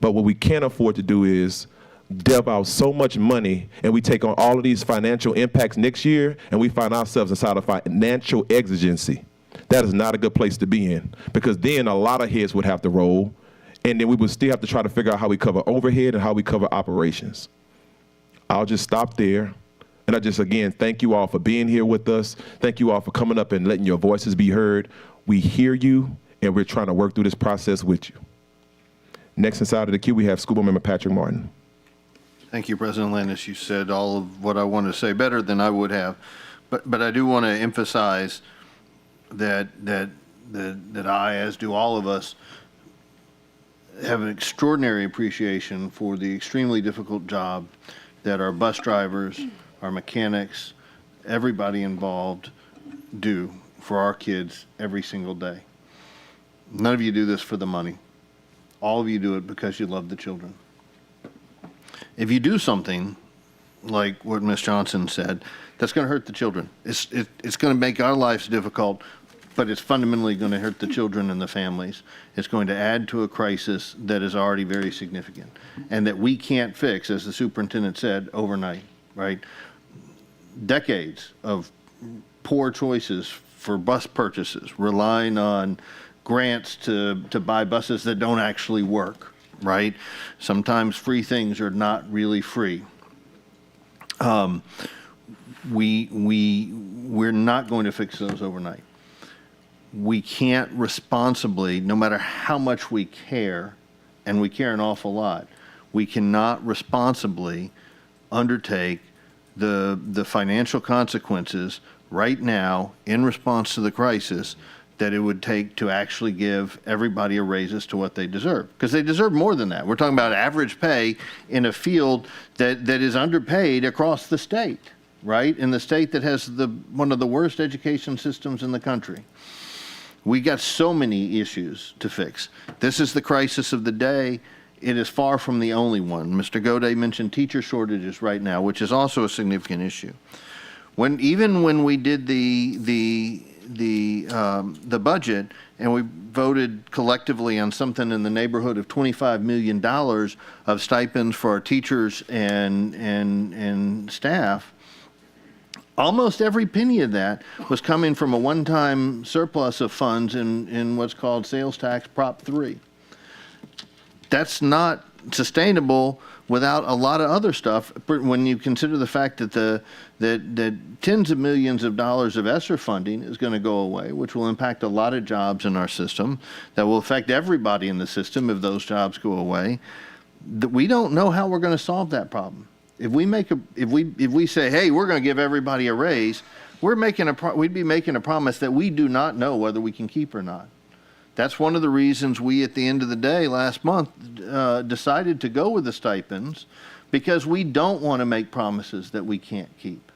But what we can't afford to do is delve out so much money and we take on all of these financial impacts next year and we find ourselves inside of financial exigency. That is not a good place to be in, because then a lot of heads would have to roll, and then we would still have to try to figure out how we cover overhead and how we cover operations. I'll just stop there. And I just, again, thank you all for being here with us. Thank you all for coming up and letting your voices be heard. We hear you, and we're trying to work through this process with you. Next inside of the queue, we have School Board Member Patrick Martin. Thank you, President Landis. You said all of what I wanted to say better than I would have. But I do want to emphasize that I, as do all of us, have an extraordinary appreciation for the extremely difficult job that our bus drivers, our mechanics, everybody involved do for our kids every single day. None of you do this for the money. All of you do it because you love the children. If you do something like what Ms. Johnson said, that's going to hurt the children. It's going to make our lives difficult, but it's fundamentally going to hurt the children and the families. It's going to add to a crisis that is already very significant and that we can't fix, as the superintendent said, overnight, right? Decades of poor choices for bus purchases, relying on grants to buy buses that don't actually work, right? Sometimes free things are not really free. We're not going to fix those overnight. We can't responsibly, no matter how much we care, and we care an awful lot, we cannot responsibly undertake the financial consequences right now in response to the crisis that it would take to actually give everybody a raise as to what they deserve. Because they deserve more than that. We're talking about average pay in a field that is underpaid across the state, right? In the state that has one of the worst education systems in the country. We got so many issues to fix. This is the crisis of the day. It is far from the only one. Mr. Gaudet mentioned teacher shortages right now, which is also a significant issue. Even when we did the budget and we voted collectively on something in the neighborhood of $25 million of stipends for our teachers and staff, almost every penny of that was coming from a one-time surplus of funds in what's called sales tax Prop 3. That's not sustainable without a lot of other stuff when you consider the fact that that tens of millions of dollars of ESSER funding is going to go away, which will impact a lot of jobs in our system, that will affect everybody in the system if those jobs go away. We don't know how we're going to solve that problem. If we say, hey, we're going to give everybody a raise, we'd be making a promise that we do not know whether we can keep or not. That's one of the reasons we, at the end of the day, last month, decided to go with the stipends, because we don't want to make promises that we can't keep.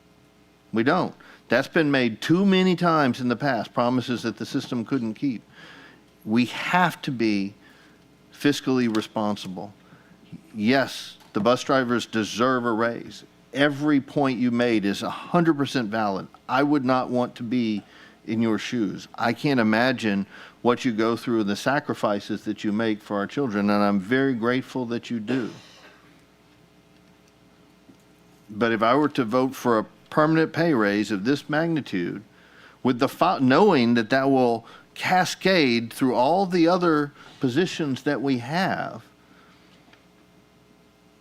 We don't. That's been made too many times in the past, promises that the system couldn't keep. We have to be fiscally responsible. Yes, the bus drivers deserve a raise. Every point you made is 100% valid. I would not want to be in your shoes. I can't imagine what you go through and the sacrifices that you make for our children, and I'm very grateful that you do. But if I were to vote for a permanent pay raise of this magnitude, with knowing that that will cascade through all the other positions that we have,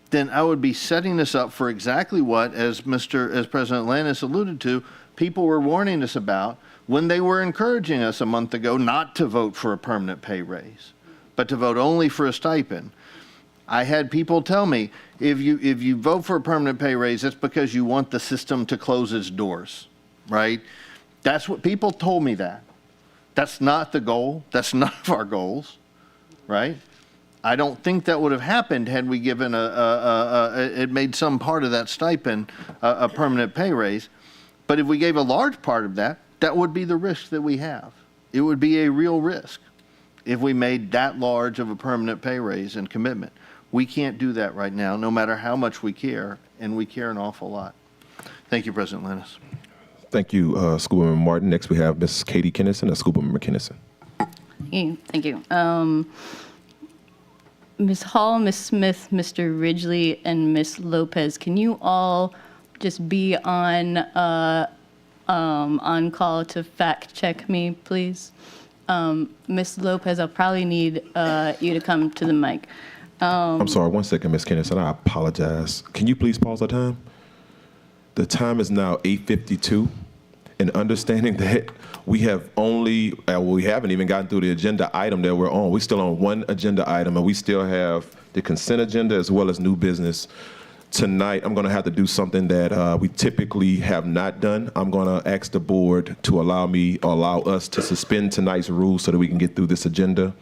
then I would be setting us up for exactly what, as President Landis alluded to, people were warning us about when they were encouraging us a month ago not to vote for a permanent pay raise, but to vote only for a stipend. I had people tell me, if you vote for a permanent pay raise, it's because you want the system to close its doors, right? That's what people told me that. That's not the goal. That's none of our goals, right? I don't think that would have happened had we given it made some part of that stipend a permanent pay raise. But if we gave a large part of that, that would be the risk that we have. It would be a real risk if we made that large of a permanent pay raise and commitment. We can't do that right now, no matter how much we care, and we care an awful lot. Thank you, President Landis. Thank you, Schoolwoman Martin. Next, we have Ms. Katie Kinnison and Schoolwoman Kinnison. Thank you. Ms. Hall, Ms. Smith, Mr. Ridgely, and Ms. Lopez, can you all just be on call to fact check me, please? Ms. Lopez, I'll probably need you to come to the mic. I'm sorry, 1 second, Ms. Kennison. I apologize. Can you please pause the time? The time is now 8:52, and understanding that we have only, we haven't even gotten through the agenda item that we're on. We're still on one agenda item, and we still have the consent agenda as well as new business. Tonight, I'm going to have to do something that we typically have not done. I'm going to ask the board to allow us to suspend tonight's rules so that we can get through this agenda,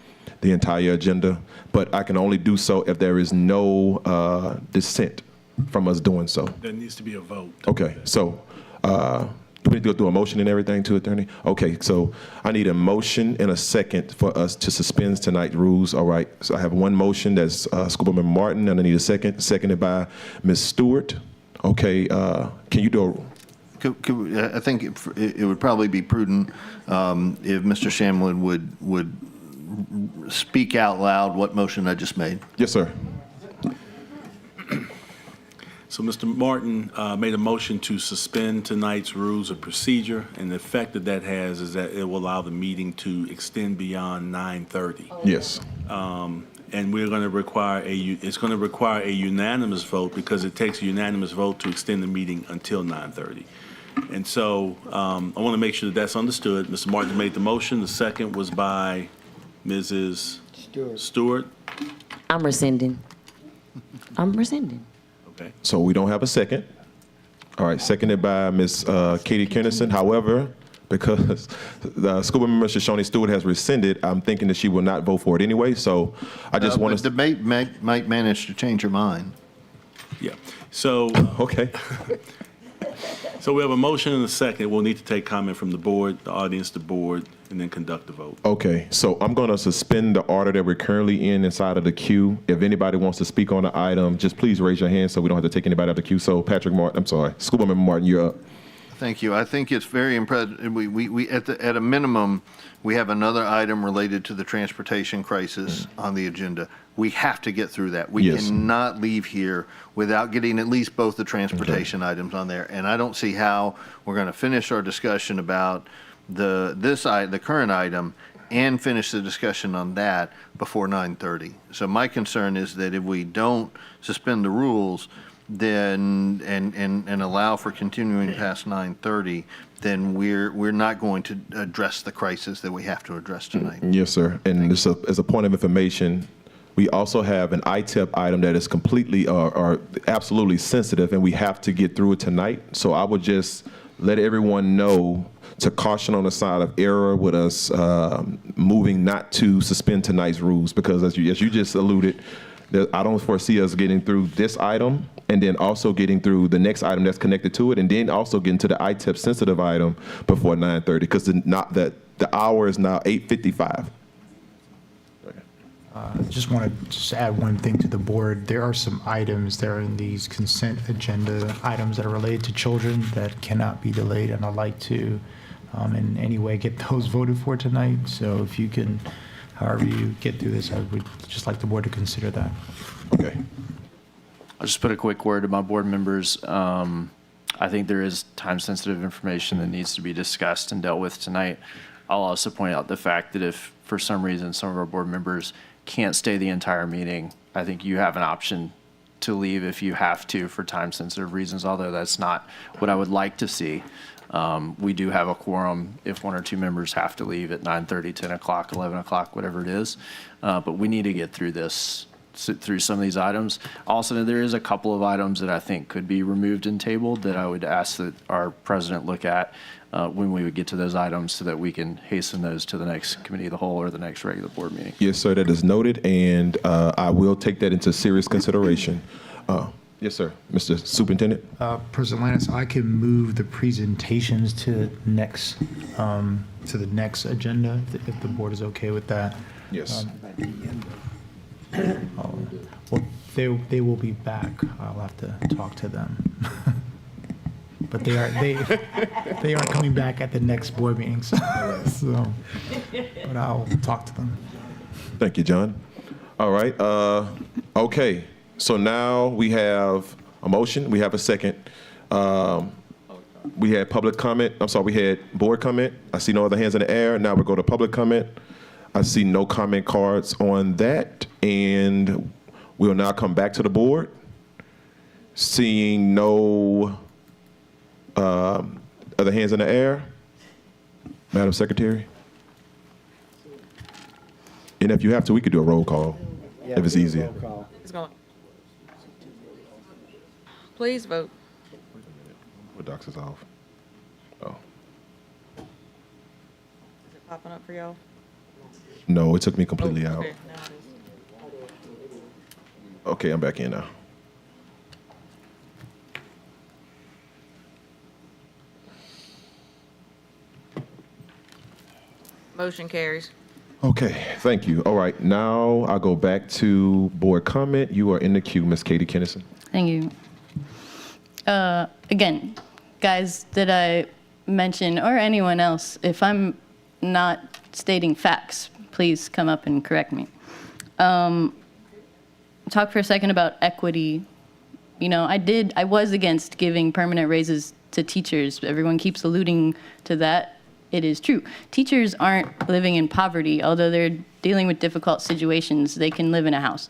the entire agenda. But I can only do so if there is no dissent from us doing so. There needs to be a vote. Okay, so do we need to go through a motion and everything too, Attorney? Okay, so I need a motion and a second for us to suspend tonight's rules. All right, so I have one motion, that's School Board Member Martin, and I need a second, seconded by Ms. Stewart. Okay, can you do I think it would probably be prudent if Mr. Shamlin would speak out loud what motion I just made. Yes, sir. So Mr. Martin made a motion to suspend tonight's rules of procedure, and the effect that has is that it will allow the meeting to extend beyond 9:30. Yes. And we're going to require it's going to require a unanimous vote because it takes a unanimous vote to extend the meeting until 9:30. And so I want to make sure that that's understood. Mr. Martin made the motion. The second was by Mrs. Stewart. I'm rescinding. Okay. So we don't have a second. All right, seconded by Ms. Katie Kennison. However, because the School Board Member Shoshone Stewart has rescinded, I'm thinking that she will not vote for it anyway. So I just want to debate might manage to change her mind. Yeah. So okay. So we have a motion and a second. We'll need to take comment from the board, the audience, the board, and then conduct the vote. Okay, so I'm going to suspend the order that we're currently in inside of the queue. If anybody wants to speak on the item, just please raise your hand so we don't have to take anybody out of the queue. So Patrick Martin, I'm sorry, School Board Member Martin, you're up. Thank you. I think it's very impressive. We at a minimum, we have another item related to the transportation crisis on the agenda. We have to get through that. We cannot leave here without getting at least both the transportation items on there. And I don't see how we're going to finish our discussion about the current item and finish the discussion on that before 9:30. So my concern is that if we don't suspend the rules, then and allow for continuing past 9:30, then we're not going to address the crisis that we have to address tonight. Yes, sir. And just as a point of information, we also have an ITEP item that is completely or absolutely sensitive, and we have to get through it tonight. So I would just let everyone know to caution on the side of error with us moving not to suspend tonight's rules, because as you just alluded, I don't foresee us getting through this item and then also getting through the next item that's connected to it, and then also getting to the ITEP sensitive item before 9:30, because the hour is now 8:55. Just want to add one thing to the board. There are some items that are in these consent agenda items that are related to children that cannot be delayed, and I'd like to, in any way, get those voted for tonight. So if you can, however you get through this, I would just like the board to consider that. Okay. I'll just put a quick word to my board members. I think there is time-sensitive information that needs to be discussed and dealt with tonight. I'll also point out the fact that if, for some reason, some of our board members can't stay the entire meeting, I think you have an option to leave if you have to for time-sensitive reasons, although that's not what I would like to see. We do have a quorum if one or two members have to leave at 9:30, 10 o'clock, 11 o'clock, whatever it is. But we need to get through through some of these items. Also, there is a couple of items that I think could be removed and tabled that I would ask that our president look at when we would get to those items so that we can hasten those to the next committee of the whole or the next regular board meeting. Yes, sir, that is noted, and I will take that into serious consideration. Yes, sir. Mr. Superintendent? President Lannis, I can move the presentations to the next agenda if the board is okay with that. Yes. Well, they will be back. I'll have to talk to them. But they aren't coming back at the next board meeting. So but I'll talk to them. Thank you, John. All right. Okay. So now we have a motion. We have a second. We had public comment. I'm sorry. We had board comment. I see no other hands in the air. Now we go to public comment. I see no comment cards on that, and we'll now come back to the board. Seeing no other hands in the air, Madam Secretary. And if you have to, we could do a roll call if it's easier. It's going. Please vote. What docs is off? Oh, Is it popping up for y'all? no, it took me completely out. Okay, now it is. Okay, I'm back in now. Motion carries. Okay, thank you. All right, now I'll go back to board comment. You are in the queue, Miss Katie Kennison. Thank you. Again, guys, did I mention, or anyone else, if I'm not stating facts, please come up and correct me. Talk for a second about equity. You know, I was against giving permanent raises to teachers. Everyone keeps alluding to that. It is true. Teachers aren't living in poverty, although they're dealing with difficult situations. They can live in a house,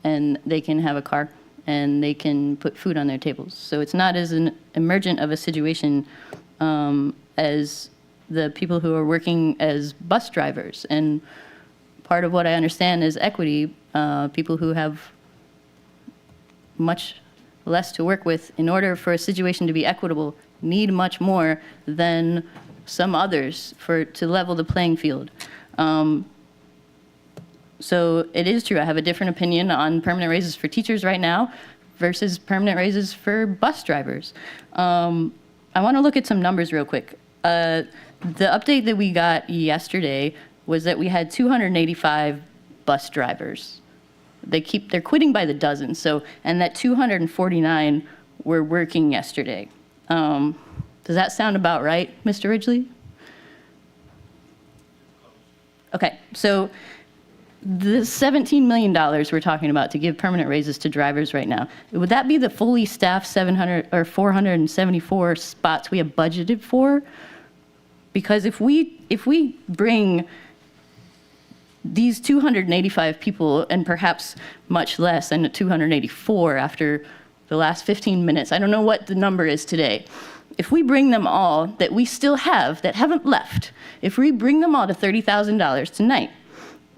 and they can have a car, and they can put food on their tables. So it's not as an emergent of a situation as the people who are working as bus drivers. And part of what I understand is equity, people who have much less to work with, in order for a situation to be equitable, need much more than some others to level the playing field. So it is true, I have a different opinion on permanent raises for teachers right now versus permanent raises for bus drivers. I want to look at some numbers real quick. The update that we got yesterday was that we had 285 bus drivers. They're quitting by the dozen, and that 249 were working yesterday. Does that sound about right, Mr. Ridgely? Okay, so the $17 million we're talking about to give permanent raises to drivers right now, would that be the fully staffed 700 or 474 spots we have budgeted for? Because if we bring these 285 people, and perhaps much less than 284 after the last 15 minutes, I don't know what the number is today. If we bring them all that we still have, that haven't left, if we bring them all to $30,000 tonight,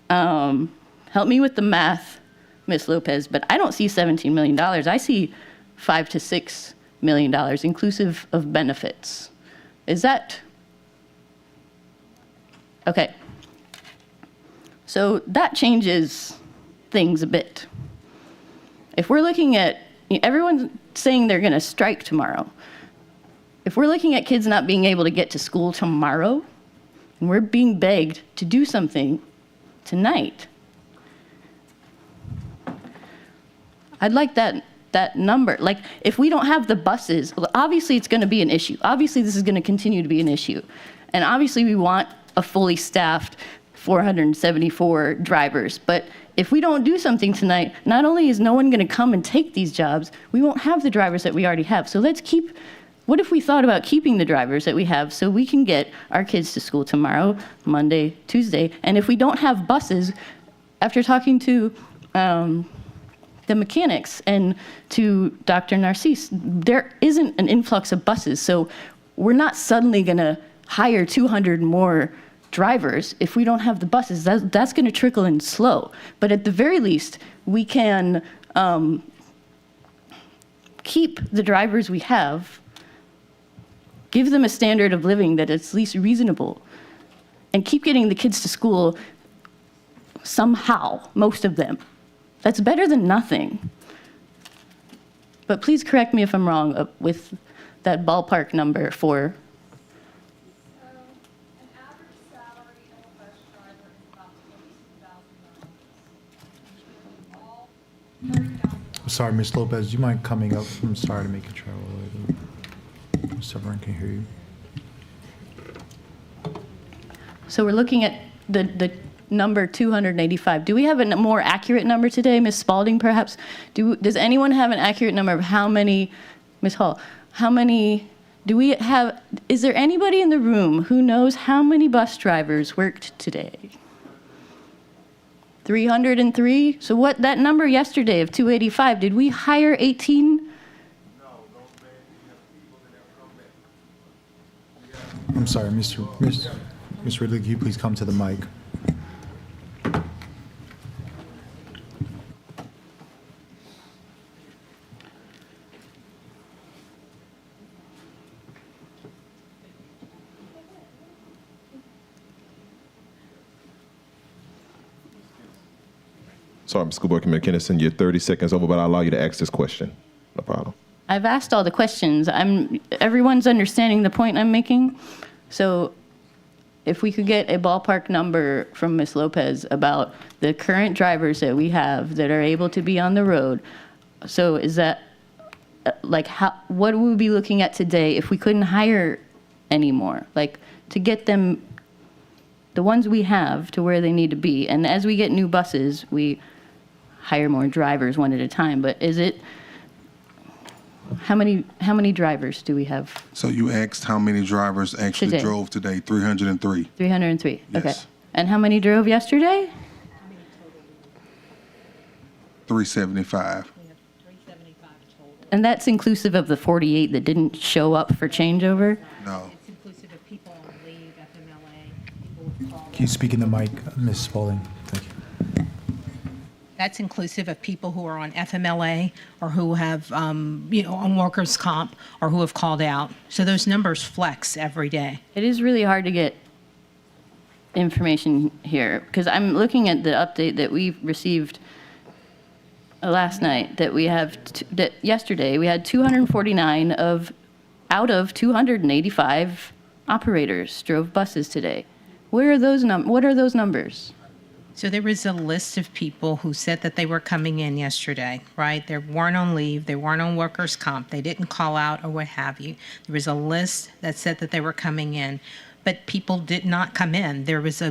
help me with the math, Ms. Lopez, but I don't see $17 million. I see $5 to $6 million, inclusive of benefits. Is that? Okay. So that changes things a bit. If we're looking at, everyone's saying they're going to strike tomorrow. If we're looking at kids not being able to get to school tomorrow, and we're being begged to do something tonight, I'd like that number. Like, if we don't have the buses, obviously it's going to be an issue. Obviously this is going to continue to be an issue. And obviously we want a fully staffed 474 drivers. But if we don't do something tonight, not only is no one going to come and take these jobs, we won't have the drivers that we already have. So let's keep, what if we thought about keeping the drivers that we have so we can get our kids to school tomorrow, Monday, Tuesday? And if we don't have buses, after talking to the mechanics and to Dr. Narcisse, there isn't an influx of buses. So we're not suddenly going to hire 200 more drivers if we don't have the buses. That's going to trickle in slow. But at the very least, we can keep the drivers we have, give them a standard of living that is at least reasonable, and keep getting the kids to school somehow, most of them. That's better than nothing. But please correct me if I'm wrong with that ballpark number for. Sorry, Ms. Lopez, you mind coming up? I'm sorry to make you travel. So everyone can hear you. So we're looking at the number 285. Do we have a more accurate number today, Ms. Spalding, perhaps? Does anyone have an accurate number of how many, Ms. Hall, how many do we have? Is there anybody in the room who knows how many bus drivers worked today? 303? So what, that number yesterday of 285, did we hire 18? I'm sorry, Mr. Ridley, can you please come to the mic? Sorry, School Board Committee Kennison, you're 30 seconds over, but I'll allow you to ask this question. No problem. I've asked all the questions. Everyone's understanding the point I'm making. So if we could get a ballpark number from Ms. Lopez about the current drivers that we have that are able to be on the road. So is that, like, what would we be looking at today if we couldn't hire anymore? Like, to get them, the ones we have, to where they need to be. And as we get new buses, we hire more drivers one at a time. But is it, how many drivers do we have? So you asked how many drivers actually Today. drove today? 303. 303. Yes. Okay. And how many drove yesterday? 375. And that's inclusive of the 48 that didn't show up for changeover? No. It's inclusive of people on leave, FMLA, people with Can you speak in the mic, Ms. Spalding? Thank you. That's inclusive of people who are on FMLA or who have, on workers' comp or who have called out. So those numbers flex every day. It is really hard to get information here because I'm looking at the update that we received last night that we have, that yesterday we had 249 out of 285 operators drove buses today. What are those numbers? So there was a list of people who said that they were coming in yesterday, right? They weren't on leave, they weren't on workers' comp, they didn't call out or what have you. There was a list that said that they were coming in, but people did not come in. There was a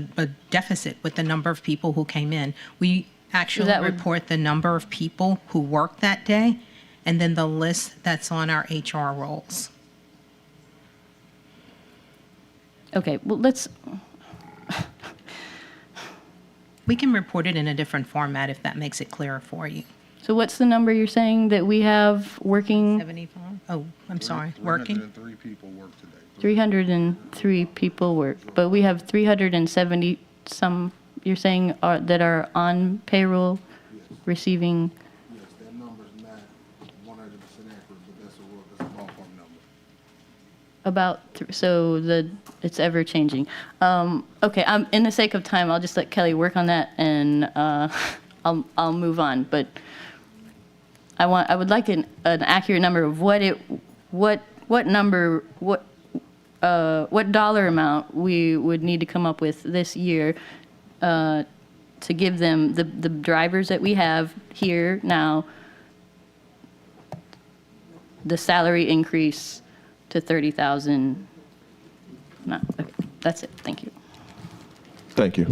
deficit with the number of people who came in. We actually that would- report the number of people who worked that day and then the list that's on our HR rolls. Okay, well, let's, We can report it in a different format if that makes it clearer for you. so what's the number you're saying that we have working? 75? Oh, I'm sorry, working? 303 people work today. 303 people work, but we have 370 some, you're saying, that are on payroll receiving, Yes, that number's not 100% accurate, but that's a ballpark number. so it's ever changing. Okay, in the sake of time, I'll just let Kelly work on that and I'll move on. But I would like an accurate number of what dollar amount we would need to come up with this year to give them the drivers that we have here now the salary increase to 30,000. No, okay, that's it. Thank you. Thank you.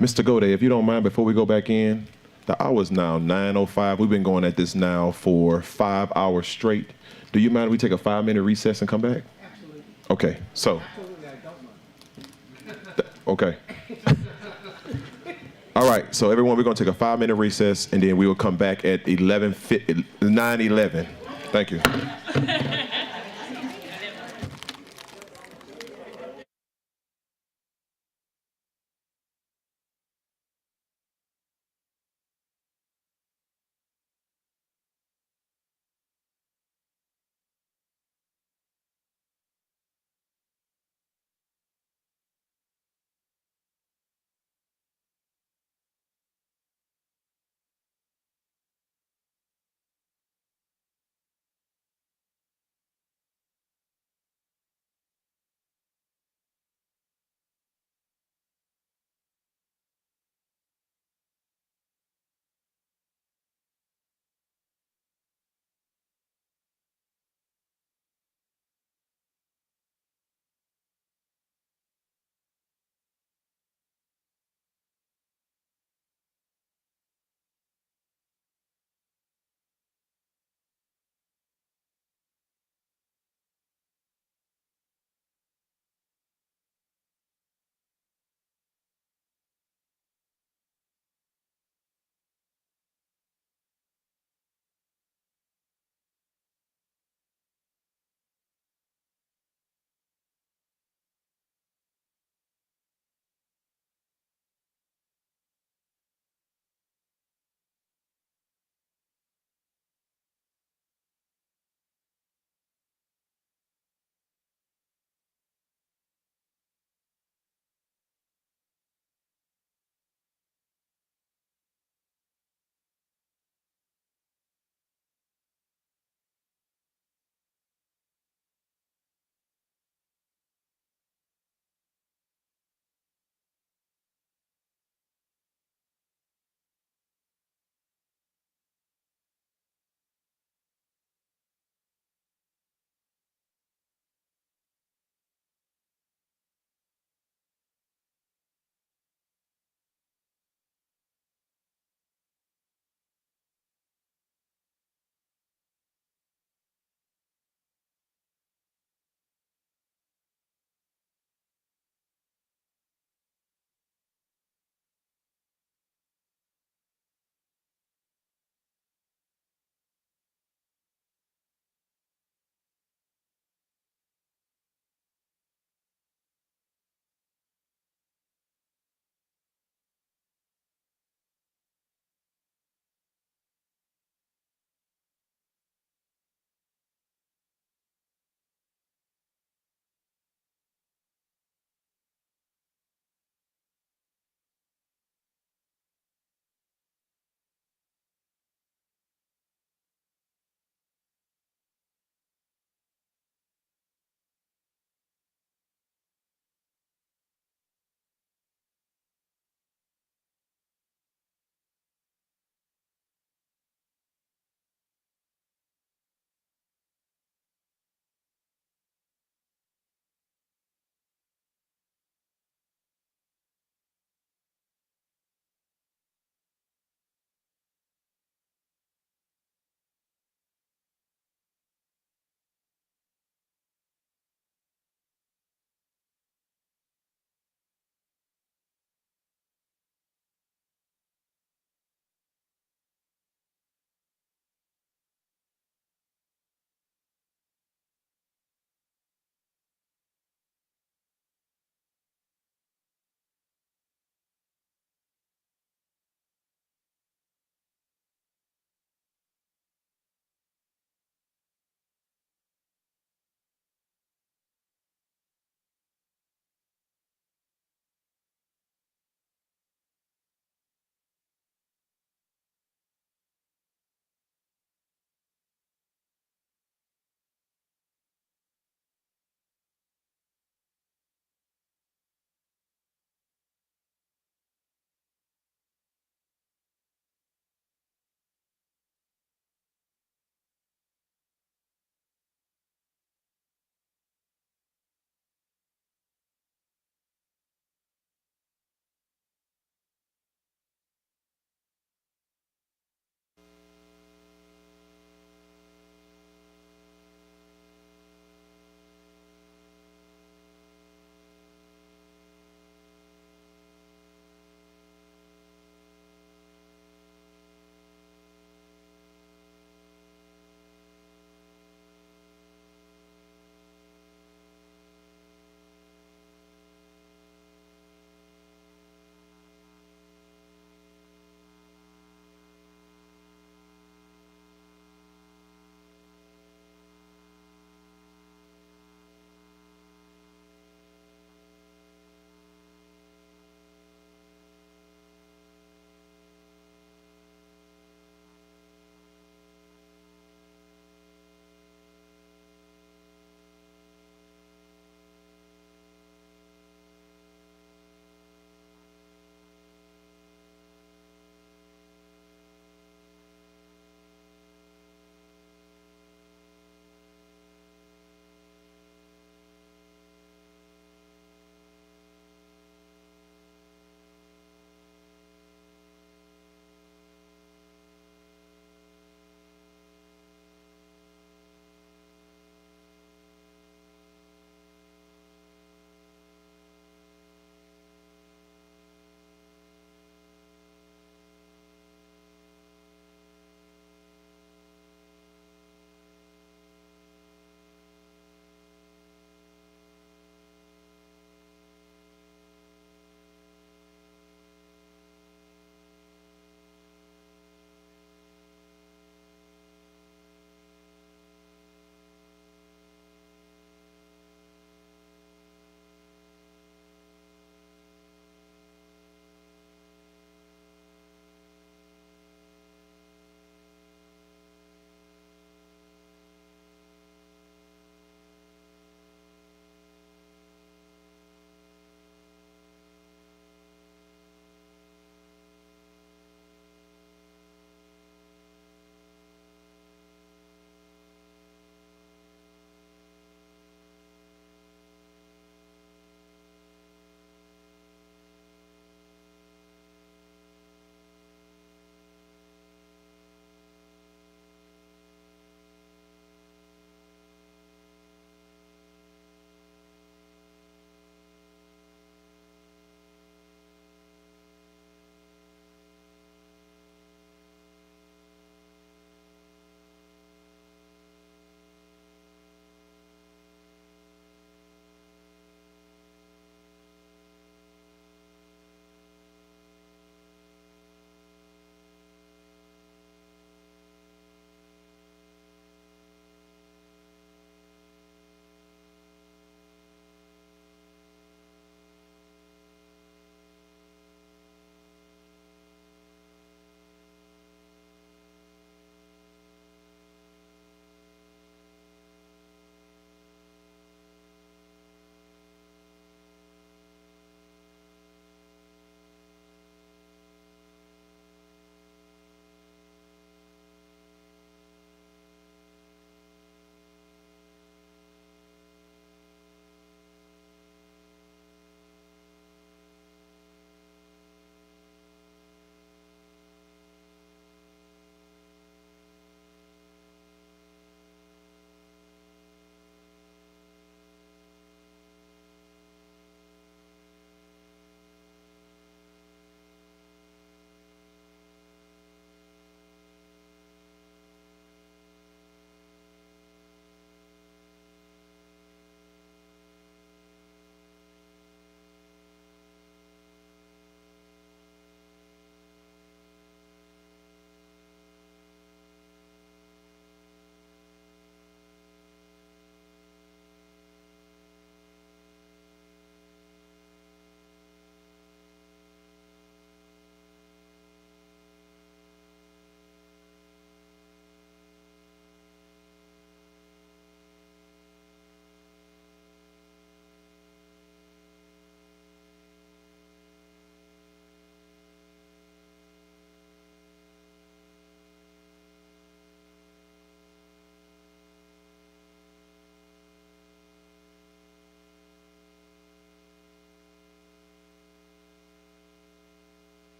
Mr. Gode, if you don't mind, before we go back in, the hour's now 9:05. We've been going at this now for 5 hours straight. Do you mind if we take a 5-minute recess and come back? Absolutely. Okay, so. Okay. All right, so everyone, we're going to take a 5-minute recess, and then we will come back at 9:11. Thank you.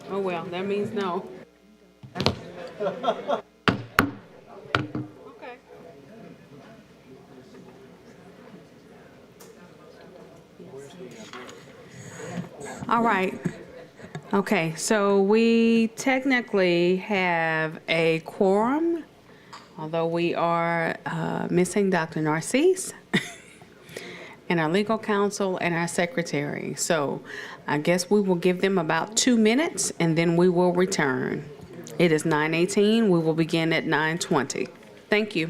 Oh, well, that means no. Okay. All right. Okay, so we technically have a quorum, although we are missing Dr. Narcisse and our legal counsel and our secretary. So I guess we will give them about 2 minutes and then we will return. It is 9:18. We will begin at 9:20. Thank you.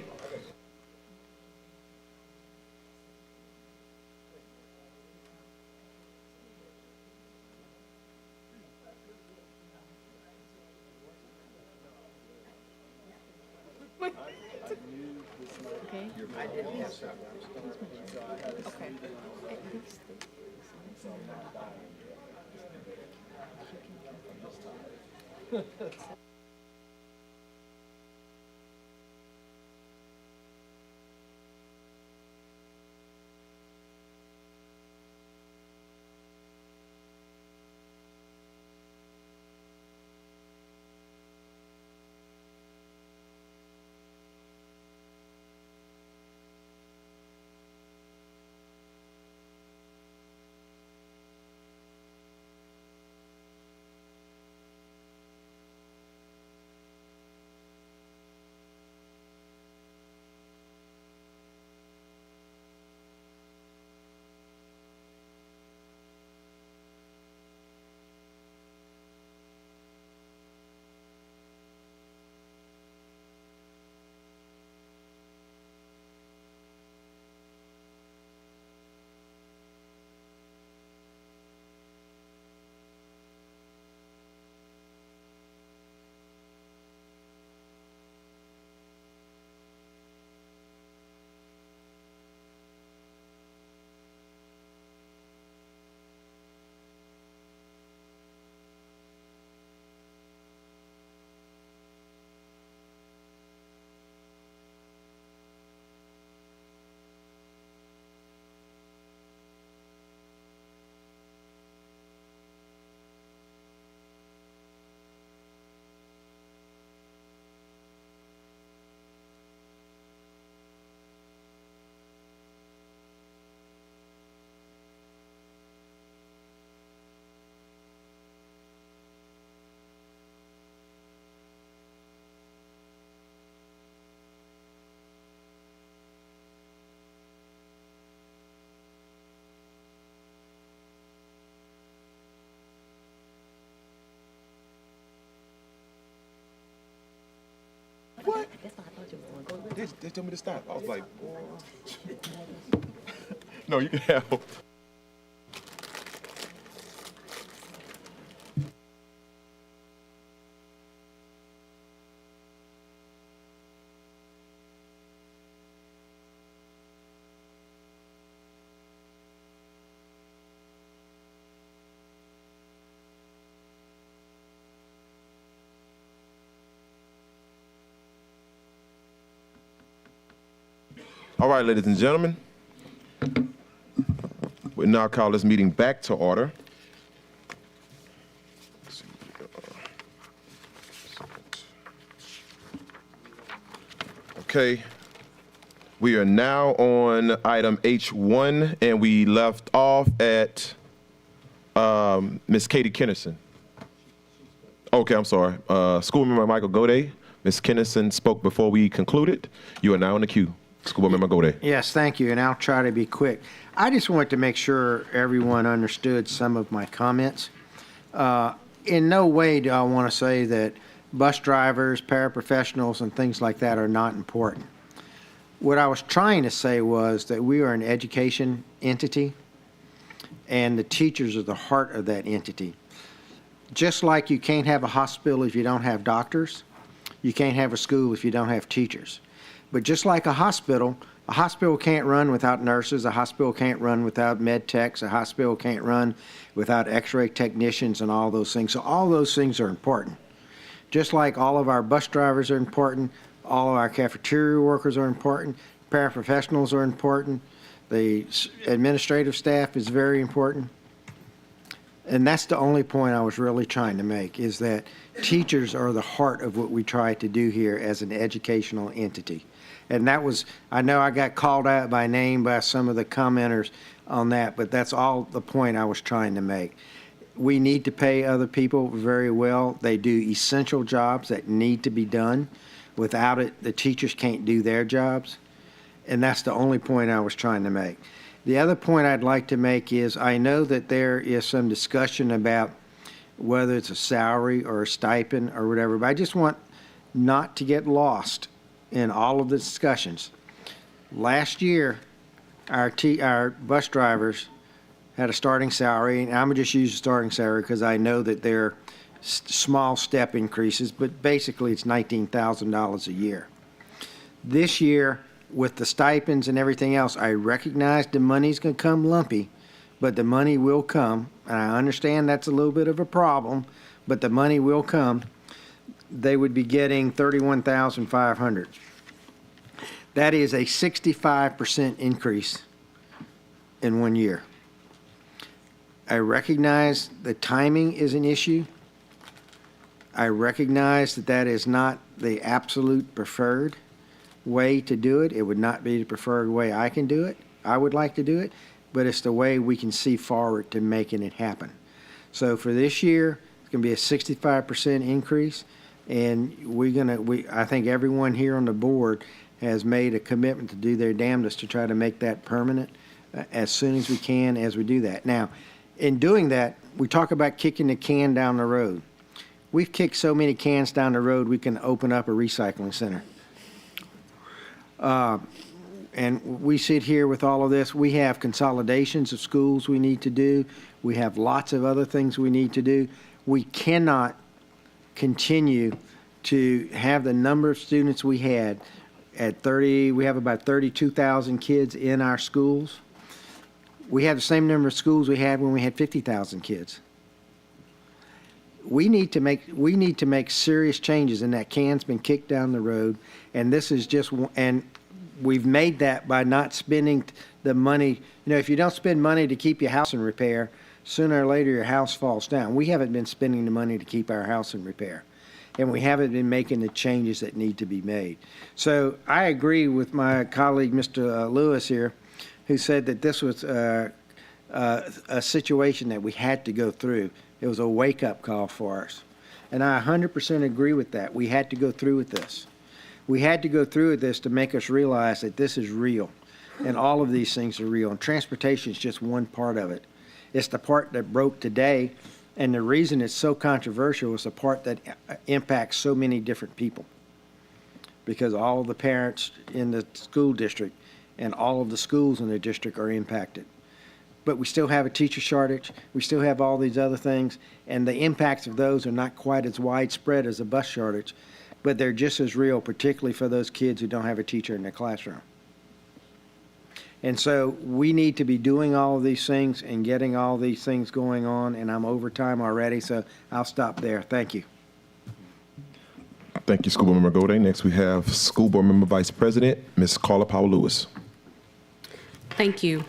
What? They told me to stop. I was like, boy. No, you can have. All right, ladies and gentlemen, we now call this meeting back to order. Okay, we are now on item H1, and we left off at Ms. Katie Kennison. Okay, I'm sorry. School member Michael Gode. Ms. Kennison spoke before we concluded. You are now in the queue. School board member Gode. Yes, thank you, and I'll try to be quick. I just wanted to make sure everyone understood some of my comments. In no way do I want to say that bus drivers, paraprofessionals, and things like that are not important. What I was trying to say was that we are an education entity, and the teachers are the heart of that entity. Just like you can't have a hospital if you don't have doctors, you can't have a school if you don't have teachers. But just like a hospital can't run without nurses, a hospital can't run without med techs, a hospital can't run without x-ray technicians and all those things. So all those things are important. Just like all of our bus drivers are important, all of our cafeteria workers are important, paraprofessionals are important, the administrative staff is very important. And that's the only point I was really trying to make, is that teachers are the heart of what we try to do here as an educational entity. And that was, I know I got called out by name by some of the commenters on that, but that's all the point I was trying to make. We need to pay other people very well. They do essential jobs that need to be done. Without it, the teachers can't do their jobs. And that's the only point I was trying to make. The other point I'd like to make is I know that there is some discussion about whether it's a salary or a stipend or whatever, but I just want not to get lost in all of the discussions. Last year, our bus drivers had a starting salary, and I'm going to just use the starting salary because I know that they're small step increases, but basically it's $19,000 a year. This year, with the stipends and everything else, I recognize the money's going to come lumpy, but the money will come, and I understand that's a little bit of a problem, but the money will come. They would be getting $31,500. That is a 65% increase in 1 year. I recognize the timing is an issue. I recognize that that is not the absolute preferred way to do it. It would not be the preferred way I can do it. I would like to do it, but it's the way we can see forward to making it happen. So for this year, it's going to be a 65% increase, and I think everyone here on the board has made a commitment to do their damnedest to try to make that permanent as soon as we can as we do that. Now, in doing that, we talk about kicking the can down the road. We've kicked so many cans down the road, we can open up a recycling center. And we sit here with all of this. We have consolidations of schools we need to do. We have lots of other things we need to do. We cannot continue to have the number of students we had at 30. We have about 32,000 kids in our schools. We have the same number of schools we had when we had 50,000 kids. We need to make serious changes, and that can's been kicked down the road. And this is just, and we've made that by not spending the money. You know, if you don't spend money to keep your house in repair, sooner or later your house falls down. We haven't been spending the money to keep our house in repair, and we haven't been making the changes that need to be made. So I agree with my colleague, Mr. Lewis here, who said that this was a situation that we had to go through. It was a wake-up call for us. And I 100% agree with that. We had to go through with this. We had to go through with this to make us realize that this is real, and all of these things are real. And transportation is just one part of it. It's the part that broke today, and the reason it's so controversial is the part that impacts so many different people, because all of the parents in the school district and all of the schools in the district are impacted. But we still have a teacher shortage. We still have all these other things, and the impacts of those are not quite as widespread as a bus shortage, but they're just as real, particularly for those kids who don't have a teacher in their classroom. And so we need to be doing all of these things and getting all these things going on, and I'm over time already, so I'll stop there. Thank you. Thank you, School Board Member Gode. Next, we have School Board Member Vice President, Ms. Carla Powell-Lewis. Thank you.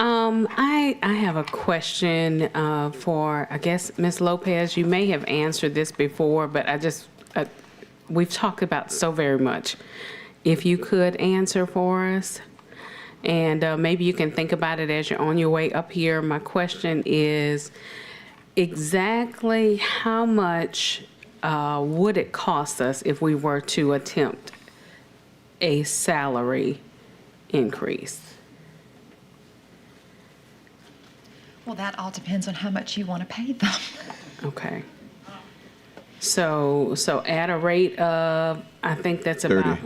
I have a question for, I guess, Ms. Lopez. You may have answered this before, but we've talked about so very much. If you could answer for us, and maybe you can think about it as you're on your way up here. My question is, exactly how much would it cost us if we were to attempt a salary increase? Well, that all depends on how much you want to pay them. Okay. So at a rate of, I think that's about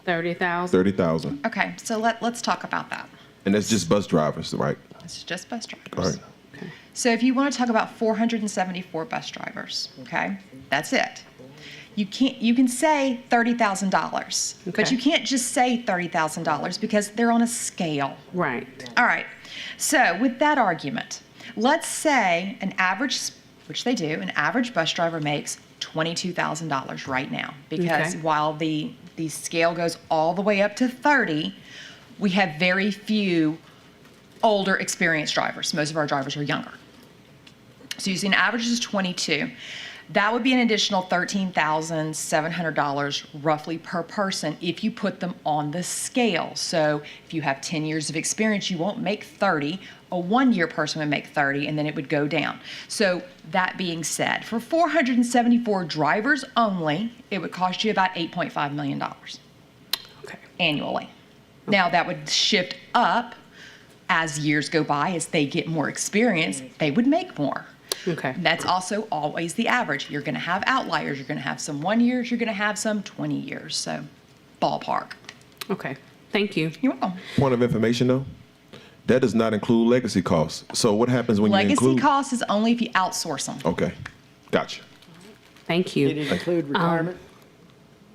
30,000. 30,000. Okay, so let's talk about that. And that's just bus drivers, right? It's just bus drivers. All right. Okay. So if you want to talk about 474 bus drivers, okay, that's it. You can say $30,000, but you can't just say $30,000 because they're on a scale. Right. All right. So with that argument, let's say an average, which they do, an average bus driver makes $22,000 right now, because while the scale goes all the way up to 30, we have very few older experienced drivers. Most of our drivers are younger. So you see an average is 22. That would be an additional $13,700 roughly per person if you put them on the scale. So if you have 10 years of experience, you won't make 30. A 1-year person would make 30, and then it would go down. So that being said, for 474 drivers only, it would cost you about $8.5 million annually. Now that would shift up as years go by, as they get more experience, they would make more. Okay. That's also always the average. You're going to have outliers. You're going to have some 1 years. You're going to have some 20 years. So, ballpark. Okay. Thank you. You're welcome. Point of information, though, that does not include legacy costs. So what happens when you Legacy include? costs is only if you outsource them. Okay, gotcha. Thank you. Did it include retirement?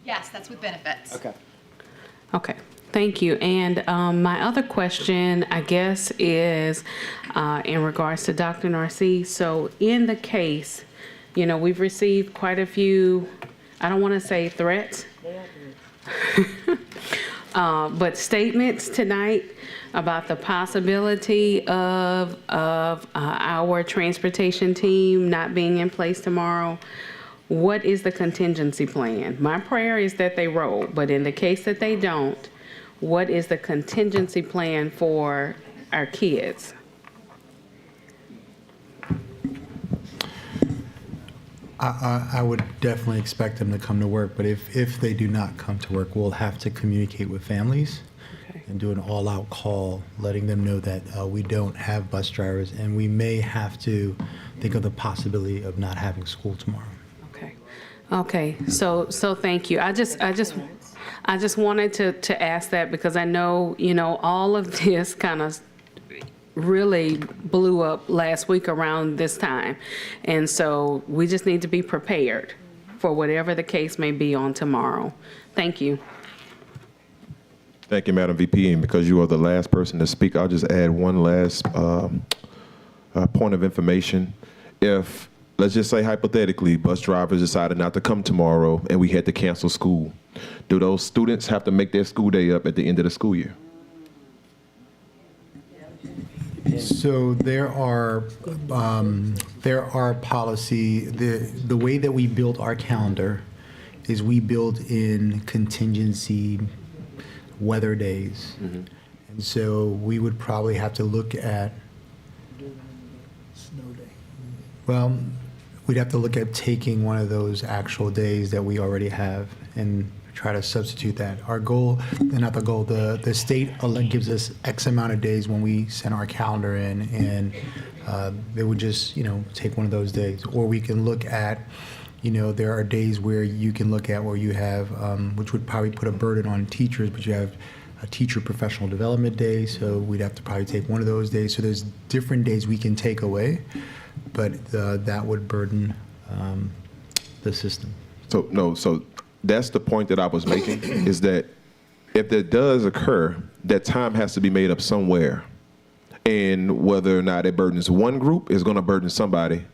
Yes, that's with benefits. Okay. Okay, thank you. And my other question, I guess, is in regards to Dr. Narcisse. So in the case, you know, we've received quite a few, I don't want to say threats, but statements tonight about the possibility of our transportation team not being in place tomorrow. What is the contingency plan? My prayer is that they roll, but in the case that they don't, what is the contingency plan for our kids? I would definitely expect them to come to work, but if they do not come to work, we'll have to communicate with families and do an all-out call, letting them know that we don't have bus drivers, and we may have to think of the possibility of not having school tomorrow. Okay, so thank you. I just wanted to ask that because I know, you know, all of this kind of really blew up last week around this time. And so we just need to be prepared for whatever the case may be on tomorrow. Thank you. Thank you, Madam VP. And because you are the last person to speak, I'll just add one last point of information. If, let's just say hypothetically, bus drivers decided not to come tomorrow and we had to cancel school, do those students have to make their school day up at the end of the school year? So there are policy, the way that we built our calendar is we built in contingency weather days. And so we would probably have to look at, well, we'd have to look at taking one of those actual days that we already have and try to substitute that. Our goal, not the goal, the state gives us X amount of days when we send our calendar in, and they would just, you know, take one of those days. Or we can look at, you know, there are days where you can look at where you have, which would probably put a burden on teachers, but you have a teacher professional development day, so we'd have to probably take one of those days. So there's different days we can take away, but that would burden the system. So, no, so that's the point that I was making, is that if that does occur, that time has to be made up somewhere. And whether or not it burdens one group is going to burden somebody,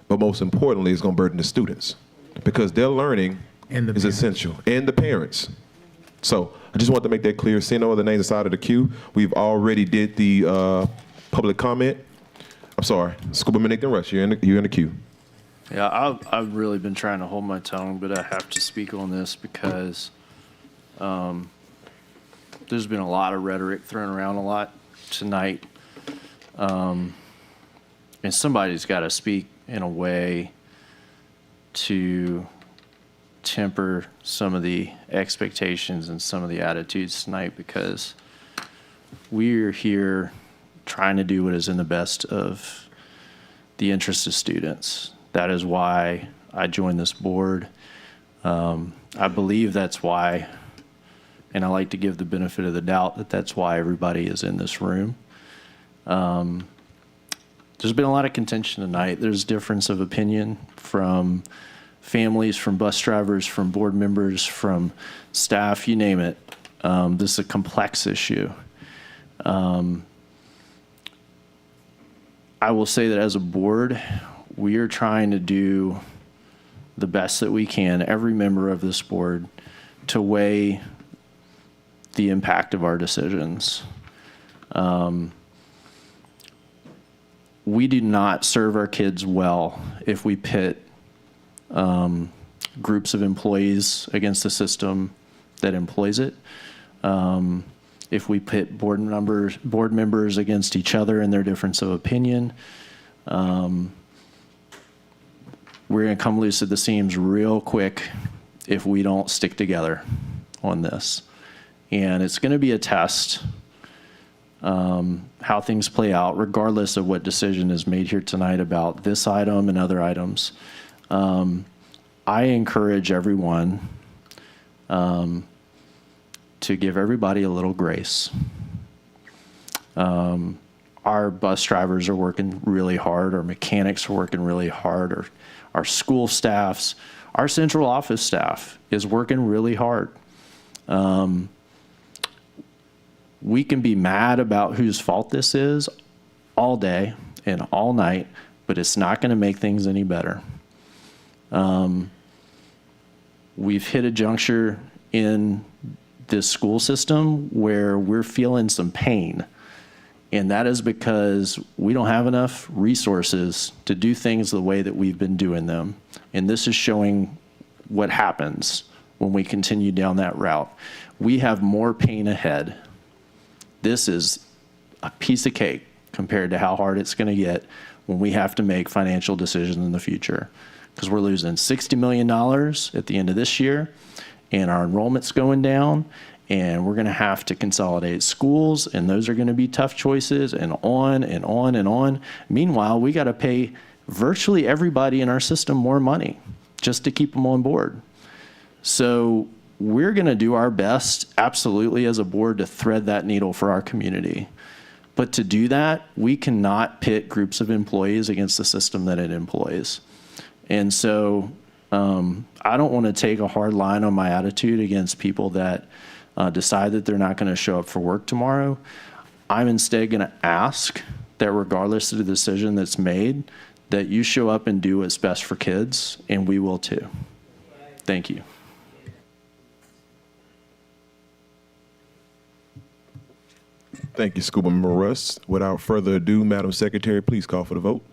but most importantly, it's going to burden the students because their learning is essential, and the parents. So I just want to make that clear. Seeing no other names inside of the queue, we've already did the public comment. I'm sorry, Schoolman Nathan Rush, you're in the queue. Yeah, I've really been trying to hold my tongue, but I have to speak on this because there's been a lot of rhetoric thrown around a lot tonight. And somebody's got to speak in a way to temper some of the expectations and some of the attitudes tonight, because we're here trying to do what is in the best of the interest of students. That is why I joined this board. I believe that's why, and I like to give the benefit of the doubt that that's why everybody is in this room. There's been a lot of contention tonight. There's difference of opinion from families, from bus drivers, from board members, from staff, you name it. This is a complex issue. I will say that as a board, we are trying to do the best that we can, every member of this board, to weigh the impact of our decisions. we do not serve our kids well if we pit groups of employees against the system that employs it. If we pit board members against each other in their difference of opinion, we're going to come loose at the seams real quick if we don't stick together on this. And it's going to be a test how things play out, regardless of what decision is made here tonight about this item and other items. I encourage everyone to give everybody a little grace. Our bus drivers are working really hard, our mechanics are working really hard, our school staffs, our central office staff is working really hard. We can be mad about whose fault this is all day and all night, but it's not going to make things any better. We've hit a juncture in this school system where we're feeling some pain. And that is because we don't have enough resources to do things the way that we've been doing them. And this is showing what happens when we continue down that route. We have more pain ahead. This is a piece of cake compared to how hard it's going to get when we have to make financial decisions in the future. Because we're losing $60 million at the end of this year, and our enrollment's going down, and we're going to have to consolidate schools, and those are going to be tough choices, and on and on and on. Meanwhile, we got to pay virtually everybody in our system more money just to keep them on board. So we're going to do our best, absolutely, as a board, to thread that needle for our community. But to do that, we cannot pit groups of employees against the system that it employs. And so I don't want to take a hard line on my attitude against people that decide that they're not going to show up for work tomorrow. I'm instead going to ask that regardless of the decision that's made, that you show up and do what's best for kids, and we will too. Thank you. Thank you, School Board Member Russ. Without further ado, Madam Secretary, please call for the vote.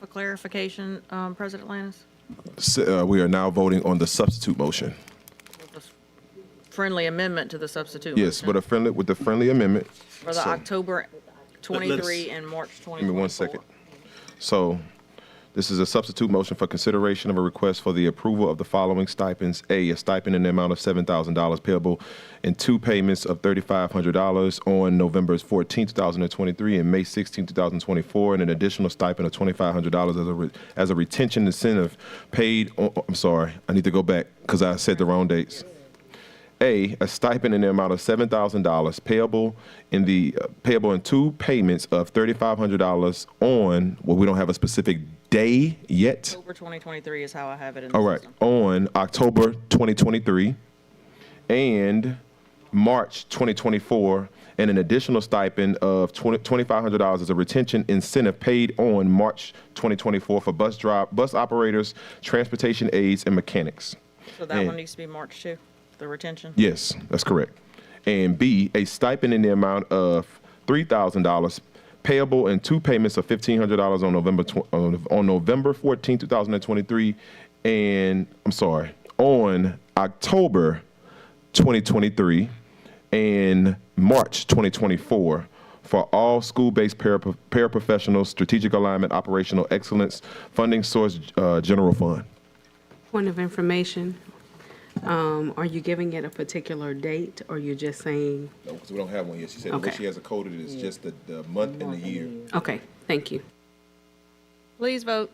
For clarification, President Lannis, We are now voting on the substitute motion. friendly amendment to the substitute Yes, motion with the friendly amendment. for the October 23 and March 24. Give me 1 second. So this is a substitute motion for consideration of a request for the approval of the following stipends. A stipend in the amount of $7,000 payable in 2 payments of $3,500 on November 14, 2023 and May 16, 2024, and an additional stipend of $2,500 as a retention incentive paid on, I'm sorry, I need to go back because I said the wrong dates. A stipend in the amount of $7,000 payable in 2 payments of $3,500 on, well, we don't have a specific day yet. October 2023 is how I have it in the All right, system. on October 2023 and March 2024, and an additional stipend of $2,500 as a retention incentive paid on March 2024 for bus operators, transportation aides, and mechanics. So that one needs to be March 2, the retention? Yes, that's correct. And B, a stipend in the amount of $3,000 payable in 2 payments of $1,500 on November 14, 2023, and on October 2023 and March 2024 for all school-based paraprofessionals, strategic alignment, operational excellence, funding source, general fund. Point of information, are you giving it a particular date, or you're just saying? No, because we don't have one yet. She said Okay. what she has it coded is just the month and the year. Okay, thank you. Please vote.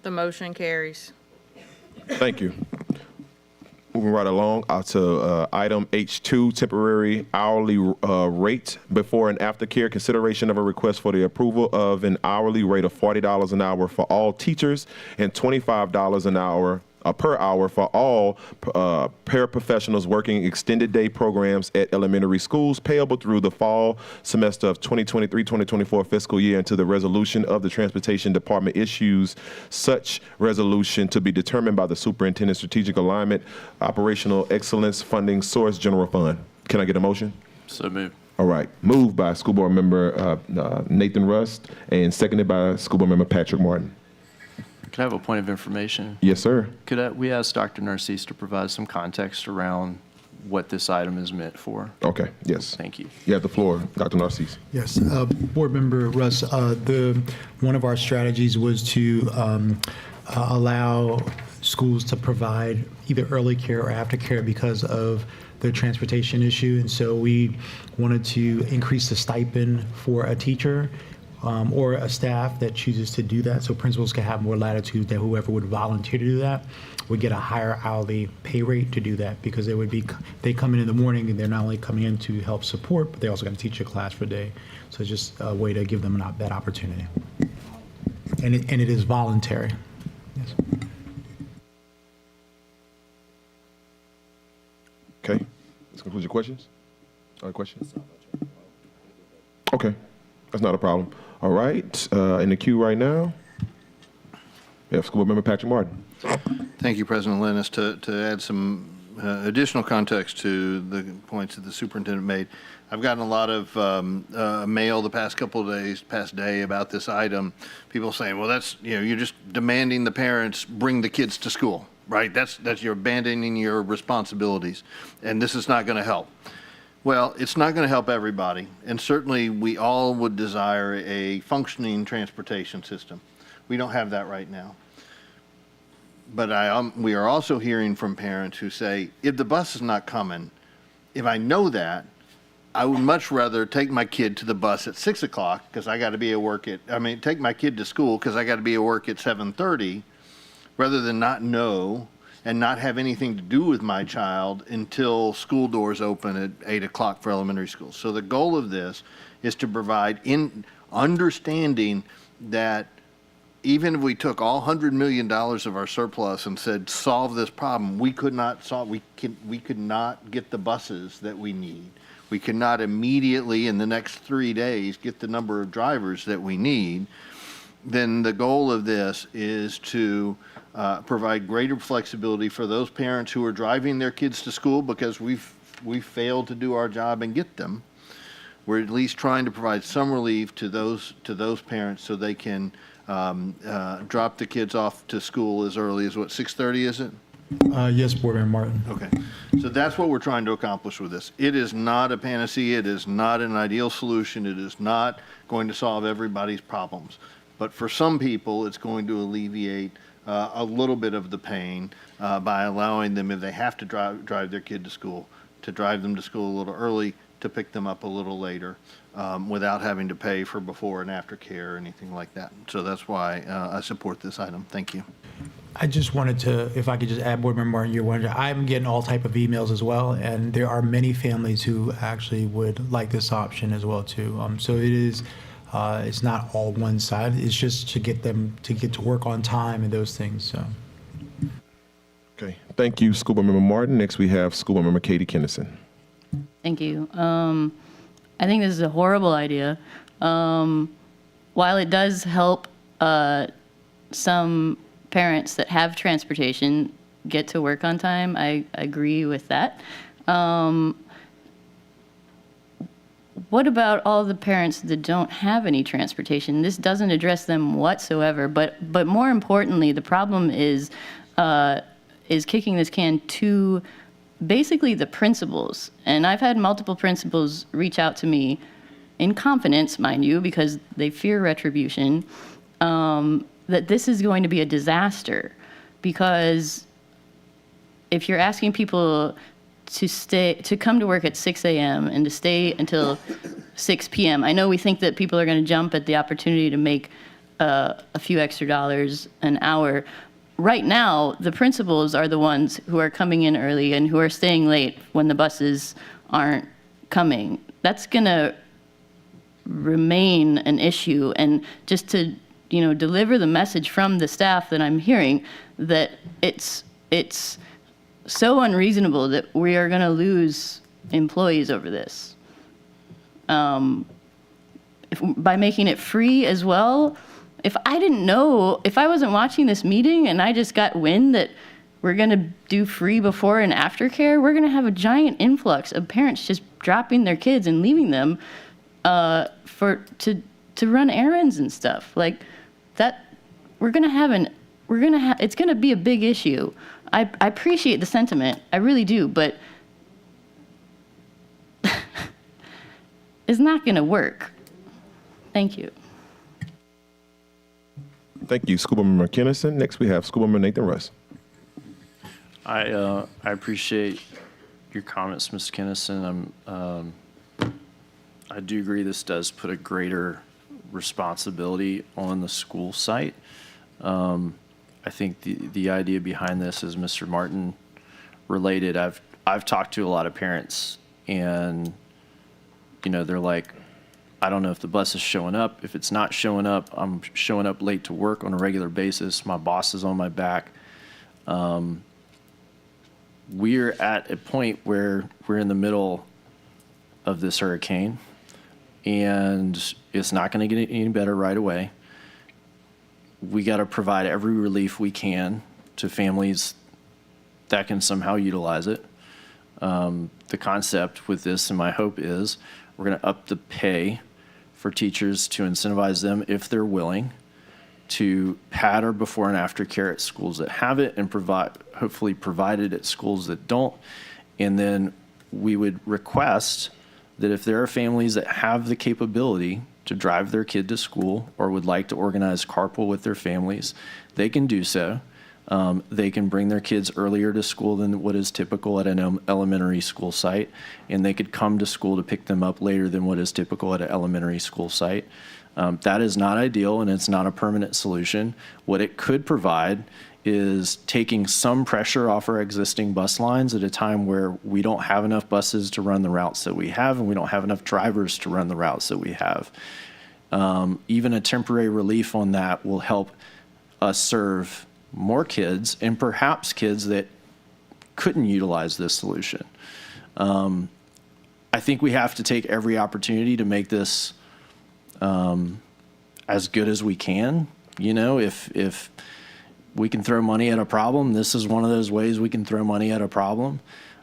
The motion carries. Thank you. moving right along to item H2, temporary hourly rate before and after care, consideration of a request for the approval of an hourly rate of $40 an hour for all teachers and $25 an hour per hour for all paraprofessionals working extended day programs at elementary schools, payable through the fall semester of 2023-2024 fiscal year until the resolution of the Transportation Department issues such resolution to be determined by the Superintendent Strategic Alignment, Operational Excellence Funding Source General Fund. Can I get a motion? So moved. All right. Moved by School Board Member Nathan Rust and seconded by School Board Member Patrick Martin. Could I have a point of information? Yes, sir. Could we ask Dr. Narcisse to provide some context around what this item is meant for? Okay, yes. Thank you. You have the floor, Dr. Narcisse. Yes, Board Member Russ, one of our strategies was to allow schools to provide either early care or after care because of the transportation issue. And so we wanted to increase the stipend for a teacher or a staff that chooses to do that. So principals can have more latitude that whoever would volunteer to do that would get a higher hourly pay rate to do that, because they come in the morning and they're not only coming in to help support, but they also got to teach a class for a day. So it's just a way to give them that opportunity. And it is voluntary. Yes. Okay. This concludes your questions? Other questions? Okay. That's not a problem. All right. In the queue right now, we have School Board Member Patrick Martin. Thank you, President Lennis. To add some additional context to the points that the superintendent made, I've gotten a lot of mail the past couple of days, past day about this item. People saying, well, that's, you're just demanding the parents bring the kids to school, right? That's you're abandoning your responsibilities, and this is not going to help. Well, it's not going to help everybody, and certainly we all would desire a functioning transportation system. We don't have that right now. But we are also hearing from parents who say, if the bus is not coming, if I know that, I would much rather take my kid to the bus at 6 o'clock because I got to be at work take my kid to school because I got to be at work at 7:30, rather than not know and not have anything to do with my child until school doors open at 8 o'clock for elementary school. So the goal of this is to provide understanding that even if we took all $100 million of our surplus and said, solve this problem, we could not get the buses that we need. We could not immediately in the next 3 days get the number of drivers that we need. Then the goal of this is to provide greater flexibility for those parents who are driving their kids to school because we've failed to do our job and get them. We're at least trying to provide some relief to those parents so they can drop the kids off to school as early as 6:30 is it? Yes, Board Member Martin. Okay, so that's what we're trying to accomplish with this. It is not a panacea. It is not an ideal solution. It is not going to solve everybody's problems. But for some people, it's going to alleviate a little bit of the pain by allowing them, if they have to drive their kid to school, to drive them to school a little early, to pick them up a little later, without having to pay for before and after care or anything like that. So that's why I support this item. Thank you. I just wanted to, if I could just add, Board Member Martin, I'm getting all type of emails as well, and there are many families who actually would like this option as well too. So it is, it's not all one side. It's just to get them to get to work on time and those things. So. Okay. Thank you, School Board Member Martin. Next, we have School Board Member Katie Kennison. Thank you. I think this is a horrible idea. While it does help some parents that have transportation get to work on time, I agree with that. What about all the parents that don't have any transportation? This doesn't address them whatsoever, but more importantly, the problem is kicking this can to basically the principals. And I've had multiple principals reach out to me in confidence, mind you, because they fear retribution, that this is going to be a disaster. Because if you're asking people to come to work at 6 a.m. and to stay until 6 p.m., I know we think that people are going to jump at the opportunity to make a few extra dollars an hour. right now, the principals are the ones who are coming in early and who are staying late when the buses aren't coming. That's going to remain an issue. And just to, deliver the message from the staff that I'm hearing that it's so unreasonable that we are going to lose employees over this. By making it free as well, if I didn't know, if I wasn't watching this meeting and I just got wind that we're going to do free before and after care, we're going to have a giant influx of parents just dropping their kids and leaving them to run errands and stuff like that. It's going to be a big issue. I appreciate the sentiment, I really do, but it's not going to work. Thank you. Thank you, School Board Member Kinnison. Next, we have School Board Member Nathan Russ. I appreciate your comments, Ms. Kinnison. I do agree this does put a greater responsibility on the school site. I think the idea behind this is Mr. Martin related. I've talked to a lot of parents, and they're like, I don't know if the bus is showing up. If it's not showing up, I'm showing up late to work on a regular basis. My boss is on my back. We're at a point where we're in the middle of this hurricane, and it's not going to get any better right away. We got to provide every relief we can to families that can somehow utilize it. The concept with this, and my hope is, we're going to up the pay for teachers to incentivize them, if they're willing, to pad or before and after care at schools that have it, and hopefully provide it at schools that don't. And then we would request that if there are families that have the capability to drive their kid to school or would like to organize carpool with their families, they can do so. They can bring their kids earlier to school than what is typical at an elementary school site, and they could come to school to pick them up later than what is typical at an elementary school site. That is not ideal, and it's not a permanent solution. What it could provide is taking some pressure off our existing bus lines at a time where we don't have enough buses to run the routes that we have, and we don't have enough drivers to run the routes that we have. Even a temporary relief on that will help us serve more kids, and perhaps kids that couldn't utilize this solution. I think we have to take every opportunity to make this as good as we can. If we can throw money at a problem, this is one of those ways we can throw money at a problem.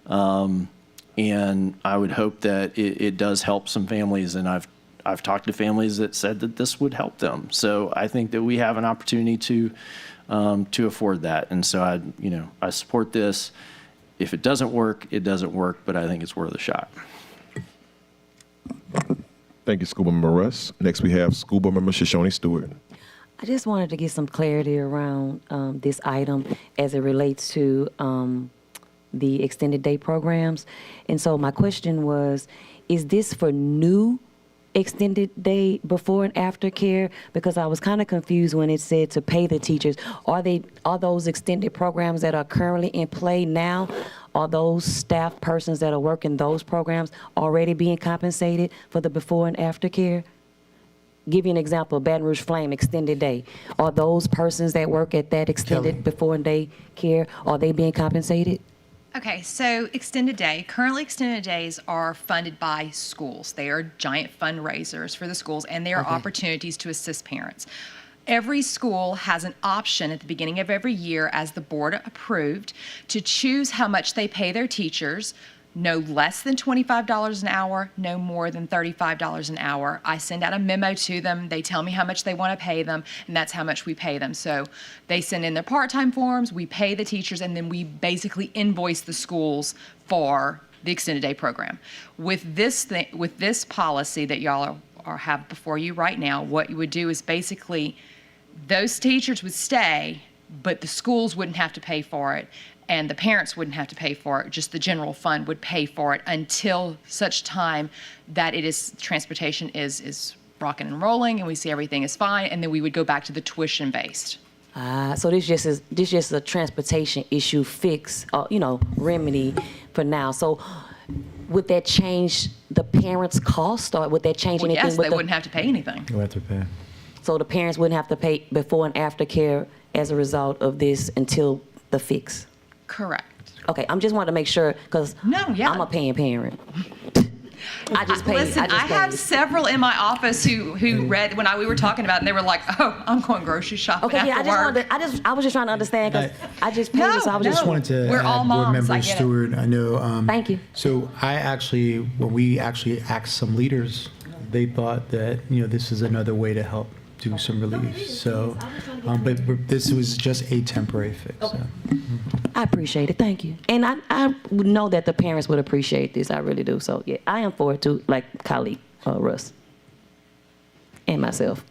And I would hope that it does help some families, and I've talked to families that said that this would help them. So I think that we have an opportunity to afford that. And so I support this. If it doesn't work, it doesn't work, but I think it's worth a shot. Thank you, School Board Member Russ. Next, we have School Board Member Shoshone Stewart. I just wanted to get some clarity around this item as it relates to the extended day programs. And so my question was, is this for new extended day before and after care? Because I was kind of confused when it said to pay the teachers. Are those extended programs that are currently in play now, are those staff persons that are working those programs already being compensated for the before and after care? Give you an example, Baton Rouge Flame extended day. Are those persons that work at that extended before and day care, are they being compensated? Okay, so currently extended days are funded by schools. They are giant fundraisers for the schools, and they are opportunities to assist parents. Every school has an option at the beginning of every year, as the board approved, to choose how much they pay their teachers. No less than $25 an hour, no more than $35 an hour. I send out a memo to them. They tell me how much they want to pay them, and that's how much we pay them. So they send in their part-time forms, we pay the teachers, and then we basically invoice the schools for the extended day program. With this policy that y'all have before you right now, what you would do is basically those teachers would stay, but the schools wouldn't have to pay for it. And the parents wouldn't have to pay for it, just the general fund would pay for it until such time that transportation is rocking and rolling and we see everything is fine, and then we would go back to the tuition-based. So this just a transportation issue fix, remedy for now. So would that change the parents' cost, or would that change Well, anything? yes, they wouldn't have to pay anything. You have to pay. So the parents wouldn't have to pay before and after care as a result of this until the fix? Correct. Okay, I'm just wanting to make sure, because I'm a paying parent. I just paid. Listen, I have several in my office who read when we were talking about it, and they were like, "Oh, I'm going grocery shopping Okay, yeah, after I was just trying to understand, because I just paid this. So I was Just wanted to We're add, all Board moms, Member I get it. Stewart, I know. Thank you. So when we actually asked some leaders, they thought that, this is another way to help do some relief. So, but this was just a temporary fix. So. I appreciate it. Thank you. And I know that the parents would appreciate this. I really do. So, yeah, I am for it too, like colleague Russ and myself.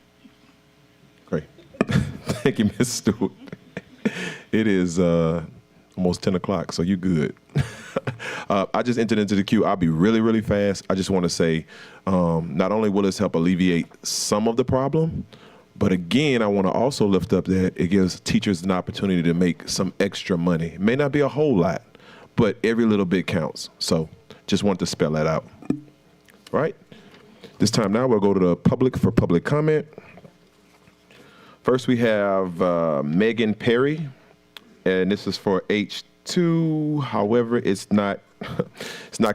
Great. Thank you, Ms. Stewart. It is almost 10 o'clock, so you good. I just entered into the queue. I'll be really, really fast. I just want to say, not only will this help alleviate some of the problem, but again, I want to also lift up that it gives teachers an opportunity to make some extra money. It may not be a whole lot, but every little bit counts. So just want to spell that out. All right. This time now we'll go to the public for public comment. First we have Megan Perry, and this is for H2. However, it's not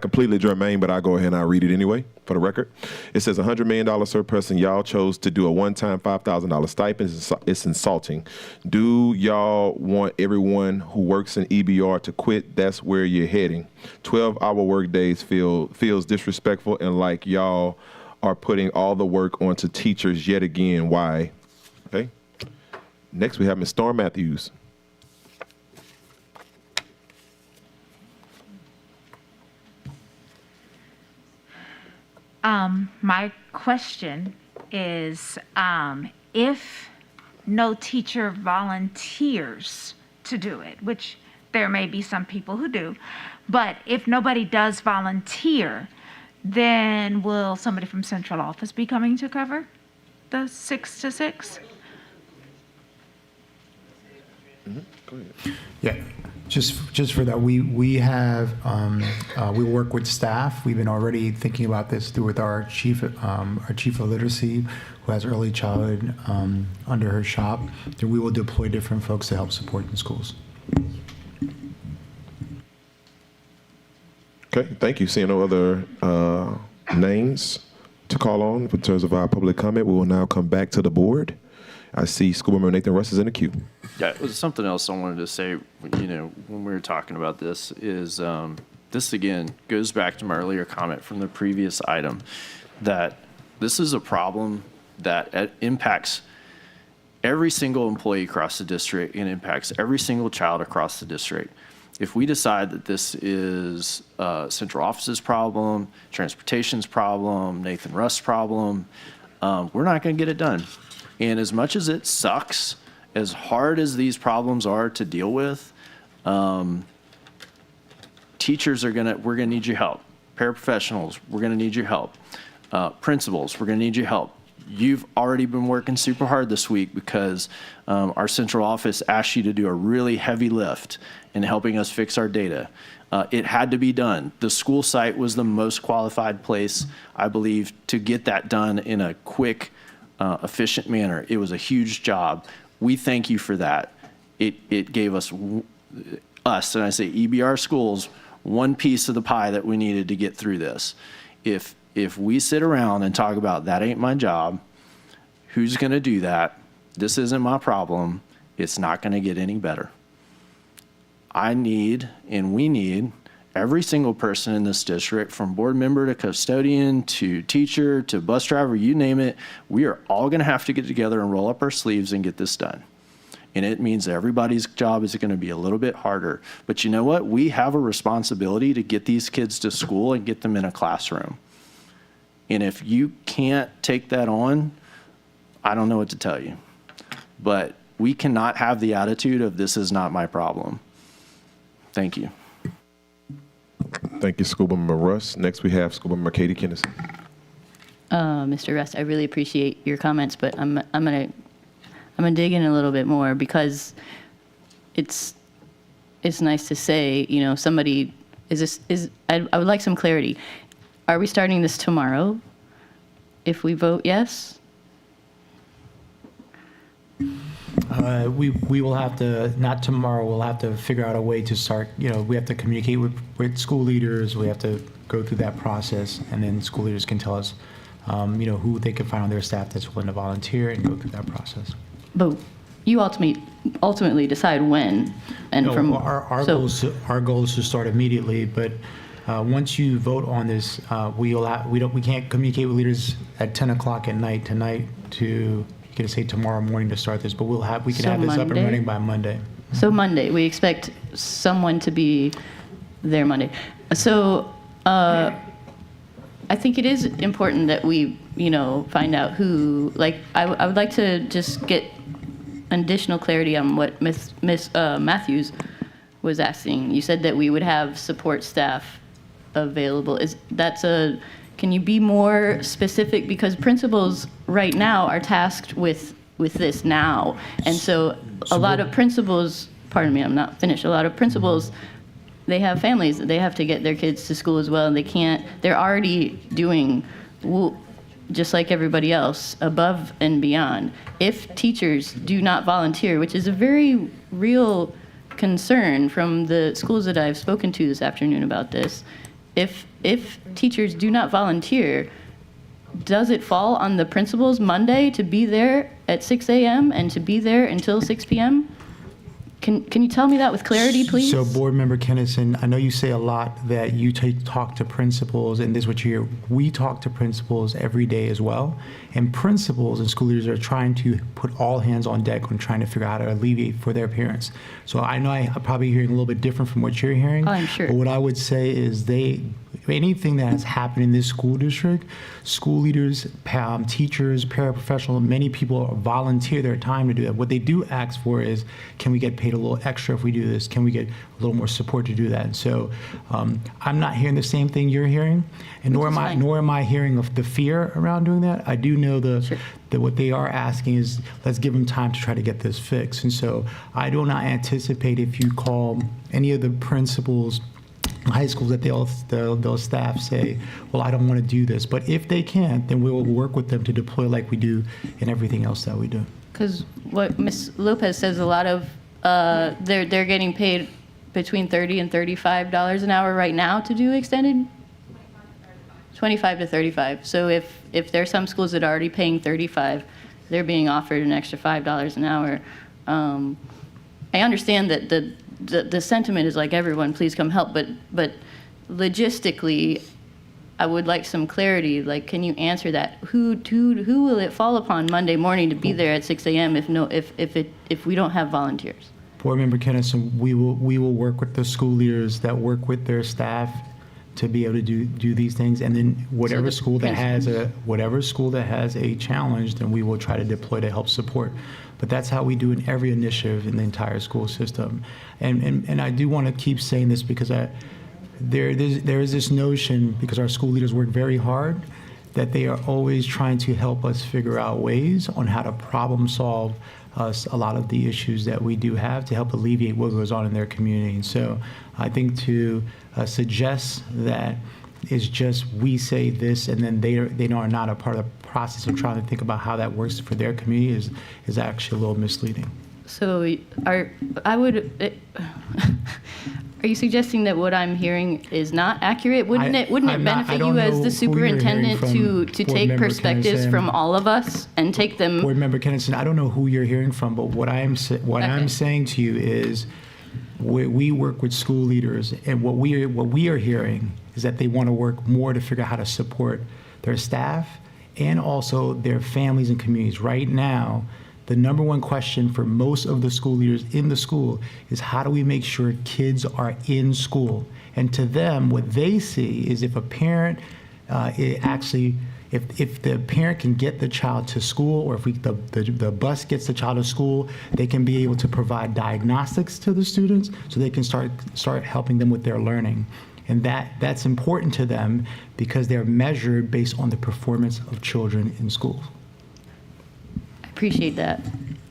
completely germane, but I'll go ahead and I'll read it anyway for the record. It says $100 million surplus, and y'all chose to do a one-time $5,000 stipend. It's insulting. Do y'all want everyone who works in EBR to quit? That's where you're heading. 12-hour work days feels disrespectful, and like y'all are putting all the work onto teachers yet again. Why? Okay. Next, we have Ms. Storm Matthews. My question is, if no teacher volunteers to do it, which there may be some people who do, but if nobody does volunteer, then will somebody from central office be coming to cover the 6 to 6? Go ahead. Yeah, just for that, we have we work with staff. We've been already thinking about this with our chief of literacy, who has early childhood under her shop. Then we will deploy different folks to help support in schools. Okay, thank you. Seeing no other names to call on in terms of our public comment, we will now come back to the board. I see School Board Member Nathan Russ is in the queue. Yeah, it was something else I wanted to say, when we were talking about this is, this again goes back to my earlier comment from the previous item, that this is a problem that impacts every single employee across the district and impacts every single child across the district. If we decide that this is central office's problem, transportation's problem, Nathan Russ's problem, we're not going to get it done. And as much as it sucks, as hard as these problems are to deal with, teachers we're gonna need your help. Paraprofessionals, we're gonna need your help. Principals, we're gonna need your help. You've already been working super hard this week because our central office asked you to do a really heavy lift in helping us fix our data. It had to be done. The school site was the most qualified place, I believe, to get that done in a quick, efficient manner. It was a huge job. We thank you for that. It gave us, and I say EBR schools, one piece of the pie that we needed to get through this. If we sit around and talk about that ain't my job, who's going to do that? This isn't my problem. It's not going to get any better. I need, and we need, every single person in this district, from board member to custodian to teacher to bus driver, you name it, we are all going to have to get together and roll up our sleeves and get this done. And it means everybody's job is going to be a little bit harder. But you know what? We have a responsibility to get these kids to school and get them in a classroom. And if you can't take that on, I don't know what to tell you. But we cannot have the attitude of this is not my problem. Thank you. Thank you, School Board Member Russ. Next, we have School Board Member Katie Kennison. Mr. Russ, I really appreciate your comments, but I'm gonna I'm gonna dig in a little bit more because it's nice to say, you know, somebody, I would like some clarity. Are we starting this tomorrow if we vote yes? We will have to, not tomorrow, we'll have to figure out a way to start, you know, we have to communicate with school leaders, we have to go through that process, and then school leaders can tell us, you know, who they can find on their staff that's willing to volunteer and go through that process. But you ultimately decide when and No, from. our so- goal is to start immediately, but once you vote on this, we can't communicate with leaders at 10 o'clock at night tonight to, you can say tomorrow morning to start this, but we can So have this up and Monday? running by Monday. So Monday, we expect someone to be there Monday. So I think it is important that we, you know, find out who, like, I would like to just get additional clarity on what Miss Matthews was asking. You said that we would have support staff available. Can you be more specific? Because principals right now are tasked with this now. And so a lot of principals, pardon me, I'm not finished. A lot of principals, they have families. They have to get their kids to school as well, and they're already doing, just like everybody else, above and beyond. If teachers do not volunteer, which is a very real concern from the schools that I've spoken to this afternoon about this, if teachers do not volunteer, does it fall on the principals Monday to be there at 6 a.m. and to be there until 6 p.m.? Can you tell me that with clarity, please? So Board Member Kennison, I know you say a lot that you talk to principals, and this is what you hear. We talk to principals every day as well, and principals and school leaders are trying to put all hands on deck on trying to figure out how to alleviate for their parents. So I know I'm probably hearing a little bit different from what you're hearing. Oh, I'm sure. But what I would say is anything that has happened in this school district, school leaders, teachers, paraprofessionals, many people volunteer their time to do that. What they do ask for is, can we get paid a little extra if we do this? Can we get a little more support to do that? And so I'm not hearing the same thing you're hearing, and nor am I hearing of the fear around doing that. I do know that what they are asking is, let's give them time to try to get this fixed. And so I do not anticipate if you call any of the principals high schools that they'll staff say, well, I don't want to do this. But if they can't, then we will work with them to deploy like we do in everything else that we do. Because what Ms. Lopez says, a lot of they're getting paid between $30 and $35 an hour right now to do extended. 25 to 35. So if there are some schools that are already paying 35, they're being offered an extra $5 an hour. I understand that the sentiment is like, everyone, please come help. But logistically, I would like some clarity. Like, can you answer that? Who will it fall upon Monday morning to be there at 6 a.m. if we don't have volunteers? Board Member Kennison, we will work with the school leaders that work with their staff to be able to do these things, and then whatever school that has a challenge, then we will try to deploy to help support. But that's how we do in every initiative in the entire school system. And I do want to keep saying this because there is this notion, because our school leaders work very hard, that they are always trying to help us figure out ways on how to problem solve a lot of the issues that we do have to help alleviate what goes on in their community. And so I think to suggest that it's just we say this and then they are not a part of the process of trying to think about how that works for their community is actually a little misleading. So are you suggesting that what I'm hearing is not accurate? Wouldn't it benefit you as the superintendent to take perspectives from all of us and take them? Board Member Kennison, I don't know who you're hearing from, but what I'm saying to you is we work with school leaders, and what we are hearing is that they want to work more to figure out how to support their staff and also their families and communities. Right now, the number one question for most of the school leaders in the school is, how do we make sure kids are in school? And to them, what they see is if a parent if the parent can get the child to school, or if the bus gets the child to school, they can be able to provide diagnostics to the students so they can start helping them with their learning. And that's important to them because they're measured based on the performance of children in schools. I appreciate that.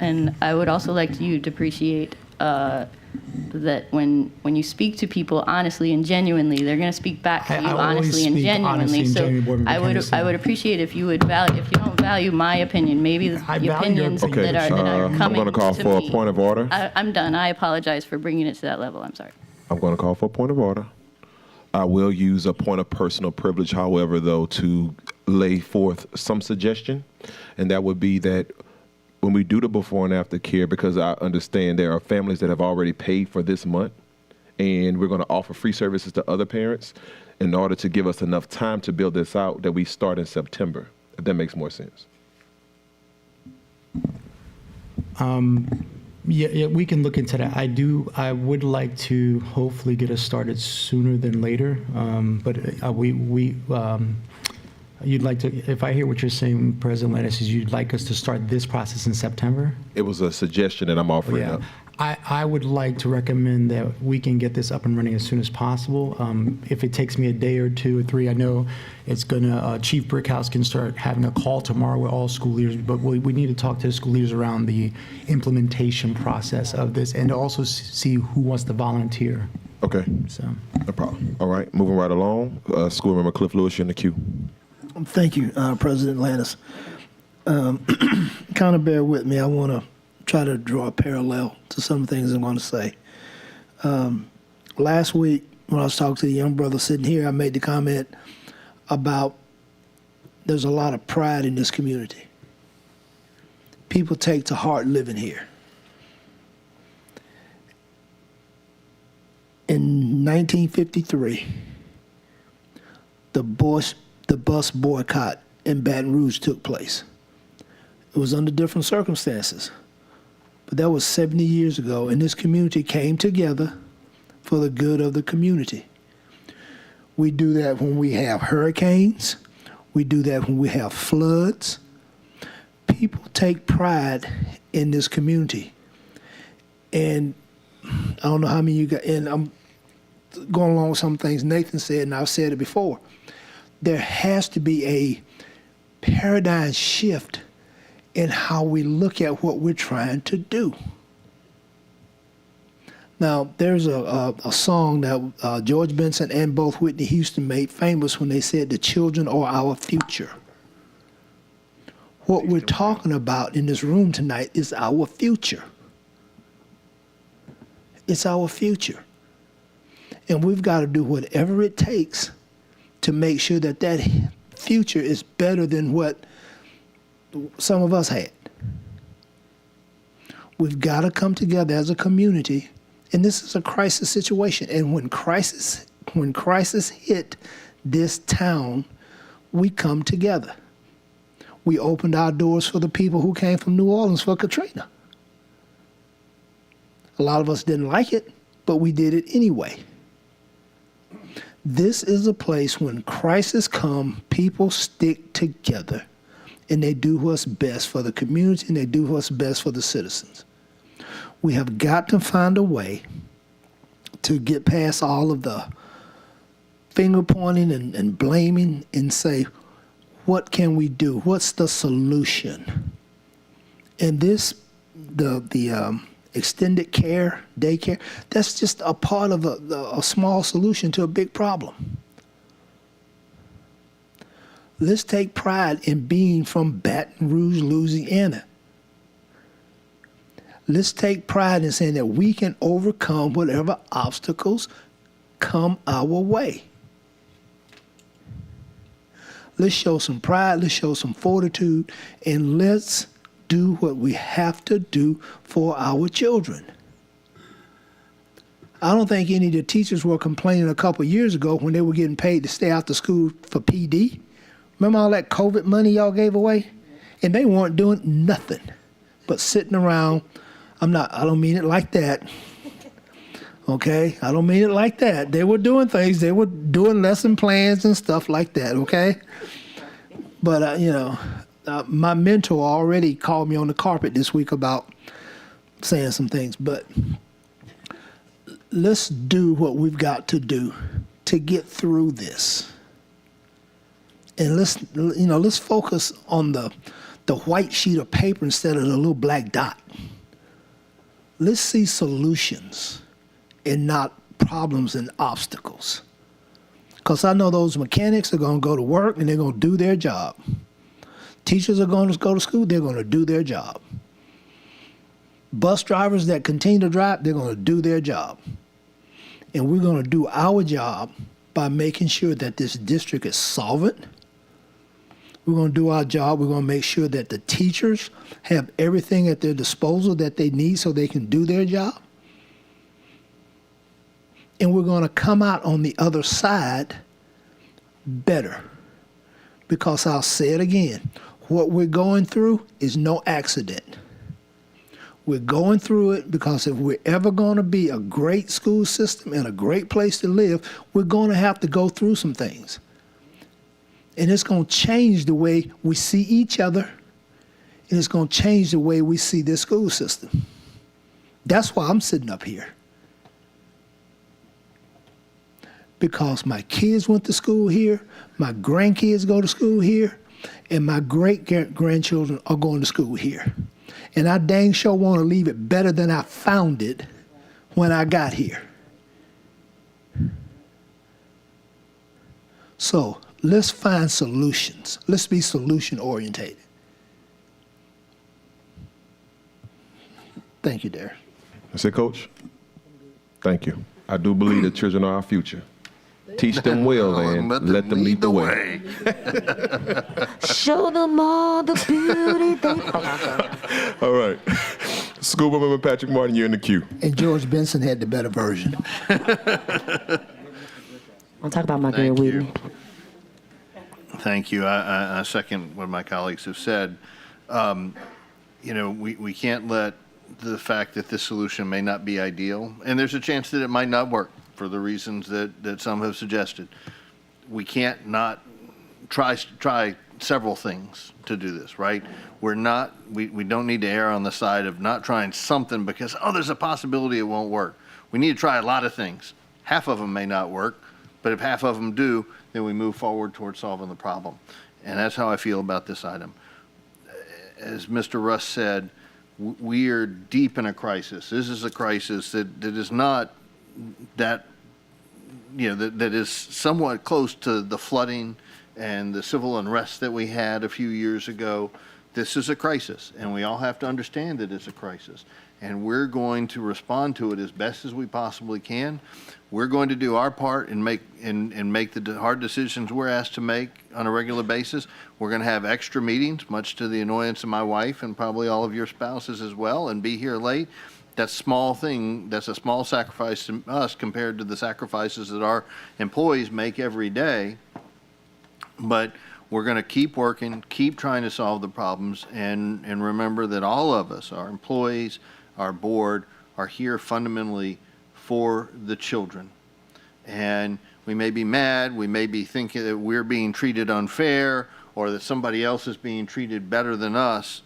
And I would also like you to appreciate that when you speak to people honestly and genuinely, they're going to speak back to you I always honestly and speak honestly genuinely. and So genuinely, Board Member I Henderson. would appreciate if you would if you don't value my opinion, maybe the I value your opinions opinion. that are coming I'm going to call for me. a point of order. I'm done. I apologize for bringing it to that level. I'm sorry. I'm going to call for a point of order. I will use a point of personal privilege, however, though, to lay forth some suggestion, and that would be that when we do the before and after care, because I understand there are families that have already paid for this month, and we're going to offer free services to other parents in order to give us enough time to build this out, that we start in September, if that makes more sense. Yeah, we can look into that. I would like to hopefully get us started sooner than later. But you'd like to, if I hear what you're saying, President Lettuce, is you'd like us to start this process in September? It was a suggestion that I'm offering up. I would like to recommend that we can get this up and running as soon as possible. If it takes me a day or 2 or 3, I know it's gonna, Chief Brickhouse can start having a call tomorrow with all school leaders, but we need to talk to the school leaders around the implementation process of this and also see who wants to volunteer. Okay. So. No problem. All right, moving right along. School Member Cliff Lewis, you're in the queue. Thank you, President Lannis. Kind of bear with me. I want to try to draw a parallel to some things I'm going to say. Last week, when I was talking to the young brother sitting here, I made the comment about there's a lot of pride in this community. People take to heart living here. In 1953, the bus boycott in Baton Rouge took place. It was under different circumstances. But that was 70 years ago, and this community came together for the good of the community. We do that when we have hurricanes. We do that when we have floods. People take pride in this community. And I don't know how many of you got, and I'm going along with some things Nathan said, and I've said it before. There has to be a paradigm shift in how we look at what we're trying to do. Now, there's a song that George Benson and both Whitney Houston made famous when they said, "The children are our future." What we're talking about in this room tonight is our future. It's our future. And we've got to do whatever it takes to make sure that that future is better than what some of us had. We've got to come together as a community, and this is a crisis situation. And when crisis hit this town, we come together. We opened our doors for the people who came from New Orleans for Katrina. A lot of us didn't like it, but we did it anyway. This is a place when crisis come, people stick together. And they do what's best for the community, and they do what's best for the citizens. We have got to find a way to get past all of the finger pointing and blaming and say, what can we do? What's the solution? And this, the extended care, daycare, that's just a part of a small solution to a big problem. Let's take pride in being from Baton Rouge, Louisiana. Let's take pride in saying that we can overcome whatever obstacles come our way. Let's show some pride, let's show some fortitude, and let's do what we have to do for our children. I don't think any of the teachers were complaining a couple years ago when they were getting paid to stay after school for PD. Remember all that COVID money y'all gave away? And they weren't doing nothing but sitting around. I don't mean it like that. Okay? I don't mean it like that. They were doing things. They were doing lesson plans and stuff like that, okay? But, my mentor already called me on the carpet this week about saying some things. But let's do what we've got to do to get through this. And let's focus on the white sheet of paper instead of the little black dot. let's see solutions and not problems and obstacles. Because I know those mechanics are going to go to work and they're going to do their job. Teachers are going to go to school, they're going to do their job. Bus drivers that continue to drive, they're going to do their job. And we're going to do our job by making sure that this district is solvent. We're going to do our job. We're going to make sure that the teachers have everything at their disposal that they need so they can do their job. And we're going to come out on the other side better. Because I'll say it again, what we're going through is no accident. We're going through it because if we're ever going to be a great school system and a great place to live, we're going to have to go through some things. And it's going to change the way we see each other, and it's going to change the way we see this school system. That's why I'm sitting up here. Because my kids went to school here, my grandkids go to school here, and my great-grandchildren are going to school here. And I dang sure want to leave it better than I found it when I got here. So let's find solutions. Let's be solution-orientated. Thank you, Darren. That's it, Coach. Thank you. I do believe that children are our future. Teach them well, and let them lead the way. Show them all the beauty they... All right. School Board Member Patrick Martin, you're in the queue. And George Benson had the better version. I'll talk about my girl Whitney. Thank you. I second what my colleagues have said. We can't let the fact that this solution may not be ideal, and there's a chance that it might not work for the reasons that some have suggested. We can't not try several things to do this, right? We don't need to err on the side of not trying something because, there's a possibility it won't work. We need to try a lot of things. Half of them may not work, but if half of them do, then we move forward towards solving the problem. And that's how I feel about this item. As Mr. Russ said, we are deep in a crisis. This is a crisis that is not that is somewhat close to the flooding and the civil unrest that we had a few years ago. This is a crisis, and we all have to understand that it's a crisis. And we're going to respond to it as best as we possibly can. We're going to do our part and make the hard decisions we're asked to make on a regular basis. We're going to have extra meetings, much to the annoyance of my wife and probably all of your spouses as well, and be here late. That's small thing. That's a small sacrifice to us compared to the sacrifices that our employees make every day. But we're going to keep working, keep trying to solve the problems, and remember that all of us, our employees, our board, are here fundamentally for the children. And we may be mad, we may be thinking that we're being treated unfair or that somebody else is being treated better than us.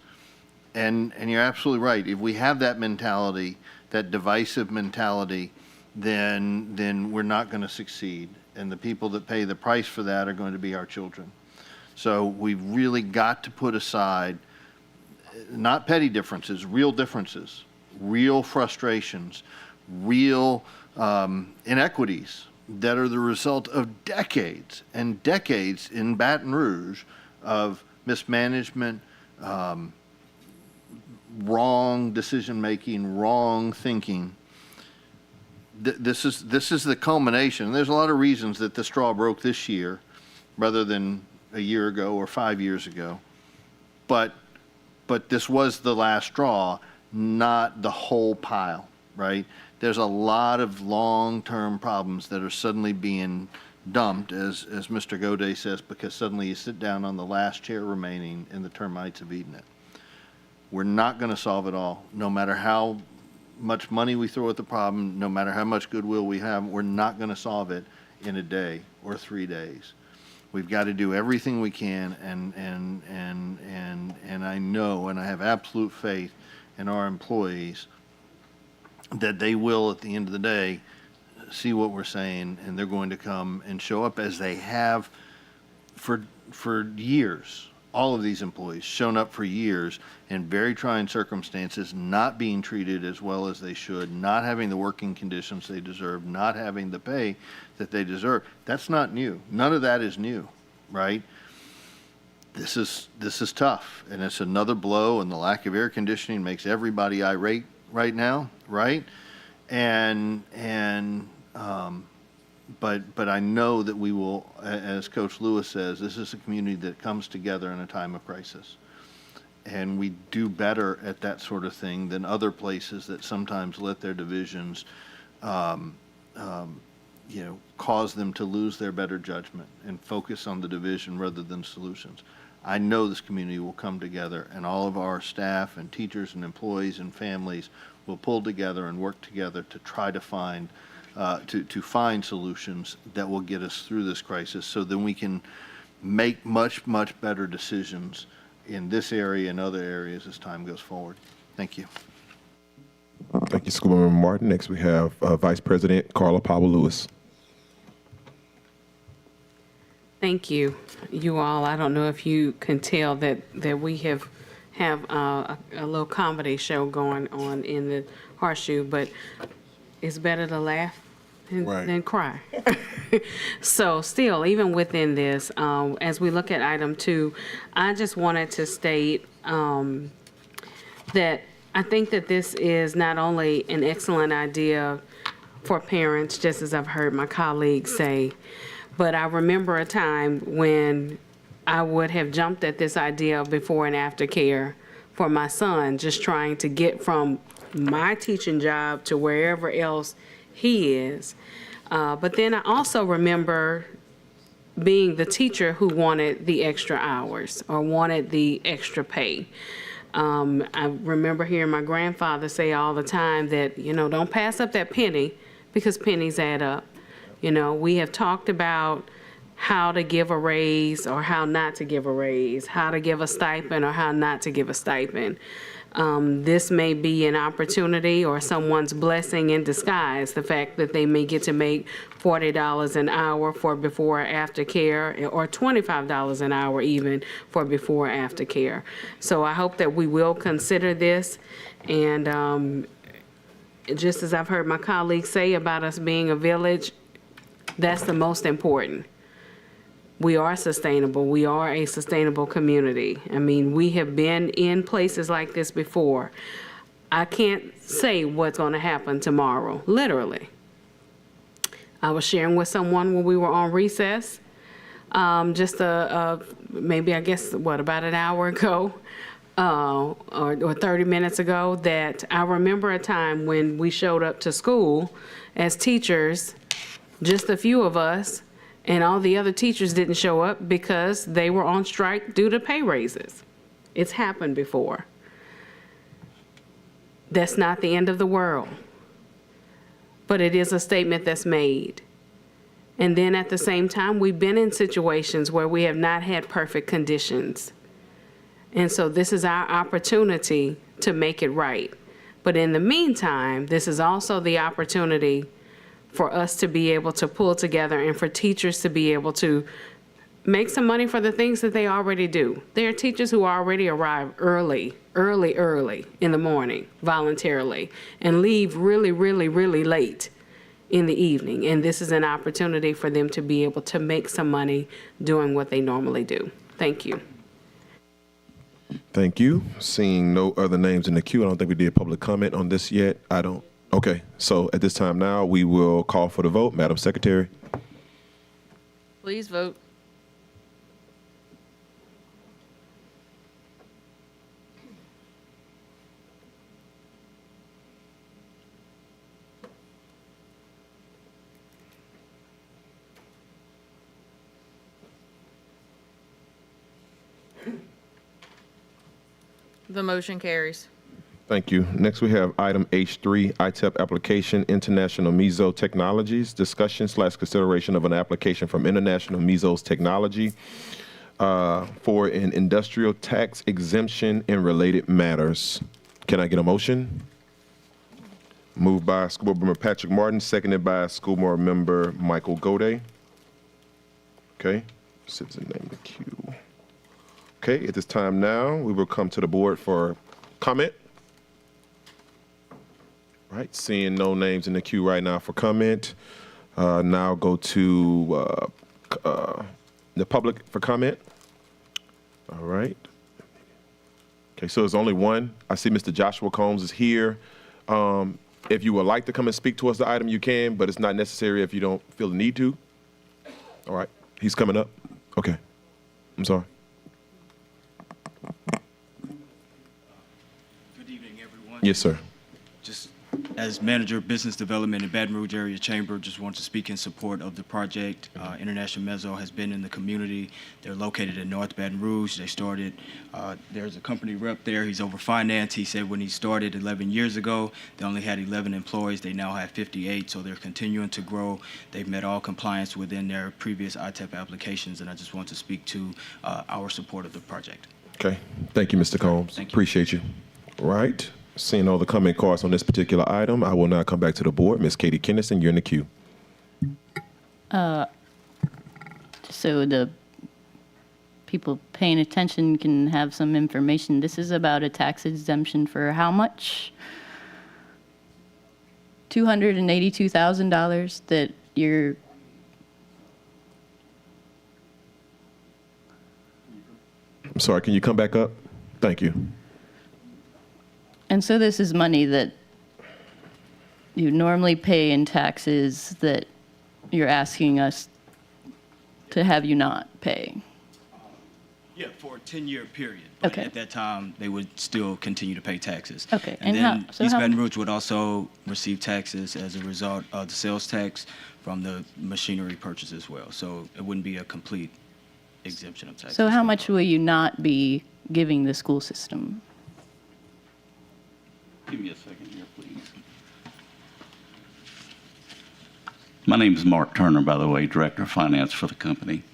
And you're absolutely right. If we have that mentality, that divisive mentality, then we're not going to succeed. And the people that pay the price for that are going to be our children. So we've really got to put aside not petty differences, real frustrations, real inequities that are the result of decades and decades in Baton Rouge of mismanagement, wrong decision-making, wrong thinking. This is the culmination. There's a lot of reasons that the straw broke this year rather than a year ago or 5 years ago. But this was the last straw, not the whole pile, right? There's a lot of long-term problems that are suddenly being dumped, as Mr. Godet says, because suddenly you sit down on the last chair remaining and the termites have eaten it. We're not going to solve it all, no matter how much money we throw at the problem, no matter how much goodwill we have. We're not going to solve it in a day or 3 days. We've got to do everything we can, and I know, and I have absolute faith in our employees that they will, at the end of the day, see what we're saying, and they're going to come and show up as they have for years, all of these employees, shown up for years in very trying circumstances, not being treated as well as they should, not having the working conditions they deserve, not having the pay that they deserve. That's not new. None of that is new, right? This is tough, and it's another blow, and the lack of air conditioning makes everybody irate right now, right? But I know that we will, as Coach Lewis says, this is a community that comes together in a time of crisis. And we do better at that sort of thing than other places that sometimes let their divisions, cause them to lose their better judgment and focus on the division rather than solutions. I know this community will come together, and all of our staff and teachers and employees and families will pull together and work together to try to find to find solutions that will get us through this crisis, so then we can make much better decisions in this area and other areas as time goes forward. Thank you. Thank you, School Board Member Martin. Next, we have Vice President Carla Powell-Lewis. Thank you, you all. I don't know if you can tell that we have a little comedy show going on in the horseshoe, but it's better to laugh than cry. So still, even within this, as we look at item 2, I just wanted to state that I think that this is not only an excellent idea for parents, just as I've heard my colleagues say, but I remember a time when I would have jumped at this idea of before and after care for my son, just trying to get from my teaching job to wherever else he is. But then I also remember being the teacher who wanted the extra hours or wanted the extra pay. I remember hearing my grandfather say all the time that, don't pass up that penny because pennies add up. We have talked about how to give a raise or how not to give a raise, how to give a stipend or how not to give a stipend. This may be an opportunity or someone's blessing in disguise, the fact that they may get to make $40 an hour for before or after care, or $25 an hour even for before or after care. So I hope that we will consider this, and just as I've heard my colleagues say about us being a village, that's the most important. We are sustainable. We are a sustainable community. I mean, we have been in places like this before. I can't say what's going to happen tomorrow, literally. I was sharing with someone when we were on recess, just maybe, I guess, about an hour ago, or 30 minutes ago, that I remember a time when we showed up to school as teachers, just a few of us, and all the other teachers didn't show up because they were on strike due to pay raises. It's happened before. That's not the end of the world, but it is a statement that's made. And then at the same time, we've been in situations where we have not had perfect conditions. And so this is our opportunity to make it right. But in the meantime, this is also the opportunity for us to be able to pull together and for teachers to be able to make some money for the things that they already do. There are teachers who already arrive early in the morning voluntarily and leave really late in the evening. And this is an opportunity for them to be able to make some money doing what they normally do. Thank you. Thank you. Seeing no other names in the queue, I don't think we did public comment on this yet. Okay, so at this time now, we will call for the vote. Madam Secretary. Please vote. The motion carries. Thank you. Next, we have item H3, ITEP application, International Meso Technologies, discussion/consideration of an application from International Mesos Technology for an industrial tax exemption and related matters. Can I get a motion? Moved by School Board Member Patrick Martin, seconded by School Board Member Michael Gode. Okay, citizen name the queue. Okay, at this time now, we will come to the board for comment. Right, seeing no names in the queue right now for comment. Now go to the public for comment. All right. Okay, so there's only one. I see Mr. Joshua Combs is here. If you would like to come and speak to us the item, you can, but it's not necessary if you don't feel the need to. All right, he's coming up. Okay, I'm sorry. Good evening, everyone. Yes, sir. Just as Manager of Business Development in Baton Rouge Area Chamber, just want to speak in support of the project. International Mezzo has been in the community. They're located in North Baton Rouge. They started, there's a company rep there. He's over finance. He said when he started 11 years ago, they only had 11 employees. They now have 58, so they're continuing to grow. They've met all compliance within their previous ITEP applications, and I just want to speak to our support of the project. Okay, thank you, Mr. Combs. Thank you. Appreciate you. All right, seeing all the comment cards on this particular item, I will now come back to the board. Ms. Katie Kennison, you're in the queue. So the people paying attention can have some information. This is about a tax exemption for how much? $282,000 that you're. I'm sorry, can you come back up? Thank you. And so this is money that you normally pay in taxes that you're asking us to have you not pay. Yeah, for a 10-year period. Okay. At that time, they would still continue to pay taxes. Okay, And and then how- so East how- Baton Rouge would also receive taxes as a result of the sales tax from the machinery purchase as well. So it wouldn't be a complete exemption of taxes. So how much will you not be giving the school system? Give me a second here, please. My name is Mark Turner, by the way, Director of Finance for the company.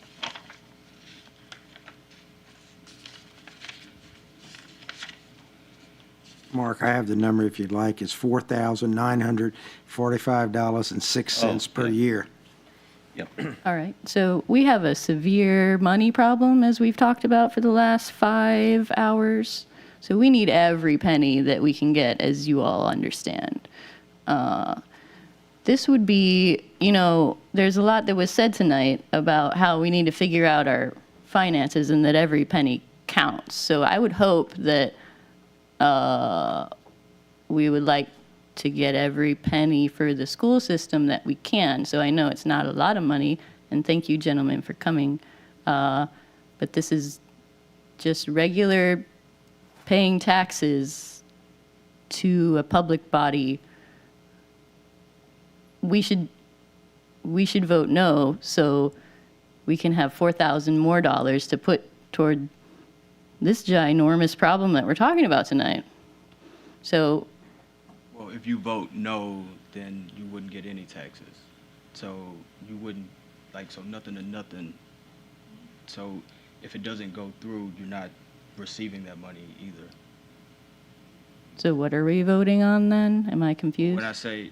Mark, I have the number if you'd like. It's $4,945.06 per year. Yep. All right, so we have a severe money problem, as we've talked about for the last 5 hours. So we need every penny that we can get, as you all understand. This would be, there's a lot that was said tonight about how we need to figure out our finances and that every penny counts. So I would hope that we would like to get every penny for the school system that we can. So I know it's not a lot of money, and thank you, gentlemen, for coming. But this is just regular paying taxes to a public body. We should vote no, so we can have $4,000 more to put toward this ginormous problem that we're talking about tonight. So, Well, if you vote no, then you wouldn't get any taxes. So you wouldn't, so nothing to nothing. So if it doesn't go through, you're not receiving that money either. so what are we voting on then? Am I confused? When I say,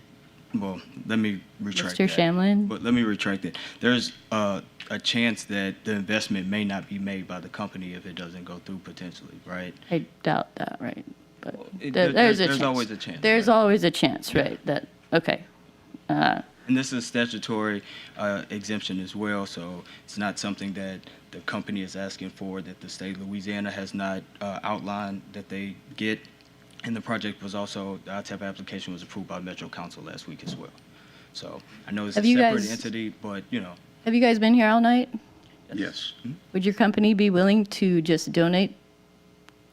well, let me retract Mr. that. Shamlin? But let me retract it. There's a chance that the investment may not be made by the company if it doesn't go through potentially, right? I doubt that, right? But There's always a chance. There's always a chance, right? That, okay. And this is statutory exemption as well, so it's not something that the company is asking for, that the state of Louisiana has not outlined that they get. And the project was also, the ITEP application was approved by Metro Council last week as well. So I know it's a Have you separate guys- entity, but, Have you guys been here all night? Yes. Would your company be willing to just donate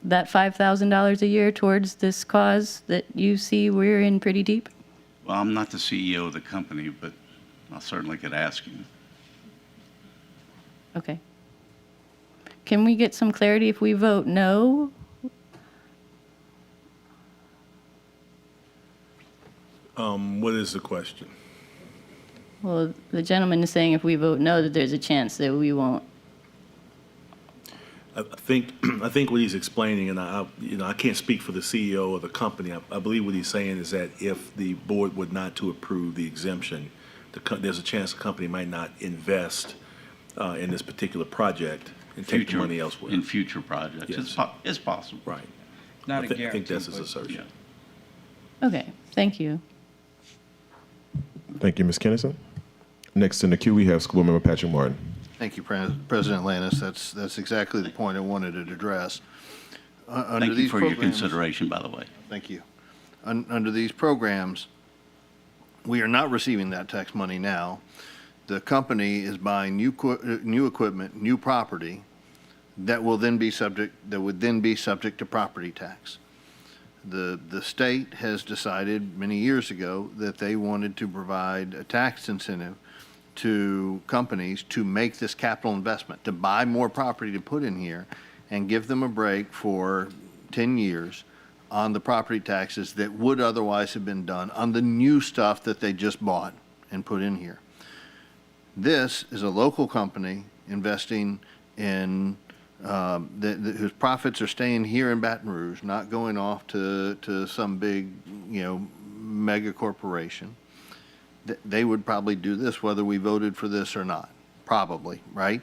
that $5,000 a year towards this cause that you see we're in pretty deep? Well, I'm not the CEO of the company, but I certainly could ask you. Okay. Can we get some clarity if we vote no? What is the question? Well, the gentleman is saying if we vote no, that there's a chance that we won't. I think what he's explaining, and I can't speak for the CEO of the company. I believe what he's saying is that if the board would not to approve the exemption, there's a chance the company might not invest in this particular project, and take the money elsewhere. In future projects. Yes. It's possible. Right. Not a I guarantee. think that's his but- assertion. Okay, thank you. Thank you, Ms. Kennison. Next in the queue, we have School Board Member Patrick Martin. Thank you, President Lannis. That's exactly the point I wanted to address. Under Thank you these for your programs- consideration, by the way. Thank you. Under these programs, we are not receiving that tax money now. The company is buying new equipment, new property that would then be subject to property tax. The state has decided many years ago that they wanted to provide a tax incentive to companies to make this capital investment, to buy more property to put in here and give them a break for 10 years on the property taxes that would otherwise have been done on the new stuff that they just bought and put in here. This is a local company investing in whose profits are staying here in Baton Rouge, not going off to some big, mega corporation. They would probably do this whether we voted for this or not, probably, right?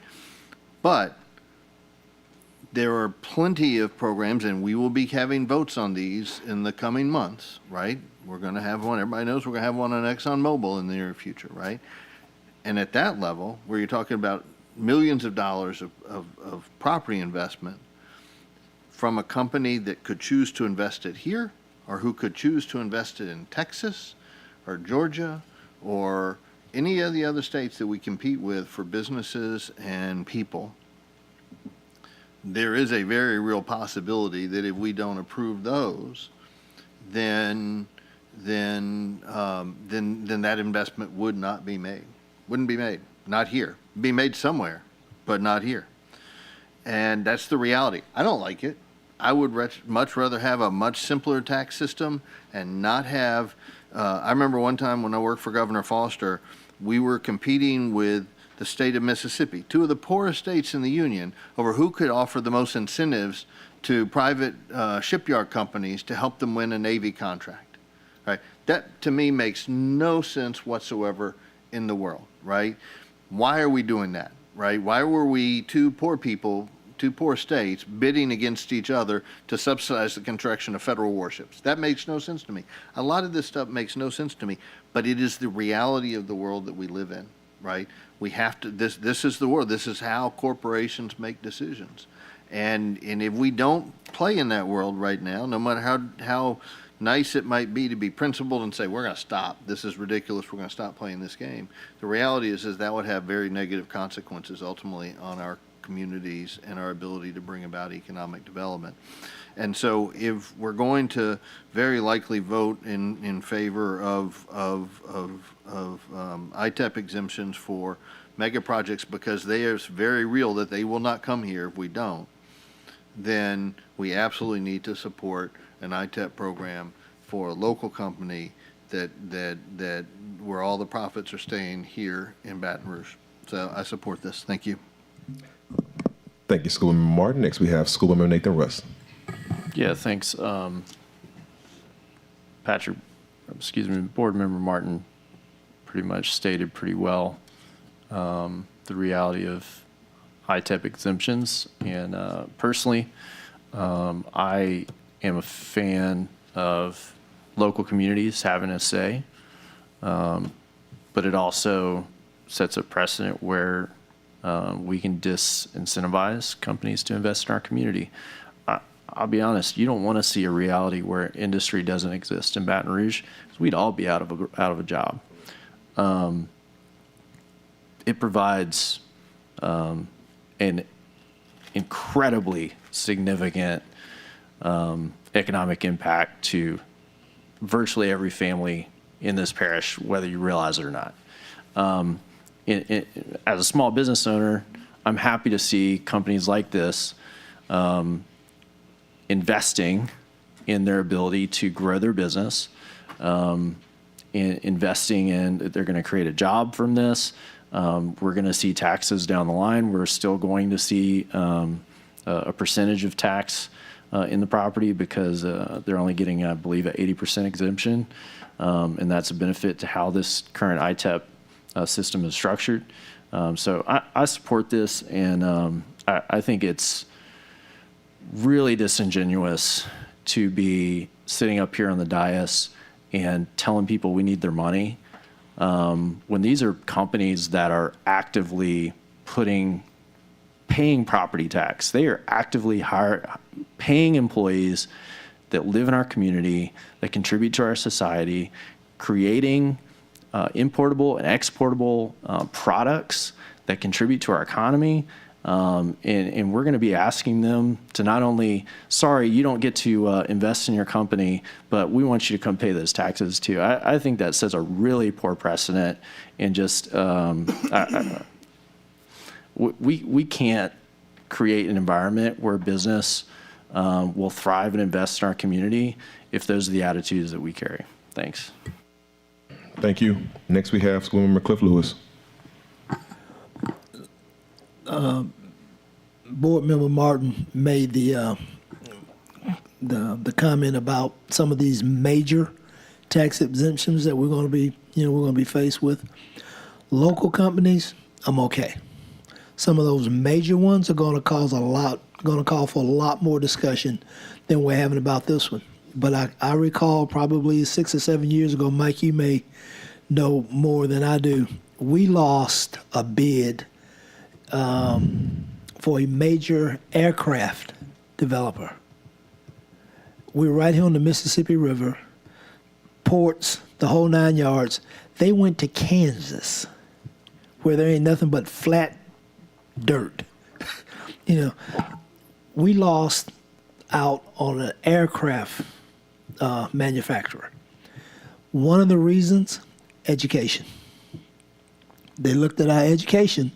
But there are plenty of programs, and we will be having votes on these in the coming months, right? We're going to have one. Everybody knows we're going to have one on ExxonMobil in the near future, right? And at that level, where you're talking about millions of dollars of property investment from a company that could choose to invest it here, or who could choose to invest it in Texas or Georgia or any of the other states that we compete with for businesses and people, there is a very real possibility that if we don't approve those, then that investment would not be made. Wouldn't be made. Not here. Be made somewhere, but not here. And that's the reality. I don't like it. I would much rather have a much simpler tax system and not have. I remember one time when I worked for Governor Foster, we were competing with the state of Mississippi, two of the poorest states in the union, over who could offer the most incentives to private shipyard companies to help them win a Navy contract. Right? That to me makes no sense whatsoever in the world. Right? Why are we doing that? Right? Why were we two poor states bidding against each other to subsidize the construction of federal warships? That makes no sense to me. A lot of this stuff makes no sense to me, but it is the reality of the world that we live in, right? We have to, this is the world. This is how corporations make decisions. And if we don't play in that world right now, no matter how nice it might be to be principled and say, we're going to stop, this is ridiculous, we're going to stop playing this game. The reality is that would have very negative consequences ultimately on our communities and our ability to bring about economic development. And so if we're going to very likely vote in favor of ITEP exemptions for mega projects because they are very real that they will not come here if we don't, then we absolutely need to support an ITEP program for a local company that where all the profits are staying here in Baton Rouge. So I support this. Thank you. Thank you, School Member Martin. Next, we have School Member Nathan Russ. Yeah, thanks. Board Member Martin pretty much stated pretty well the reality of ITEP exemptions. And personally, I am a fan of local communities having a say, but it also sets a precedent where we can disincentivize companies to invest in our community. I'll be honest, you don't want to see a reality where industry doesn't exist in Baton Rouge, because we'd all be out of a job. It provides an incredibly significant economic impact to virtually every family in this parish, whether you realize it or not. As a small business owner, I'm happy to see companies like this investing in their ability to grow their business, investing in, they're going to create a job from this. We're going to see taxes down the line. We're still going to see a percentage of tax in the property because they're only getting, I believe, an 80% exemption. And that's a benefit to how this current ITEP system is structured. So I support this, and I think it's really disingenuous to be sitting up here on the dais and telling people we need their money when these are companies that are actively paying property tax. They are actively paying employees that live in our community, that contribute to our society, creating importable and exportable products that contribute to our economy. And we're going to be asking them to not only, sorry, you don't get to invest in your company, but we want you to come pay those taxes too. I think that sets a really poor precedent, and just we can't create an environment where business will thrive and invest in our community if those are the attitudes that we carry. Thanks. Thank you. Next we have Schoolmember Cliff Lewis. Board Member Martin made the comment about some of these major tax exemptions that we're going to be faced with. Local companies, I'm okay. Some of those major ones are going to call for a lot more discussion than we're having about this one. But I recall probably 6 or 7 years ago, Mike, you may know more than I do. We lost a bid for a major aircraft developer. We're right here on the Mississippi River, ports, the whole 9 yards. They went to Kansas, where there ain't nothing but flat dirt. We lost out on an aircraft manufacturer. One of the reasons, education. They looked at our education,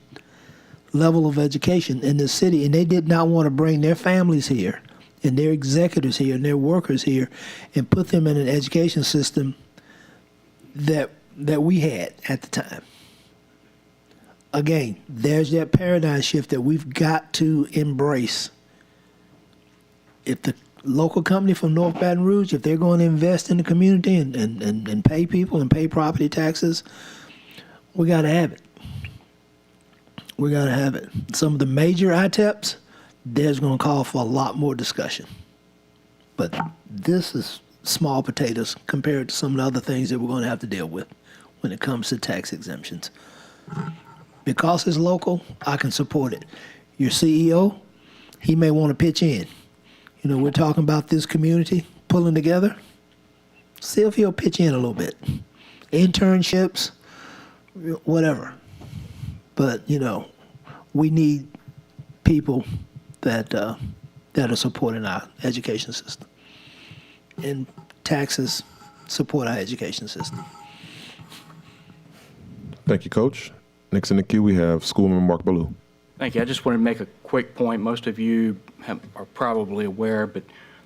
level of education in this city, and they did not want to bring their families here and their executives here and their workers here and put them in an education system that we had at the time. Again, there's that paradigm shift that we've got to embrace. If the local company from North Baton Rouge, if they're going to invest in the community and pay people and pay property taxes, we got to have it. We got to have it. Some of the major ITEPs, there's going to call for a lot more discussion. But this is small potatoes compared to some of the other things that we're going to have to deal with when it comes to tax exemptions. Because it's local, I can support it. Your CEO, he may want to pitch in. We're talking about this community pulling together. See if he'll pitch in a little bit. Internships, whatever. But, we need people that are supporting our education system. And taxes support our education system. Thank you, Coach. Next in the queue, we have Schoolmember Mark Ballou. Thank you. I just want to make a quick point. Most of you are probably aware, but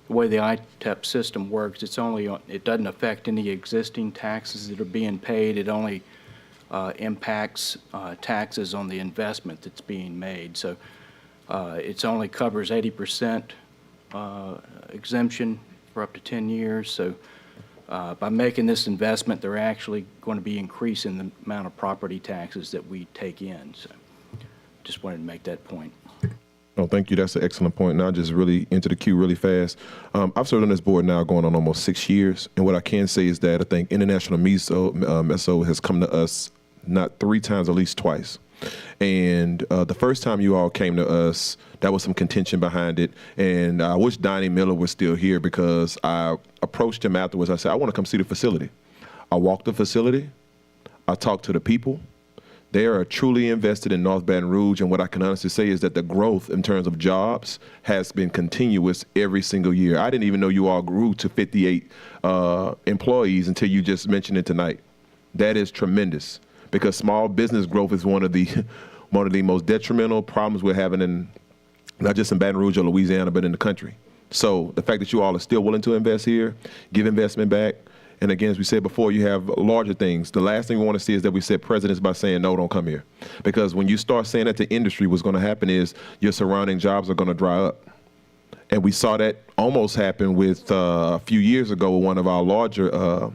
the way the ITEP system works, it doesn't affect any existing taxes that are being paid. It only impacts taxes on the investment that's being made. So it only covers 80% exemption for up to 10 years. So by making this investment, they're actually going to be increasing the amount of property taxes that we take in. So just wanted to make that point. Oh, thank you. That's an excellent point. Now, just really into the queue really fast. I've served on this board now going on almost 6 years. And what I can say is that I think International Meso has come to us not 3 times, at least twice. And the first time you all came to us, that was some contention behind it. And I wish Donnie Miller was still here because I approached him afterwards. I said, I want to come see the facility. I walked the facility. I talked to the people. They are truly invested in North Baton Rouge, and what I can honestly say is that the growth in terms of jobs has been continuous every single year. I didn't even know you all grew to 58 employees until you just mentioned it tonight. That is tremendous because small business growth is one of the most detrimental problems we're having in not just in Baton Rouge or Louisiana, but in the country. So the fact that you all are still willing to invest here, give investment back. And again, as we said before, you have larger things. The last thing we want to see is that we set precedents by saying, no, don't come here. Because when you start saying that to industry, what's going to happen is your surrounding jobs are going to dry up. And we saw that almost happen with a few years ago with one of our larger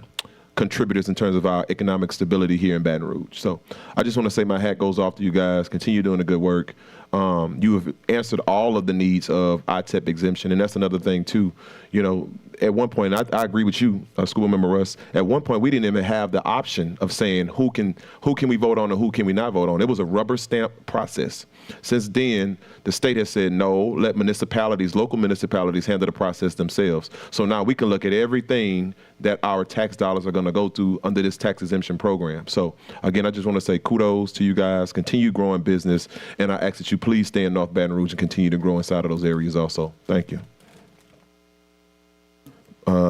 contributors in terms of our economic stability here in Baton Rouge. So I just want to say my hat goes off to you guys. Continue doing the good work. You have answered all of the needs of ITEP exemption, and that's another thing too. You know, at one point, I agree with you, School Board Member Russ. At one point, we didn't even have the option of saying who can we vote on and who can we not vote on. It was a rubber stamp process. Since then, the state has said no, let municipalities, local municipalities, handle the process themselves. So now we can look at everything that our tax dollars are going to go through under this tax exemption program. So again, I just want to say kudos to you guys. Continue growing business, and I ask that you please stay in North Baton Rouge and continue to grow inside of those areas also. Thank you.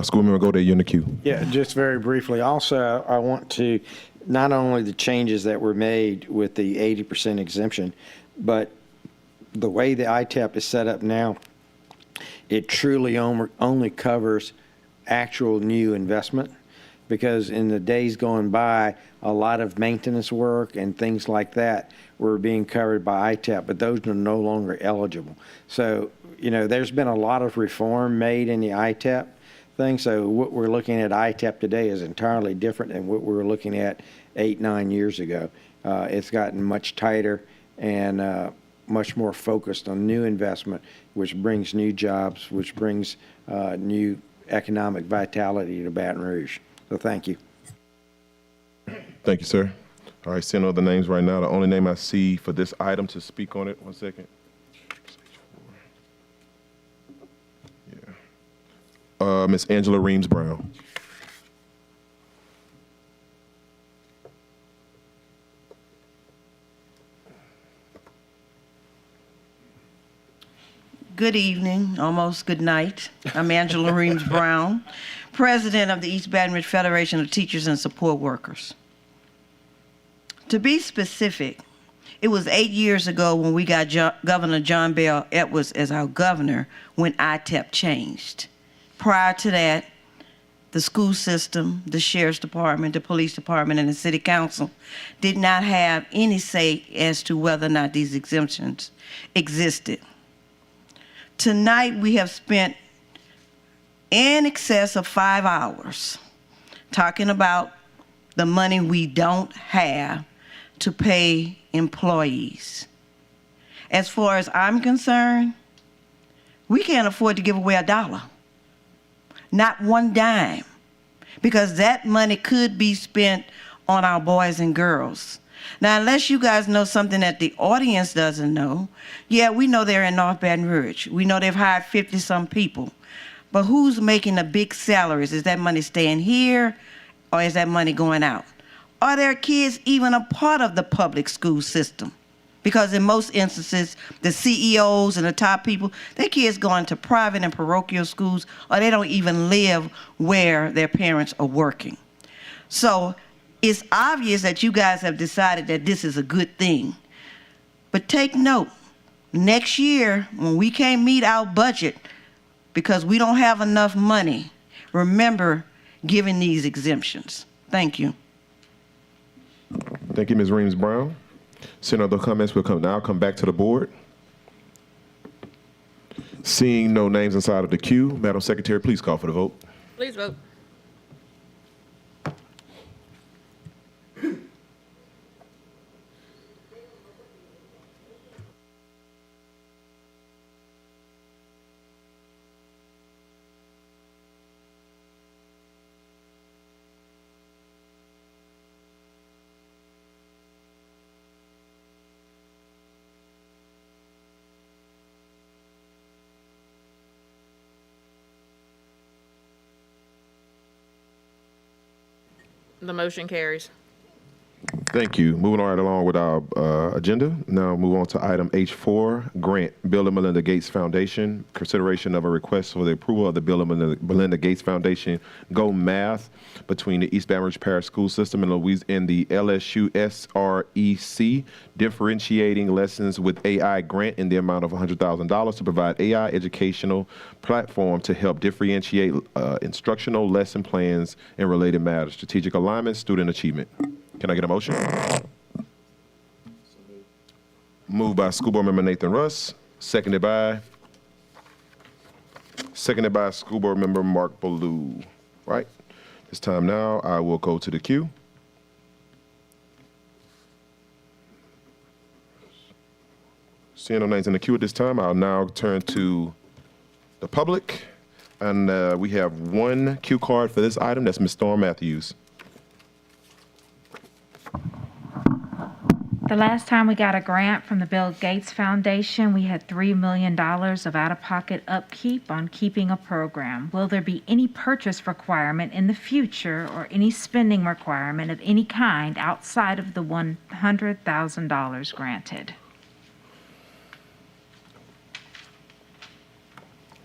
School Member Gode, you're in the queue. Yeah, just very briefly. Also, I want to, not only the changes that were made with the 80% exemption, but the way the ITEP is set up now, it truly only covers actual new investment, because in the days going by, a lot of maintenance work and things like that were being covered by ITEP, but those are no longer eligible. So, you know, there's been a lot of reform made in the ITEP thing. So what we're looking at ITEP today is entirely different than what we were looking at 8-9 years ago. It's gotten much tighter and much more focused on new investment, which brings new jobs, which brings new economic vitality to Baton Rouge. So thank you. Thank you, sir. All right, seeing all the names right now, the only name I see for this item to speak on it, 1 second. Yeah. Ms. Angela Reams Brown. Good evening, almost good night. I'm Angela Reams Brown, President of the East Baton Rouge Federation of Teachers and Support Workers. To be specific, it was 8 years ago when we got Governor John Bell Edwards as our governor when ITEP changed. Prior to that, the school system, the sheriff's department, the police department, and the city council did not have any say as to whether or not these exemptions existed. Tonight, we have spent in excess of 5 hours talking about the money we don't have to pay employees. As far as I'm concerned, we can't afford to give away a dollar, not one dime, because that money could be spent on our boys and girls. Now, unless you guys know something that the audience doesn't know, yeah, we know they're in North Baton Rouge. We know they've hired 50-some people. But who's making the big salaries? Is that money staying here, or is that money going out? Are their kids even a part of the public school system? Because in most instances, the CEOs and the top people, their kids go into private and parochial schools, or they don't even live where their parents are working. So it's obvious that you guys have decided that this is a good thing. But take note, next year, when we can't meet our budget because we don't have enough money, remember giving these exemptions. Thank you. Thank you, Ms. Reams Brown. Seeing other comments, we'll now come back to the board. Seeing no names inside of the queue, Madam Secretary, please call for the vote. Please vote. The motion carries. Thank you. Moving right along with our agenda. Now move on to item H4, grant Bill and Melinda Gates Foundation. Consideration of a request for the approval of the Bill and Melinda Gates Foundation Go Math between the East Baton Rouge Parish School System and the LSU SREC differentiating lessons with AI grant in the amount of $100,000 to provide AI educational platform to help differentiate instructional lesson plans and related matters, strategic alignment, student achievement. Can I get a motion? Moved by School Board Member Nathan Russ, seconded by School Board Member Mark Ballou. Right? This time now, I will go to the queue. Seeing no names in the queue at this time, I'll now turn to the public. And we have one cue card for this item. That's Ms. Storm Matthews. The last time we got a grant from the Bill Gates Foundation, we had $3 million of out-of-pocket upkeep on keeping a program. Will there be any purchase requirement in the future or any spending requirement of any kind outside of the $100,000 granted?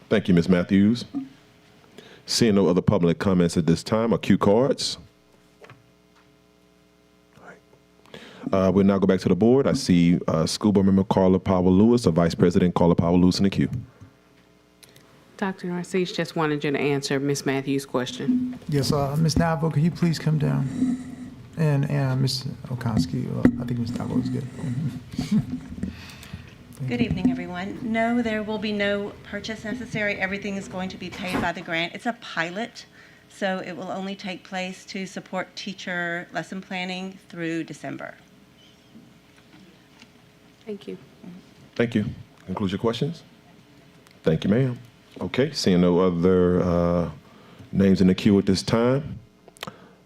Thank you, Ms. Matthews. Seeing no other public comments at this time or cue cards. We'll now go back to the board. I see School Board Member Carla Powell-Lewis, or Vice President Carla Powell-Lewis in the queue. Dr. Narcisse just wanted you to answer Ms. Matthews' question. Yes, Ms. Navo, could you please come down? And Ms. Okonski, I think Ms. Navo is good. Good evening, everyone. No, there will be no purchase necessary. Everything is going to be paid by the grant. It's a pilot, so it will only take place to support teacher lesson planning through December. Thank you. Thank you. Conclude your questions? Thank you, ma'am. Okay, seeing no other names in the queue at this time,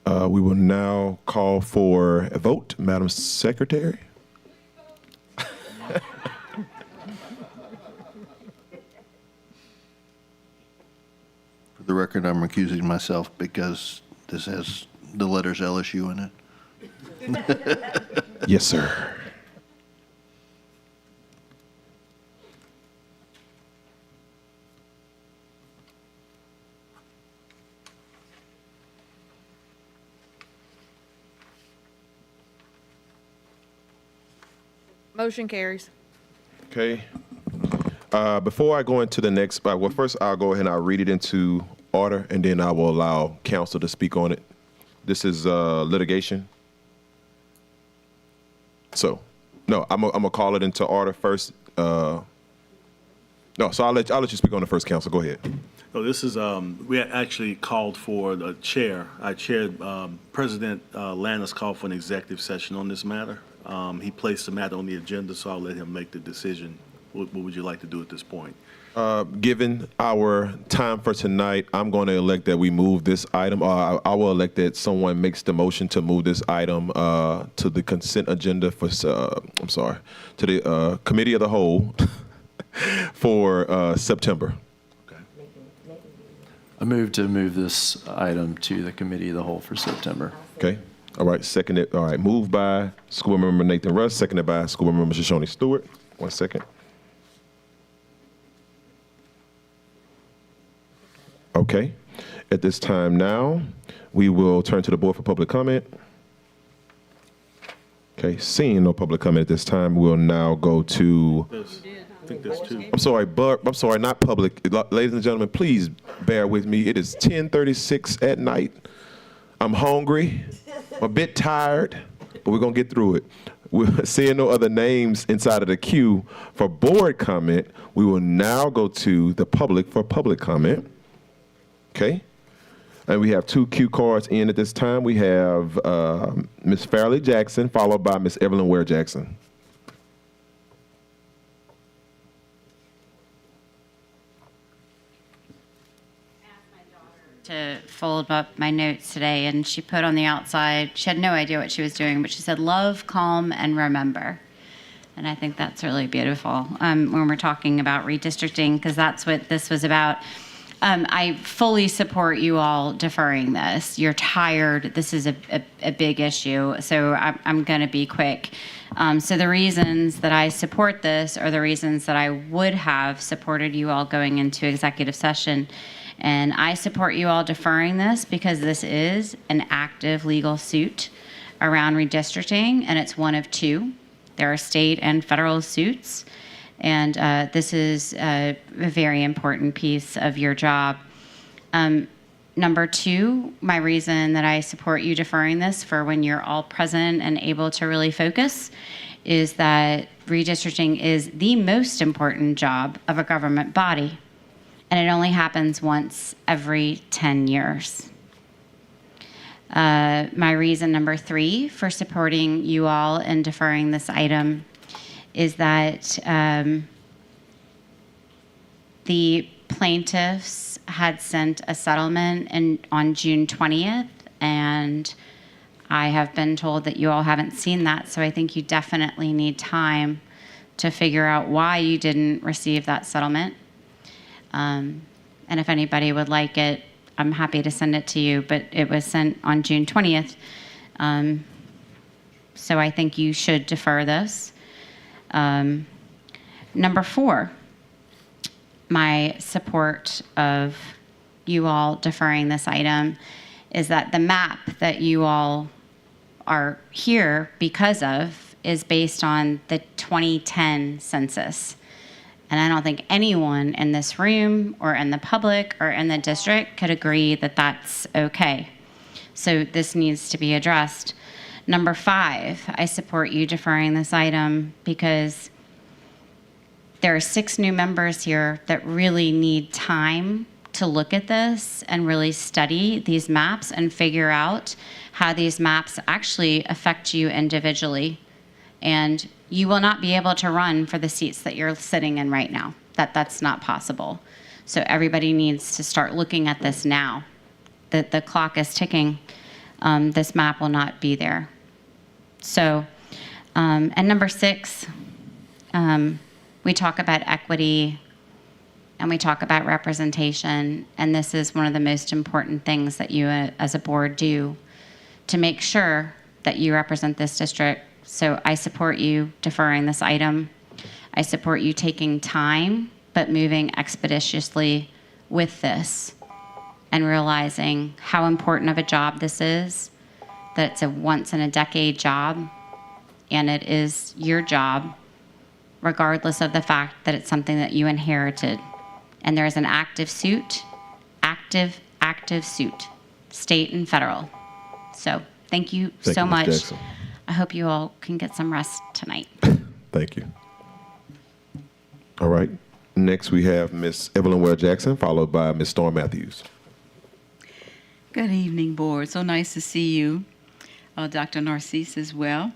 we will now call for a vote. Madam Secretary? For the record, I'm recusing myself because this has the letters LSU in it. Yes, sir. Motion carries. Okay. Before I go into the next, well, first I'll go ahead and I'll read it into order, and then I will allow council to speak on it. This is litigation. So, no, I'm gonna call it into order first. No, so I'll let you speak on it first, council. Go ahead. So this is, we had actually called for the chair. I chaired, President Lannis called for an executive session on this matter. He placed the matter on the agenda, so I'll let him make the decision. What would you like to do at this point? Given our time for tonight, I'm going to elect that we move this item. I will elect that someone makes the motion to move this item to the consent agenda for, to the committee of the whole for September. I move to move this item to the committee of the whole for September. Okay. All right. Seconded. All right. Moved by School Board Member Nathan Russ. Seconded by School Board Member Shoshone Stewart. 1 second. Okay. At this time now, we will turn to the board for public comment. Okay. Seeing no public comment at this time, we'll now go to. I think there's two. I'm sorry, not public. Ladies and gentlemen, please bear with me. It is 10:36 at night. I'm hungry. I'm a bit tired, but we're going to get through it. We're seeing no other names inside of the queue for board comment. We will now go to the public for public comment. Okay? And we have 2 cue cards in at this time. We have Ms. Fairleigh Jackson, followed by Ms. Evelyn Ware Jackson. To fold up my notes today, and she put on the outside, she had no idea what she was doing, but she said, love, calm, and remember. And I think that's really beautiful when we're talking about redistricting, because that's what this was about. I fully support you all deferring this. You're tired. This is a big issue, so I'm going to be quick. So the reasons that I support this are the reasons that I would have supported you all going into executive session. And I support you all deferring this because this is an active legal suit around redistricting, and it's one of 2. There are state and federal suits, and this is a very important piece of your job. Number 2, my reason that I support you deferring this for when you're all present and able to really focus is that redistricting is the most important job of a government body. And it only happens once every 10 years. My reason number 3 for supporting you all and deferring this item is that the plaintiffs had sent a settlement on June 20th, and I have been told that you all haven't seen that, so I think you definitely need time to figure out why you didn't receive that settlement. And if anybody would like it, I'm happy to send it to you, but it was sent on June 20th. So I think you should defer this. Number 4, my support of you all deferring this item is that the map that you all are here because of is based on the 2010 census. And I don't think anyone in this room or in the public or in the district could agree that that's okay. So this needs to be addressed. Number 5, I support you deferring this item because there are 6 new members here that really need time to look at this and really study these maps and figure out how these maps actually affect you individually. And you will not be able to run for the seats that you're sitting in right now. That's not possible. So everybody needs to start looking at this now. The clock is ticking. This map will not be there. So, and number 6, we talk about equity and we talk about representation, and this is one of the most important things that you as a board do to make sure that you represent this district. So I support you deferring this item. I support you taking time, but moving expeditiously with this and realizing how important of a job this is, that it's a once-in-a-decade job, and it is your job, regardless of the fact that it's something that you inherited. And there is an active suit, active suit, state and federal. So thank you so Ms. much. Jackson. I hope you all can get some rest tonight. Thank you. All right. Next, we have Ms. Evelyn Ware Jackson, followed by Ms. Storm Matthews. Good evening, board. So nice to see you, Dr. Narcisse as well.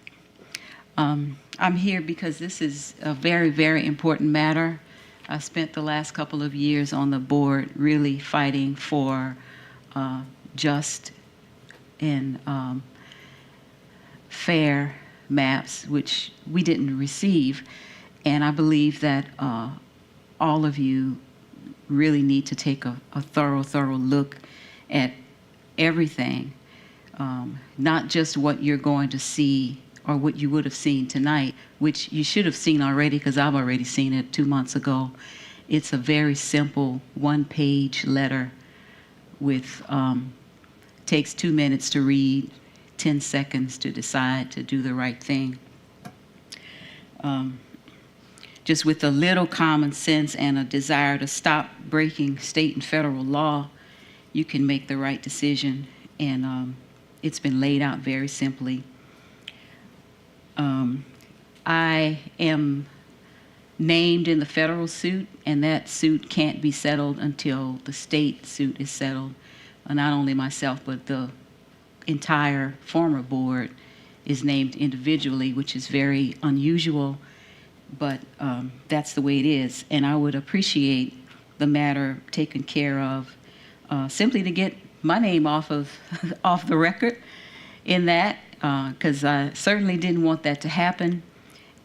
I'm here because this is a very, very important matter. I spent the last couple of years on the board really fighting for just and fair maps, which we didn't receive. And I believe that all of you really need to take a thorough look at everything, not just what you're going to see or what you would have seen tonight, which you should have seen already because I've already seen it 2 months ago. It's a very simple 1-page letter with, takes 2 minutes to read, 10 seconds to decide to do the right thing. Just with a little common sense and a desire to stop breaking state and federal law, you can make the right decision. And it's been laid out very simply. I am named in the federal suit, and that suit can't be settled until the state suit is settled. Not only myself, but the entire former board is named individually, which is very unusual, but that's the way it is. And I would appreciate the matter taken care of simply to get my name off the record in that, because I certainly didn't want that to happen.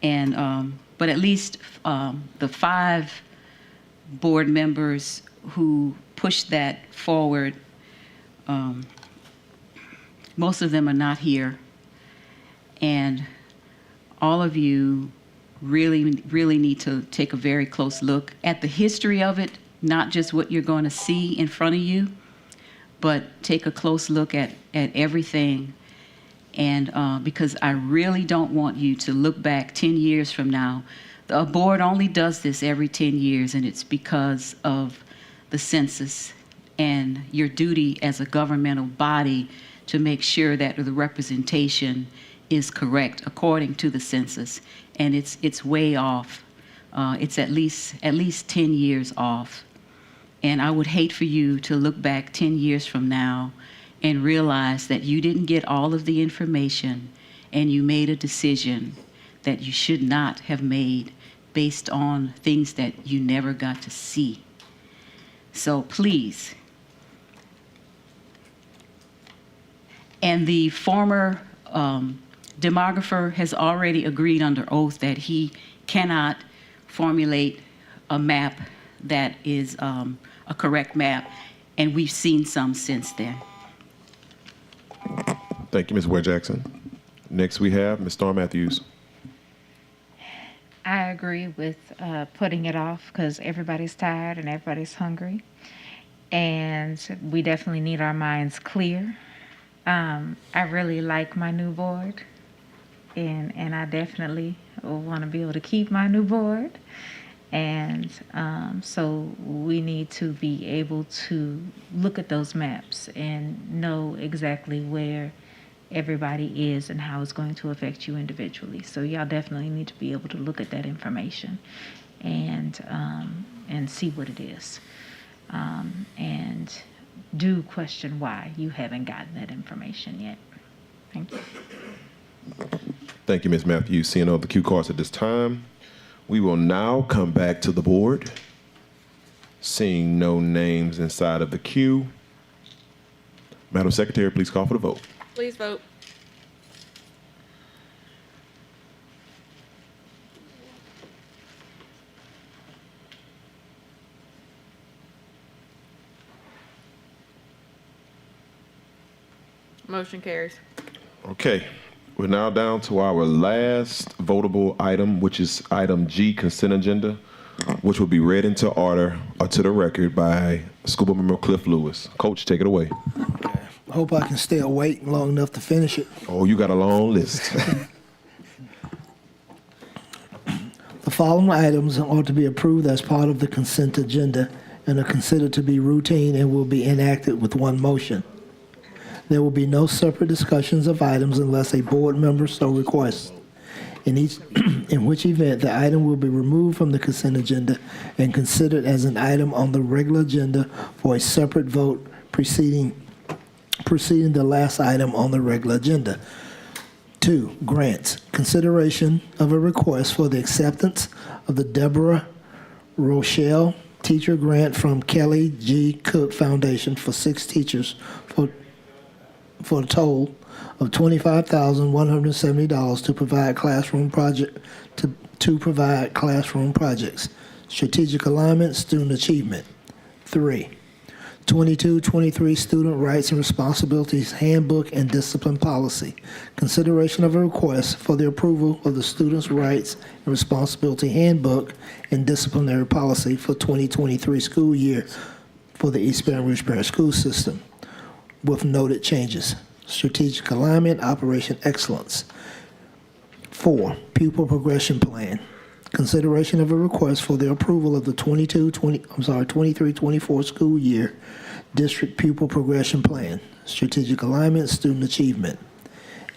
And but at least the 5 board members who pushed that forward, most of them are not here, and all of you really need to take a very close look at the history of it, not just what you're going to see in front of you, but take a close look at everything. And because I really don't want you to look back 10 years from now. The board only does this every 10 years, and it's because of the census and your duty as a governmental body to make sure that the representation is correct according to the census. And it's way off. It's at least 10 years off. And I would hate for you to look back 10 years from now and realize that you didn't get all of the information and you made a decision that you should not have made based on things that you never got to see. So please. And the former demographer has already agreed under oath that he cannot formulate a map that is a correct map, and we've seen some since then. Thank you, Ms. Ware Jackson. Next, we have Ms. Storm Matthews. I agree with putting it off because everybody's tired and everybody's hungry. And we definitely need our minds clear. I really like my new board. And I definitely want to be able to keep my new board. And so we need to be able to look at those maps and know exactly where everybody is and how it's going to affect you individually. So y'all definitely need to be able to look at that information and see what it is. And do question why you haven't gotten that information yet. Thank you. Thank you, Ms. Matthews. Seeing all the cue cards at this time, we will now come back to the board. Seeing no names inside of the queue, Madam Secretary, please call for the vote. Please vote. Motion carries. Okay, we're now down to our last votable item, which is item G, consent agenda, which will be read into order or to the record by School Board Member Cliff Lewis. Coach, take it away. Hope I can stay awake long enough to finish it. Oh, you got a long list. The following items are to be approved as part of the consent agenda and are considered to be routine and will be enacted with one motion. There will be no separate discussions of items unless a board member so requests. In which event, the item will be removed from the consent agenda and considered as an item on the regular agenda for a separate vote preceding the last item on the regular agenda. 2, grants. Consideration of a request for the acceptance of the Deborah Rochelle Teacher Grant from Kelly G. Cook Foundation for 6 teachers for a total of $25,170 to provide classroom projects. Strategic alignment, student achievement. 3, 22-23 Student Rights and Responsibilities Handbook and Discipline Policy. Consideration of a request for the approval of the Students' Rights and Responsibility Handbook and Disciplinary Policy for 2023 school year for the East Baton Rouge Parish School System with noted changes. Strategic alignment, Operation Excellence. 4, Pupil Progression Plan. Consideration of a request for the approval of the 23-24 school year District Pupil Progression Plan. Strategic alignment, student achievement.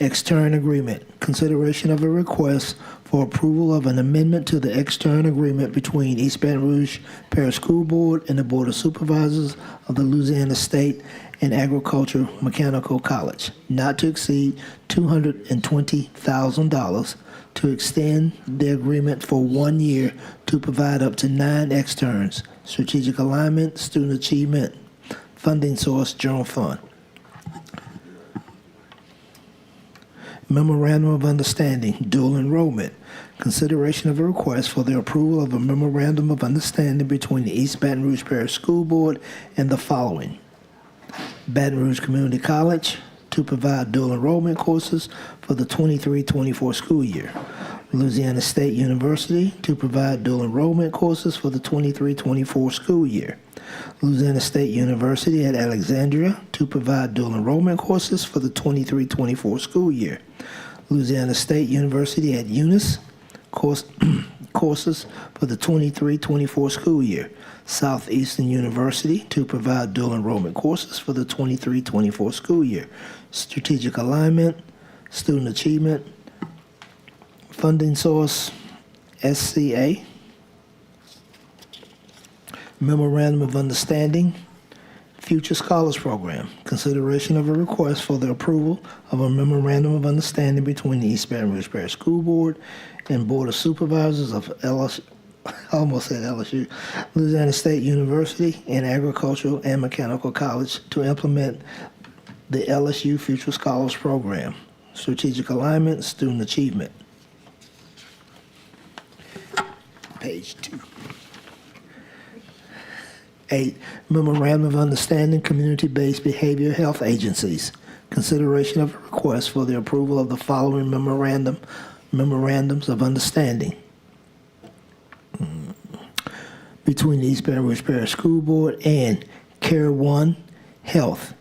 Extern agreement. Consideration of a request for approval of an amendment to the extern agreement between East Baton Rouge Parish School Board and the Board of Supervisors of the Louisiana State and Agriculture Mechanical College, not to exceed $220,000, to extend the agreement for 1 year to provide up to 9 externs. Strategic alignment, student achievement. Funding source, general fund. Memorandum of Understanding, dual enrollment. Consideration of a request for the approval of a memorandum of understanding between the East Baton Rouge Parish School Board and the following: Baton Rouge Community College to provide dual enrollment courses for the 23-24 school year. Louisiana State University to provide dual enrollment courses for the 23-24 school year. Louisiana State University at Alexandria to provide dual enrollment courses for the 23-24 school year. Louisiana State University at Eunice courses for the 23-24 school year. Southeastern University to provide dual enrollment courses for the 23-24 school year. Strategic alignment, student achievement, funding source, SCA. Memorandum of Understanding, Future Scholars Program. Consideration of a request for the approval of a memorandum of understanding between the East Baton Rouge Parish School Board and Board of Supervisors of LSU, almost said LSU, Louisiana State University and Agricultural and Mechanical College to implement the LSU Future Scholars Program. Strategic alignment, student achievement. Page 2. 8, Memorandum of Understanding, Community-Based Behavioral Health Agencies. Consideration of a request for the approval of the following memorandums of understanding between the East Baton Rouge Parish School Board and Care One Health,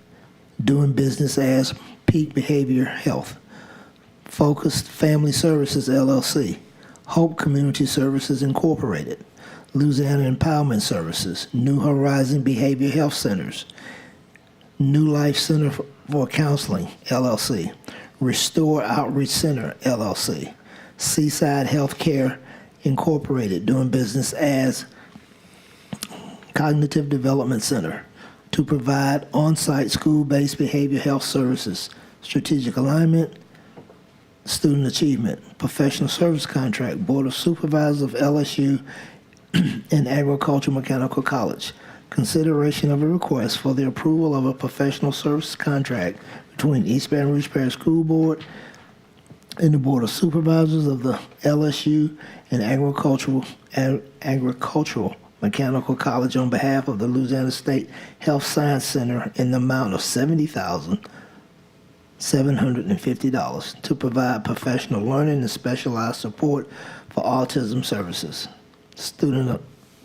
doing business as Peak Behavior Health, Focused Family Services, LLC, Hope Community Services, Incorporated, Louisiana Empowerment Services, New Horizon Behavioral Health Centers, New Life Center for Counseling, LLC, Restore Outreach Center, LLC, Seaside Healthcare, Incorporated, doing business as Cognitive Development Center, to provide on-site school-based behavioral health services, strategic alignment, student achievement, professional service contract, Board of Supervisors of LSU and Agricultural Mechanical College. Consideration of a request for the approval of a professional service contract between East Baton Rouge Parish School Board and the Board of Supervisors of the LSU and Agricultural Mechanical College on behalf of the Louisiana State Health Science Center in the amount of $70,750 to provide professional learning and specialized support for autism services. Student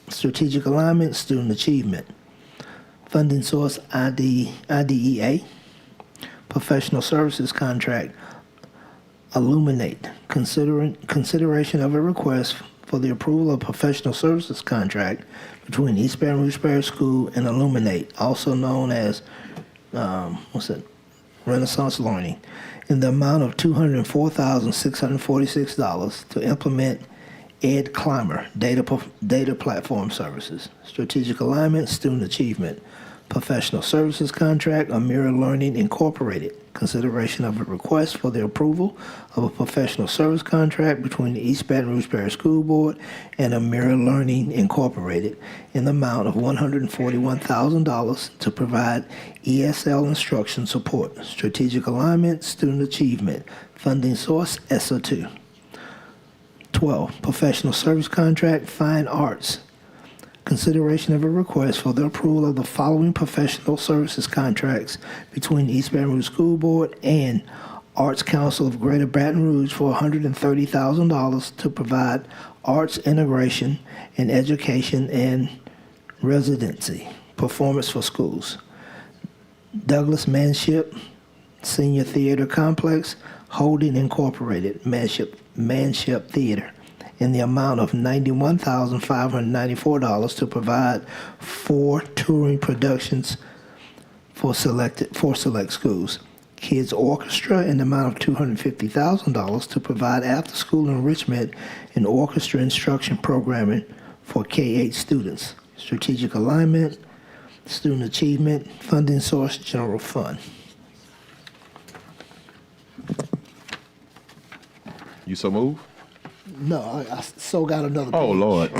strategic alignment, student achievement. Funding source IDEA. Professional services contract, Illuminate. Consideration of a request for the approval of professional services contract between East Baton Rouge Parish School and Illuminate, also known as Renaissance Learning, in the amount of $204,646 to implement Ed Climber data platform services. Strategic alignment, student achievement. Professional services contract, Amira Learning Incorporated. Consideration of a request for the approval of a professional service contract between the East Baton Rouge Parish School Board and Amira Learning Incorporated in the amount of $141,000 to provide ESL instruction support. Strategic alignment, student achievement. Funding source, ESSA2. 12, professional service contract, fine arts. Consideration of a request for the approval of the following professional services contracts between the East Baton Rouge School Board and Arts Council of Greater Baton Rouge for $130,000 to provide arts integration and education and residency performance for schools. Douglas Manship Senior Theater Complex, Holding Incorporated, Manship Theater, in the amount of $91,594 to provide 4 touring productions for select schools. Kids Orchestra in the amount of $250,000 to provide after-school enrichment and orchestra instruction programming for K-8 students. Strategic alignment, student achievement, funding source, general fund. You so move? No, I so got another page. Oh, Lord.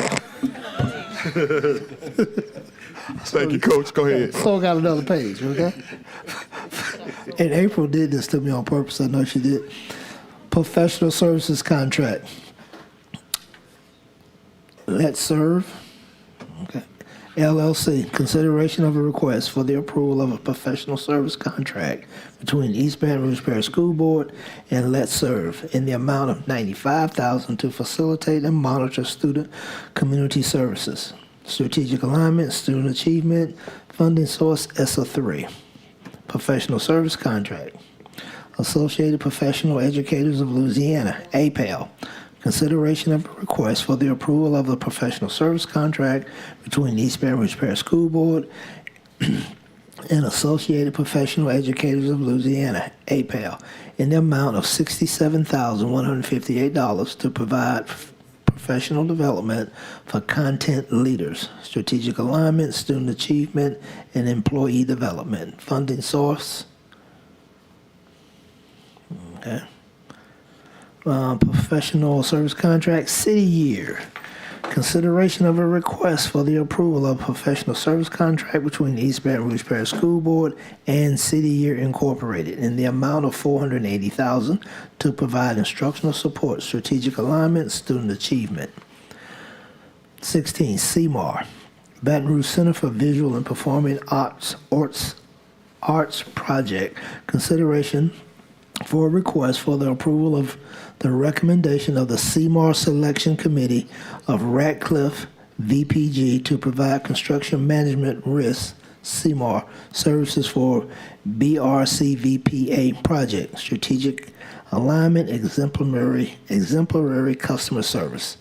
Thank you, Coach. Go ahead. So got another page, okay? And April did this to me on purpose. I know she did. Professional services contract. Let's Serve. Okay. LLC. Consideration of a request for the approval of a professional service contract between East Baton Rouge Parish School Board and Let's Serve in the amount of $95,000 to facilitate and monitor student community services. Strategic alignment, student achievement, funding source ESSA3. Professional service contract. Associated Professional Educators of Louisiana, APAL. Consideration of a request for the approval of the professional service contract between East Baton Rouge Parish School Board and Associated Professional Educators of Louisiana, APAL, in the amount of $67,158 to provide professional development for content leaders, strategic alignment, student achievement, and employee development. Funding source. Okay. Professional service contract, city year. Consideration of a request for the approval of professional service contract between East Baton Rouge Parish School Board and City Year Incorporated in the amount of $480,000 to provide instructional support, strategic alignment, student achievement. 16, CMAR, Baton Rouge Center for Visual and Performing Arts Project. Consideration for a request for the approval of the recommendation of the CMAR Selection Committee of Ratcliffe VPG to provide construction management risk CMAR services for BRCVPA project, strategic alignment, exemplary customer service.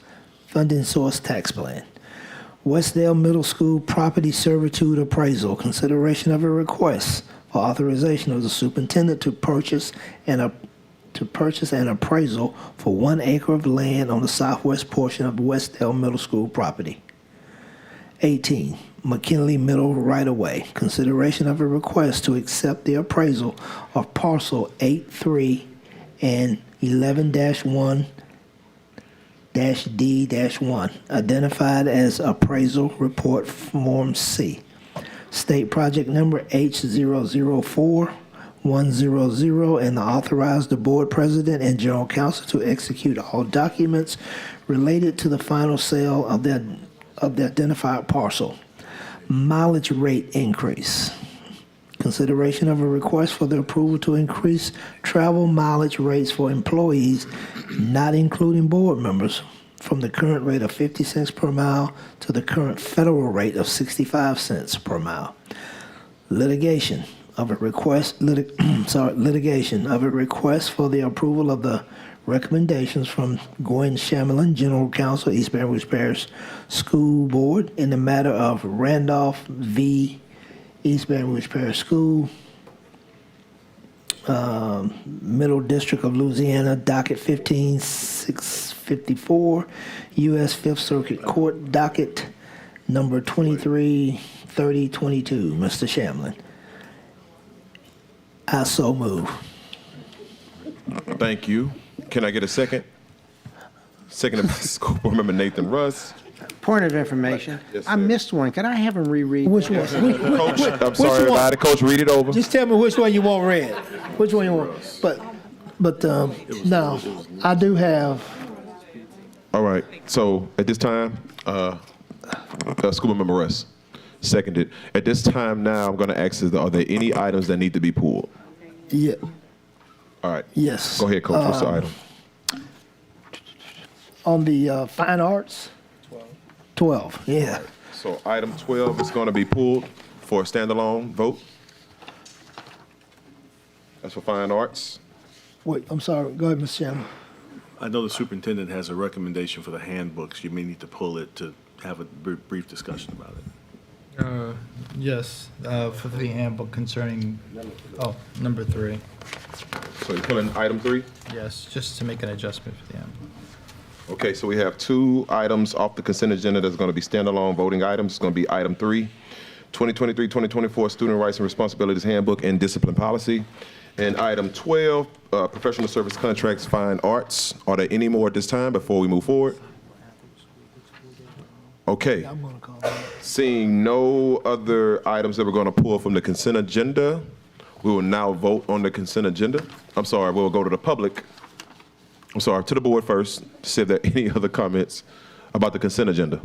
Funding source tax plan. Westdale Middle School property servitude appraisal. Consideration of a request for authorization of the superintendent to purchase an appraisal for 1 acre of land on the southwest portion of Westdale Middle School property. 18, McKinley Middle right-of-way. Consideration of a request to accept the appraisal of parcel 83 and 11-1-D-1, identified as appraisal report form C. State project number H004100, and authorize the board president and general counsel to execute all documents related to the final sale of the identified parcel. Mileage rate increase. Consideration of a request for the approval to increase travel mileage rates for employees, not including board members, from the current rate of 50 cents per mile to the current federal rate of 65 cents per mile. Litigation of a request for the approval of the recommendations from Gwen Shamlin, General Counsel, East Baton Rouge Parish School Board, in the matter of Randolph v. East Baton Rouge Parish School, Middle District of Louisiana, docket 15654, U.S. 5th Circuit Court, docket number 233022. Mr. Shamlin. I so move. Thank you. Can I get a second? Second by School Board Member Nathan Russ. Point of information. Yes, I sir. missed one. Can I have him reread? Which one? Coach, I'm sorry, everybody. Coach, read it over. Just tell me which one you want read. Which one you want. But now, I do have. All right. So at this time, School Board Member Russ seconded. At this time now, I'm going to ask, are there any items that need to be pulled? Yeah. All right. Yes. Go ahead, Coach. What's the item? On the fine arts? 12, yeah. So item 12 is going to be pulled for a standalone vote. That's for fine arts. Wait, I'm sorry. Go ahead, Mr. Chairman. I know the superintendent has a recommendation for the handbooks. You may need to pull it to have a brief discussion about it. Yes, for the handbook concerning, number 3. So you're pulling item 3? Yes, just to make an adjustment for the handbook. Okay, so we have 2 items off the consent agenda that's going to be standalone voting items. It's going to be item 3, 2023-2024 Student Rights and Responsibilities Handbook and Discipline Policy. And item 12, Professional Service Contracts, Fine Arts. Are there any more at this time before we move forward? Okay. Seeing no other items that we're going to pull from the consent agenda, we will now vote on the consent agenda. I'm sorry, we'll go to the public. I'm sorry, to the board first, to see if there are any other comments about the consent agenda.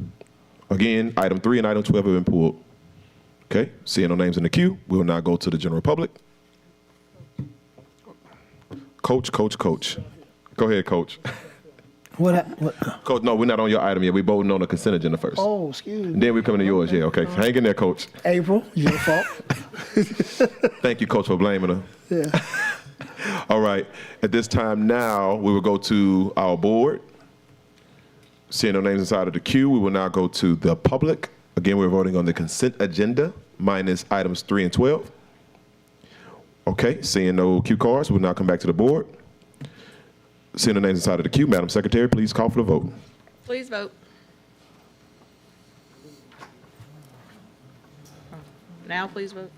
Again, item 3 and item 12 have been pulled. Okay, seeing no names in the queue, we will now go to the general public. Coach. Go ahead, Coach. What? Coach, no, we're not on your item yet. We're voting on the consent agenda first. Oh, excuse me. And then we're coming to yours, yeah, okay. Hang in there, Coach. April, your fault. Thank you, Coach, for blaming her. Yeah. All right, at this time now, we will go to our board. Seeing no names inside of the queue, we will now go to the public. Again, we're voting on the consent agenda minus items 3 and 12. Okay, seeing no cue cards, we'll now come back to the board. Seeing the names inside of the queue, Madam Secretary, please call for the vote. Please vote. Now, please vote.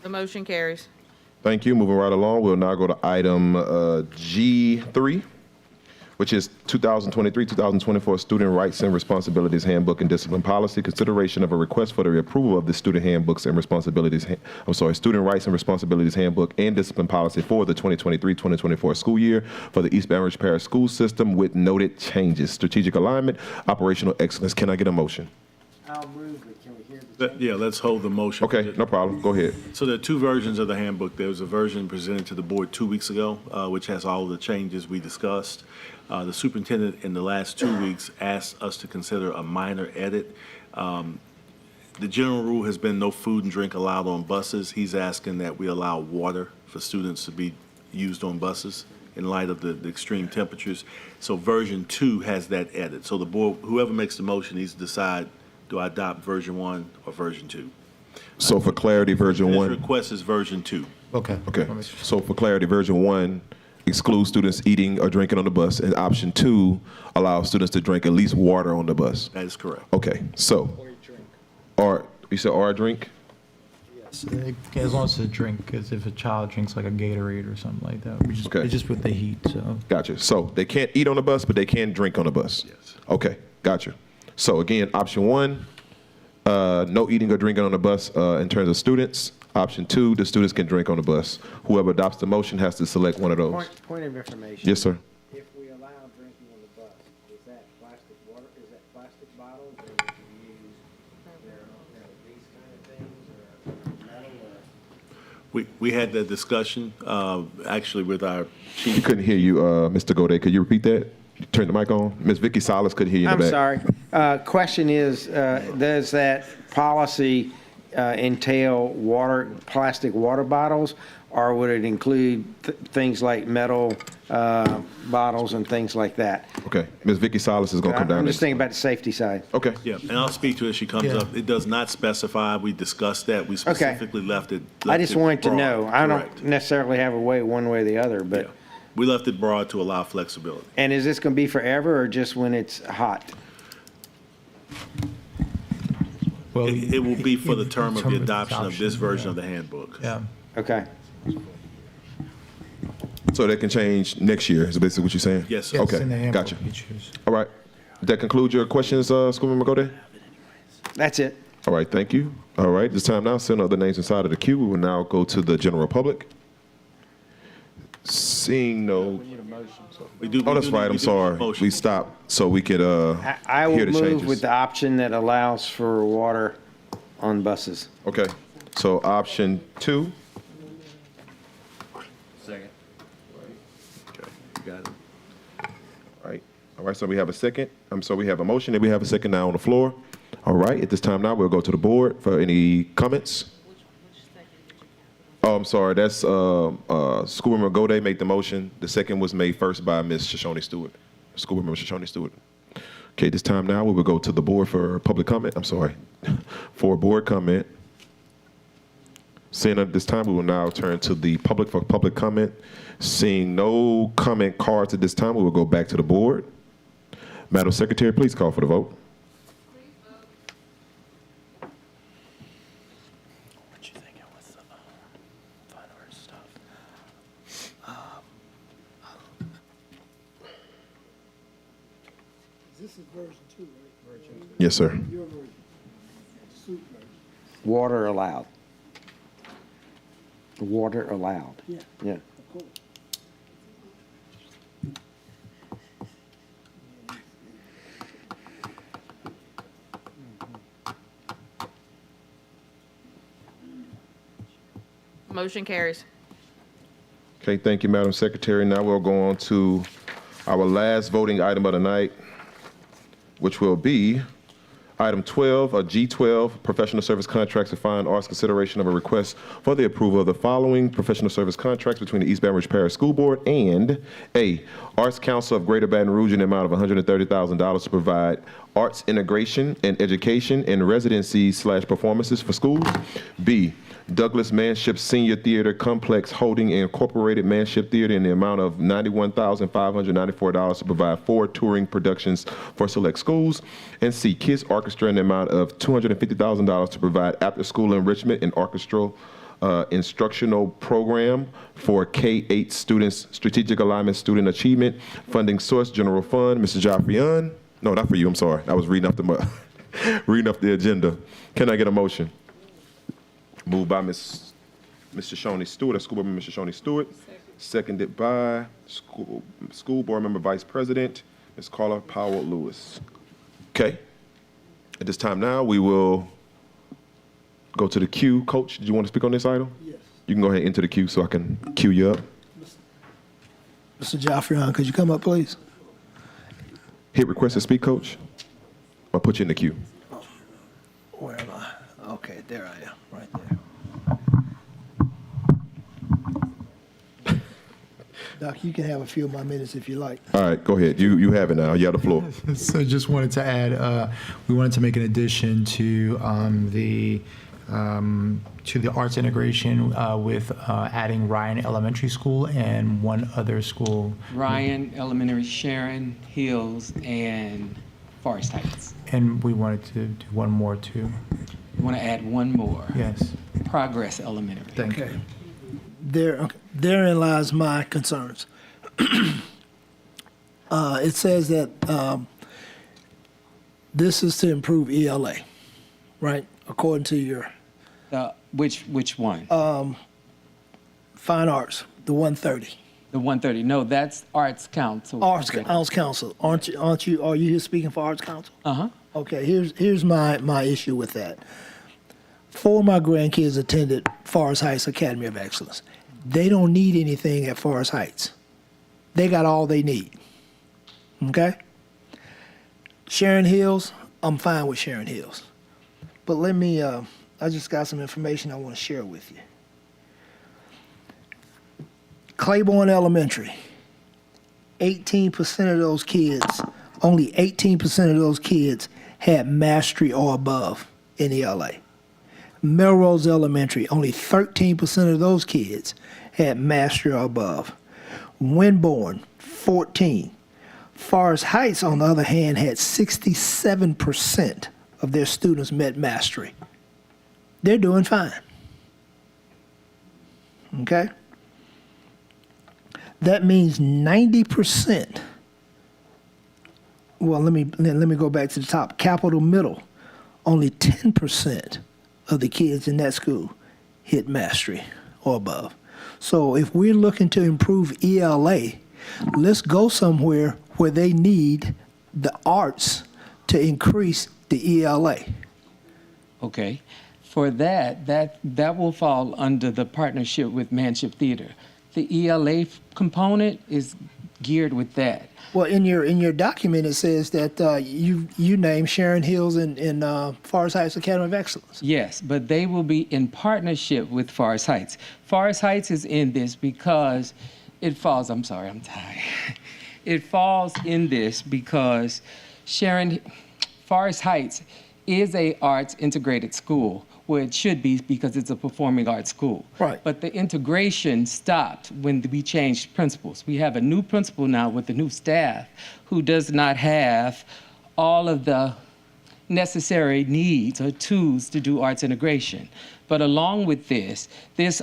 The motion carries. Thank you. Moving right along, we'll now go to item G3, which is 2023-2024 Student Rights and Responsibilities Handbook and Discipline Policy. Consideration of a request for the approval of the Student Handbooks and Responsibilities, Student Rights and Responsibilities Handbook and Discipline Policy for the 2023-2024 school year for the East Baton Rouge Parish School System with noted changes. Strategic alignment, operational excellence. Can I get a motion? I'll move, but can we hear the Yeah, let's hold the motion. Okay, no problem. Go ahead. So there are two versions of the handbook. There was a version presented to the board 2 weeks ago, which has all of the changes we discussed. The superintendent in the last 2 weeks asked us to consider a minor edit. The general rule has been no food and drink allowed on buses. He's asking that we allow water for students to be used on buses in light of the extreme temperatures. So version 2 has that edit. So the board, whoever makes the motion needs to decide, do I adopt version 1 or version 2? So for clarity, version This 1. request is version 2. Okay. Okay. So for clarity, version 1 excludes students eating or drinking on the bus, and option 2 allows students to drink at least water on the bus. That is correct. Okay. So, you said or drink? Yes. As long as it's a drink, because if a child drinks like a Gatorade or something like that, it's just with the heat. So. Gotcha. So they can't eat on the bus, but they can drink on the bus. Yes. Okay. Gotcha. So again, option 1, no eating or drinking on the bus in terms of students. Option 2, the students can drink on the bus. Whoever adopts the motion has to select one of those. point of information? Yes, sir. If we allow drinking on the bus, is that plastic water, is that plastic bottles, or would you use these kind of things, or metal, or? We had that discussion, actually with our We chief. couldn't hear you, Mr. Godet. Could you repeat that? Turn the mic on. Ms. Vicky Salas couldn't hear you in the I'm back. sorry. Question is, does that policy entail plastic water bottles, or would it include things like metal bottles and things like that? Okay. Ms. Vicky Salas is going to come down. I'm just thinking about the safety side. Okay. Yeah, and I'll speak to it as she comes Yeah. up. It does not specify, we discussed that, we specifically left it. I just wanted to broad. know. I Correct. don't necessarily have a way one way or the other, but, Yeah. We left it broad to allow flexibility. and is this going to be forever or just when it's hot? Well, It will be for the term of the term adoption of this version yeah. of the handbook. Yeah. Okay. So that can change next year, is basically what you're saying? Yes, sir. Yes, Okay, in the handbook gotcha. you choose. All right. That concludes your questions, Schoolmember Godet? That's it. All right, thank you. All right, this time now, seeing other names inside of the queue, we will now go to the general public. Seeing no, We do. oh, that's right, I'm sorry. We stopped so we could I will hear the move changes. with the option that allows for water on buses. Okay, so option 2. Second. Okay, you got it. All right, so we have a second. So we have a motion and we have a second now on the floor. All right, at this time now, we'll go to the board for any comments. Oh, I'm sorry, that's Schoolmember Godet made the motion. The second was made first by Ms. Shoshone Stewart, Schoolmember Shoshone Stewart. Okay, this time now, we will go to the board for public comment. I'm sorry, for board comment. Seeing at this time, we will now turn to the public for public comment. Seeing no comment cards at this time, we will go back to the board. Madam Secretary, please call for the vote. What you thinking with the fine art stuff? This is version 2, right? Yes, sir. Your version. Suit version. Water allowed. Water allowed. Yeah. Yeah. Of course. Motion carries. Okay, thank you, Madam Secretary. Now we'll go on to our last voting item of the night, which will be Item 12, a G12, professional service contracts for fine arts, consideration of a request for the approval of the following professional service contracts between the East Baton Rouge Parish School Board and A, Arts Council of Greater Baton Rouge in the amount of $130,000 to provide arts integration and education and residencies/performances for schools. B, Douglas Manship Senior Theater Complex Holding Incorporated Manship Theater in the amount of $91,594 to provide 4 touring productions for select schools. And C, Kids Orchestra in the amount of $250,000 to provide after-school enrichment and orchestral instructional program for K-8 students, strategic alignment student achievement, funding source, general fund. Mr. Joffrion? No, not for you, I'm sorry. I was reading off the agenda. Can I get a motion? Moved by Mr. Shoney Stewart, School Board Member Mr. Shoney Stewart. Seconded by School Board Member Vice President, Ms. Carla Powell Lewis. Okay. At this time now, we will go to the queue. Coach, did you want to speak on this item? Yes. You can go ahead and enter the queue so I can queue you up. Mr. Joffrion, could you come up, please? Hit request to speak, Coach. I'll put you in the queue. Where am I? Okay, there I am, right there. Doc, you can have a few of my minutes if you like. All right, go ahead. You have it now. You have the floor. So just wanted to add, we wanted to make an addition to the arts integration with adding Ryan Elementary School and one other school. Ryan Elementary, Sharon Hills, and Forest Heights. And we wanted to do one more too. We want to add one more. Yes. Progress Elementary. Thank you. Therein lies my concerns. It says that this is to improve ELA, right? According to your Which one? fine arts, the 130. The 130. No, that's Arts Council. Arts Council. Are you here speaking for Arts Council? Uh-huh. Okay, here's my issue with that. 4 of my grandkids attended Forest Heights Academy of Excellence. They don't need anything at Forest Heights. They got all they need. Okay? Sharon Hills, I'm fine with Sharon Hills. But let me, I just got some information I want to share with you. Claiborne Elementary, 18% of those kids, only 18% of those kids had mastery or above in ELA. Melrose Elementary, only 13% of those kids had mastery or above. Winborn, 14. Forest Heights, on the other hand, had 67% of their students met mastery. They're doing fine. Okay? That means 90%. Well, let me go back to the top. Capital Middle, only 10% of the kids in that school hit mastery or above. So if we're looking to improve ELA, let's go somewhere where they need the arts to increase the ELA. Okay. For that will fall under the partnership with Manship Theater. The ELA component is geared with that. Well, in your document, it says that you named Sharon Hills and Forest Heights Academy of Excellence. Yes, but they will be in partnership with Forest Heights. Forest Heights is in this because it falls, I'm sorry, I'm tired. It falls in this because Forest Heights is a arts integrated school, where it should be because it's a performing arts school. Right. But the integration stopped when we changed principals. We have a new principal now with the new staff who does not have all of the necessary needs or tools to do arts integration. But along with this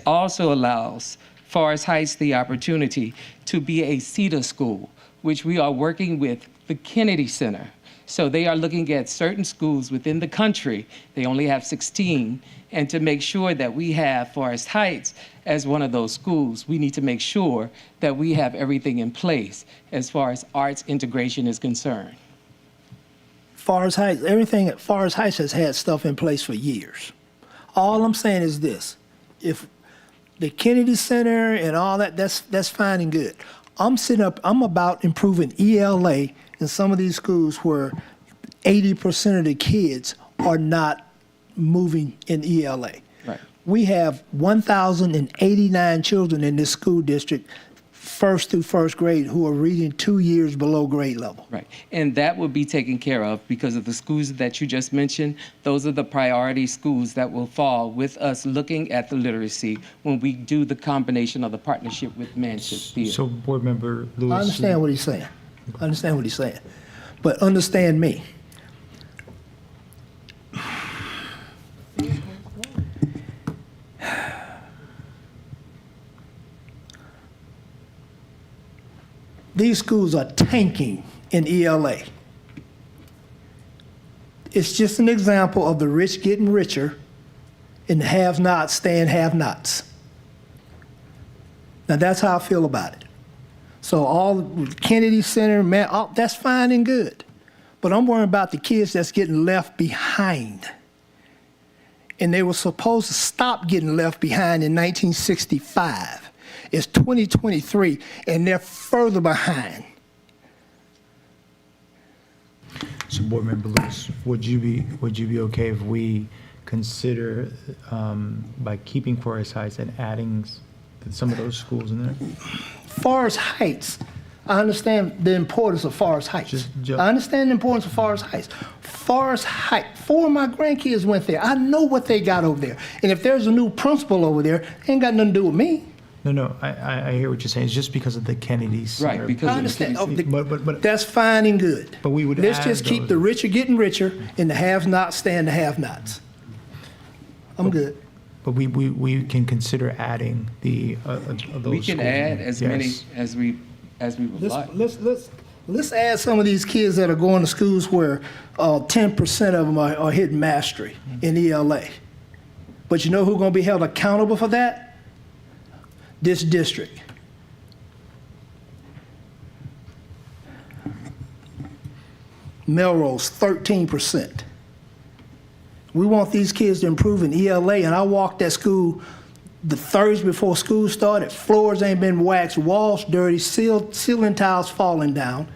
also allows Forest Heights the opportunity to be a CETA school, which we are working with the Kennedy Center. So they are looking at certain schools within the country, they only have 16, and to make sure that we have Forest Heights as one of those schools, we need to make sure that we have everything in place as far as arts integration is concerned. Forest Heights, everything at Forest Heights has had stuff in place for years. All I'm saying is this: if the Kennedy Center and all that's fine and good. I'm about improving ELA in some of these schools where 80% of the kids are not moving in ELA. Right. We have 1,089 children in this school district, first through first grade, who are reading 2 years below grade level. Right. And that will be taken care of because of the schools that you just mentioned. Those are the priority schools that will fall with us looking at the literacy when we do the combination of the partnership with Manship Theater. So Board Member Lewis. I understand what he's saying. I understand what he's saying. But understand me. These schools are tanking in ELA. It's just an example of the rich getting richer and the have-nots staying have-nots. Now that's how I feel about it. So all Kennedy Center, man, that's fine and good. But I'm worried about the kids that's getting left behind. And they were supposed to stop getting left behind in 1965. It's 2023, and they're further behind. So Board Member Lewis, would you be okay if we consider by keeping Forest Heights and adding some of those schools in there? Forest Heights, I understand the importance of Forest Heights. I understand the importance of Forest Heights. Forest Heights, 4 of my grandkids went there. I know what they got over there. And if there's a new principal over there, it ain't got nothing to do with me. No, I hear what you're saying. It's just because of the Kennedy Center. Right, because I understand. But that's fine and good. But we would Let's add just keep those. the richer getting richer and the have-nots staying the have-nots. I'm good. But we can consider adding the those. We can schools. add as many Yes. as we would like. Let's add some of these kids that are going to schools where 10% of them are hitting mastery in ELA. But you know who's going to be held accountable for that? This district. Melrose, 13%. We want these kids to improve in ELA, and I walked that school the Thursday before school started. Floors ain't been waxed, walls dirty, ceiling tiles falling down.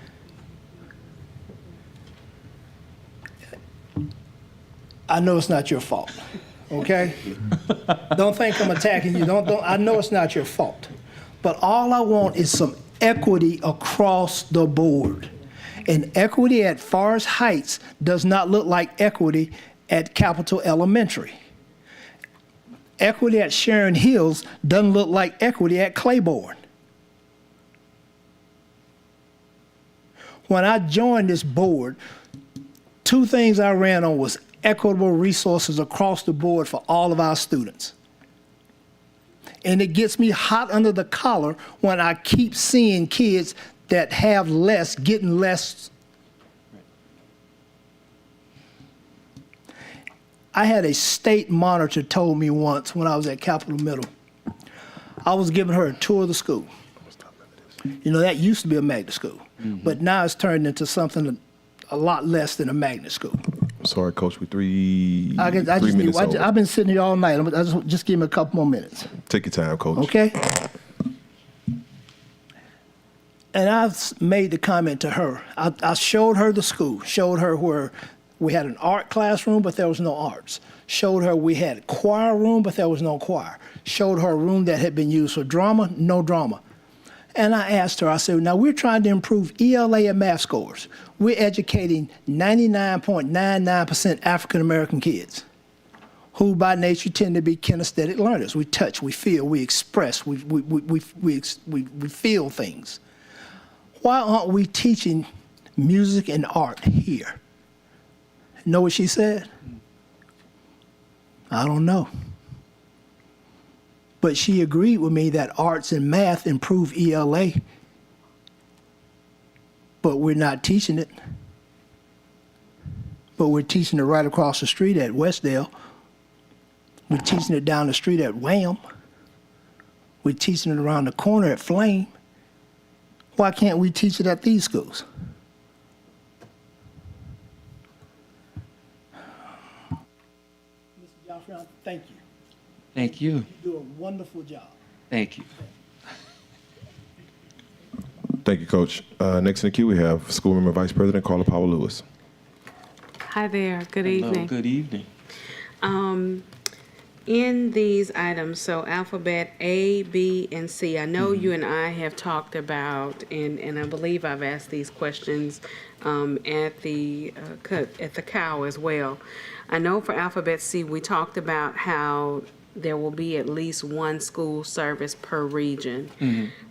I know it's not your fault, okay? Don't think I'm attacking you. I know it's not your fault. But all I want is some equity across the board. And equity at Forest Heights does not look like equity at Capitol Elementary. Equity at Sharon Hills doesn't look like equity at Claiborne. When I joined this board, 2 things I ran on was equitable resources across the board for all of our students. And it gets me hot under the collar when I keep seeing kids that have less getting less. I had a state monitor told me once when I was at Capitol Middle, I was giving her a tour of the school. You know, that used to be a magnet school, but now it's turned into something a lot less than a magnet school. Sorry, Coach, we're 3 just minutes over. I've been sitting here all night. Just give me a couple more minutes. Take your time, Coach. Okay? And I've made the comment to her. I showed her the school, showed her where we had an art classroom, but there was no arts. Showed her we had a choir room, but there was no choir. Showed her a room that had been used for drama, no drama. And I asked her, I said, now we're trying to improve ELA and math scores. We're educating 99.99% African-American kids who by nature tend to be kinesthetic learners. We touch, we feel, we express, we feel things. Why aren't we teaching music and art here? Know what she said? I don't know. But she agreed with me that arts and math improve ELA, but we're not teaching it. But we're teaching it right across the street at Westdale. We're teaching it down the street at Wham. We're teaching it around the corner at Flame. Why can't we teach it at these schools? Mr. Joffrey, thank you. Thank you. You do a wonderful job. Thank you. Thank you, Coach. Next in the queue, we have School Member Vice President Carla Powell Lewis. Hi there. Good Hello, evening. good evening. In these items, so alphabet A, B, and C, I know you and I have talked about, and I believe I've asked these questions at the cow as well. I know for alphabet C, we talked about how there will be at least one school service per region.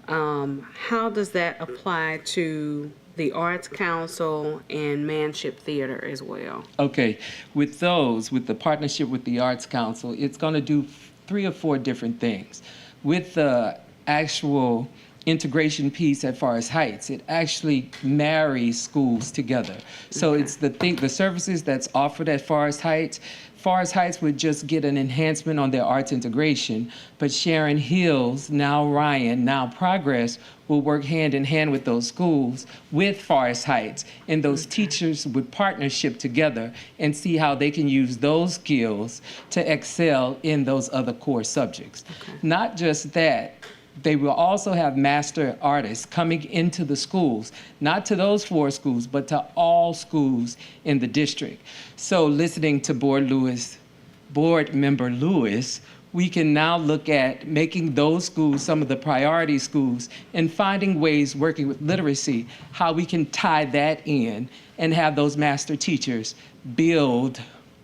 How does that apply to the Arts Council and Manship Theater as well? Okay, with the partnership with the Arts Council, it's going to do 3 or 4 different things. With the actual integration piece at Forest Heights, it actually marries schools together. So it's the services that's offered at Forest Heights would just get an enhancement on their arts integration, but Sharon Hills, now Ryan, now Progress, will work hand in hand with those schools, with Forest Heights, and those teachers would partnership together and see how they can use those skills to excel in those other core subjects. Not just that, they will also have master artists coming into the schools, not to those 4 schools, but to all schools in the district. So listening to Board Member Lewis, we can now look at making those schools some of the priority schools and finding ways, working with literacy, how we can tie that in and have those master teachers build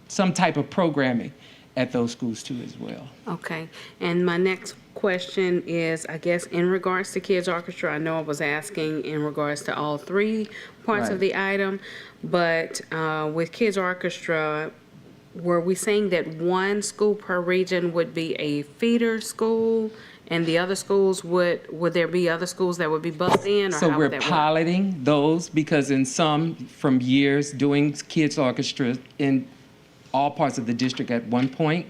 some type of programming at those schools too as well. Okay, and my next question is, I guess, in regards to Kids Orchestra. I know I was asking in regards to all 3 parts of the item, but with Kids Orchestra, were we saying that one school per region would be a feeder school, and the other schools would there be other schools that would be bussed in, or So how we're would that work? piloting those because in some, from years doing Kids Orchestra in all parts of the district at one point,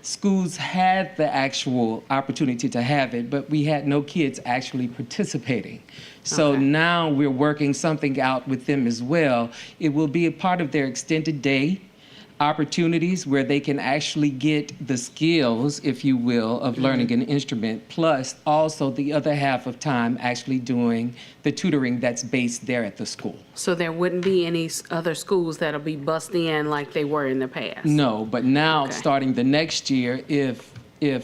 schools had the actual opportunity to have it, but we had no kids actually participating. So now we're working something out with them as well. It will be a part of their extended day opportunities where they can actually get the skills, if you will, of learning an instrument, plus also the other half of time actually doing the tutoring that's based there at the school. So there wouldn't be any other schools that'll be bussed in like they were in the past? No, but now starting the next year, if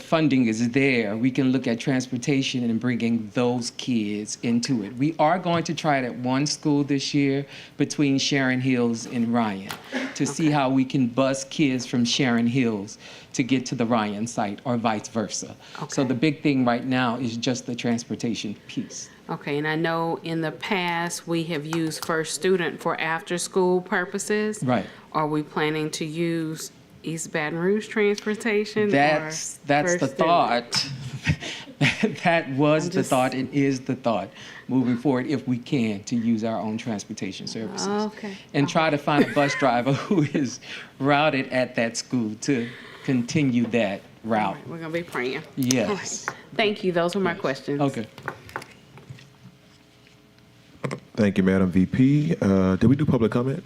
funding is there, we can look at transportation and bringing those kids into it. We are going to try it at one school this year between Sharon Hills and Ryan to see how we can bus kids from Sharon Hills to get to the Ryan site or vice versa. So the big thing right now is just the transportation piece. Okay, and I know in the past, we have used First Student for after-school purposes. Right. Are we planning to use East Baton Rouge transportation? That's the thought. That was the thought and is the thought moving forward, if we can, to use our own transportation services. And try to find a bus driver who is routed at that school to continue that route. We're going to be praying. Yes. All right. Thank you. Those are my questions. Okay. Thank you, Madam VP. Did we do public comment?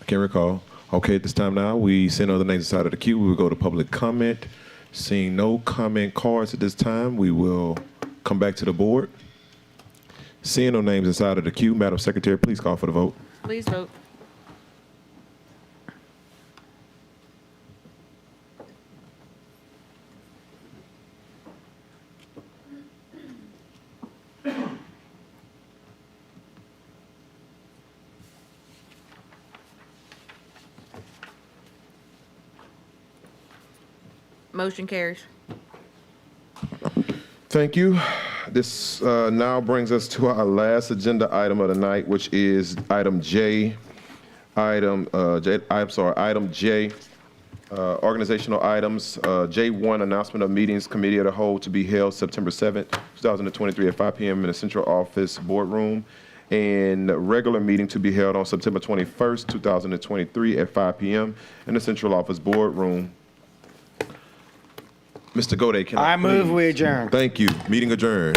I can't recall. Okay, at this time now, we send other names inside of the queue. We will go to public comment. Seeing no comment cards at this time, we will come back to the board. Seeing no names inside of the queue, Madam Secretary, please call for the vote. Please vote. Motion carries. Thank you. This now brings us to our last agenda item of the night, which is item J. Item J, organizational items. J1, announcement of meetings, committee of the whole to be held September 7th, 2023 at 5 p.m. in the central office boardroom, and regular meeting to be held on September 21st, 2023 at 5 p.m. in the central office boardroom. Mr. Gode, can I I move please- we adjourn. Thank you. Meeting adjourned.